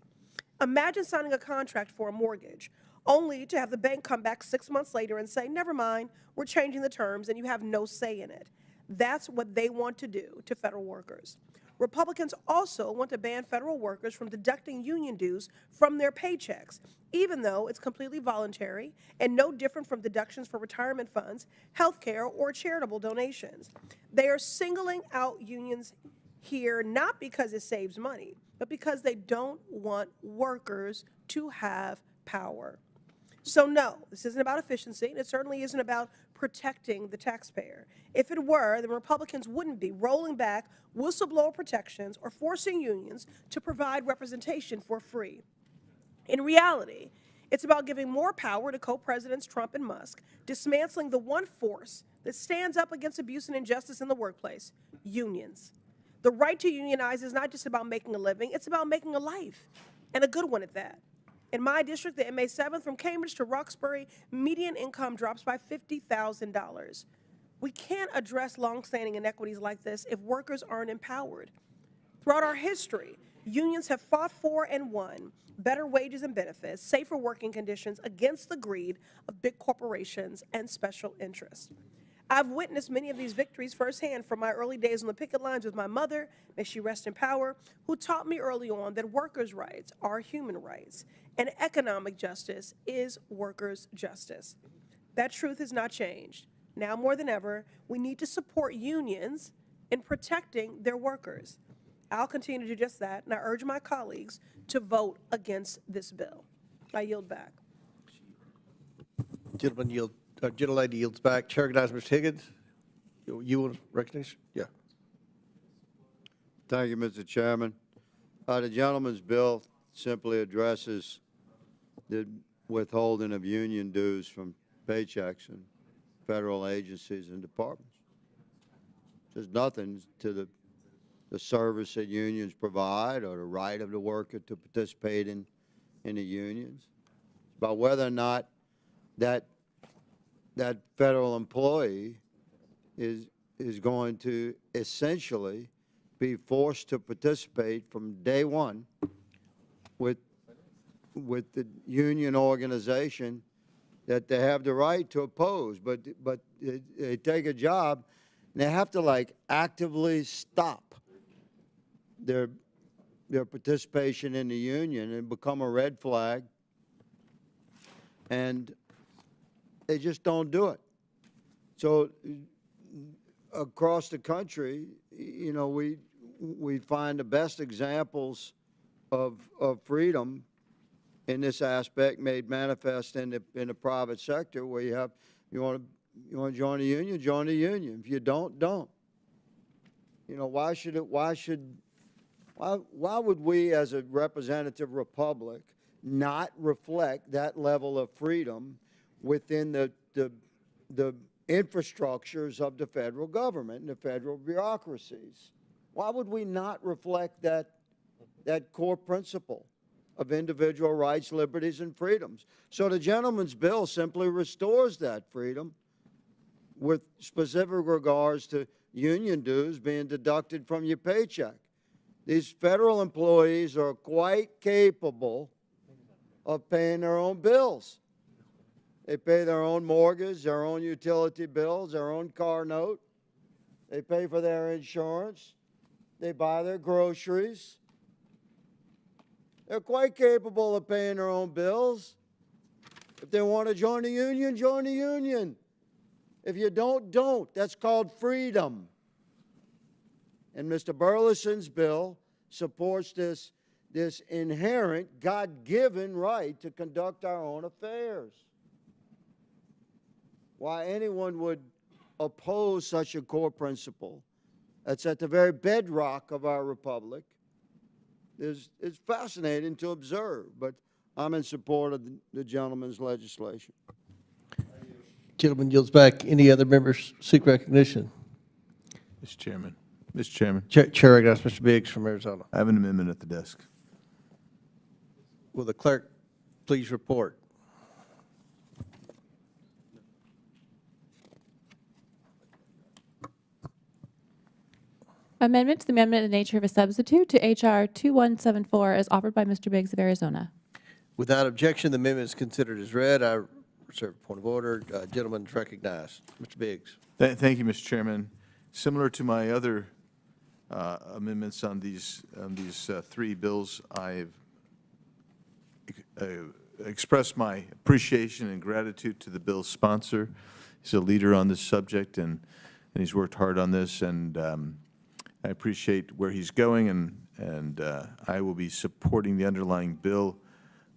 Imagine signing a contract for a mortgage, only to have the bank come back 6 months later and say, never mind, we're changing the terms and you have no say in it. That's what they want to do to federal workers. Republicans also want to ban federal workers from deducting union dues from their paychecks, even though it's completely voluntary and no different from deductions for retirement funds, health care, or charitable donations. They are singling out unions here not because it saves money, but because they don't want workers to have power. So no, this isn't about efficiency, and it certainly isn't about protecting the taxpayer. If it were, then Republicans wouldn't be rolling back whistleblower protections or forcing unions to provide representation for free. In reality, it's about giving more power to co-presidents Trump and Musk, dismantling the one force that stands up against abuse and injustice in the workplace, unions. The right to unionize is not just about making a living, it's about making a life, and a good one at that. In my district, the MA 7th from Cambridge to Roxbury, median income drops by $50,000. We can't address longstanding inequities like this if workers aren't empowered. Throughout our history, unions have fought for and won better wages and benefits, safer working conditions against the greed of big corporations and special interests. I've witnessed many of these victories firsthand from my early days on the picket lines with my mother, may she rest in power, who taught me early on that workers' rights are human rights and economic justice is workers' justice. That truth has not changed. Now more than ever, we need to support unions in protecting their workers. I'll continue to do just that, and I urge my colleagues to vote against this bill. I yield back. Gentlelady yields back. Chair recognizes Mr. Higgins. You want recognition? Yeah. Thank you, Mr. Chairman. The gentleman's bill simply addresses the withholding of union dues from paychecks and federal agencies and departments. There's nothing to the service that unions provide or the right of the worker to participate in the unions. It's about whether or not that federal employee is going to essentially be forced to participate from day one with the union organization that they have the right to oppose, but they take a job and they have to like actively stop their participation in the union and become a red flag, and they just don't do it. So across the country, you know, we find the best examples of freedom in this aspect made manifest in the private sector, where you want to join a union, join a union. If you don't. You know, why would we as a representative republic not reflect that level of freedom within the infrastructures of the federal government and the federal bureaucracies? Why would we not reflect that core principle of individual rights, liberties, and freedoms? So the gentleman's bill simply restores that freedom with specific regards to union dues being deducted from your paycheck. These federal employees are quite capable of paying their own bills. They pay their own mortgage, their own utility bills, their own car note. They pay for their insurance. They buy their groceries. They're quite capable of paying their own bills. If they want to join the union, join the union. If you don't. That's called freedom. And Mr. Burleson's bill supports this inherent, God-given right to conduct our own affairs. Why anyone would oppose such a core principle that's at the very bedrock of our republic is fascinating to observe, but I'm in support of the gentleman's legislation. Gentleman yields back. Any other members seek recognition? Mr. Chairman. Mr. Chairman. Chair recognizes Mr. Biggs from Arizona. I have an amendment at the desk. Will the clerk please report? Amendment to the amendment in the nature of a substitute to H.R. 2174 is offered by Mr. Biggs of Arizona. Without objection, the amendment is considered as read. I reserve a point of order. Gentleman is recognized. Mr. Biggs. Thank you, Mr. Chairman. Similar to my other amendments on these three bills, I've expressed my appreciation and gratitude to the bill's sponsor. He's a leader on this subject, and he's worked hard on this, and I appreciate where he's going, and I will be supporting the underlying bill,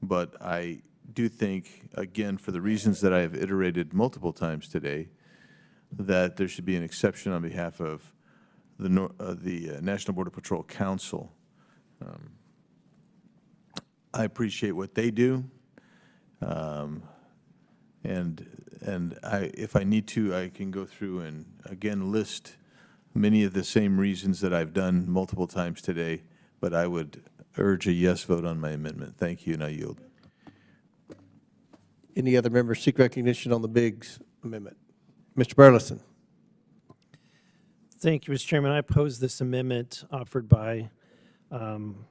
but I do think, again, for the reasons that I have iterated multiple times today, that there should be an exception on behalf of the National Border Patrol Council. I appreciate what they do, and if I need to, I can go through and again list many of the same reasons that I've done multiple times today, but I would urge a yes vote on my amendment. Thank you, and I yield. Any other members seek recognition on the Biggs amendment? Mr. Burleson. Thank you, Mr. Chairman. I oppose this amendment offered by, someone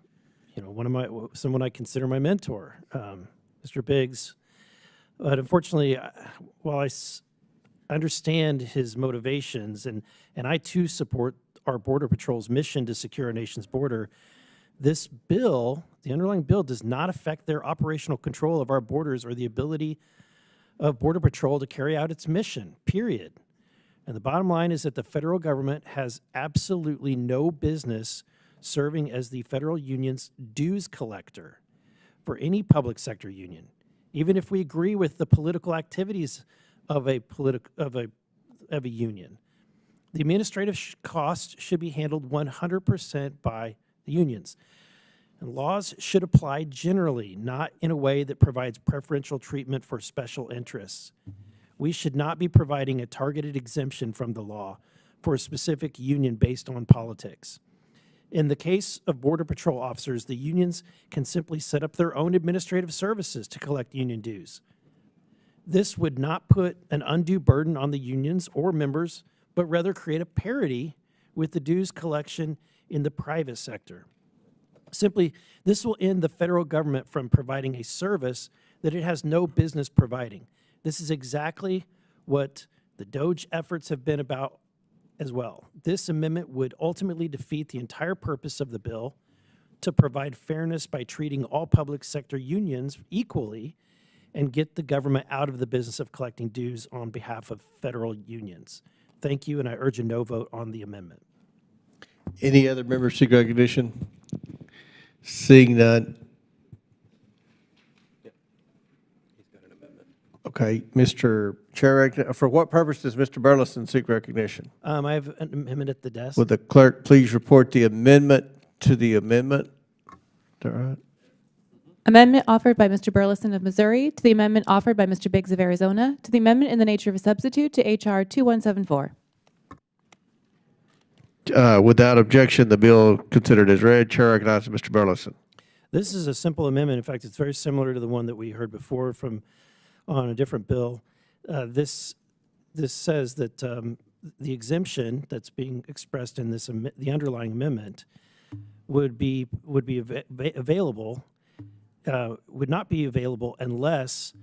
I consider my mentor, Mr. Biggs. But unfortunately, while I understand his motivations, and I too support our Border Patrol's mission to secure our nation's border, this bill, the underlying bill, does not affect their operational control of our borders or the ability of Border Patrol to carry out its mission, period. And the bottom line is that the federal government has absolutely no business serving as the federal union's dues collector for any public sector union, even if we agree with the political activities of a union. The administrative costs should be handled 100% by the unions. And laws should apply generally, not in a way that provides preferential treatment for special interests. We should not be providing a targeted exemption from the law for a specific union based on politics. In the case of Border Patrol officers, the unions can simply set up their own administrative services to collect union dues. This would not put an undue burden on the unions or members, but rather create a parity with the dues collection in the private sector. Simply, this will end the federal government from providing a service that it has no business providing. This is exactly what the DOJ efforts have been about as well. This amendment would ultimately defeat the entire purpose of the bill to provide fairness by treating all public sector unions equally and get the government out of the business of collecting dues on behalf of federal unions. Thank you, and I urge a no vote on the amendment. Any other members seek recognition? Seeing none. Okay, Mr. Chair, for what purpose does Mr. Burleson seek recognition? I have an amendment at the desk. Would the clerk please report the amendment to the amendment? Is that right? Amendment offered by Mr. Burleson of Missouri to the amendment offered by Mr. Biggs of Arizona to the amendment in the nature of a substitute to H.R. 2174. Without objection, the bill considered as read. Chair recognizes Mr. Burleson. This is a simple amendment. In fact, it's very similar to the one that we heard before on a different bill. This says that the exemption that's being expressed in the underlying amendment would not be available unless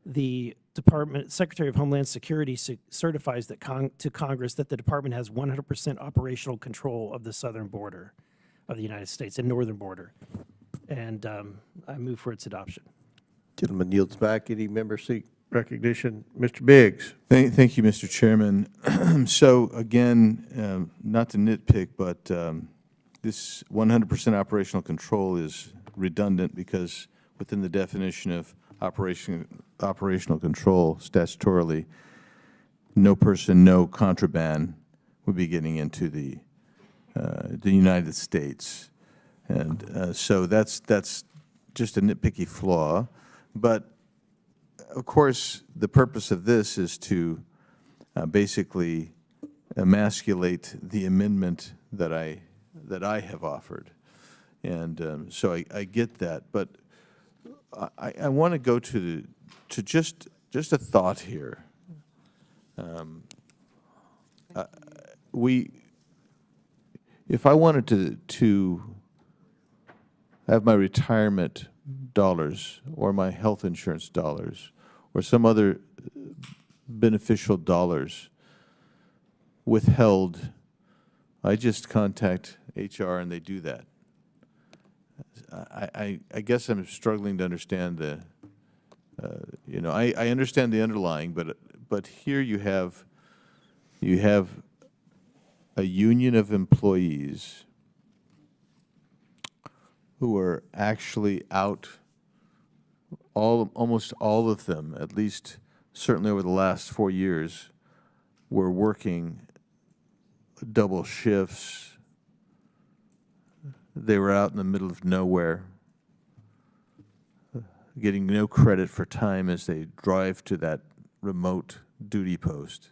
the Secretary of Homeland Security certifies that to Congress that the department has 100% operational control of the southern border of the United States and northern border. And I move for its adoption. Gentleman yields back. Any member seek recognition? Mr. Biggs. Thank you, Mr. Chairman. So again, not to nitpick, but this 100% operational control is redundant because within the definition of operational control statutorily, no person, no contraband would be getting into the United States. And so that's just a nitpicky flaw. But of course, the purpose of this is to basically emasculate the amendment that I have offered. And so I get that. But I want to go to just a thought here. If I wanted to have my retirement dollars or my health insurance dollars or some other beneficial dollars withheld, I just contact HR and they do that. I guess I'm struggling to understand the, I understand the underlying, but here you have a union of employees who are actually out, almost all of them, at least certainly over the last 4 years, were working double shifts. They were out in the middle of nowhere, getting no credit for time as they drive to that remote duty post.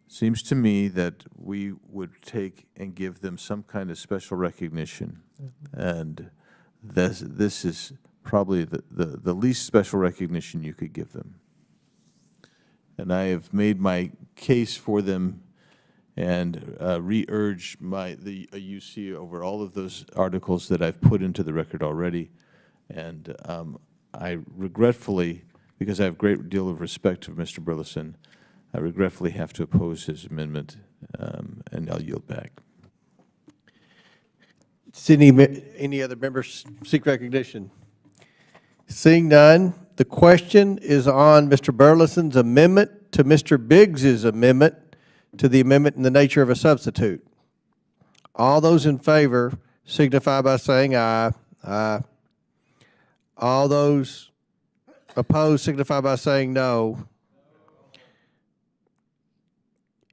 Seems to me that we would take and give them some kind of special recognition, and this is probably the least special recognition you could give them. And I have made my case for them and re-urge the UC over all of those articles that I've put into the record already. And I regretfully, because I have a great deal of respect for Mr. Burleson, I regretfully have to oppose his amendment, and I'll yield back. Does any other members seek recognition? Seeing none, the question is on Mr. Burleson's amendment to Mr. Biggs's amendment to the amendment in the nature of a substitute. All those in favor signify by saying aye. Aye. All those opposed signify by saying no.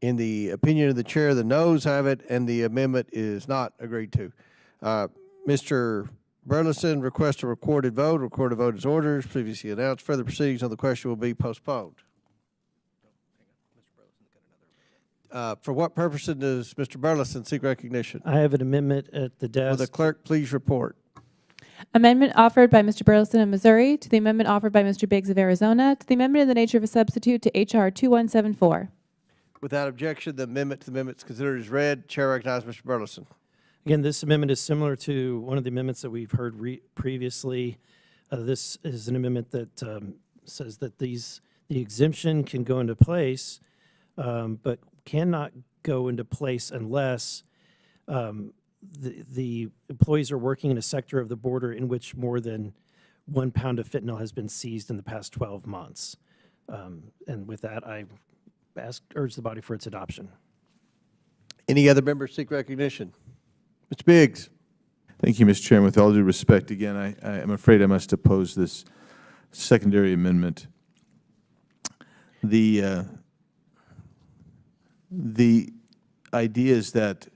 In the opinion of the chair, the noes have it, and the amendment is not agreed to. Mr. Burleson requests a recorded vote. Recorded vote is ordered as previously announced. Further proceedings on the question will be postponed. For what purpose does Mr. Burleson seek recognition? I have an amendment at the desk. Will the clerk please report? Amendment offered by Mr. Burleson of Missouri to the amendment offered by Mr. Biggs of Arizona to the amendment in the nature of a substitute to H.R. 2174. Without objection, the amendment to the amendment is considered as read. Chair recognizes Mr. Burleson. Again, this amendment is similar to one of the amendments that we've heard previously. This is an amendment that says that the exemption can go into place, but cannot go into place unless the employees are working in a sector of the border in which more than 1 pound of fentanyl has been seized in the past 12 months. And with that, I urge the body for its adoption. Any other members seek recognition? Mr. Biggs. Thank you, Mr. Chairman. With all due respect, again, I am afraid I must oppose this secondary amendment. The idea is that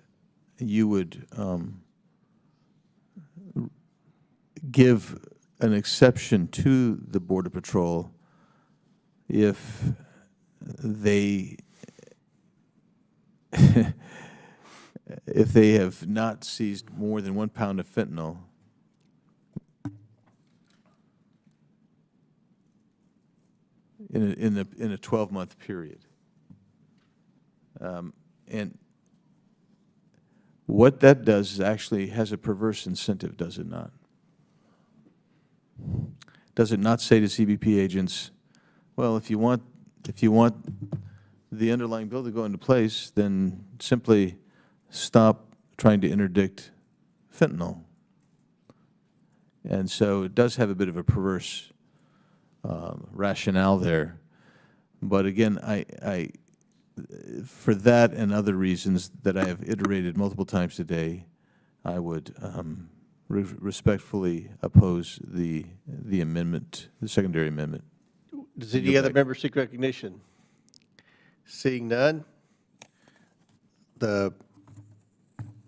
you would give an exception to the Border Patrol if they if they have not seized more than 1 pound of fentanyl in a 12-month period. And what that does is actually has a perverse incentive, does it not? Does it not say to CBP agents, Well, if you want the underlying bill to go into place, then simply stop trying to interdict fentanyl. And so it does have a bit of a perverse rationale there. But again, for that and other reasons that I have iterated multiple times today, I would respectfully oppose the amendment, the secondary amendment. Does any other member seek recognition? Seeing none, the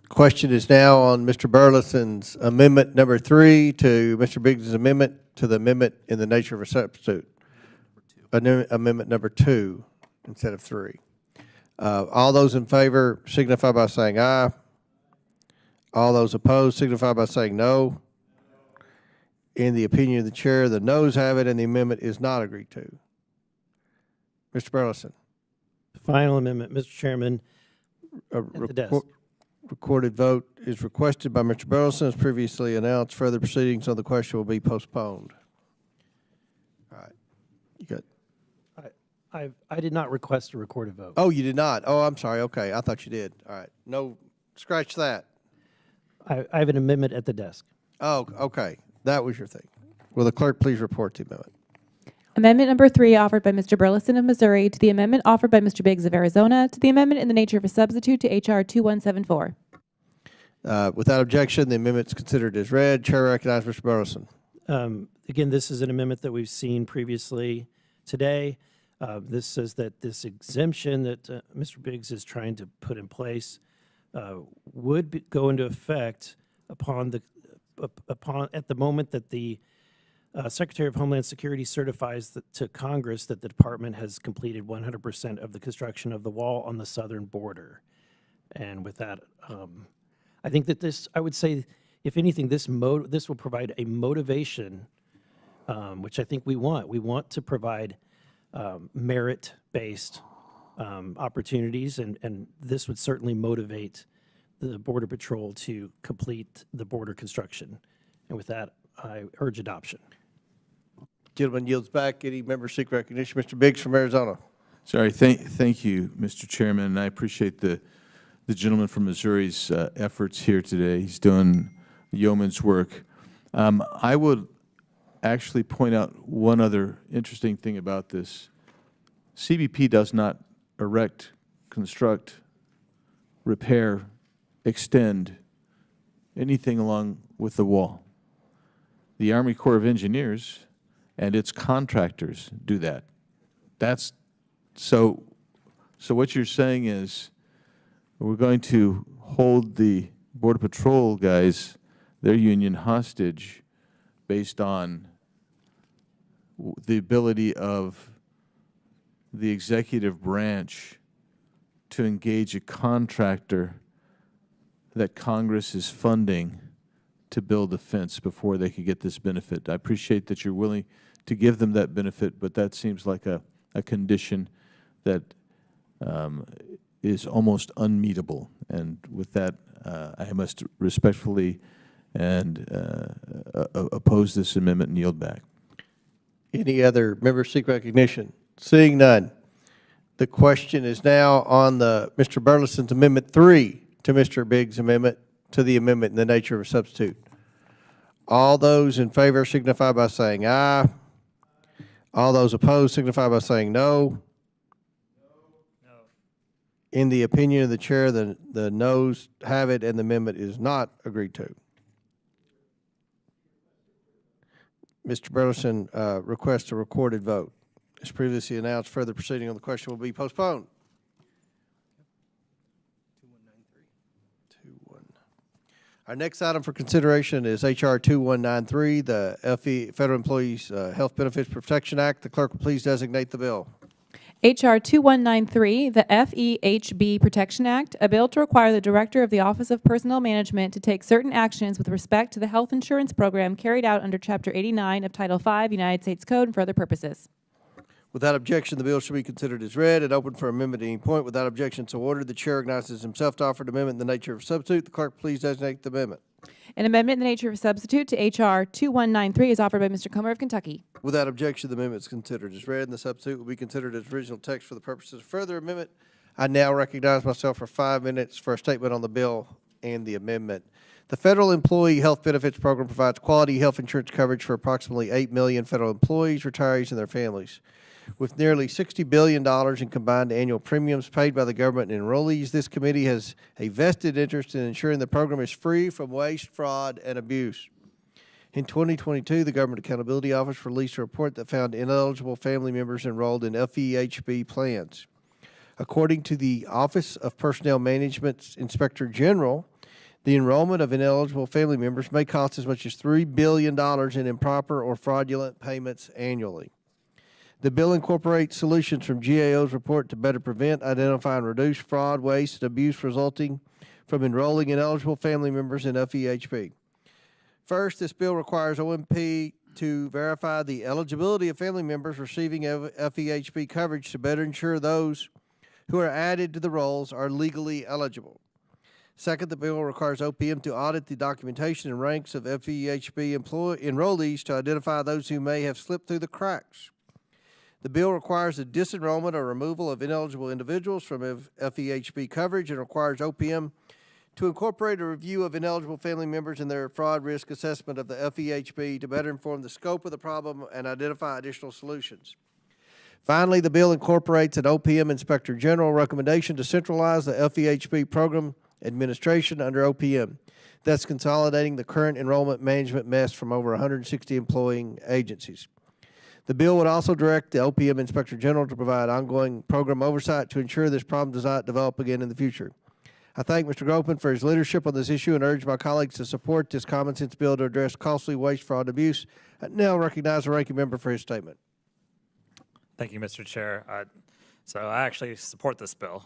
question is now on Mr. Burleson's amendment number 3 to Mr. Biggs' amendment to the amendment in the nature of a substitute. Amendment number 2 instead of 3. All those in favor signify by saying aye. All those opposed signify by saying no. In the opinion of the chair, the noes have it, and the amendment is not agreed to. Mr. Burleson. Final amendment, Mr. Chairman, at the desk. Recorded vote is requested by Mr. Burleson. As previously announced, further proceedings on the question will be postponed. All right. You got. I did not request a recorded vote. Oh, you did not? Oh, I'm sorry. Okay. I thought you did. All right. No, scratch that. I have an amendment at the desk. Oh, okay. That was your thing. Will the clerk please report the amendment? Amendment number 3 offered by Mr. Burleson of Missouri to the amendment offered by Mr. Biggs of Arizona to the amendment in the nature of a substitute to H.R. 2174. Without objection, the amendment is considered as read. Chair recognizes Mr. Burleson. Again, this is an amendment that we've seen previously today. This says that this exemption that Mr. Biggs is trying to put in place would go into effect upon at the moment that the Secretary of Homeland Security certifies to Congress that the department has completed 100% of the construction of the wall on the southern border. And with that, I think that this, I would say, if anything, this will provide a motivation, which I think we want. We want to provide merit-based opportunities, and this would certainly motivate the Border Patrol to complete the border construction. And with that, I urge adoption. Gentleman yields back. Any member seek recognition? Mr. Biggs from Arizona. Sorry, thank you, Mr. Chairman, and I appreciate the gentleman from Missouri's efforts here today. He's doing yeoman's work. I would actually point out one other interesting thing about this. CBP does not erect, construct, repair, extend anything along with the wall. The Army Corps of Engineers and its contractors do that. That's so what you're saying is we're going to hold the Border Patrol guys, their union, hostage based on the ability of the executive branch to engage a contractor that Congress is funding to build a fence before they could get this benefit. I appreciate that you're willing to give them that benefit, but that seems like a condition that is almost unmeetable. And with that, I must respectfully and oppose this amendment and yield back. Any other members seek recognition? Seeing none, the question is now on Mr. Burleson's amendment 3 to Mr. Biggs' amendment to the amendment in the nature of a substitute. All those in favor signify by saying aye. All those opposed signify by saying no. In the opinion of the chair, the noes have it, and the amendment is not agreed to. Mr. Burleson requests a recorded vote. As previously announced, further proceeding on the question will be postponed. 2193. Our next item for consideration is H.R. 2193, the Federal Employees Health Benefits Protection Act. The clerk will please designate the bill. H.R. 2193, the FEHB Protection Act, a bill to require the Director of the Office of Personnel Management to take certain actions with respect to the health insurance program carried out under Chapter 89 of Title V, United States Code, and for other purposes. Without objection, the bill shall be considered as read and open for amendment at any point. Without objection, so ordered. The chair recognizes himself to offer an amendment in the nature of a substitute. The clerk please designate the amendment. An amendment in the nature of a substitute to H.R. 2193 is offered by Mr. Comer of Kentucky. Without objection, the amendment is considered as read, and the substitute will be considered as original text for the purposes of further amendment. I now recognize myself for 5 minutes for a statement on the bill and the amendment. The Federal Employee Health Benefits Program provides quality health insurance coverage for approximately 8 million federal employees, retirees, and their families. With nearly $60 billion in combined annual premiums paid by the government and enrollees, this committee has a vested interest in ensuring the program is free from waste, fraud, and abuse. In 2022, the Government Accountability Office released a report that found ineligible family members enrolled in FEHB plans. According to the Office of Personnel Management's Inspector General, the enrollment of ineligible family members may cost as much as $3 billion in improper or fraudulent payments annually. The bill incorporates solutions from GAO's report to better prevent, identify, and reduce fraud, waste, and abuse resulting from enrolling ineligible family members in FEHB. First, this bill requires OMP to verify the eligibility of family members receiving FEHB coverage to better ensure those who are added to the rolls are legally eligible. Second, the bill requires OPM to audit the documentation and ranks of FEHB enrollees to identify those who may have slipped through the cracks. The bill requires the disenrollment or removal of ineligible individuals from FEHB coverage and requires OPM to incorporate a review of ineligible family members in their fraud risk assessment of the FEHB to better inform the scope of the problem and identify additional solutions. Finally, the bill incorporates an OPM Inspector General recommendation to centralize the FEHB program administration under OPM, thus consolidating the current enrollment management mess from over 160 employing agencies. The bill would also direct the OPM Inspector General to provide ongoing program oversight to ensure this problem does not develop again in the future. I thank Mr. Gropeman for his leadership on this issue and urge my colleagues to support this common sense bill to address costly waste, fraud, and abuse. I now recognize the ranking member for his statement. Thank you, Mr. Chair. So I actually support this bill.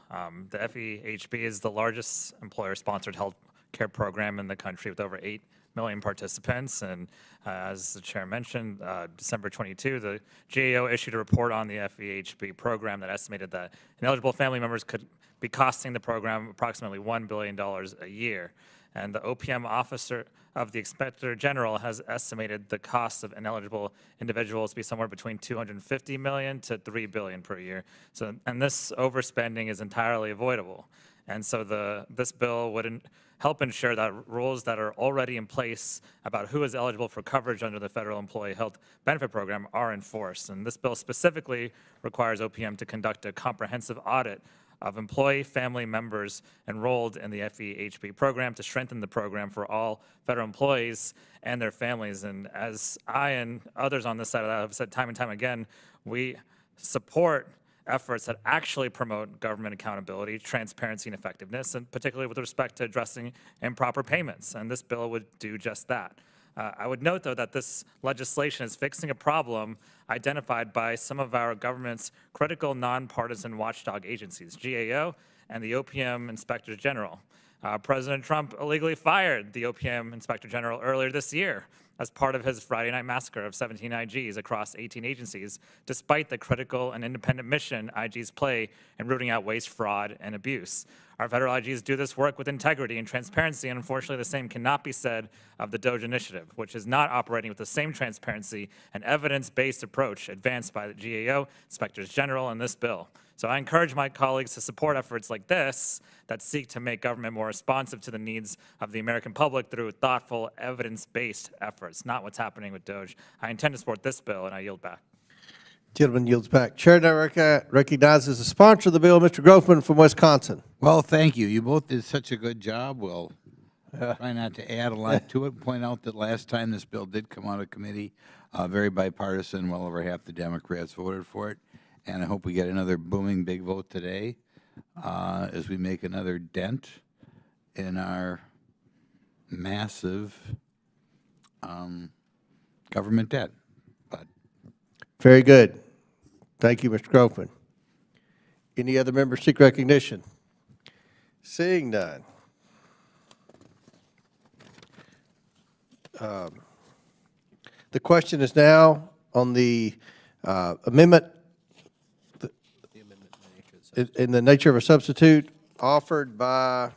The FEHB is the largest employer-sponsored health care program in the country with over 8 million participants. And as the chair mentioned, December 22, the GAO issued a report on the FEHB program that estimated that ineligible family members could be costing the program approximately $1 billion a year. And the OPM officer of the Inspector General has estimated the cost of ineligible individuals to be somewhere between $250 million to $3 billion per year. So, and this overspending is entirely avoidable. And so this bill would help ensure that rules that are already in place about who is eligible for coverage under the Federal Employee Health Benefit Program are enforced. And this bill specifically requires OPM to conduct a comprehensive audit of employee family members enrolled in the FEHB program to strengthen the program for all federal employees and their families. And as I and others on this side of that have said time and time again, we support efforts that actually promote government accountability, transparency, and effectiveness, and particularly with respect to addressing improper payments. And this bill would do just that. I would note, though, that this legislation is fixing a problem identified by some of our government's critical nonpartisan watchdog agencies, GAO and the OPM Inspector General. President Trump illegally fired the OPM Inspector General earlier this year as part of his Friday night massacre of 17 IGs across 18 agencies, despite the critical and independent mission IGs play in rooting out waste, fraud, and abuse. Our federal IGs do this work with integrity and transparency, and unfortunately the same cannot be said of the DOJ initiative, which is not operating with the same transparency and evidence-based approach advanced by the GAO, Inspectors General, and this bill. So I encourage my colleagues to support efforts like this that seek to make government more responsive to the needs of the American public through thoughtful, evidence-based efforts, not what's happening with DOJ. I intend to support this bill, and I yield back. Gentleman yields back. Chair now recognizes the sponsor of the bill, Mr. Gropeman from Wisconsin. Well, thank you. You both did such a good job. We'll try not to add a lot to it. Point out that last time this bill did come out of committee, very bipartisan, well over half the Democrats voted for it. And I hope we get another booming big vote today as we make another dent in our massive government debt. But very good. Thank you, Mr. Gropeman. Any other members seek recognition? Seeing none. The question is now on the amendment in the nature of a substitute offered by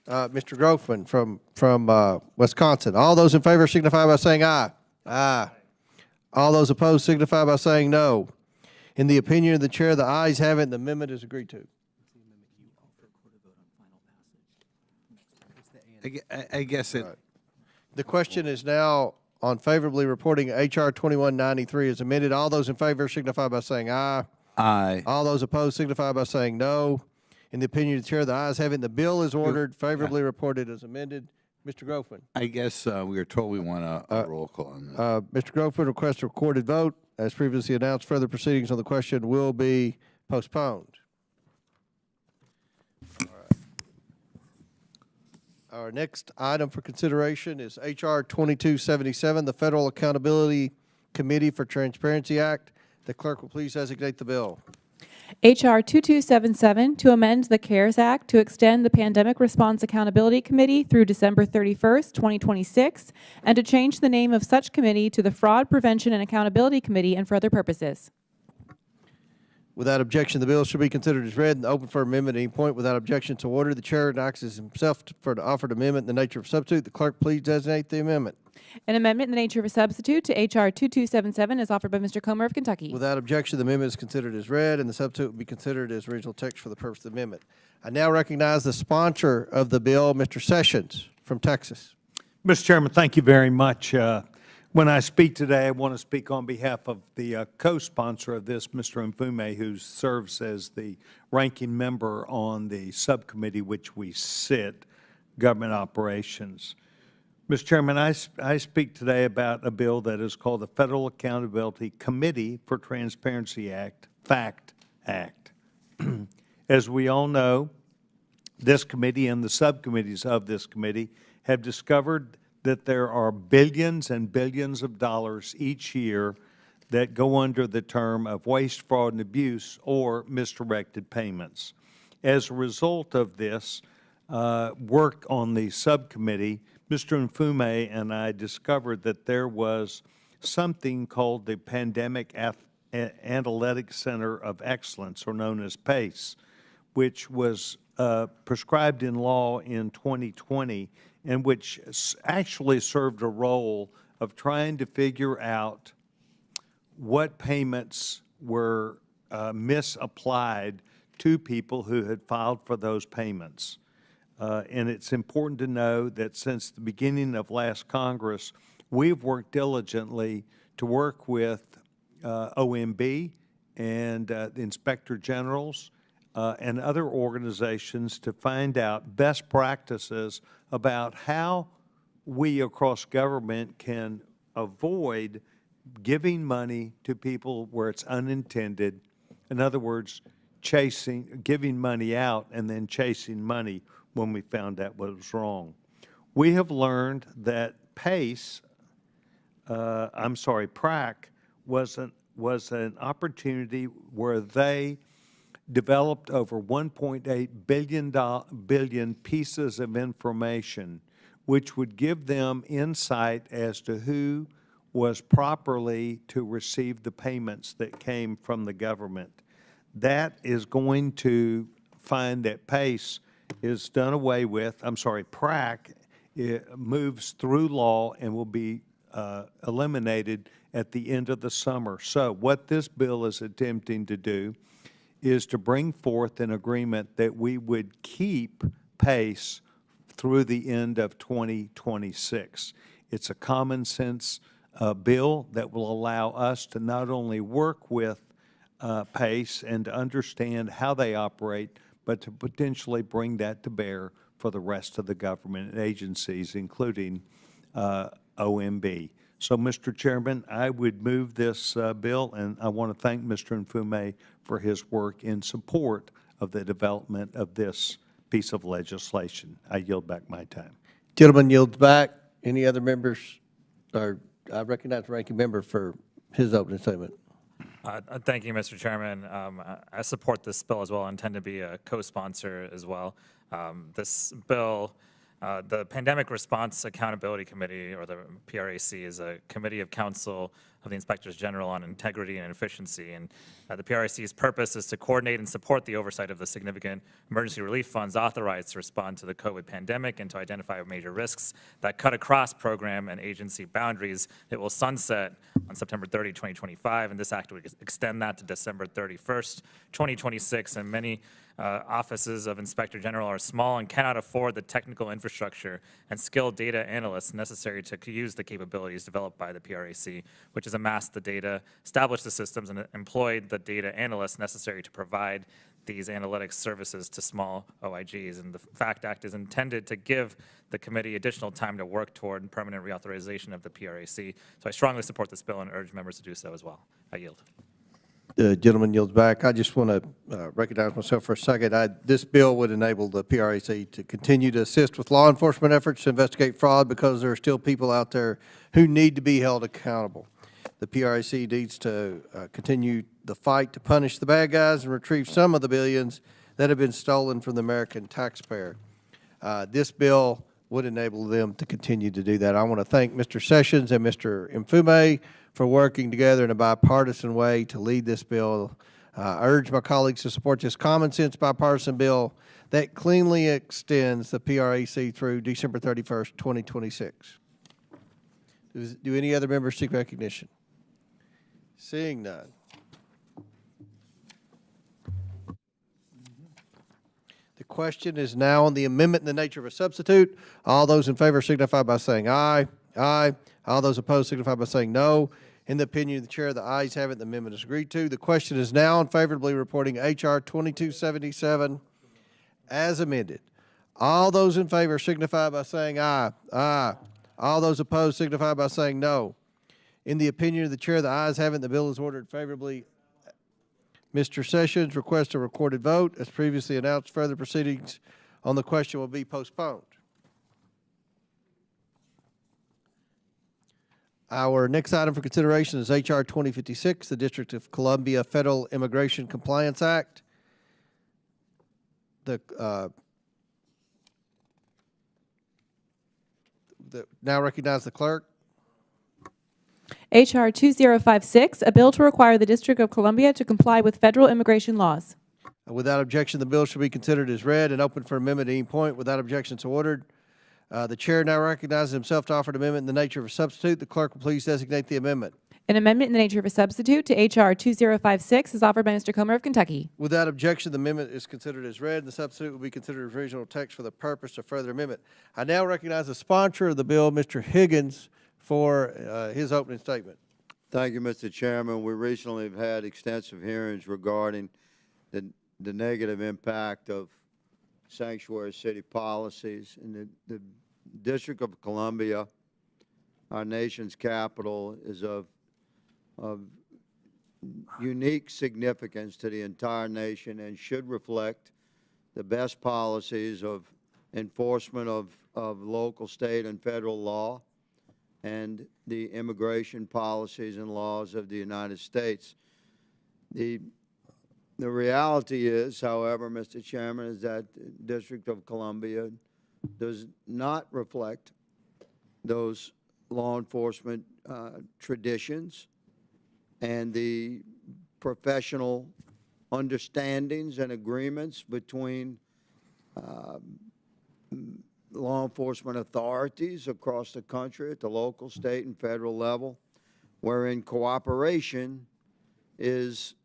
Mr. Groffman from Wisconsin. All those in favor signify by saying aye. Aye. All those opposed signify by saying no. In the opinion of the chair, the ayes have it, and the amendment is agreed to. I guess it, The question is now on favorably reporting H.R. 2193 as amended. All those in favor signify by saying aye. aye. All those opposed signify by saying no. In the opinion of the chair, the ayes have it, and the bill is ordered favorably reported as amended. Mr. Groffman. I guess we were told we want a roll call on this. Mr. Groffman requests a recorded vote. As previously announced, further proceedings on the question will be postponed. All right. Our next item for consideration is H.R. 2277, the Federal Accountability Committee for Transparency Act. The clerk will please designate the bill. H.R. 2277 to amend the CARES Act to extend the Pandemic Response Accountability Committee through December 31st, 2026, and to change the name of such committee to the Fraud Prevention and Accountability Committee and for other purposes. Without objection, the bill shall be considered as read and open for amendment at any point. Without objection to order, the chair acts as himself for the offered amendment in the nature of substitute. The clerk please designate the amendment. An amendment in the nature of a substitute to H.R. 2277 is offered by Mr. Comer of Kentucky. Without objection, the amendment is considered as read, and the substitute will be considered as original text for the purpose of the amendment. I now recognize the sponsor of the bill, Mr. Sessions from Texas. Mr. Chairman, thank you very much. When I speak today, I want to speak on behalf of the co-sponsor of this, Mr. Mfume, who serves as the ranking member on the subcommittee which we sit, Government Operations. Mr. Chairman, I speak today about a bill that is called the Federal Accountability Committee for Transparency Act, FACT Act. As we all know, this committee and the subcommittees of this committee have discovered that there are billions and billions of dollars each year that go under the term of waste, fraud, and abuse or misdirected payments. As a result of this work on the subcommittee, Mr. Mfume and I discovered that there was something called the Pandemic Analytics Center of Excellence, or known as PACE, which was prescribed in law in 2020 and which actually served a role of trying to figure out what payments were misapplied to people who had filed for those payments. And it's important to know that since the beginning of last Congress, we've worked diligently to work with OMB and the Inspector Generals and other organizations to find out best practices about how we across government can avoid giving money to people where it's unintended. In other words, giving money out and then chasing money when we found out what was wrong. We have learned that PACE, PRAC, was an opportunity where they developed over 1.8 billion pieces of information, which would give them insight as to who was properly to receive the payments that came from the government. That is going to find that PACE is done away with. PRAC moves through law and will be eliminated at the end of the summer. So what this bill is attempting to do is to bring forth an agreement that we would keep PACE through the end of 2026. It's a common sense bill that will allow us to not only work with PACE and to understand how they operate, but to potentially bring that to bear for the rest of the government agencies, including OMB. So, Mr. Chairman, I would move this bill, and I want to thank Mr. Mfume for his work in support of the development of this piece of legislation. I yield back my time. Gentleman yields back. Any other members? Or I recognize the ranking member for his opening statement. Thank you, Mr. Chairman. I support this bill as well. I intend to be a co-sponsor as well. This bill, the Pandemic Response Accountability Committee, or the PRAC, is a committee of counsel of the Inspectors General on integrity and efficiency. And the PRAC's purpose is to coordinate and support the oversight of the significant emergency relief funds authorized to respond to the COVID pandemic and to identify major risks that cut across program and agency boundaries. It will sunset on September 30, 2025, and this act would extend that to December 31st, 2026. And many offices of Inspector General are small and cannot afford the technical infrastructure and skilled data analysts necessary to use the capabilities developed by the PRAC, which has amassed the data, established the systems, and employed the data analysts necessary to provide these analytics services to small OIGs. And the FACT Act is intended to give the committee additional time to work toward permanent reauthorization of the PRAC. So I strongly support this bill and urge members to do so as well. I yield. The gentleman yields back. I just want to recognize myself for a second. This bill would enable the PRAC to continue to assist with law enforcement efforts to investigate fraud, because there are still people out there who need to be held accountable. The PRAC needs to continue the fight to punish the bad guys and retrieve some of the billions that have been stolen from the American taxpayer. This bill would enable them to continue to do that. I want to thank Mr. Sessions and Mr. Mfume for working together in a bipartisan way to lead this bill. I urge my colleagues to support this common sense bipartisan bill that cleanly extends the PRAC through December 31st, 2026. Do any other members seek recognition? Seeing none. The question is now on the amendment in the nature of a substitute. All those in favor signify by saying aye. Aye. All those opposed signify by saying no. In the opinion of the chair, the ayes have it. The amendment is agreed to. The question is now on favorably reporting H.R. 2277 as amended. All those in favor signify by saying aye. Aye. All those opposed signify by saying no. In the opinion of the chair, the ayes have it. The bill is ordered favorably. Mr. Sessions requests a recorded vote. As previously announced, further proceedings on the question will be postponed. Our next item for consideration is H.R. 2056, the District of Columbia Federal Immigration Compliance Act. Now recognize the clerk. H.R. 2056, a bill to require the District of Columbia to comply with federal immigration laws. Without objection, the bill shall be considered as read and open for amendment at any point. Without objection, so ordered. The chair now recognizes himself to offer an amendment in the nature of a substitute. The clerk will please designate the amendment. An amendment in the nature of a substitute to H.R. 2056 is offered by Mr. Comer of Kentucky. Without objection, the amendment is considered as read, and the substitute will be considered as original text for the purpose of further amendment. I now recognize the sponsor of the bill, Mr. Higgins, for his opening statement. Thank you, Mr. Chairman. We recently have had extensive hearings regarding the negative impact of sanctuary city policies. In the District of Columbia, our nation's capital, is of unique significance to the entire nation and should reflect the best policies of enforcement of local, state, and federal law and the immigration policies and laws of the United States. The reality is, however, Mr. Chairman, is that the District of Columbia does not reflect those law enforcement traditions and the professional understandings and agreements between law enforcement authorities across the country at the local, state, and federal level, wherein cooperation is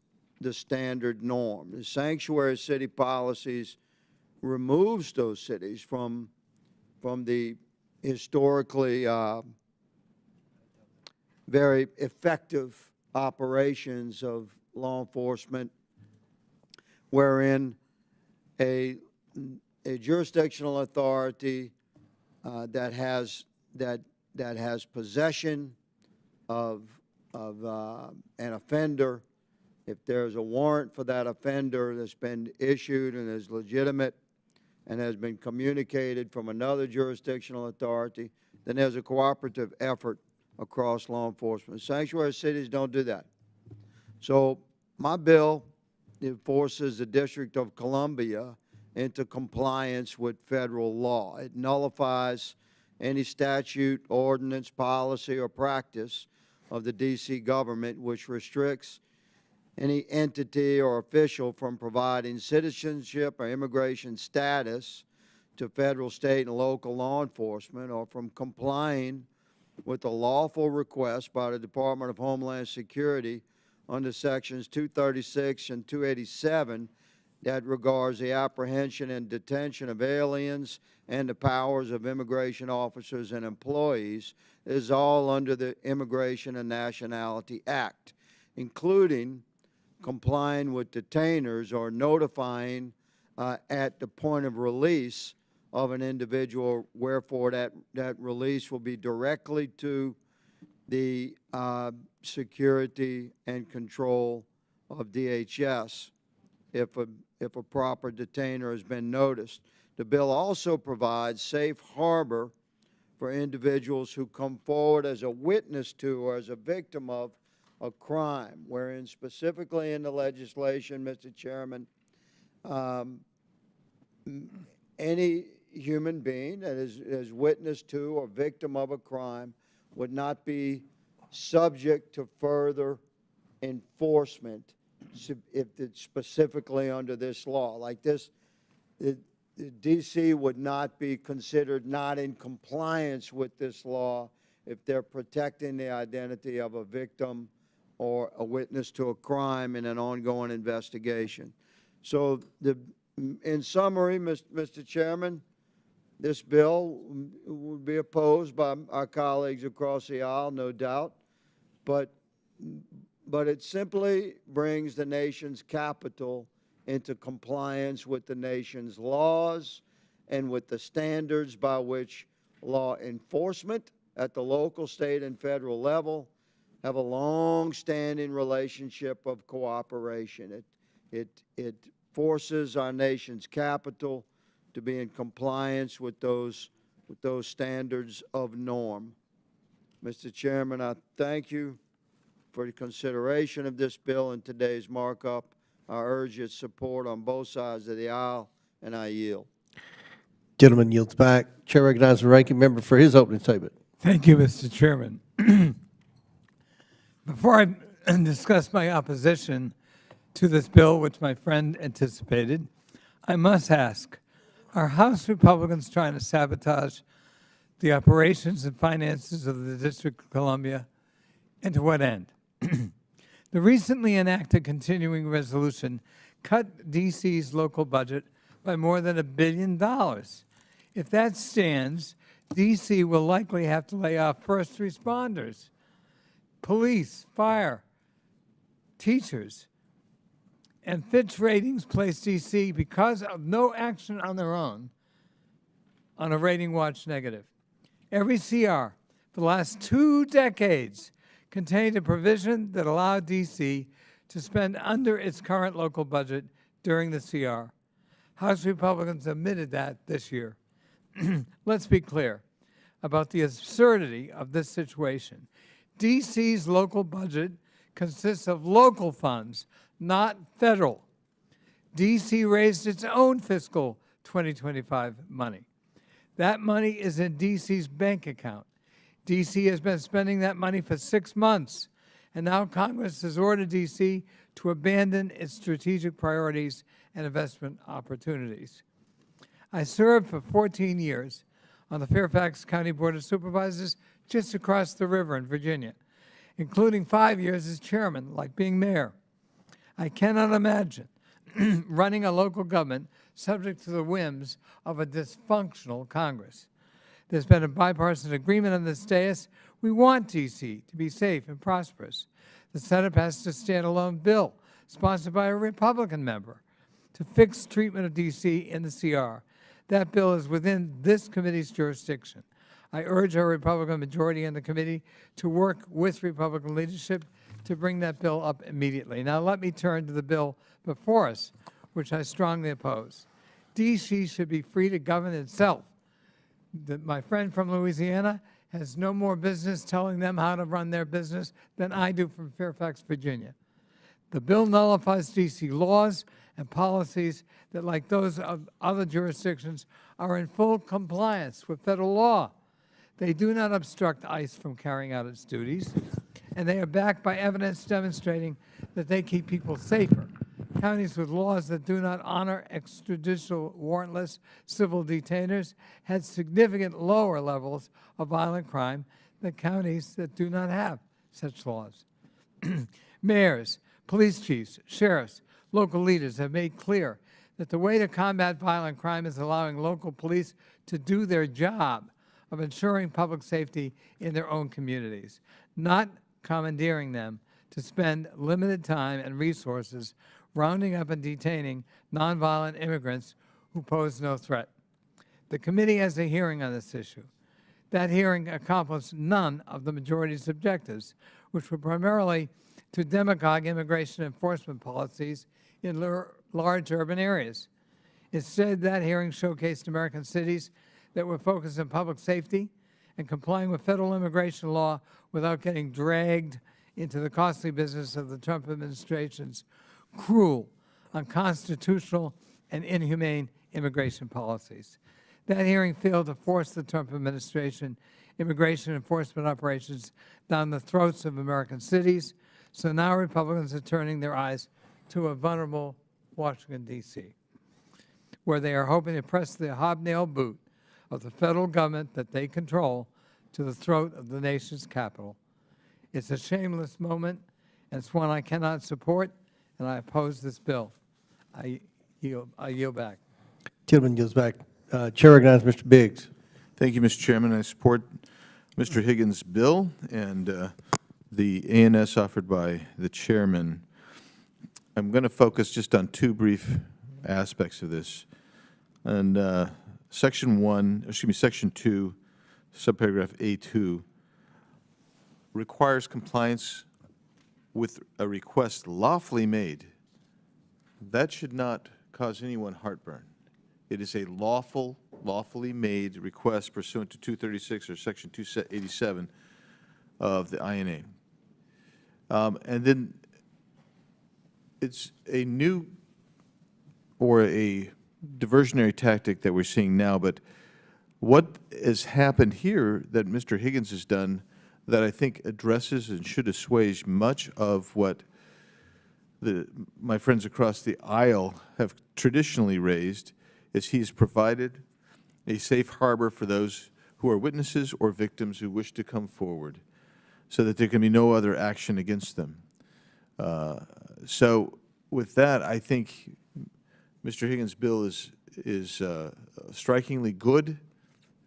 the standard norm. The sanctuary city policies removes those cities from the historically very effective operations of law enforcement, wherein a jurisdictional authority that has possession of an offender, if there's a warrant for that offender that's been issued and is legitimate and has been communicated from another jurisdictional authority, then there's a cooperative effort across law enforcement. Sanctuary cities don't do that. So my bill forces the District of Columbia into compliance with federal law. It nullifies any statute, ordinance, policy, or practice of the D.C. government, which restricts any entity or official from providing citizenship or immigration status to federal, state, and local law enforcement, or from complying with a lawful request by the Department of Homeland Security under Sections 236 and 287 that regards the apprehension and detention of aliens and the powers of immigration officers and employees, is all under the Immigration and Nationality Act, including complying with detainers or notifying at the point of release of an individual, wherefore that release will be directly to the security and control of DHS if a proper detainer has been noticed. The bill also provides safe harbor for individuals who come forward as a witness to or as a victim of a crime, wherein specifically in the legislation, Mr. Chairman, any human being that is witness to or victim of a crime would not be subject to further enforcement if it's specifically under this law. Like this, the D.C. would not be considered not in compliance with this law if they're protecting the identity of a victim or a witness to a crime in an ongoing investigation. So in summary, Mr. Chairman, this bill would be opposed by our colleagues across the aisle, no doubt, but it simply brings the nation's capital into compliance with the nation's laws and with the standards by which law enforcement at the local, state, and federal level have a long-standing relationship of cooperation. It forces our nation's capital to be in compliance with those standards of norm. Mr. Chairman, I thank you for the consideration of this bill in today's markup. I urge its support on both sides of the aisle, and I yield. Gentleman yields back. Chair recognizes the ranking member for his opening statement. Thank you, Mr. Chairman. Before I discuss my opposition to this bill, which my friend anticipated, I must ask, are House Republicans trying to sabotage the operations and finances of the District of Columbia, and to what end? The recently enacted continuing resolution cut D.C.'s local budget by more than $1 billion. If that stands, D.C. will likely have to lay off first responders, police, fire, teachers, and Fitch Ratings placed D.C., because of no action on their own, on a rating watch negative. Every CR for the last 2 decades contained a provision that allowed D.C. to spend under its current local budget during the CR. House Republicans omitted that this year. Let's be clear about the absurdity of this situation. D.C.'s local budget consists of local funds, not federal. D.C. raised its own fiscal 2025 money. That money is in D.C.'s bank account. D.C. has been spending that money for 6 months, and now Congress has ordered D.C. to abandon its strategic priorities and investment opportunities. I served for 14 years on the Fairfax County Board of Supervisors just across the river in Virginia, including 5 years as chairman, like being mayor. I cannot imagine running a local government subject to the whims of a dysfunctional Congress. There's been a bipartisan agreement on this dais. We want D.C. to be safe and prosperous. The Senate passed a standalone bill sponsored by a Republican member to fix treatment of D.C. in the CR. That bill is within this committee's jurisdiction. I urge our Republican majority in the committee to work with Republican leadership to bring that bill up immediately. Now let me turn to the bill before us, which I strongly oppose. D.C. should be free to govern itself. My friend from Louisiana has no more business telling them how to run their business than I do from Fairfax, Virginia. The bill nullifies D.C. laws and policies that, like those of other jurisdictions, are in full compliance with federal law. They do not obstruct ICE from carrying out its duties. and they are backed by evidence demonstrating that they keep people safer. Counties with laws that do not honor extrajudicial warrantless civil detainers had significant lower levels of violent crime than counties that do not have such laws. Mayors, police chiefs, sheriffs, local leaders have made clear that the way to combat violent crime is allowing local police to do their job of ensuring public safety in their own communities, not commandeering them to spend limited time and resources rounding up and detaining nonviolent immigrants who pose no threat. The committee has a hearing on this issue. That hearing accomplished none of the majority's objectives, which were primarily to demagogue immigration enforcement policies in large urban areas. Instead, that hearing showcased American cities that were focused on public safety and complying with federal immigration law without getting dragged into the costly business of the Trump administration's cruel, unconstitutional, and inhumane immigration policies. That hearing failed to force the Trump administration immigration enforcement operations down the throats of American cities, so now Republicans are turning their eyes to a vulnerable Washington, D.C., where they are hoping to press the hobnail boot of the federal government that they control to the throat of the nation's capital. It's a shameless moment, and it's one I cannot support, and I oppose this bill. I yield back. Tillman yields back. Chair recognizes Mr. Biggs. Thank you, Mr. Chairman. I support Mr. Higgins' bill and the ANS offered by the chairman. I'm going to focus just on two brief aspects of this. And Section 2, subparagraph A2, requires compliance with a request lawfully made. That should not cause anyone heartburn. It is a lawfully made request pursuant to 236 or Section 287 of the INA. And then it's a new or a diversionary tactic that we're seeing now, but what has happened here that Mr. Higgins has done that I think addresses and should assuage much of what my friends across the aisle have traditionally raised is he's provided a safe harbor for those who are witnesses or victims who wish to come forward so that there can be no other action against them. So with that, I think Mr. Higgins' bill is strikingly good,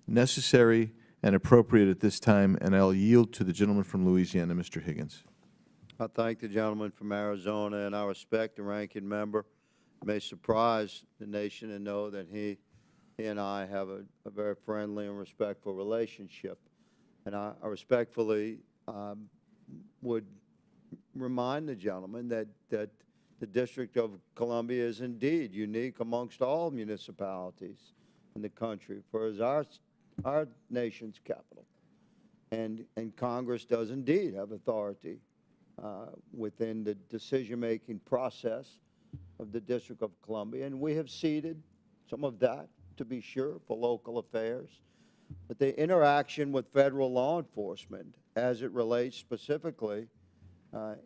necessary, and appropriate at this time, and I'll yield to the gentleman from Louisiana, Mr. Higgins. I thank the gentleman from Arizona, and I respect the ranking member. It may surprise the nation to know that he and I have a very friendly and respectful relationship. And I respectfully would remind the gentleman that the District of Columbia is indeed unique amongst all municipalities in the country, for it is our nation's capital. And Congress does indeed have authority within the decision-making process of the District of Columbia, and we have ceded some of that, to be sure, for local affairs. But the interaction with federal law enforcement, as it relates specifically,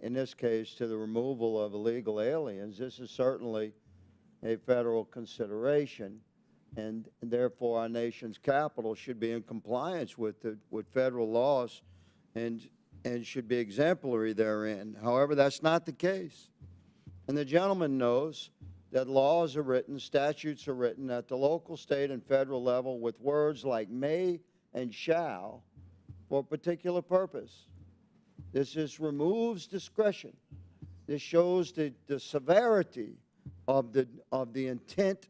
in this case, to the removal of illegal aliens, this is certainly a federal consideration, and therefore our nation's capital should be in compliance with federal laws and should be exemplary therein. However, that's not the case. And the gentleman knows that laws are written, statutes are written at the local, state, and federal level with words like may and shall for a particular purpose. This just removes discretion. This shows the severity of the intent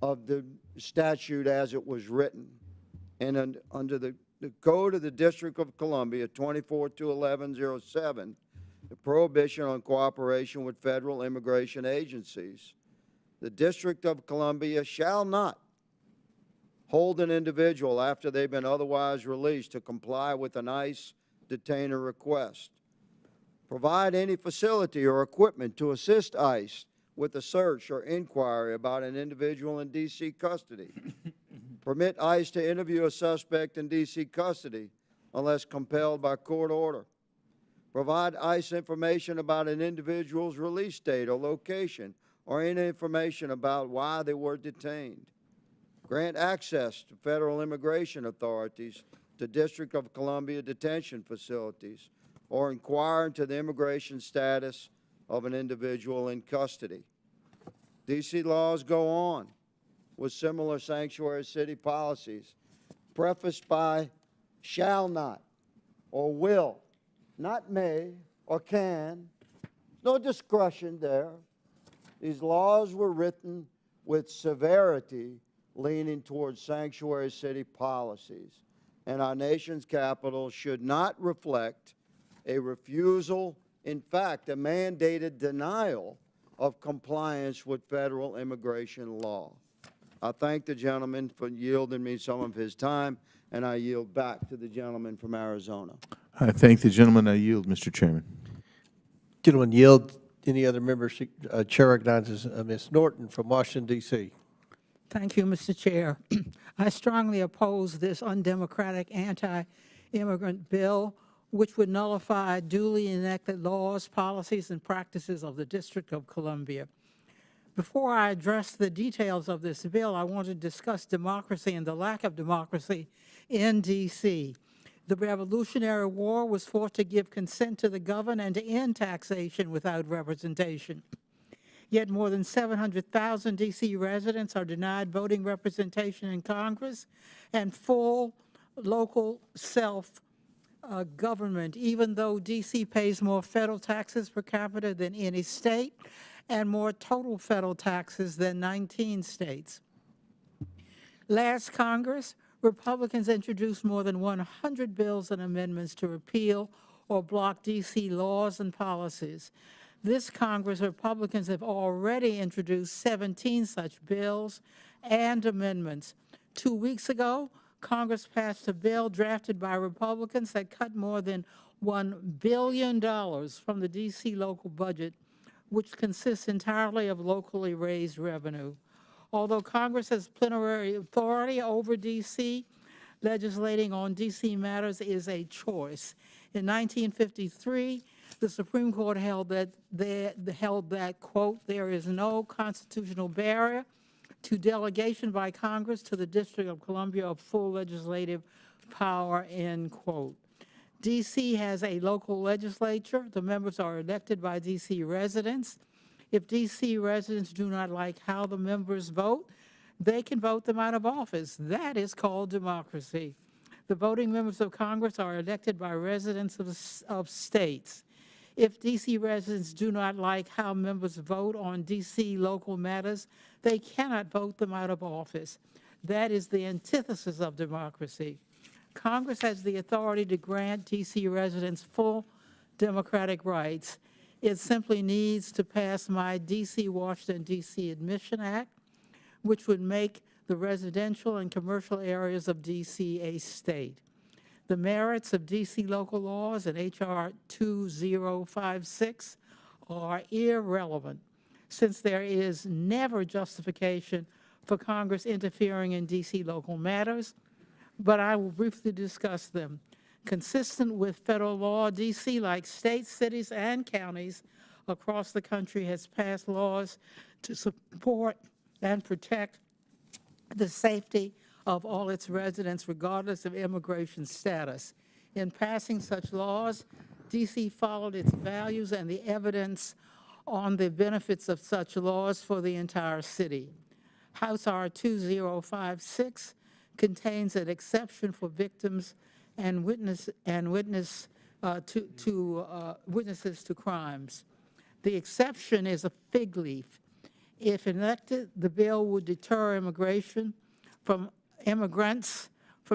of the statute as it was written. And under the Code of the District of Columbia, 24-1107, the prohibition on cooperation with federal immigration agencies, the District of Columbia shall not hold an individual after they've been otherwise released to comply with an ICE detainer request, provide any facility or equipment to assist ICE with a search or inquiry about an individual in D.C. custody, permit ICE to interview a suspect in D.C. custody unless compelled by court order, provide ICE information about an individual's release date or location, or any information about why they were detained, grant access to federal immigration authorities to District of Columbia detention facilities, or inquire into the immigration status of an individual in custody. D.C. laws go on with similar sanctuary city policies, prefaced by shall not, or will, not may or can. No discretion there. These laws were written with severity leaning towards sanctuary city policies, and our nation's capital should not reflect a refusal, in fact, a mandated denial of compliance with federal immigration law. I thank the gentleman for yielding me some of his time, and I yield back to the gentleman from Arizona. I thank the gentleman. I yield, Mr. Chairman. Gentleman yield. Any other members? Chair recognizes Ms. Norton from Washington, D.C. Thank you, Mr. Chair. I strongly oppose this undemocratic anti-immigrant bill, which would nullify duly enacted laws, policies, and practices of the District of Columbia. Before I address the details of this bill, I want to discuss democracy and the lack of democracy in D.C. The Revolutionary War was fought to give consent to the governed and to end taxation without representation. Yet more than 700,000 D.C. residents are denied voting representation in Congress and full local self-government, even though D.C. pays more federal taxes per capita than any state and more total federal taxes than 19 states. Last Congress, Republicans introduced more than 100 bills and amendments to repeal or block D.C. laws and policies. This Congress, Republicans have already introduced 17 such bills and amendments. 2 weeks ago, Congress passed a bill drafted by Republicans that cut more than $1 billion from the D.C. local budget, which consists entirely of locally raised revenue. Although Congress has plenary authority over D.C., legislating on D.C. matters is a choice. In 1953, the Supreme Court held that, quote, there is no constitutional barrier to delegation by Congress to the District of Columbia of full legislative power, end quote. D.C. has a local legislature. The members are elected by D.C. residents. If D.C. residents do not like how the members vote, they can vote them out of office. That is called democracy. The voting members of Congress are elected by residents of states. If D.C. residents do not like how members vote on D.C. local matters, they cannot vote them out of office. That is the antithesis of democracy. Congress has the authority to grant D.C. residents full democratic rights. It simply needs to pass my D.C.-Washington, D.C. Admission Act, which would make the residential and commercial areas of D.C. a state. The merits of D.C. local laws and H.R. 2056 are irrelevant, since there is never justification for Congress interfering in D.C. local matters, but I will briefly discuss them. Consistent with federal law, D.C., like states, cities, and counties across the country, has passed laws to support and protect the safety of all its residents, regardless of immigration status. In passing such laws, D.C. followed its values and the evidence on the benefits of such laws for the entire city. House R 2056 contains an exception for victims and witnesses to crimes. The exception is a fig leaf. If enacted, the bill would deter immigrants from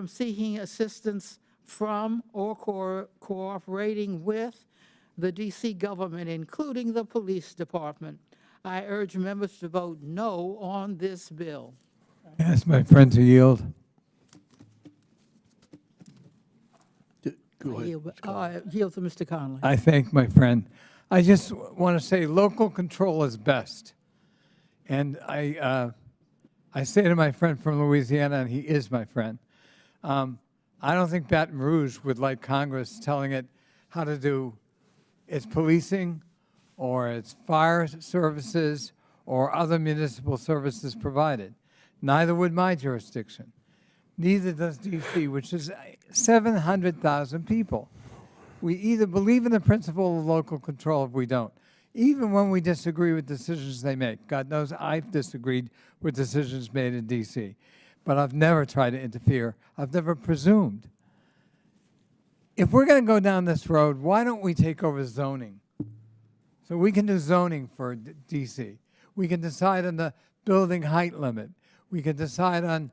seeking assistance from or cooperating with the D.C. government, including the police department. I urge members to vote no on this bill. Ask my friend to yield. Go ahead. Yield to Mr. Conley. I thank my friend. I just want to say local control is best. And I say to my friend from Louisiana, and he is my friend, I don't think Baton Rouge would like Congress telling it how to do it's policing, or it's fire services, or other municipal services provided. Neither would my jurisdiction. Neither does D.C., which is 700,000 people. We either believe in the principle of local control or we don't, even when we disagree with decisions they make. God knows I've disagreed with decisions made in D.C., but I've never tried to interfere. I've never presumed. If we're going to go down this road, why don't we take over zoning? So we can do zoning for D.C. We can decide on the building height limit. We can decide on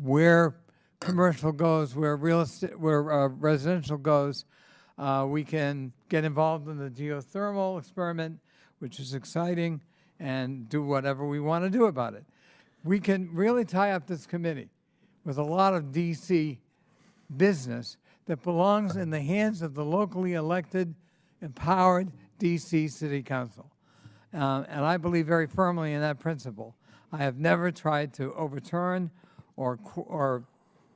where commercial goes, where real estate, where residential goes. We can get involved in the geothermal experiment, which is exciting, and do whatever we want to do about it. We can really tie up this committee with a lot of D.C. business that belongs in the hands of the locally elected, empowered D.C. City Council. And I believe very firmly in that principle. I have never tried to overturn or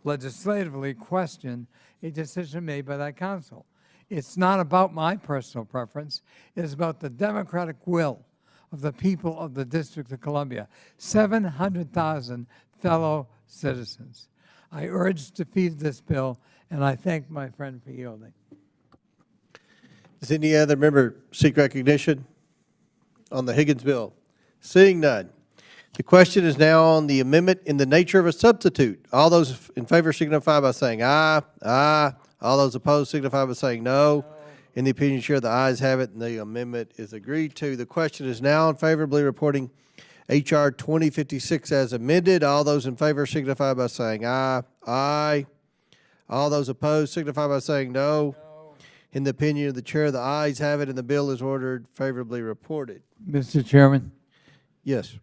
legislatively question a decision made by that council. It's not about my personal preference. It is about the democratic will of the people of the District of Columbia, 700,000 fellow citizens. I urge defeat of this bill, and I thank my friend for yielding. Does any other member seek recognition on the Higgins bill? Seeing none. The question is now on the amendment in the nature of a substitute. All those in favor signify by saying aye. Aye. All those opposed signify by saying no. In the opinion chair, the ayes have it, and the amendment is agreed to. The question is now unfavorably reporting H.R. 2056 as amended. All those in favor signify by saying aye. Aye. All those opposed signify by saying no. In the opinion of the chair, the ayes have it, and the bill is ordered favorably reported. Mr. Chairman? Yes.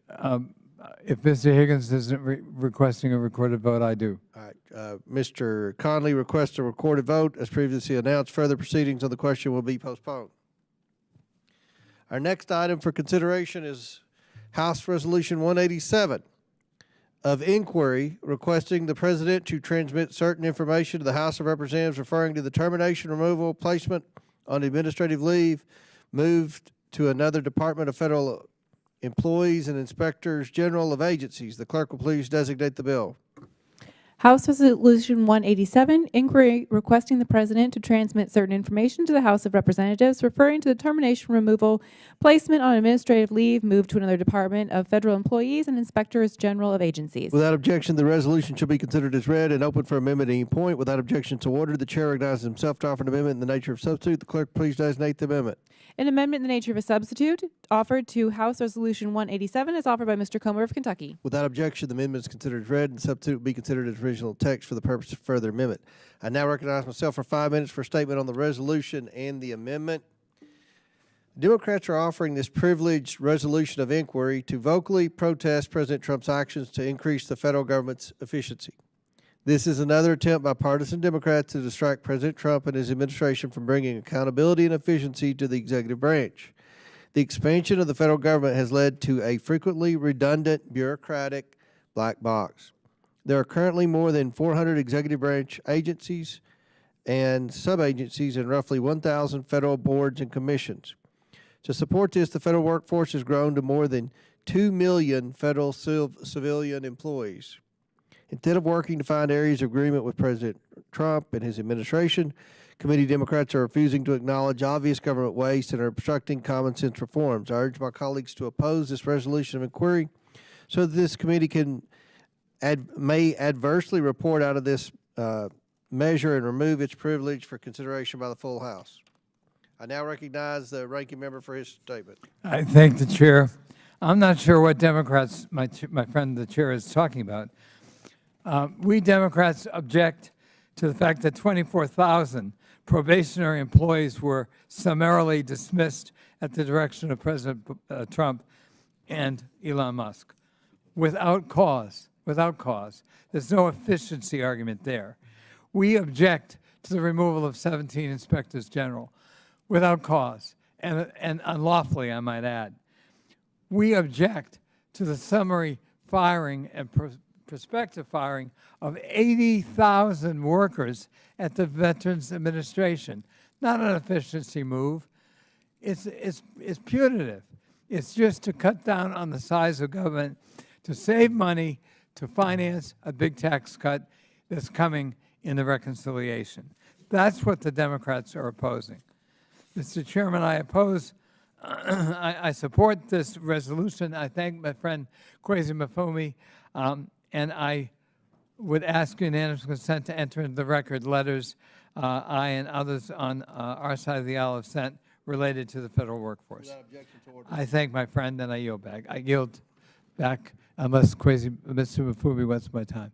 If Mr. Higgins isn't requesting a recorded vote, I do. All right. Mr. Conley requests a recorded vote. As previously announced, further proceedings on the question will be postponed. Our next item for consideration is House Resolution 187 of inquiry requesting the President to transmit certain information to the House of Representatives referring to the termination, removal, placement on administrative leave, moved to another Department of Federal employees and inspectors general of agencies. The clerk will please designate the bill. House Resolution 187, inquiry requesting the President to transmit certain information to the House of Representatives referring to the termination, removal, placement on administrative leave, moved to another Department of Federal employees and inspectors general of agencies. Without objection, the resolution shall be considered as read and open for amendment at any point. Without objection to order, the chair recognizes himself to offer an amendment in the nature of substitute. The clerk please designate the amendment. An amendment in the nature of a substitute offered to House Resolution 187 is offered by Mr. Comer of Kentucky. Without objection, the amendment is considered as read and the substitute will be considered as original text for the purpose of further amendment. I now recognize myself for 5 minutes for a statement on the resolution and the amendment. Democrats are offering this privileged resolution of inquiry to vocally protest President Trump's actions to increase the federal government's efficiency. This is another attempt by partisan Democrats to distract President Trump and his administration from bringing accountability and efficiency to the executive branch. The expansion of the federal government has led to a frequently redundant, bureaucratic black box. There are currently more than 400 executive branch agencies and sub-agencies and roughly 1,000 federal boards and commissions. To support this, the federal workforce has grown to more than 2 million federal civilian employees. Instead of working to find areas of agreement with President Trump and his administration, committee Democrats are refusing to acknowledge obvious government waste and are obstructing common sense reforms. I urge my colleagues to oppose this resolution of inquiry so that this committee may adversely report out of this measure and remove its privilege for consideration by the full House. I now recognize the ranking member for his statement. I thank the chair. I'm not sure what Democrats, my friend the chair, is talking about. We Democrats object to the fact that 24,000 probationary employees were summarily dismissed at the direction of President Trump and Elon Musk without cause. Without cause. There's no efficiency argument there. We object to the removal of 17 inspectors general without cause and unlawfully, I might add. We object to the summary firing and prospective firing of 80,000 workers at the Veterans Administration. Not an efficiency move. it's punitive. It's just to cut down on the size of government, to save money, to finance a big tax cut that's coming in the reconciliation. That's what the Democrats are opposing. Mr. Chairman, I oppose, I support this resolution. I thank my friend Kwesi Mafumi, and I would ask unanimous consent to enter into the record letters I and others on our side of the aisle have sent related to the federal workforce. I thank my friend, and I yield back. I yield back unless Mr. Mafumi wants my time.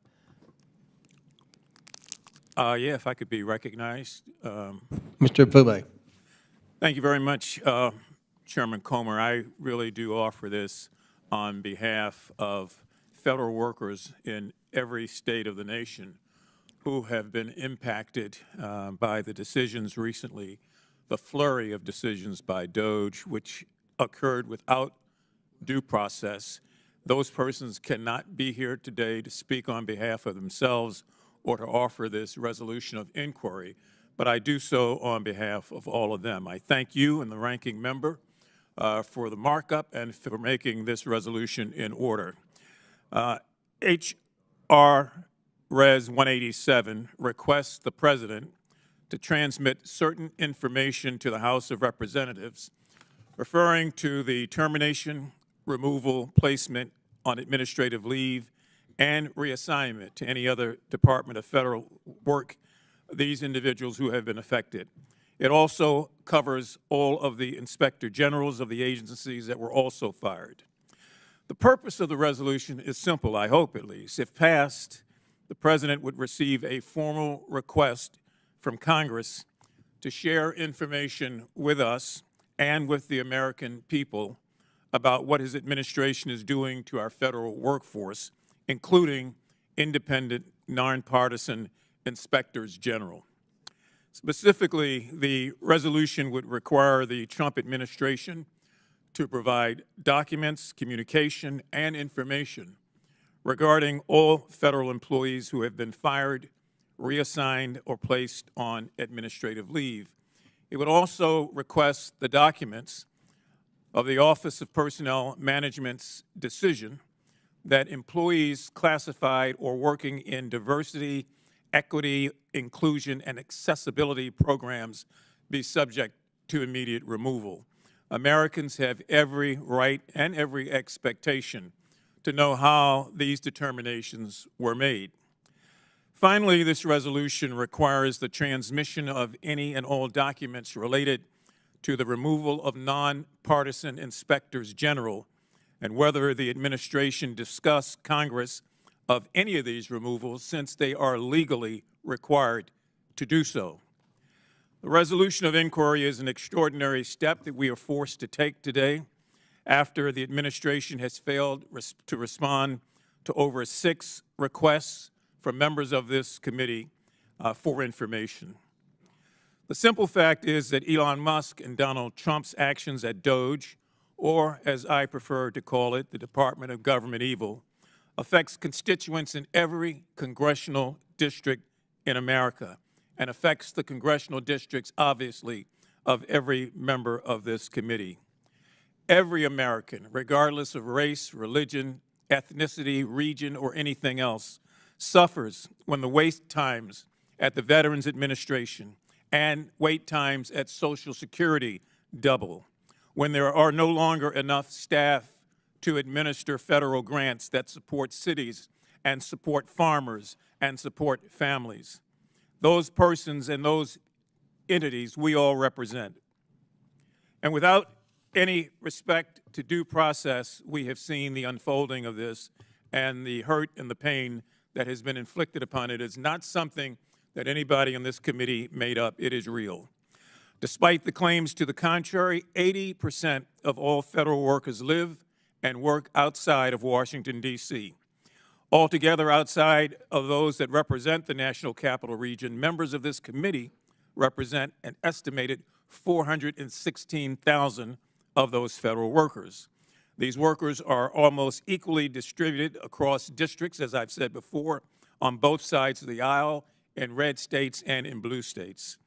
Yeah, if I could be recognized. Mr. Pube. Thank you very much, Chairman Comer. I really do offer this on behalf of federal workers in every state of the nation who have been impacted by the decisions recently, the flurry of decisions by DOJ, which occurred without due process. Those persons cannot be here today to speak on behalf of themselves or to offer this resolution of inquiry, but I do so on behalf of all of them. I thank you and the ranking member for the markup and for making this resolution in order. H.R. Res. 187 requests the President to transmit certain information to the House of Representatives referring to the termination, removal, placement on administrative leave, and reassignment to any other Department of Federal Work these individuals who have been affected. It also covers all of the inspector generals of the agencies that were also fired. The purpose of the resolution is simple, I hope at least. If passed, the President would receive a formal request from Congress to share information with us and with the American people about what his administration is doing to our federal workforce, including independent, nonpartisan inspectors general. Specifically, the resolution would require the Trump administration to provide documents, communication, and information regarding all federal employees who have been fired, reassigned, or placed on administrative leave. It would also request the documents of the Office of Personnel Management's decision that employees classified or working in diversity, equity, inclusion, and accessibility programs be subject to immediate removal. Americans have every right and every expectation to know how these determinations were made. Finally, this resolution requires the transmission of any and all documents related to the removal of nonpartisan inspectors general and whether the administration discuss Congress of any of these removals since they are legally required to do so. The resolution of inquiry is an extraordinary step that we are forced to take today after the administration has failed to respond to over 6 requests from members of this committee for information. The simple fact is that Elon Musk and Donald Trump's actions at DOJ, or as I prefer to call it, the Department of Government Evil, affects constituents in every congressional district in America and affects the congressional districts, obviously, of every member of this committee. Every American, regardless of race, religion, ethnicity, region, or anything else, suffers when the wait times at the Veterans Administration and wait times at Social Security double, when there are no longer enough staff to administer federal grants that support cities and support farmers and support families. Those persons and those entities we all represent. And without any respect to due process, we have seen the unfolding of this and the hurt and the pain that has been inflicted upon it is not something that anybody in this committee made up. It is real. Despite the claims to the contrary, 80% of all federal workers live and work outside of Washington, D.C. Altogether, outside of those that represent the National Capital Region, members of this committee represent an estimated 416,000 of those federal workers. These workers are almost equally distributed across districts, as I've said before, on both sides of the aisle, in red states and in blue states.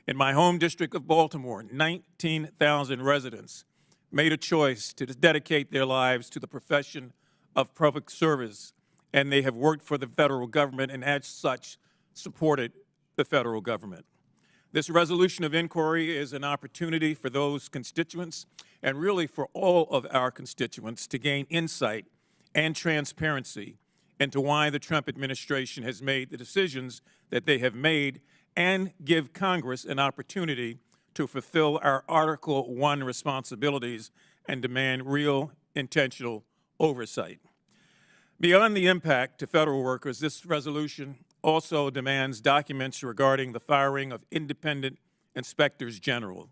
In my home district of Baltimore, 19,000 residents made a choice to dedicate their lives to the profession of public service, and they have worked for the federal government and as such supported the federal government. This resolution of inquiry is an opportunity for those constituents and really for all of our constituents to gain insight and transparency into why the Trump administration has made the decisions that they have made and give Congress an opportunity to fulfill our Article I responsibilities and demand real, intentional oversight. Beyond the impact to federal workers, this resolution also demands documents regarding the firing of independent inspectors general.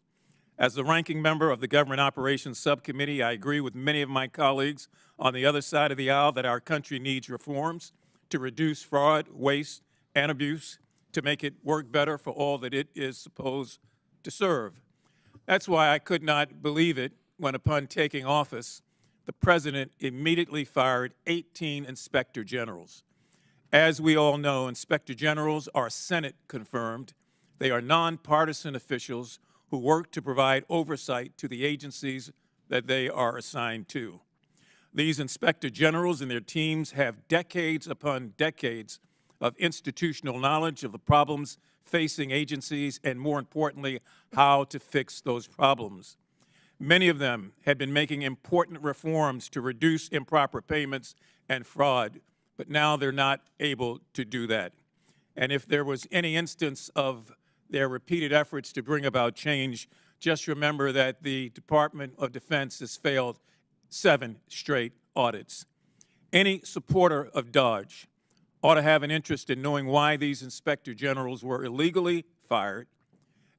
As the ranking member of the Government Operations Subcommittee, I agree with many of my colleagues on the other side of the aisle that our country needs reforms to reduce fraud, waste, and abuse, to make it work better for all that it is supposed to serve. That's why I could not believe it when, upon taking office, the President immediately fired 18 inspector generals. As we all know, inspector generals are Senate confirmed. They are nonpartisan officials who work to provide oversight to the agencies that they are assigned to. These inspector generals and their teams have decades upon decades of institutional knowledge of the problems facing agencies and, more importantly, how to fix those problems. Many of them had been making important reforms to reduce improper payments and fraud, but now they're not able to do that. And if there was any instance of their repeated efforts to bring about change, just remember that the Department of Defense has failed 7 straight audits. Any supporter of DOGE ought to have an interest in knowing why these inspector generals were illegally fired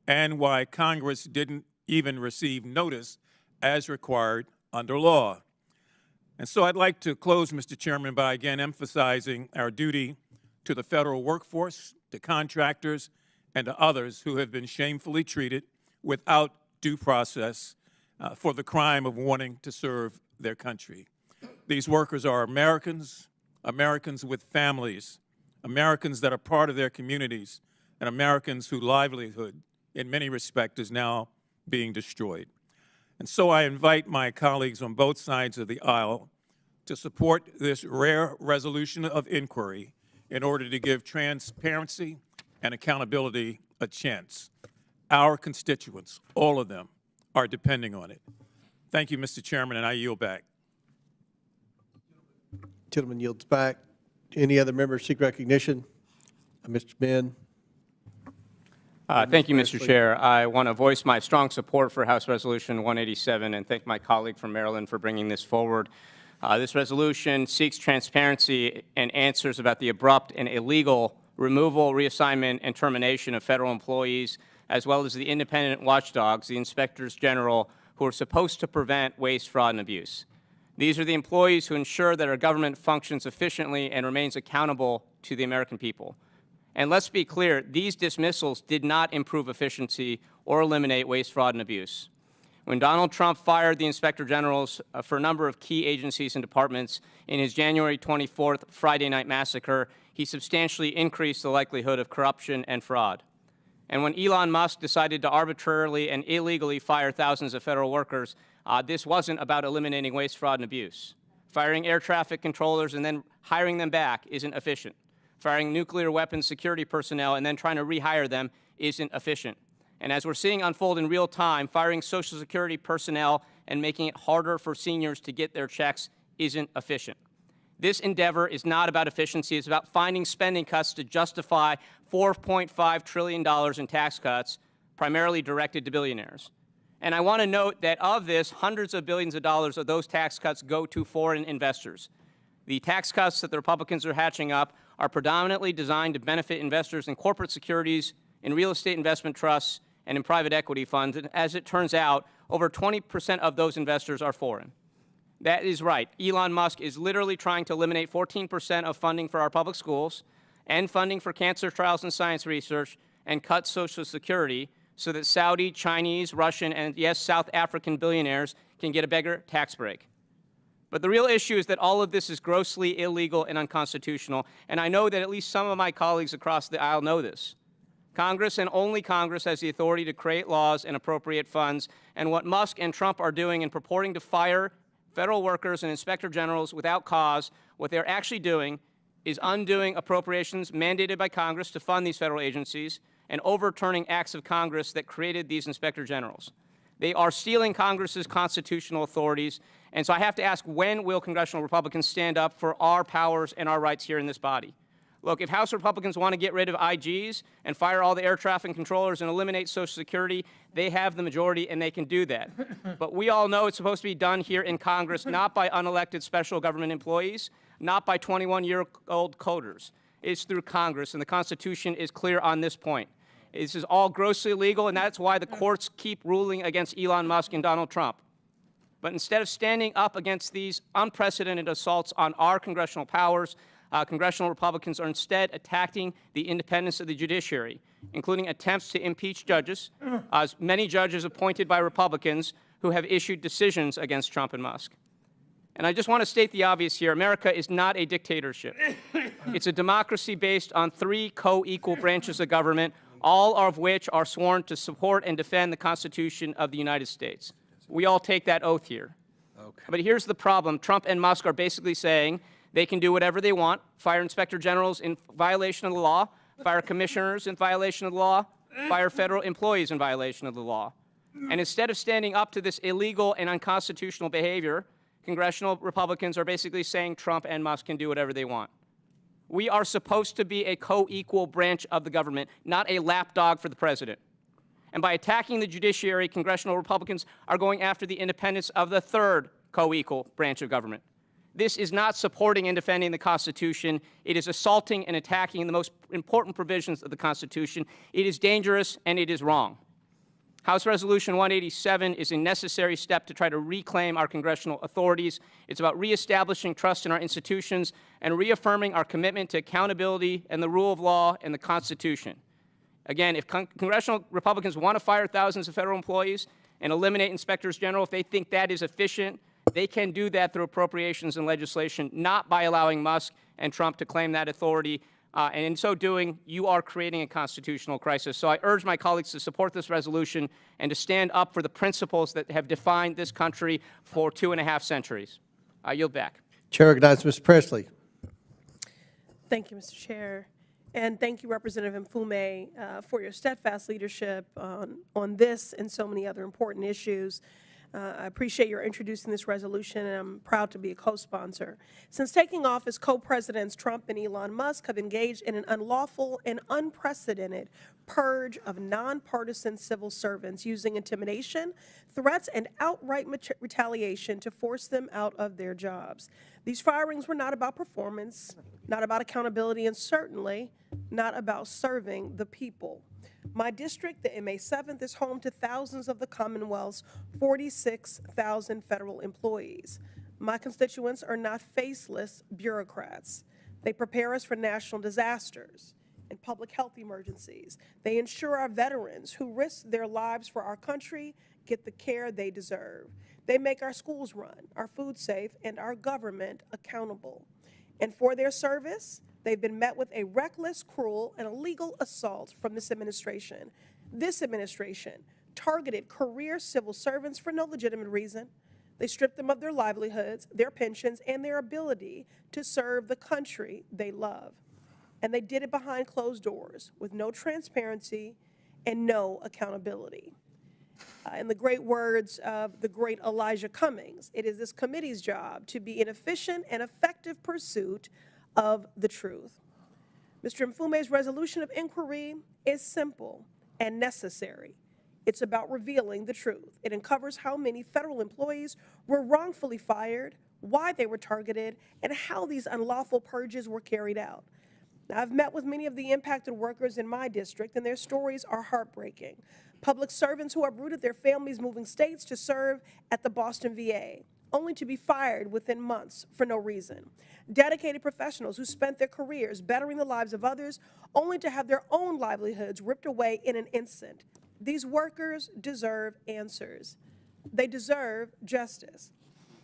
and why Congress didn't even receive notice as required under law. And so I'd like to close, Mr. Chairman, by again emphasizing our duty to the federal workforce, to contractors, and to others who have been shamefully treated without due process for the crime of wanting to serve their country. These workers are Americans, Americans with families, Americans that are part of their communities, and Americans whose livelihood, in many respects, is now being destroyed. And so I invite my colleagues on both sides of the aisle to support this rare resolution of inquiry in order to give transparency and accountability a chance. Our constituents, all of them, are depending on it. Thank you, Mr. Chairman, and I yield back. Gentleman yields back. Any other members seek recognition? Mr. Ben. Thank you, Mr. Chair. I want to voice my strong support for House Resolution 187 and thank my colleague from Maryland for bringing this forward. This resolution seeks transparency and answers about the abrupt and illegal removal, reassignment, and termination of federal employees, as well as the independent watchdogs, the inspectors general, who are supposed to prevent waste, fraud, and abuse. These are the employees who ensure that our government functions efficiently and remains accountable to the American people. And let's be clear, these dismissals did not improve efficiency or eliminate waste, fraud, and abuse. When Donald Trump fired the inspector generals for a number of key agencies and departments in his January 24th Friday night massacre, he substantially increased the likelihood of corruption and fraud. And when Elon Musk decided to arbitrarily and illegally fire thousands of federal workers, this wasn't about eliminating waste, fraud, and abuse. Firing air traffic controllers and then hiring them back isn't efficient. Firing nuclear weapons security personnel and then trying to rehire them isn't efficient. And as we're seeing unfold in real time, firing Social Security personnel and making it harder for seniors to get their checks isn't efficient. This endeavor is not about efficiency. It's about finding spending cuts to justify $4.5 trillion in tax cuts, primarily directed to billionaires. And I want to note that of this, hundreds of billions of dollars of those tax cuts go to foreign investors. The tax cuts that the Republicans are hatching up are predominantly designed to benefit investors in corporate securities, in real estate investment trusts, and in private equity funds. And as it turns out, over 20% of those investors are foreign. That is right. Elon Musk is literally trying to eliminate 14% of funding for our public schools and funding for cancer trials and science research and cut Social Security so that Saudi, Chinese, Russian, and yes, South African billionaires can get a bigger tax break. But the real issue is that all of this is grossly illegal and unconstitutional, and I know that at least some of my colleagues across the aisle know this. Congress and only Congress has the authority to create laws and appropriate funds, and what Musk and Trump are doing in purporting to fire federal workers and inspector generals without cause, what they're actually doing is undoing appropriations mandated by Congress to fund these federal agencies and overturning acts of Congress that created these inspector generals. They are stealing Congress's constitutional authorities, and so I have to ask, when will congressional Republicans stand up for our powers and our rights here in this body? Look, if House Republicans want to get rid of IGs and fire all the air traffic controllers and eliminate Social Security, they have the majority and they can do that. But we all know it's supposed to be done here in Congress, not by unelected special government employees, not by 21-year-old coders. It's through Congress, and the Constitution is clear on this point. This is all grossly illegal, and that's why the courts keep ruling against Elon Musk and Donald Trump. But instead of standing up against these unprecedented assaults on our congressional powers, congressional Republicans are instead attacking the independence of the judiciary, including attempts to impeach judges, as many judges appointed by Republicans who have issued decisions against Trump and Musk. And I just want to state the obvious here. America is not a dictatorship. It's a democracy based on 3 co-equal branches of government, all of which are sworn to support and defend the Constitution of the United States. We all take that oath here. Okay. But here's the problem. Trump and Musk are basically saying they can do whatever they want, fire inspector generals in violation of the law, fire commissioners in violation of the law, fire federal employees in violation of the law. And instead of standing up to this illegal and unconstitutional behavior, congressional Republicans are basically saying Trump and Musk can do whatever they want. We are supposed to be a co-equal branch of the government, not a lapdog for the president. And by attacking the judiciary, congressional Republicans are going after the independence of the 3rd co-equal branch of government. This is not supporting and defending the Constitution. It is assaulting and attacking the most important provisions of the Constitution. It is dangerous and it is wrong. House Resolution 187 is a necessary step to try to reclaim our congressional authorities. It's about reestablishing trust in our institutions and reaffirming our commitment to accountability and the rule of law and the Constitution. Again, if congressional Republicans want to fire thousands of federal employees and eliminate inspectors general, if they think that is efficient, they can do that through appropriations and legislation, not by allowing Musk and Trump to claim that authority. And in so doing, you are creating a constitutional crisis. So I urge my colleagues to support this resolution and to stand up for the principles that have defined this country for 2.5 centuries. I yield back. Chair recognizes Mr. Presley. Thank you, Mr. Chair. And thank you, Representative Mfume, for your steadfast leadership on this and so many other important issues. I appreciate your introducing this resolution, and I'm proud to be a co-sponsor. Since taking office, co-presidents Trump and Elon Musk have engaged in an unlawful and unprecedented purge of nonpartisan civil servants using intimidation, threats, and outright retaliation to force them out of their jobs. These firings were not about performance, not about accountability, and certainly not about serving the people. My district, the MA 7th, is home to thousands of the Commonwealth's 46,000 federal employees. My constituents are not faceless bureaucrats. They prepare us for national disasters and public health emergencies. They ensure our veterans who risk their lives for our country get the care they deserve. They make our schools run, our food safe, and our government accountable. And for their service, they've been met with a reckless, cruel, and illegal assault from this administration. This administration targeted career civil servants for no legitimate reason. They stripped them of their livelihoods, their pensions, and their ability to serve the country they love. And they did it behind closed doors with no transparency and no accountability. In the great words of the great Elijah Cummings, it is this committee's job to be an efficient and effective pursuit of the truth. Mr. Mfume's resolution of inquiry is simple and necessary. It's about revealing the truth. It uncovers how many federal employees were wrongfully fired, why they were targeted, and how these unlawful purges were carried out. Now, I've met with many of the impacted workers in my district, and their stories are heartbreaking. Public servants who uprooted their families moving states to serve at the Boston VA, only to be fired within months for no reason. Dedicated professionals who spent their careers bettering the lives of others, only to have their own livelihoods ripped away in an instant. These workers deserve answers. They deserve justice.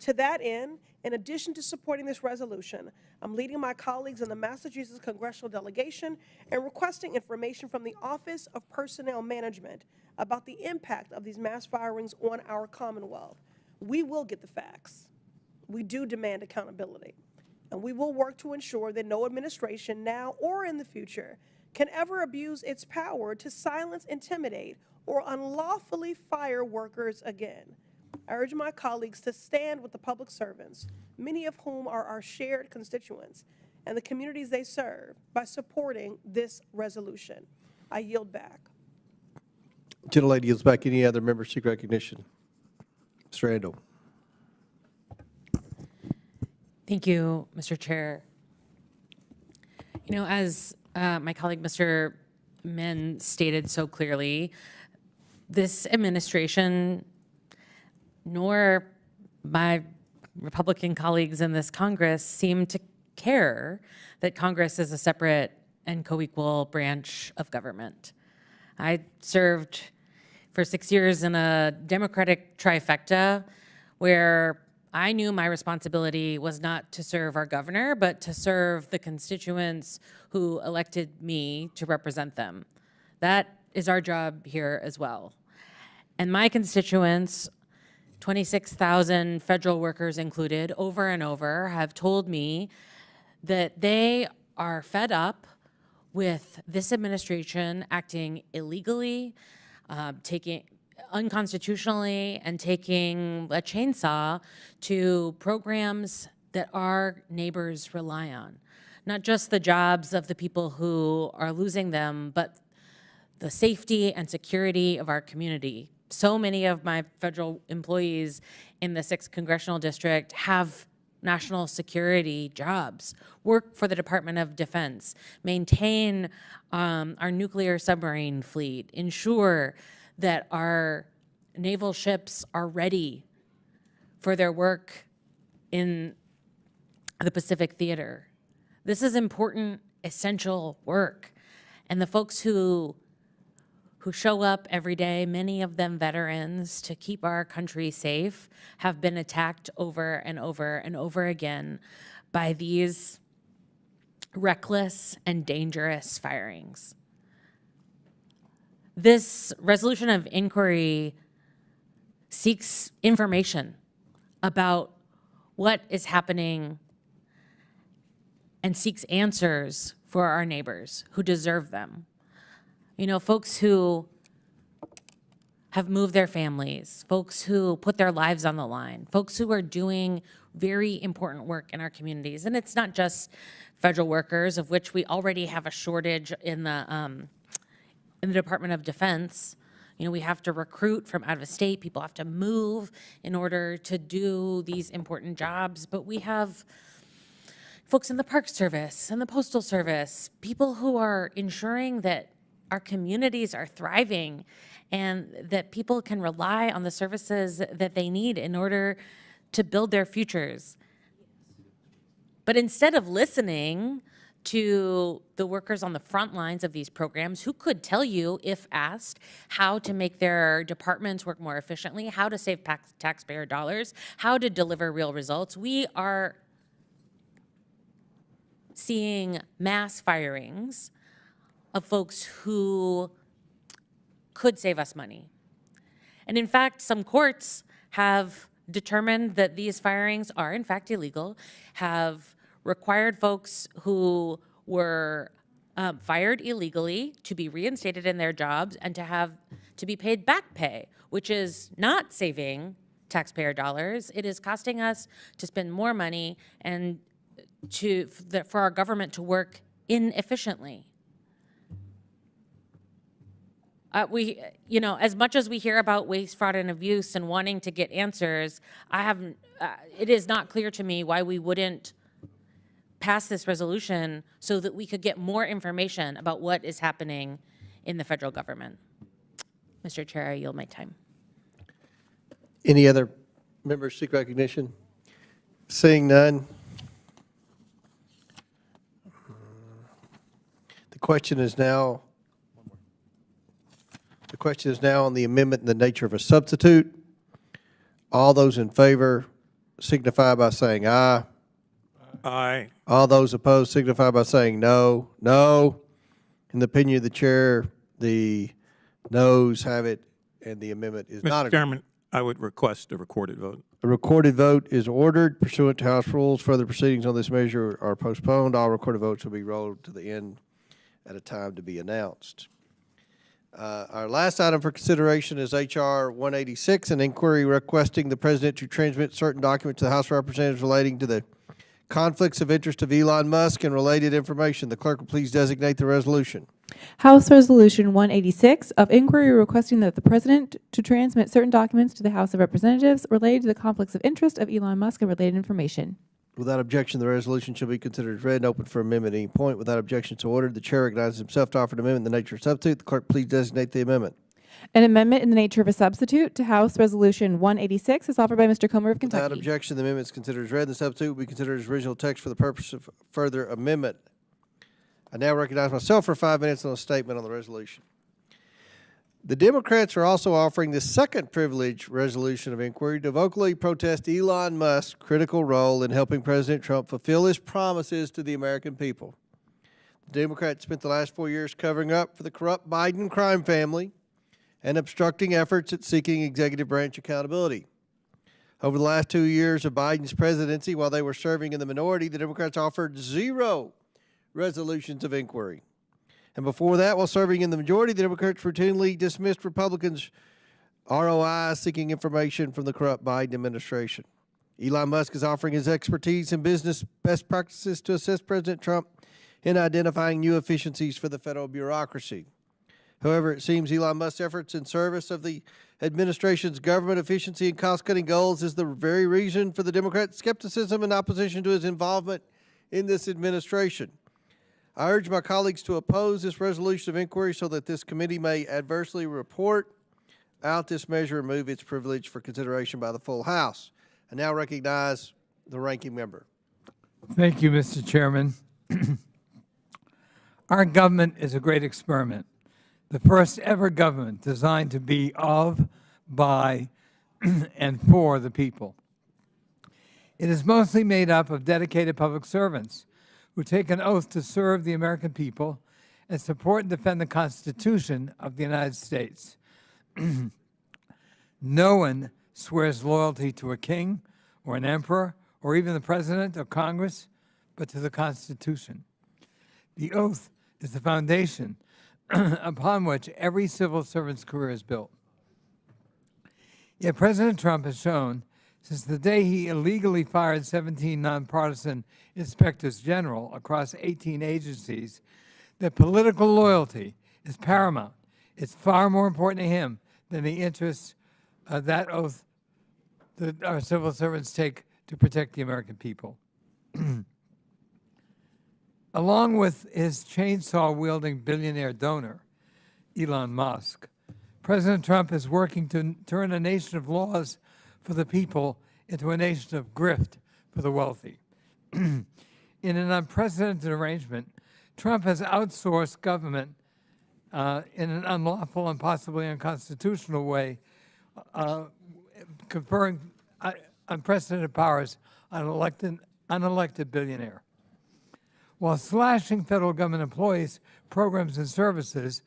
To that end, In addition to supporting this resolution, I'm leading my colleagues in the Massachusetts congressional delegation and requesting information from the Office of Personnel Management about the impact of these mass firings on our Commonwealth. We will get the facts. We do demand accountability, and we will work to ensure that no administration now or in the future can ever abuse its power to silence, intimidate, or unlawfully fire workers again. I urge my colleagues to stand with the public servants, many of whom are our shared constituents, and the communities they serve by supporting this resolution. I yield back. Gentlelady yields back. Any other members seek recognition? Mr. Randall. Thank you, Mr. Chair. You know, as my colleague, Mr. Min, stated so clearly, this administration, nor my Republican colleagues in this Congress, seem to care that Congress is a separate and co-equal branch of government. I served for 6 years in a Democratic trifecta where I knew my responsibility was not to serve our governor, but to serve the constituents who elected me to represent them. That is our job here as well. And my constituents, 26,000 federal workers included, over and over, have told me that they are fed up with this administration acting illegally, taking unconstitutionally, and taking a chainsaw to programs that our neighbors rely on. Not just the jobs of the people who are losing them, but the safety and security of our community. So many of my federal employees in the 6th Congressional District have national security jobs, work for the Department of Defense, maintain our nuclear submarine fleet, ensure that our naval ships are ready for their work in the Pacific Theater. This is important, essential work. And the folks who show up every day, many of them veterans, to keep our country safe, have been attacked over and over and over again by these reckless and dangerous firings. This resolution of inquiry seeks information about what is happening and seeks answers for our neighbors who deserve them. You know, folks who have moved their families, folks who put their lives on the line, folks who are doing very important work in our communities. And it's not just federal workers, of which we already have a shortage in the Department of Defense. You know, we have to recruit from out of state. People have to move in order to do these important jobs. But we have folks in the Park Service and the Postal Service, people who are ensuring that our communities are thriving and that people can rely on the services that they need in order to build their futures. But instead of listening to the workers on the front lines of these programs, who could tell you, if asked, how to make their departments work more efficiently, how to save taxpayer dollars, how to deliver real results, we are seeing mass firings of folks who could save us money. And in fact, some courts have determined that these firings are in fact illegal, have required folks who were fired illegally to be reinstated in their jobs and to be paid back pay, which is not saving taxpayer dollars. It is costing us to spend more money and for our government to work inefficiently. You know, as much as we hear about waste, fraud, and abuse and wanting to get answers, it is not clear to me why we wouldn't pass this resolution so that we could get more information about what is happening in the federal government. Mr. Chair, I yield my time. Any other members seek recognition? Seeing none. The question is now on the amendment in the nature of a substitute. All those in favor signify by saying aye. Aye. All those opposed signify by saying no. No. In the opinion of the chair, the noes have it, and the amendment is not Mr. agreed. Chairman, I would request a recorded vote. A recorded vote is ordered pursuant to House rules. Further proceedings on this measure are postponed. All recorded votes will be rolled to the end at a time to be announced. Our last item for consideration is H.R. 186, an inquiry requesting the President to transmit certain documents to the House of Representatives relating to the conflicts of interest of Elon Musk and related information. The clerk will please designate the resolution. House Resolution 186 of inquiry requesting that the President to transmit certain documents to the House of Representatives related to the conflicts of interest of Elon Musk and related information. Without objection, the resolution shall be considered as read and open for amendment at any point. Without objection so ordered, the chair recognizes himself to offer an amendment in the nature of substitute. The clerk please designate the amendment. An amendment in the nature of a substitute to House Resolution 186 is offered by Mr. Comer of Without Kentucky. objection, the amendment is considered as read. The substitute will be considered as original text for the purpose of further amendment. I now recognize myself for 5 minutes on a statement on the resolution. The Democrats are also offering the second privilege resolution of inquiry to vocally protest Elon Musk's critical role in helping President Trump fulfill his promises to the American people. The Democrats spent the last 4 years covering up for the corrupt Biden crime family and obstructing efforts at seeking executive branch accountability. Over the last 2 years of Biden's presidency, while they were serving in the minority, the Democrats offered 0 resolutions of inquiry. And before that, while serving in the majority, the Democrats routinely dismissed Republicans' ROI seeking information from the corrupt Biden administration. Elon Musk is offering his expertise in business best practices to assist President Trump in identifying new efficiencies for the federal bureaucracy. However, it seems Elon Musk's efforts in service of the administration's government efficiency and cost-cutting goals is the very reason for the Democrat skepticism and opposition to his involvement in this administration. I urge my colleagues to oppose this resolution of inquiry so that this committee may adversely report out this measure and move its privilege for consideration by the full House. I now recognize the ranking member. Thank you, Mr. Chairman. Our government is a great experiment, the first ever government designed to be of, by, and for the people. It is mostly made up of dedicated public servants who take an oath to serve the American people and support and defend the Constitution of the United States. No one swears loyalty to a king or an emperor or even the president or Congress, but to the Constitution. The oath is the foundation upon which every civil servant's career is built. Yet President Trump has shown, since the day he illegally fired 17 nonpartisan inspectors general across 18 agencies, that political loyalty is paramount. It's far more important to him than the interests of that oath that our civil servants take to protect the American people. Along with his chainsaw-wielding billionaire donor, Elon Musk, President Trump is working to turn a nation of laws for the people into a nation of grift for the wealthy. In an unprecedented arrangement, Trump has outsourced government in an unlawful and possibly unconstitutional way, conferring unprecedented powers on an unelected billionaire. While slashing federal government employees, programs, and services,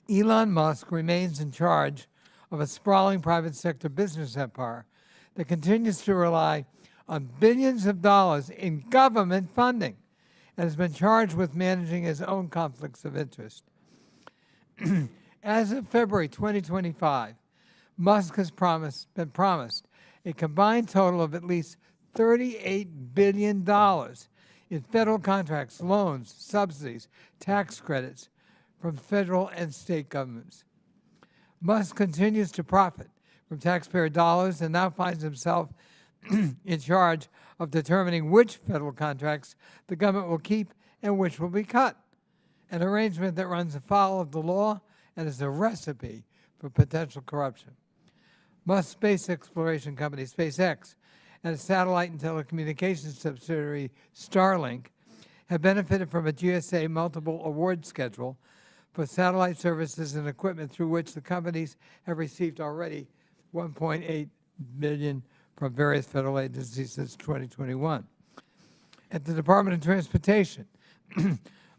Elon Musk remains in charge of a sprawling private sector business empire that continues to rely on billions of dollars in government funding and has been charged with managing his own conflicts of interest. As of February 2025, Musk has been promised a combined total of at least $38 billion in federal contracts, loans, subsidies, tax credits from federal and state governments. Musk continues to profit from taxpayer dollars and now finds himself in charge of determining which federal contracts the government will keep and which will be cut, an arrangement that runs afoul of the law and is a recipe for potential corruption. Musk's space exploration company, SpaceX, and its satellite and telecommunications subsidiary, Starlink, have benefited from a GSA multiple award schedule for satellite services and equipment through which the companies have received already $1.8 billion from various federal agencies since 2021. At the Department of Transportation,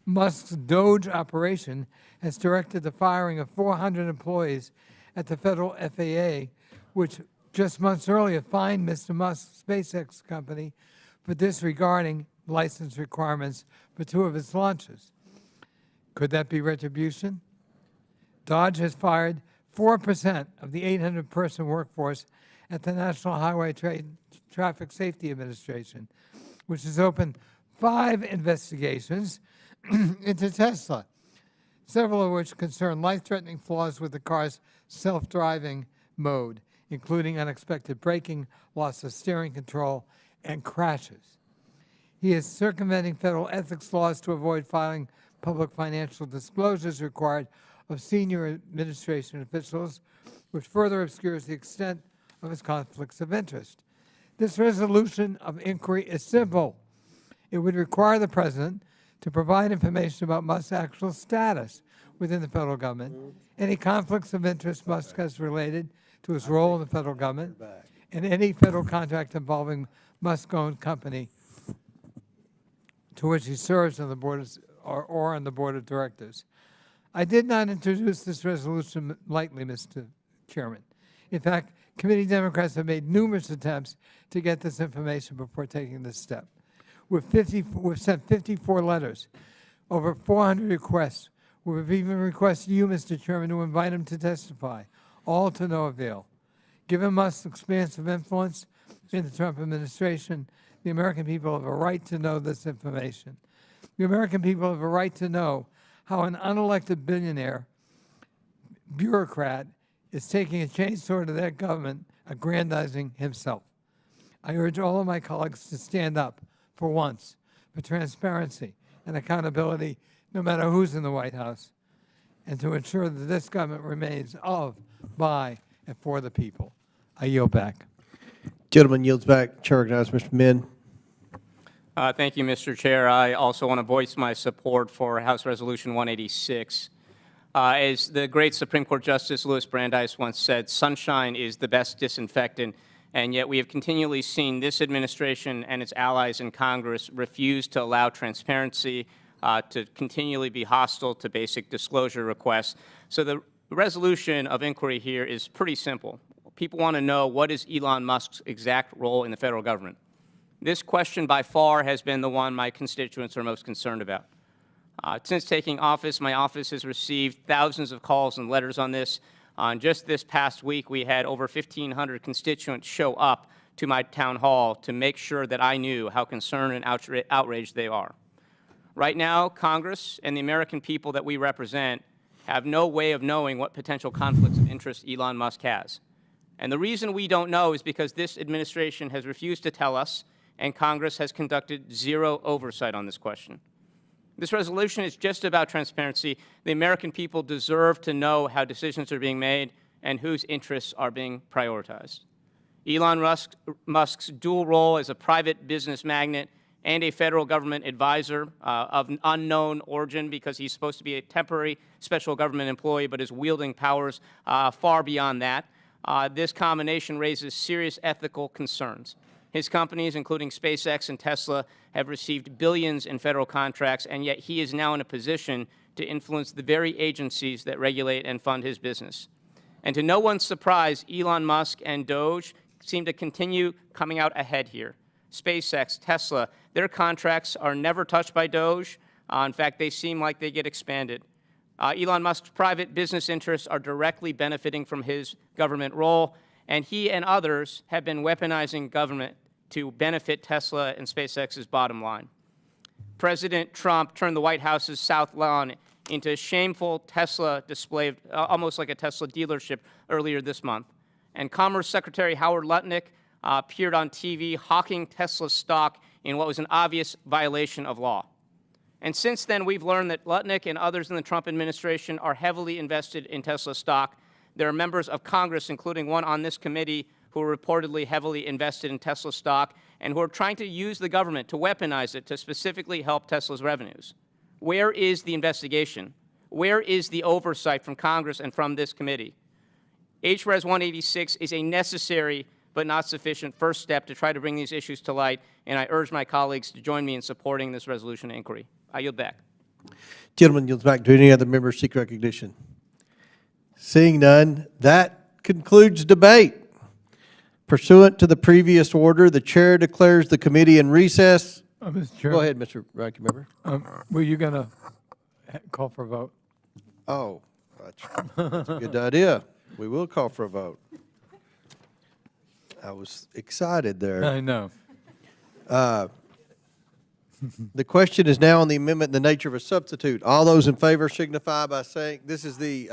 Musk's DOGE operation has directed the firing of 400 employees at the federal FAA, which just months earlier fined Mr. Musk's SpaceX company for disregarding license requirements for 2 of its launches. Could that be retribution? DOGE has fired 4% of the 800-person workforce at the National Highway Traffic Safety Administration, which has opened 5 investigations into Tesla, several of which concern life-threatening flaws with the car's self-driving mode, including unexpected braking, loss of steering control, and crashes. He is circumventing federal ethics laws to avoid filing public financial disclosures required of senior administration officials, which further obscures the extent of his conflicts of interest. This resolution of inquiry is simple. It would require the President to provide information about Musk's actual status within the federal government, any conflicts of interest Musk has related to his role in the federal government, and any federal contract involving Musk-owned company to which he serves on the board or on the board of directors. I did not introduce this resolution lightly, Mr. Chairman. In fact, committee Democrats have made numerous attempts to get this information before taking this step. We've sent 54 letters, over 400 requests. We've even requested you, Mr. Chairman, to invite him to testify, all to no avail. Given Musk's expansive influence in the Trump administration, the American people have a right to know this information. The American people have a right to know how an unelected billionaire bureaucrat is taking a chainsaw to their government, aggrandizing himself. I urge all of my colleagues to stand up for once for transparency and accountability, no matter who's in the White House, and to ensure that this government remains of, by, and for the people. I yield back. Gentleman yields back. Chair recognizes Mr. Min. Thank you, Mr. Chair. I also want to voice my support for House Resolution 186. As the great Supreme Court Justice Louis Brandeis once said, sunshine is the best disinfectant, and yet we have continually seen this administration and its allies in Congress refuse to allow transparency, to continually be hostile to basic disclosure requests. So the resolution of inquiry here is pretty simple. People want to know, what is Elon Musk's exact role in the federal government? This question by far has been the one my constituents are most concerned about. Since taking office, my office has received thousands of calls and letters on this. Just this past week, we had over 1,500 constituents show up to my town hall to make sure that I knew how concerned and outraged they are. Right now, Congress and the American people that we represent have no way of knowing what potential conflicts of interest Elon Musk has. And the reason we don't know is because this administration has refused to tell us, and Congress has conducted zero oversight on this question. This resolution is just about transparency. The American people deserve to know how decisions are being made and whose interests are being prioritized. Elon Musk's dual role as a private business magnate and a federal government advisor of unknown origin, because he's supposed to be a temporary special government employee but is wielding powers far beyond that. This combination raises serious ethical concerns. His companies, including SpaceX and Tesla, have received billions in federal contracts, and yet he is now in a position to influence the very agencies that regulate and fund his business. And to no one's surprise, Elon Musk and DOGE seem to continue coming out ahead here. SpaceX, Tesla, their contracts are never touched by DOGE. In fact, they seem like they get expanded. Elon Musk's private business interests are directly benefiting from his government role, and he and others have been weaponizing government to benefit Tesla and SpaceX's bottom line. President Trump turned the White House's South Lawn into a shameful Tesla display, almost like a Tesla dealership, earlier this month. And Commerce Secretary Howard Lutnick appeared on TV hawking Tesla stock in what was an obvious violation of law. And since then, we've learned that Lutnick and others in the Trump administration are heavily invested in Tesla stock. There are members of Congress, including one on this committee, who are reportedly heavily invested in Tesla stock and who are trying to use the government to weaponize it to specifically help Tesla's revenues. Where is the investigation? Where is the oversight from Congress and from this committee? H.Res. 186 is a necessary but not sufficient first step to try to bring these issues to light, and I urge my colleagues to join me in supporting this resolution inquiry. I yield back. Gentleman yields back. Do any other members seek recognition? Seeing none, that concludes debate. Pursuant to the previous order, the chair declares the committee in recess. Mr. Chair. Go ahead, Mr. Ranking Member. Were you going to call for a vote? Oh, that's a good idea. We will call for a vote. I was excited there. I know. The question is now on the amendment in the nature of a substitute. All those in favor signify by saying, this is the,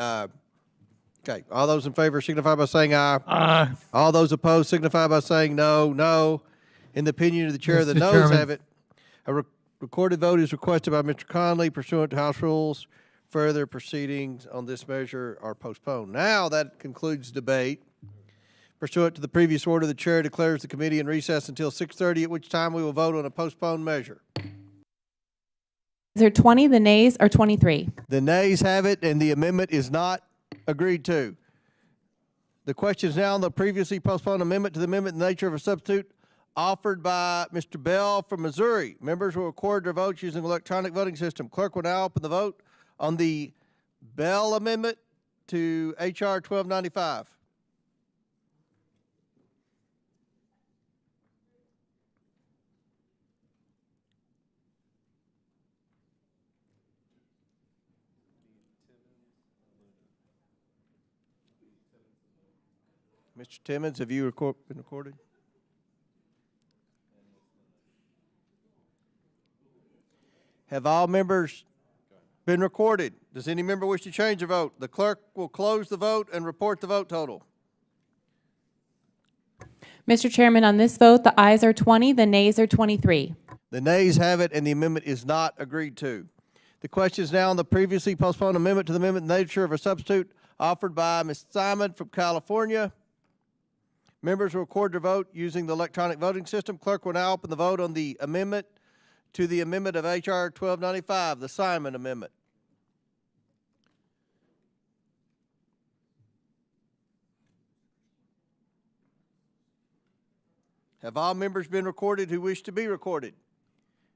okay, all those in favor signify by saying aye. Aye. All those opposed signify by saying no. No. In the opinion of the chair, the Mr. noes Chairman. have it. A recorded vote is requested by Mr. Conley pursuant to House rules. Further proceedings on this measure are postponed. Now that concludes debate. Pursuant to the previous order, the chair declares the committee in recess until 6:30, at which time we will vote on a postponed measure. Is there 20? The nays are 23. The nays have it, and the amendment is not agreed to. The question is now on the previously postponed amendment to the amendment in the nature of a substitute offered by Mr. Bell from Missouri. Members will record their votes using electronic voting system. Clerk will now open the vote on the Bell amendment to H.R. 1295. Mr. Timmons, have you been recorded? Have all members been recorded? Does any member wish to change their vote? The clerk will close the vote and report the vote total. Mr. Chairman, on this vote, the ayes are 20, the nays are 23. The nays have it, and the amendment is not agreed to. The question is now on the previously postponed amendment to the amendment in the nature of a substitute offered by Ms. Simon from California. Members will record their vote using the electronic voting system. Clerk will now open the vote on the amendment to the amendment of H.R. 1295, the Simon Amendment. Have all members been recorded who wish to be recorded?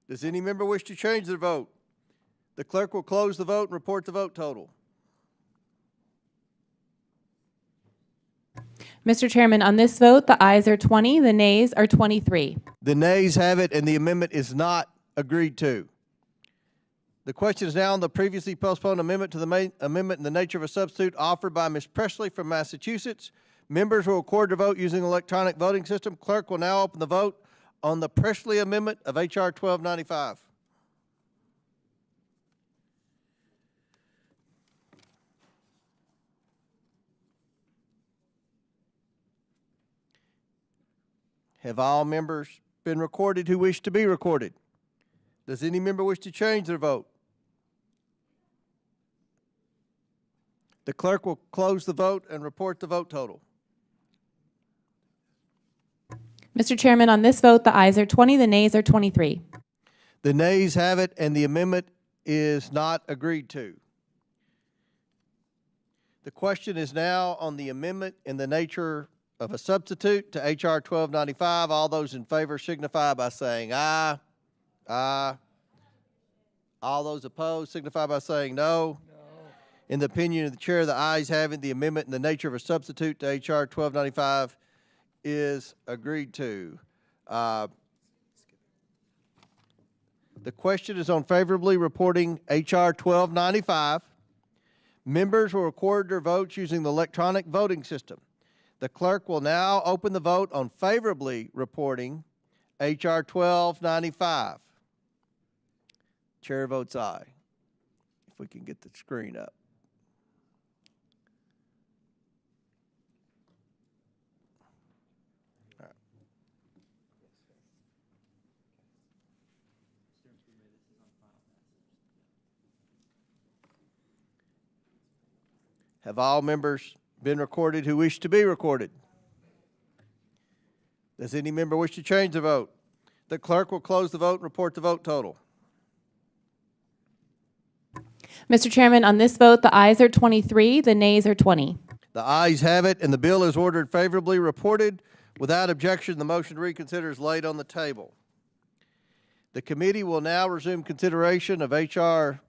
Does any member wish to change their vote? The clerk will close the vote and report the vote total. Mr. Chairman, on this vote, the ayes are 20, the nays are 23. The nays have it, and the amendment is not agreed to. The question is now on the previously postponed amendment to the main amendment in the nature of a substitute offered by Ms. Presley from Massachusetts. Members will record their vote using the electronic voting system. Clerk will now open the vote on the Presley amendment of H.R. 1295. Have all members been recorded who wish to be recorded? Does any member wish to change their vote? The clerk will close the vote and report the vote total. Mr. Chairman, on this vote, the ayes are 20, the nays are 23. The nays have it, and the amendment is not agreed to. The question is now on the amendment in the nature of a substitute to H.R. 1295. All those in favor signify by saying aye. Aye. All those opposed signify by saying no. In the opinion of the chair, the ayes have it. The amendment in the nature of a substitute to H.R. 1295 is agreed to. The question is on favorably reporting H.R. 1295. Members will record their votes using the electronic voting system. The clerk will now open the vote on favorably reporting H.R. 1295. Chair votes aye. If we can get the screen up. All right. Have all members been recorded who wish to be recorded? Does any member wish to change the vote? The clerk will close the vote and report the vote total. Mr. Chairman, on this vote, the ayes are 23, the nays are 20. The ayes have it, and the bill is ordered favorably reported. Without objection, the motion to reconsider is laid on the table. The committee will now resume consideration of H.R.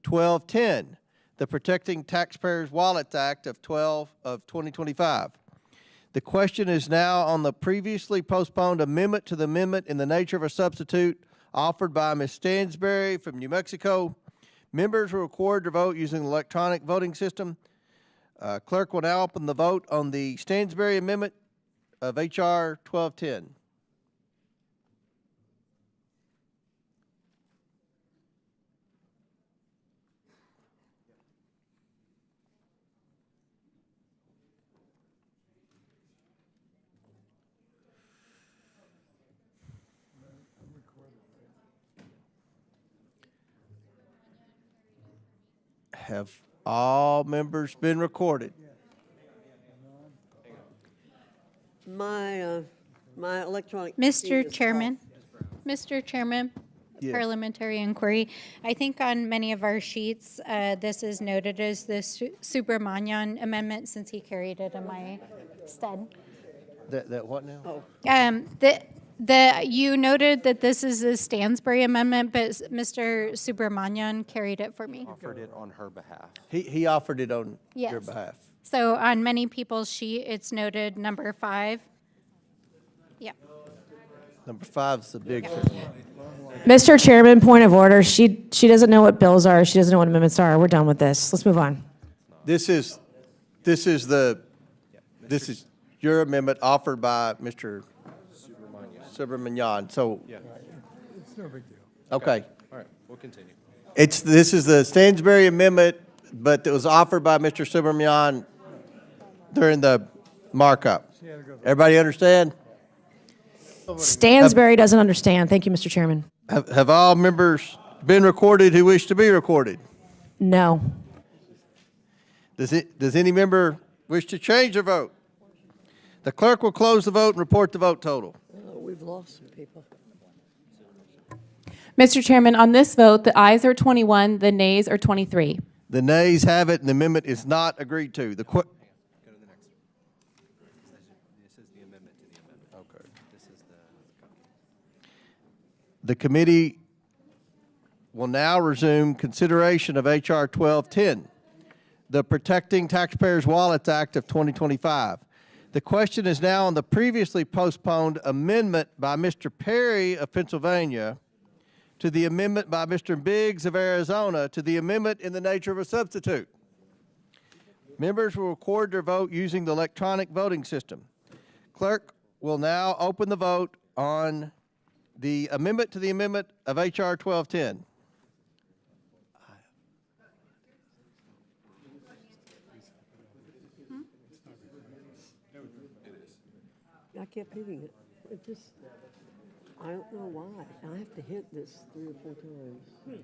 1210, the Protecting Taxpayers Wallet Act of 2025. The question is now on the previously postponed amendment to the amendment in the nature of a substitute offered by Ms. Stansberry from New Mexico. Members were required to vote using the electronic voting system. Clerk will now open the vote on the Stansberry amendment of H.R. 1210. Have all members been recorded? My electronic. Mr. Chairman, Yes. parliamentary inquiry. I think on many of our sheets, this is noted as the Subramanian amendment since he carried it in my stead. That what now? Oh. You noted that this is a Stansbury amendment, but Mr. Subramanian carried it for me. Offered it on her behalf. He offered it on your Yes. behalf. So on many people's sheet, it's noted number 5. Yeah. Number 5 is the big one. Mr. Chairman, point of order. She doesn't know what bills are. She doesn't know what amendments are. We're done with this. Let's move on. This is your amendment offered by Mr. Subramanian. So, It's no big deal. okay. All right, we'll continue. This is the Stansberry amendment, but it was offered by Mr. Subramanian during the markup. Everybody understand? Stansbury doesn't understand. Thank you, Mr. Chairman. Have all members been recorded who wish to be recorded? No. Does any member wish to change their vote? The clerk will close the vote and report the vote total. We've lost some people. Mr. Chairman, on this vote, the ayes are 21, the nays are 23. The nays have it, and the amendment is not agreed to. Go to the next one. This is the amendment to the amendment. Okay. This is The committee will now resume consideration of H.R. 1210, the Protecting Taxpayers Wallet Act of 2025. The question is now on the previously postponed amendment by Mr. Perry of Pennsylvania to the amendment by Mr. Biggs of Arizona to the amendment in the nature of a substitute. Members will record their vote using the electronic voting system. Clerk will now open the vote on the amendment to the amendment of H.R. 1210. I kept hitting it. It just, I don't know why. I have to hit this 3 or 4 times.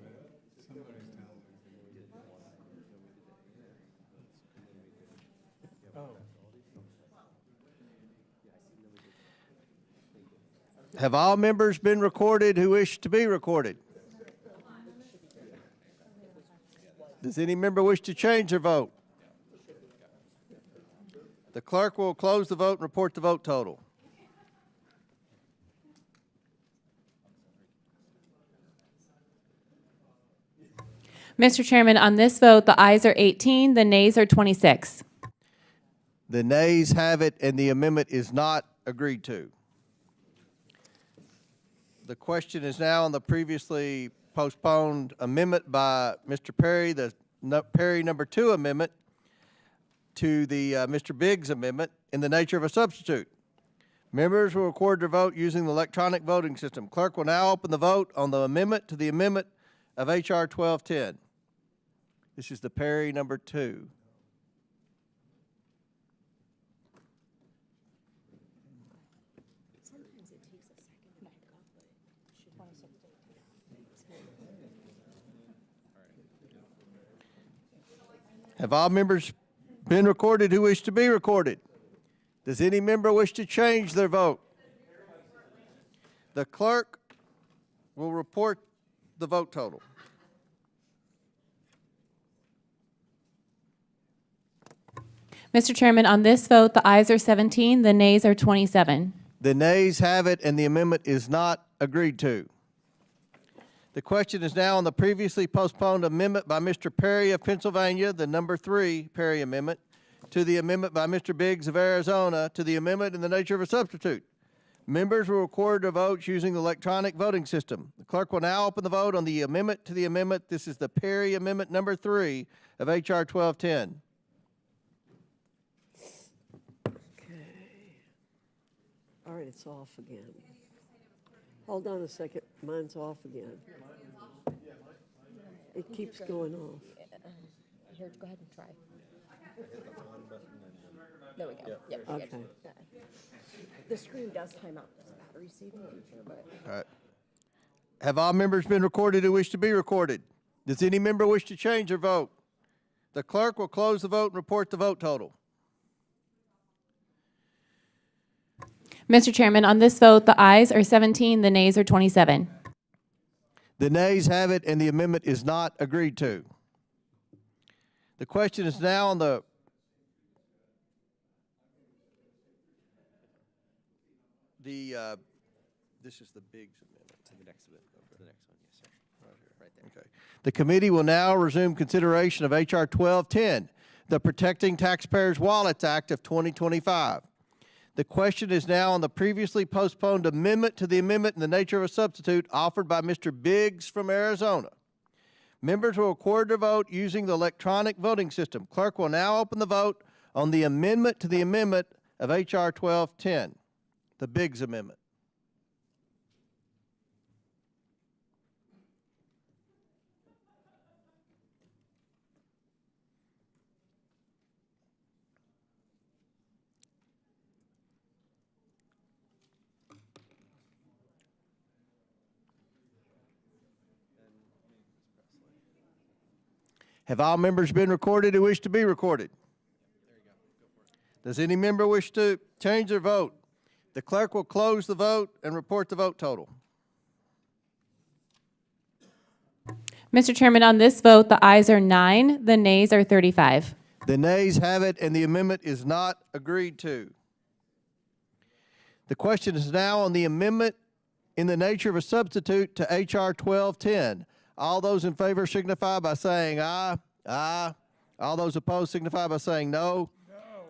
Have all members been recorded who wish to be recorded? Does any member wish to change their vote? The clerk will close the vote and report the vote total. Mr. Chairman, on this vote, the ayes are 18, the nays are 26. The nays have it, and the amendment is not agreed to. The question is now on the previously postponed amendment by Mr. Perry, the Perry number 2 amendment to the Mr. Biggs amendment in the nature of a substitute. Members will record their vote using the electronic voting system. Clerk will now open the vote on the amendment to the amendment of H.R. 1210. This is the Perry number 2. Have all members been recorded who wish to be recorded? Does any member wish to change their vote? The clerk will report the vote total. Mr. Chairman, on this vote, the ayes are 17, the nays are 27. The nays have it, and the amendment is not agreed to. The question is now on the previously postponed amendment by Mr. Perry of Pennsylvania, the number 3 Perry Amendment, to the amendment by Mr. Biggs of Arizona, to the amendment in the nature of a substitute. Members will record their votes using the electronic voting system. The clerk will now open the vote on the amendment to the amendment. This is the Perry Amendment number 3 of H.R. 1210. All right, it's off again. Hold on a second. Mine's off again. It keeps going off. Here, go ahead and try. There we go. Yep. Okay. The screen does time out this battery saving feature, but. All right. Have all members been recorded who wish to be recorded? Does any member wish to change their vote? The clerk will close the vote and report the vote total. Mr. Chairman, on this vote, the ayes are 17, the nays are 27. The nays have it, and the amendment is not agreed to. The question is now on the this is the Biggs amendment. The next one, yes, sir. Right here. Right there. Okay. The committee will now resume consideration of H.R. 1210, the Protecting Taxpayers Wallet Act of 2025. The question is now on the previously postponed amendment to the amendment in the nature of a substitute offered by Mr. Biggs from Arizona. Members will record their vote using the electronic voting system. Clerk will now open the vote on the amendment to the amendment of H.R. 1210, the Biggs Amendment. Have all members been recorded who wish to be recorded? Does any member wish to change their vote? The clerk will close the vote and report the vote total. Mr. Chairman, on this vote, the ayes are 9, the nays are 35. The nays have it, and the amendment is not agreed to. The question is now on the amendment in the nature of a substitute to H.R. 1210. All those in favor signify by saying aye. Aye. All those opposed signify by saying no.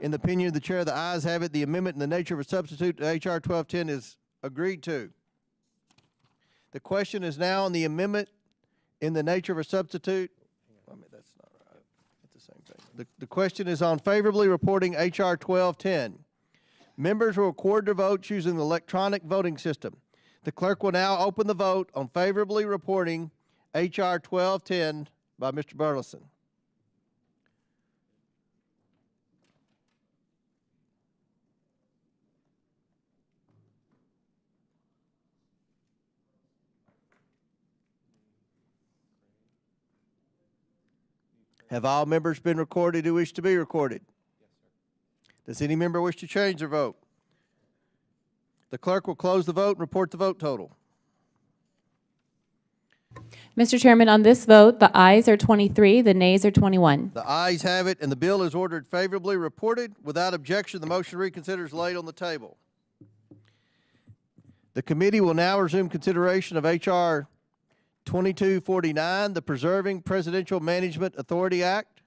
In the opinion of the chair, the ayes have it. The amendment in the nature of a substitute to H.R. 1210 is agreed to. The question is now on the amendment in the nature of a substitute. I mean, that's not right. It's the same thing. The question is on favorably reporting H.R. 1210. Members will record their votes using the electronic voting system. The clerk will now open the vote on favorably reporting H.R. 1210 by Mr. Burleson. Have all members been recorded who wish to be recorded? Does any member wish to change their vote? The clerk will close the vote and report the vote total. Mr. Chairman, on this vote, the ayes are 23, the nays are 21. The ayes have it, and the bill is ordered favorably reported. Without objection, the motion to reconsider is laid on the table. The committee will now resume consideration of H.R. 2249, the Preserving Presidential Management Authority Act.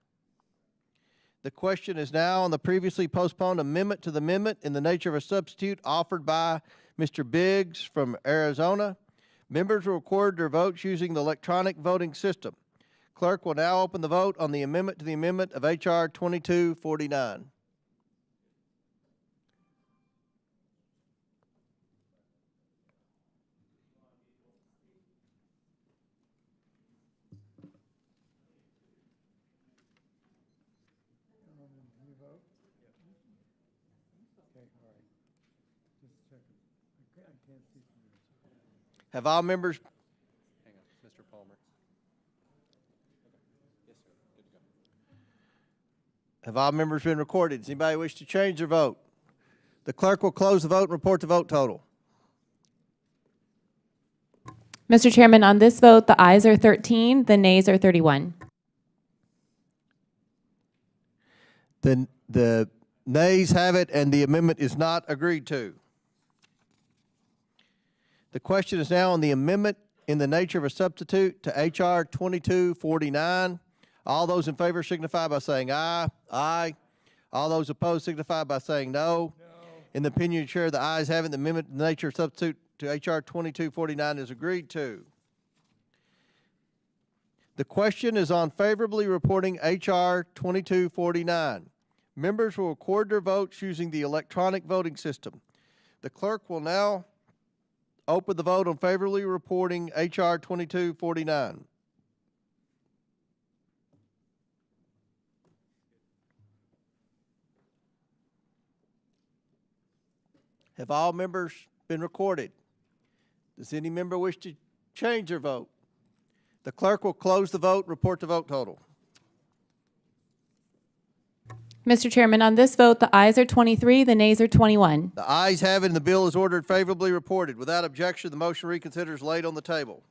The question is now on the previously postponed amendment to the amendment in the nature of a substitute offered by Mr. Biggs from Arizona. Members will record their votes using the electronic voting system. Clerk will now open the vote on the amendment to the amendment of H.R. 2249. Have all members? Hang on, Mr. Palmer. Yes, sir. Good to go. Have all members been recorded? Does anybody wish to change their vote? The clerk will close the vote and report the vote total. Mr. Chairman, on this vote, the ayes are 13, the nays are 31. The The nays have it, and the amendment is not agreed to. The question is now on the amendment in the nature of a substitute to H.R. 2249. All those in favor signify by saying aye. Aye. All those opposed signify by saying no. In the opinion of the chair, the ayes have it. The amendment in the nature of substitute to H.R. 2249 is agreed to. The question is on favorably reporting H.R. 2249. Members will record their votes using the electronic voting system. The clerk will now open the vote on favorably reporting H.R. 2249. Have all members been recorded? Does any member wish to change their vote? The clerk will close the vote, report the vote total. Mr. Chairman, on this vote, the ayes are 23, the nays are 21. The ayes have it, and the bill is ordered favorably reported. Without objection, the motion to reconsider is laid on the table.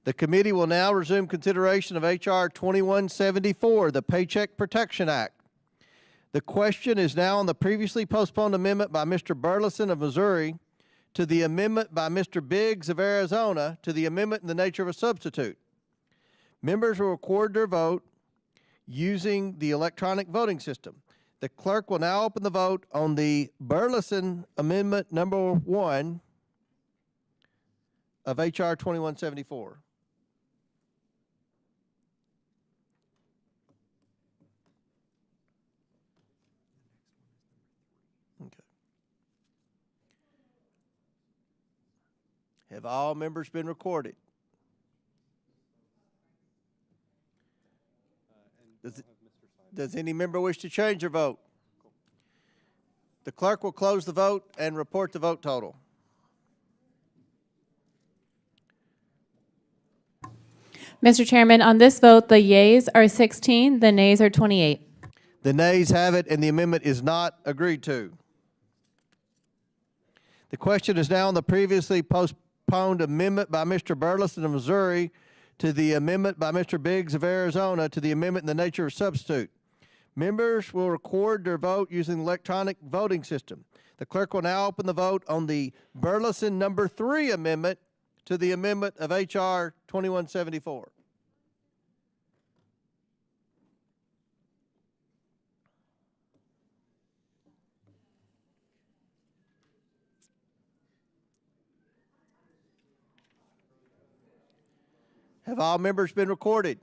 The committee will now resume consideration of H.R. 2174, the Paycheck Protection Act. The question is now on the previously postponed amendment by Mr. Burleson of Missouri to the amendment by Mr. Biggs of Arizona to the amendment in the nature of a substitute. Members will record their vote using the electronic voting system. The clerk will now open the vote on the Burleson Amendment number 1 of H.R. 2174. Have all members been recorded? Does any member wish to change their vote? The clerk will close the vote and report the vote total. Mr. Chairman, on this vote, the yeas are 16, the nays are 28. The nays have it, and the amendment is not agreed to. The question is now on the previously postponed amendment by Mr. Burleson of Missouri to the amendment by Mr. Biggs of Arizona to the amendment in the nature of substitute. Members will record their vote using the electronic voting system. The clerk will now open the vote on the Burleson number 3 amendment to the amendment of H.R. 2174. Have all members been recorded?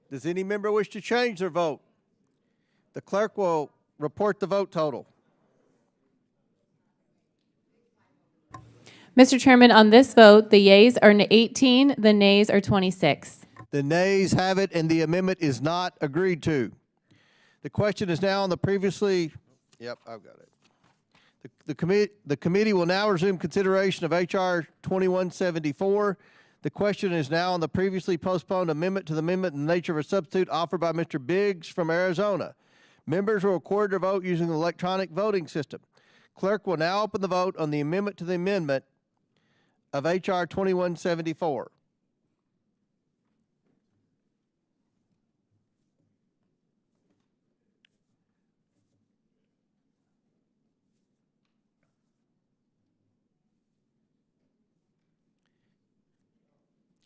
Does any member wish to change their vote? The clerk will report the vote total. Mr. Chairman, on this vote, the yeas are 18, the nays are 26. The nays have it, and the amendment is not agreed to. The question is now on the previously, yep, I've got it. The committee will now resume consideration of H.R. 2174. The question is now on the previously postponed amendment to the amendment in the nature of a substitute offered by Mr. Biggs from Arizona. Members will record their vote using the electronic voting system. Clerk will now open the vote on the amendment to the amendment of H.R. 2174.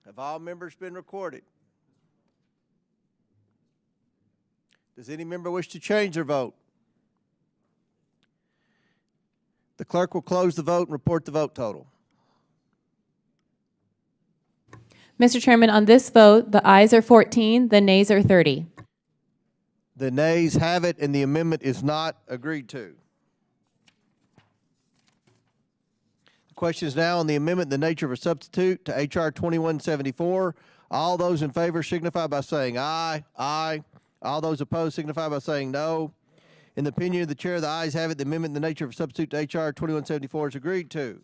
Have all members been recorded? Does any member wish to change their vote? The clerk will close the vote and report the vote total. Mr. Chairman, on this vote, the ayes are 14, the nays are 30. The nays have it, and the amendment is not agreed to. The question is now on the amendment in the nature of a substitute to H.R. 2174. All those in favor signify by saying aye. Aye. All those opposed signify by saying no. In the opinion of the chair, the ayes have it. The amendment in the nature of a substitute to H.R. 2174 is agreed to.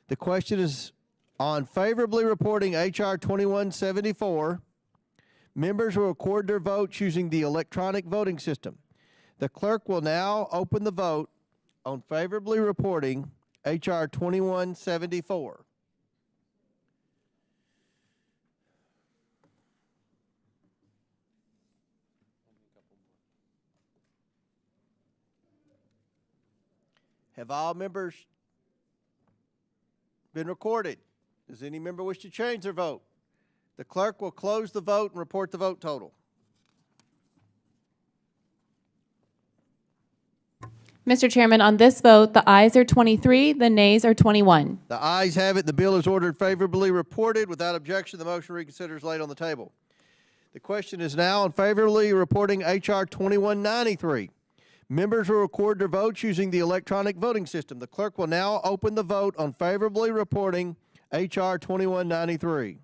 The question is on favorably reporting H.R. 2174. Members will record their votes using the electronic voting system. The clerk will now open the vote on favorably reporting H.R. 2174. Have all members been recorded? Does any member wish to change their vote? The clerk will close the vote and report the vote total. Mr. Chairman, on this vote, the ayes are 23, the nays are 21. The ayes have it. The bill is ordered favorably reported. Without objection, the motion to reconsider is laid on the table. The question is now on favorably reporting H.R. 2193. Members will record their votes using the electronic voting system. The clerk will now open the vote on favorably reporting H.R. 2193.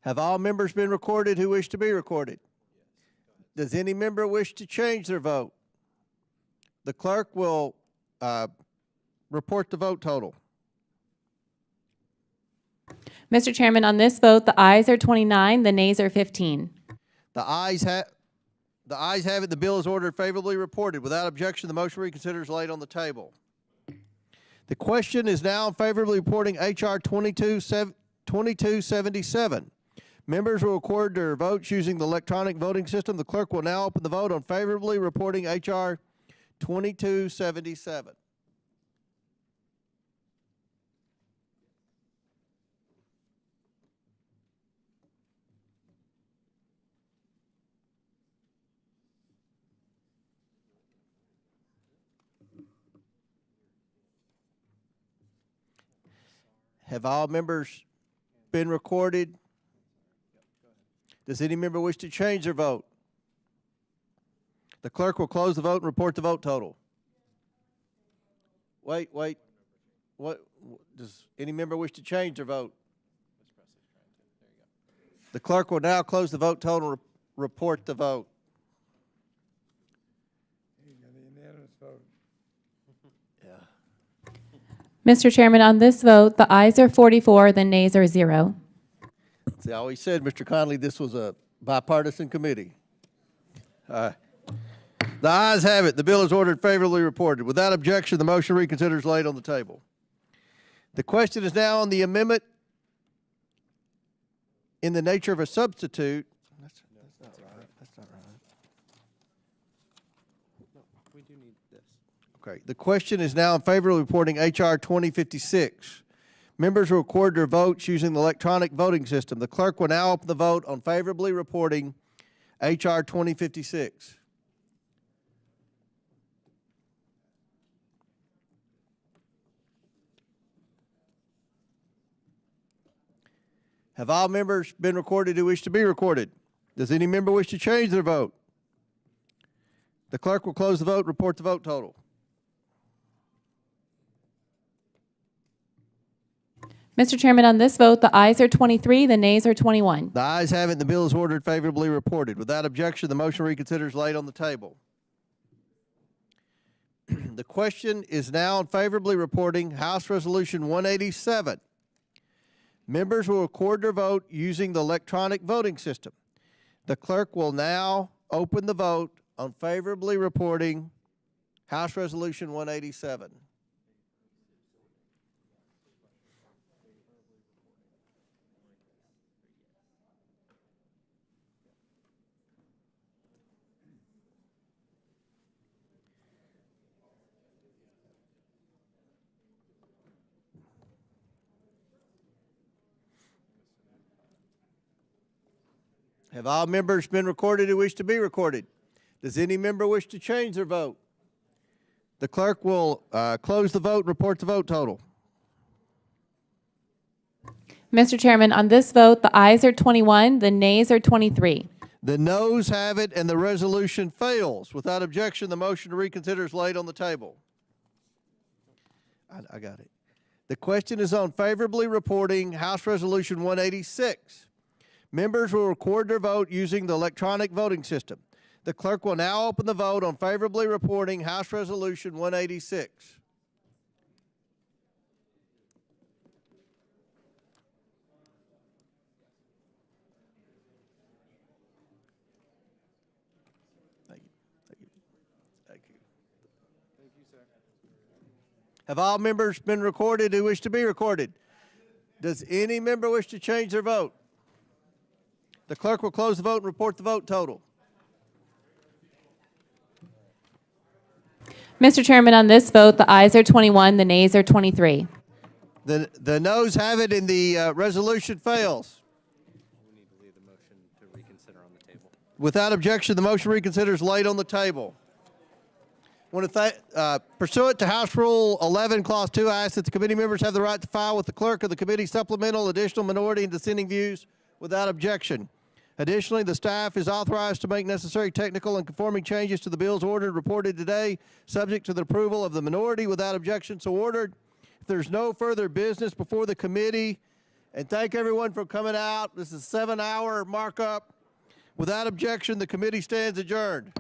Have all members been recorded who wish to be recorded? Does any member wish to change their vote? The clerk will report the vote total. Mr. Chairman, on this vote, the ayes are 29, the nays are 15. The ayes have it. The bill is ordered favorably reported. Without objection, the motion to reconsider is laid on the table. The question is now favorably reporting H.R. 2277. Members will record their votes using the electronic voting system. The clerk will now open the vote on favorably reporting H.R. 2277. Have all members been recorded? Does any member wish to change their vote? The clerk will close the vote and report the vote total. Wait. What does any member wish to change their vote? The clerk will now close the vote total and report the vote. Mr. Chairman, on this vote, the ayes are 44, the nays are 0. See, I always said, Mr. Conley, this was a bipartisan committee. The ayes have it. The bill is ordered favorably reported. Without objection, the motion to reconsider is laid on the table. The question is now on the amendment in the nature of a substitute. That's not right. That's not right. No, we do need this. Okay. The question is now in favor of reporting H.R. 2056. Members will record their votes using the electronic voting system. The clerk will now open the vote on favorably reporting H.R. 2056. Have all members been recorded who wish to be recorded? Does any member wish to change their vote? The clerk will close the vote and report the vote total. Mr. Chairman, on this vote, the ayes are 23, the nays are 21. The ayes have it, and the bill is ordered favorably reported. Without objection, the motion to reconsider is laid on the table. The question is now on favorably reporting House Resolution 187. Members will record their vote using the electronic voting system. The clerk will now open the vote on favorably reporting House Resolution 187. Have all members been recorded who wish to be recorded? Does any member wish to change their vote? The clerk will close the vote and report the vote total. Mr. Chairman, on this vote, the ayes are 21, the nays are 23. The noes have it, and the resolution fails. Without objection, the motion to reconsider is laid on the table. I got it. The question is on favorably reporting House Resolution 186. Members will record their vote using the electronic voting system. The clerk will now open the vote on favorably reporting House Resolution 186. Thank you. Thank you. Thank you. Thank you, sir. Have all members been recorded who wish to be recorded? Does any member wish to change their vote? The clerk will close the vote and report the vote total. Mr. Chairman, on this vote, the ayes are 21, the nays are 23. The noes have it and the resolution fails. We need to leave the motion to reconsider on the table. Without objection, the motion reconsider is laid on the table. Pursuant to House Rule 11, Clause 2, I ask that the committee members have the right to file with the clerk of the committee supplemental, additional, minority, and dissenting views without objection. Additionally, the staff is authorized to make necessary technical and conforming changes to the bills ordered reported today, subject to the approval of the minority without objection, so ordered. If there's no further business before the committee, and thank everyone for coming out. This is a 7-hour markup. Without objection, the committee stands adjourned.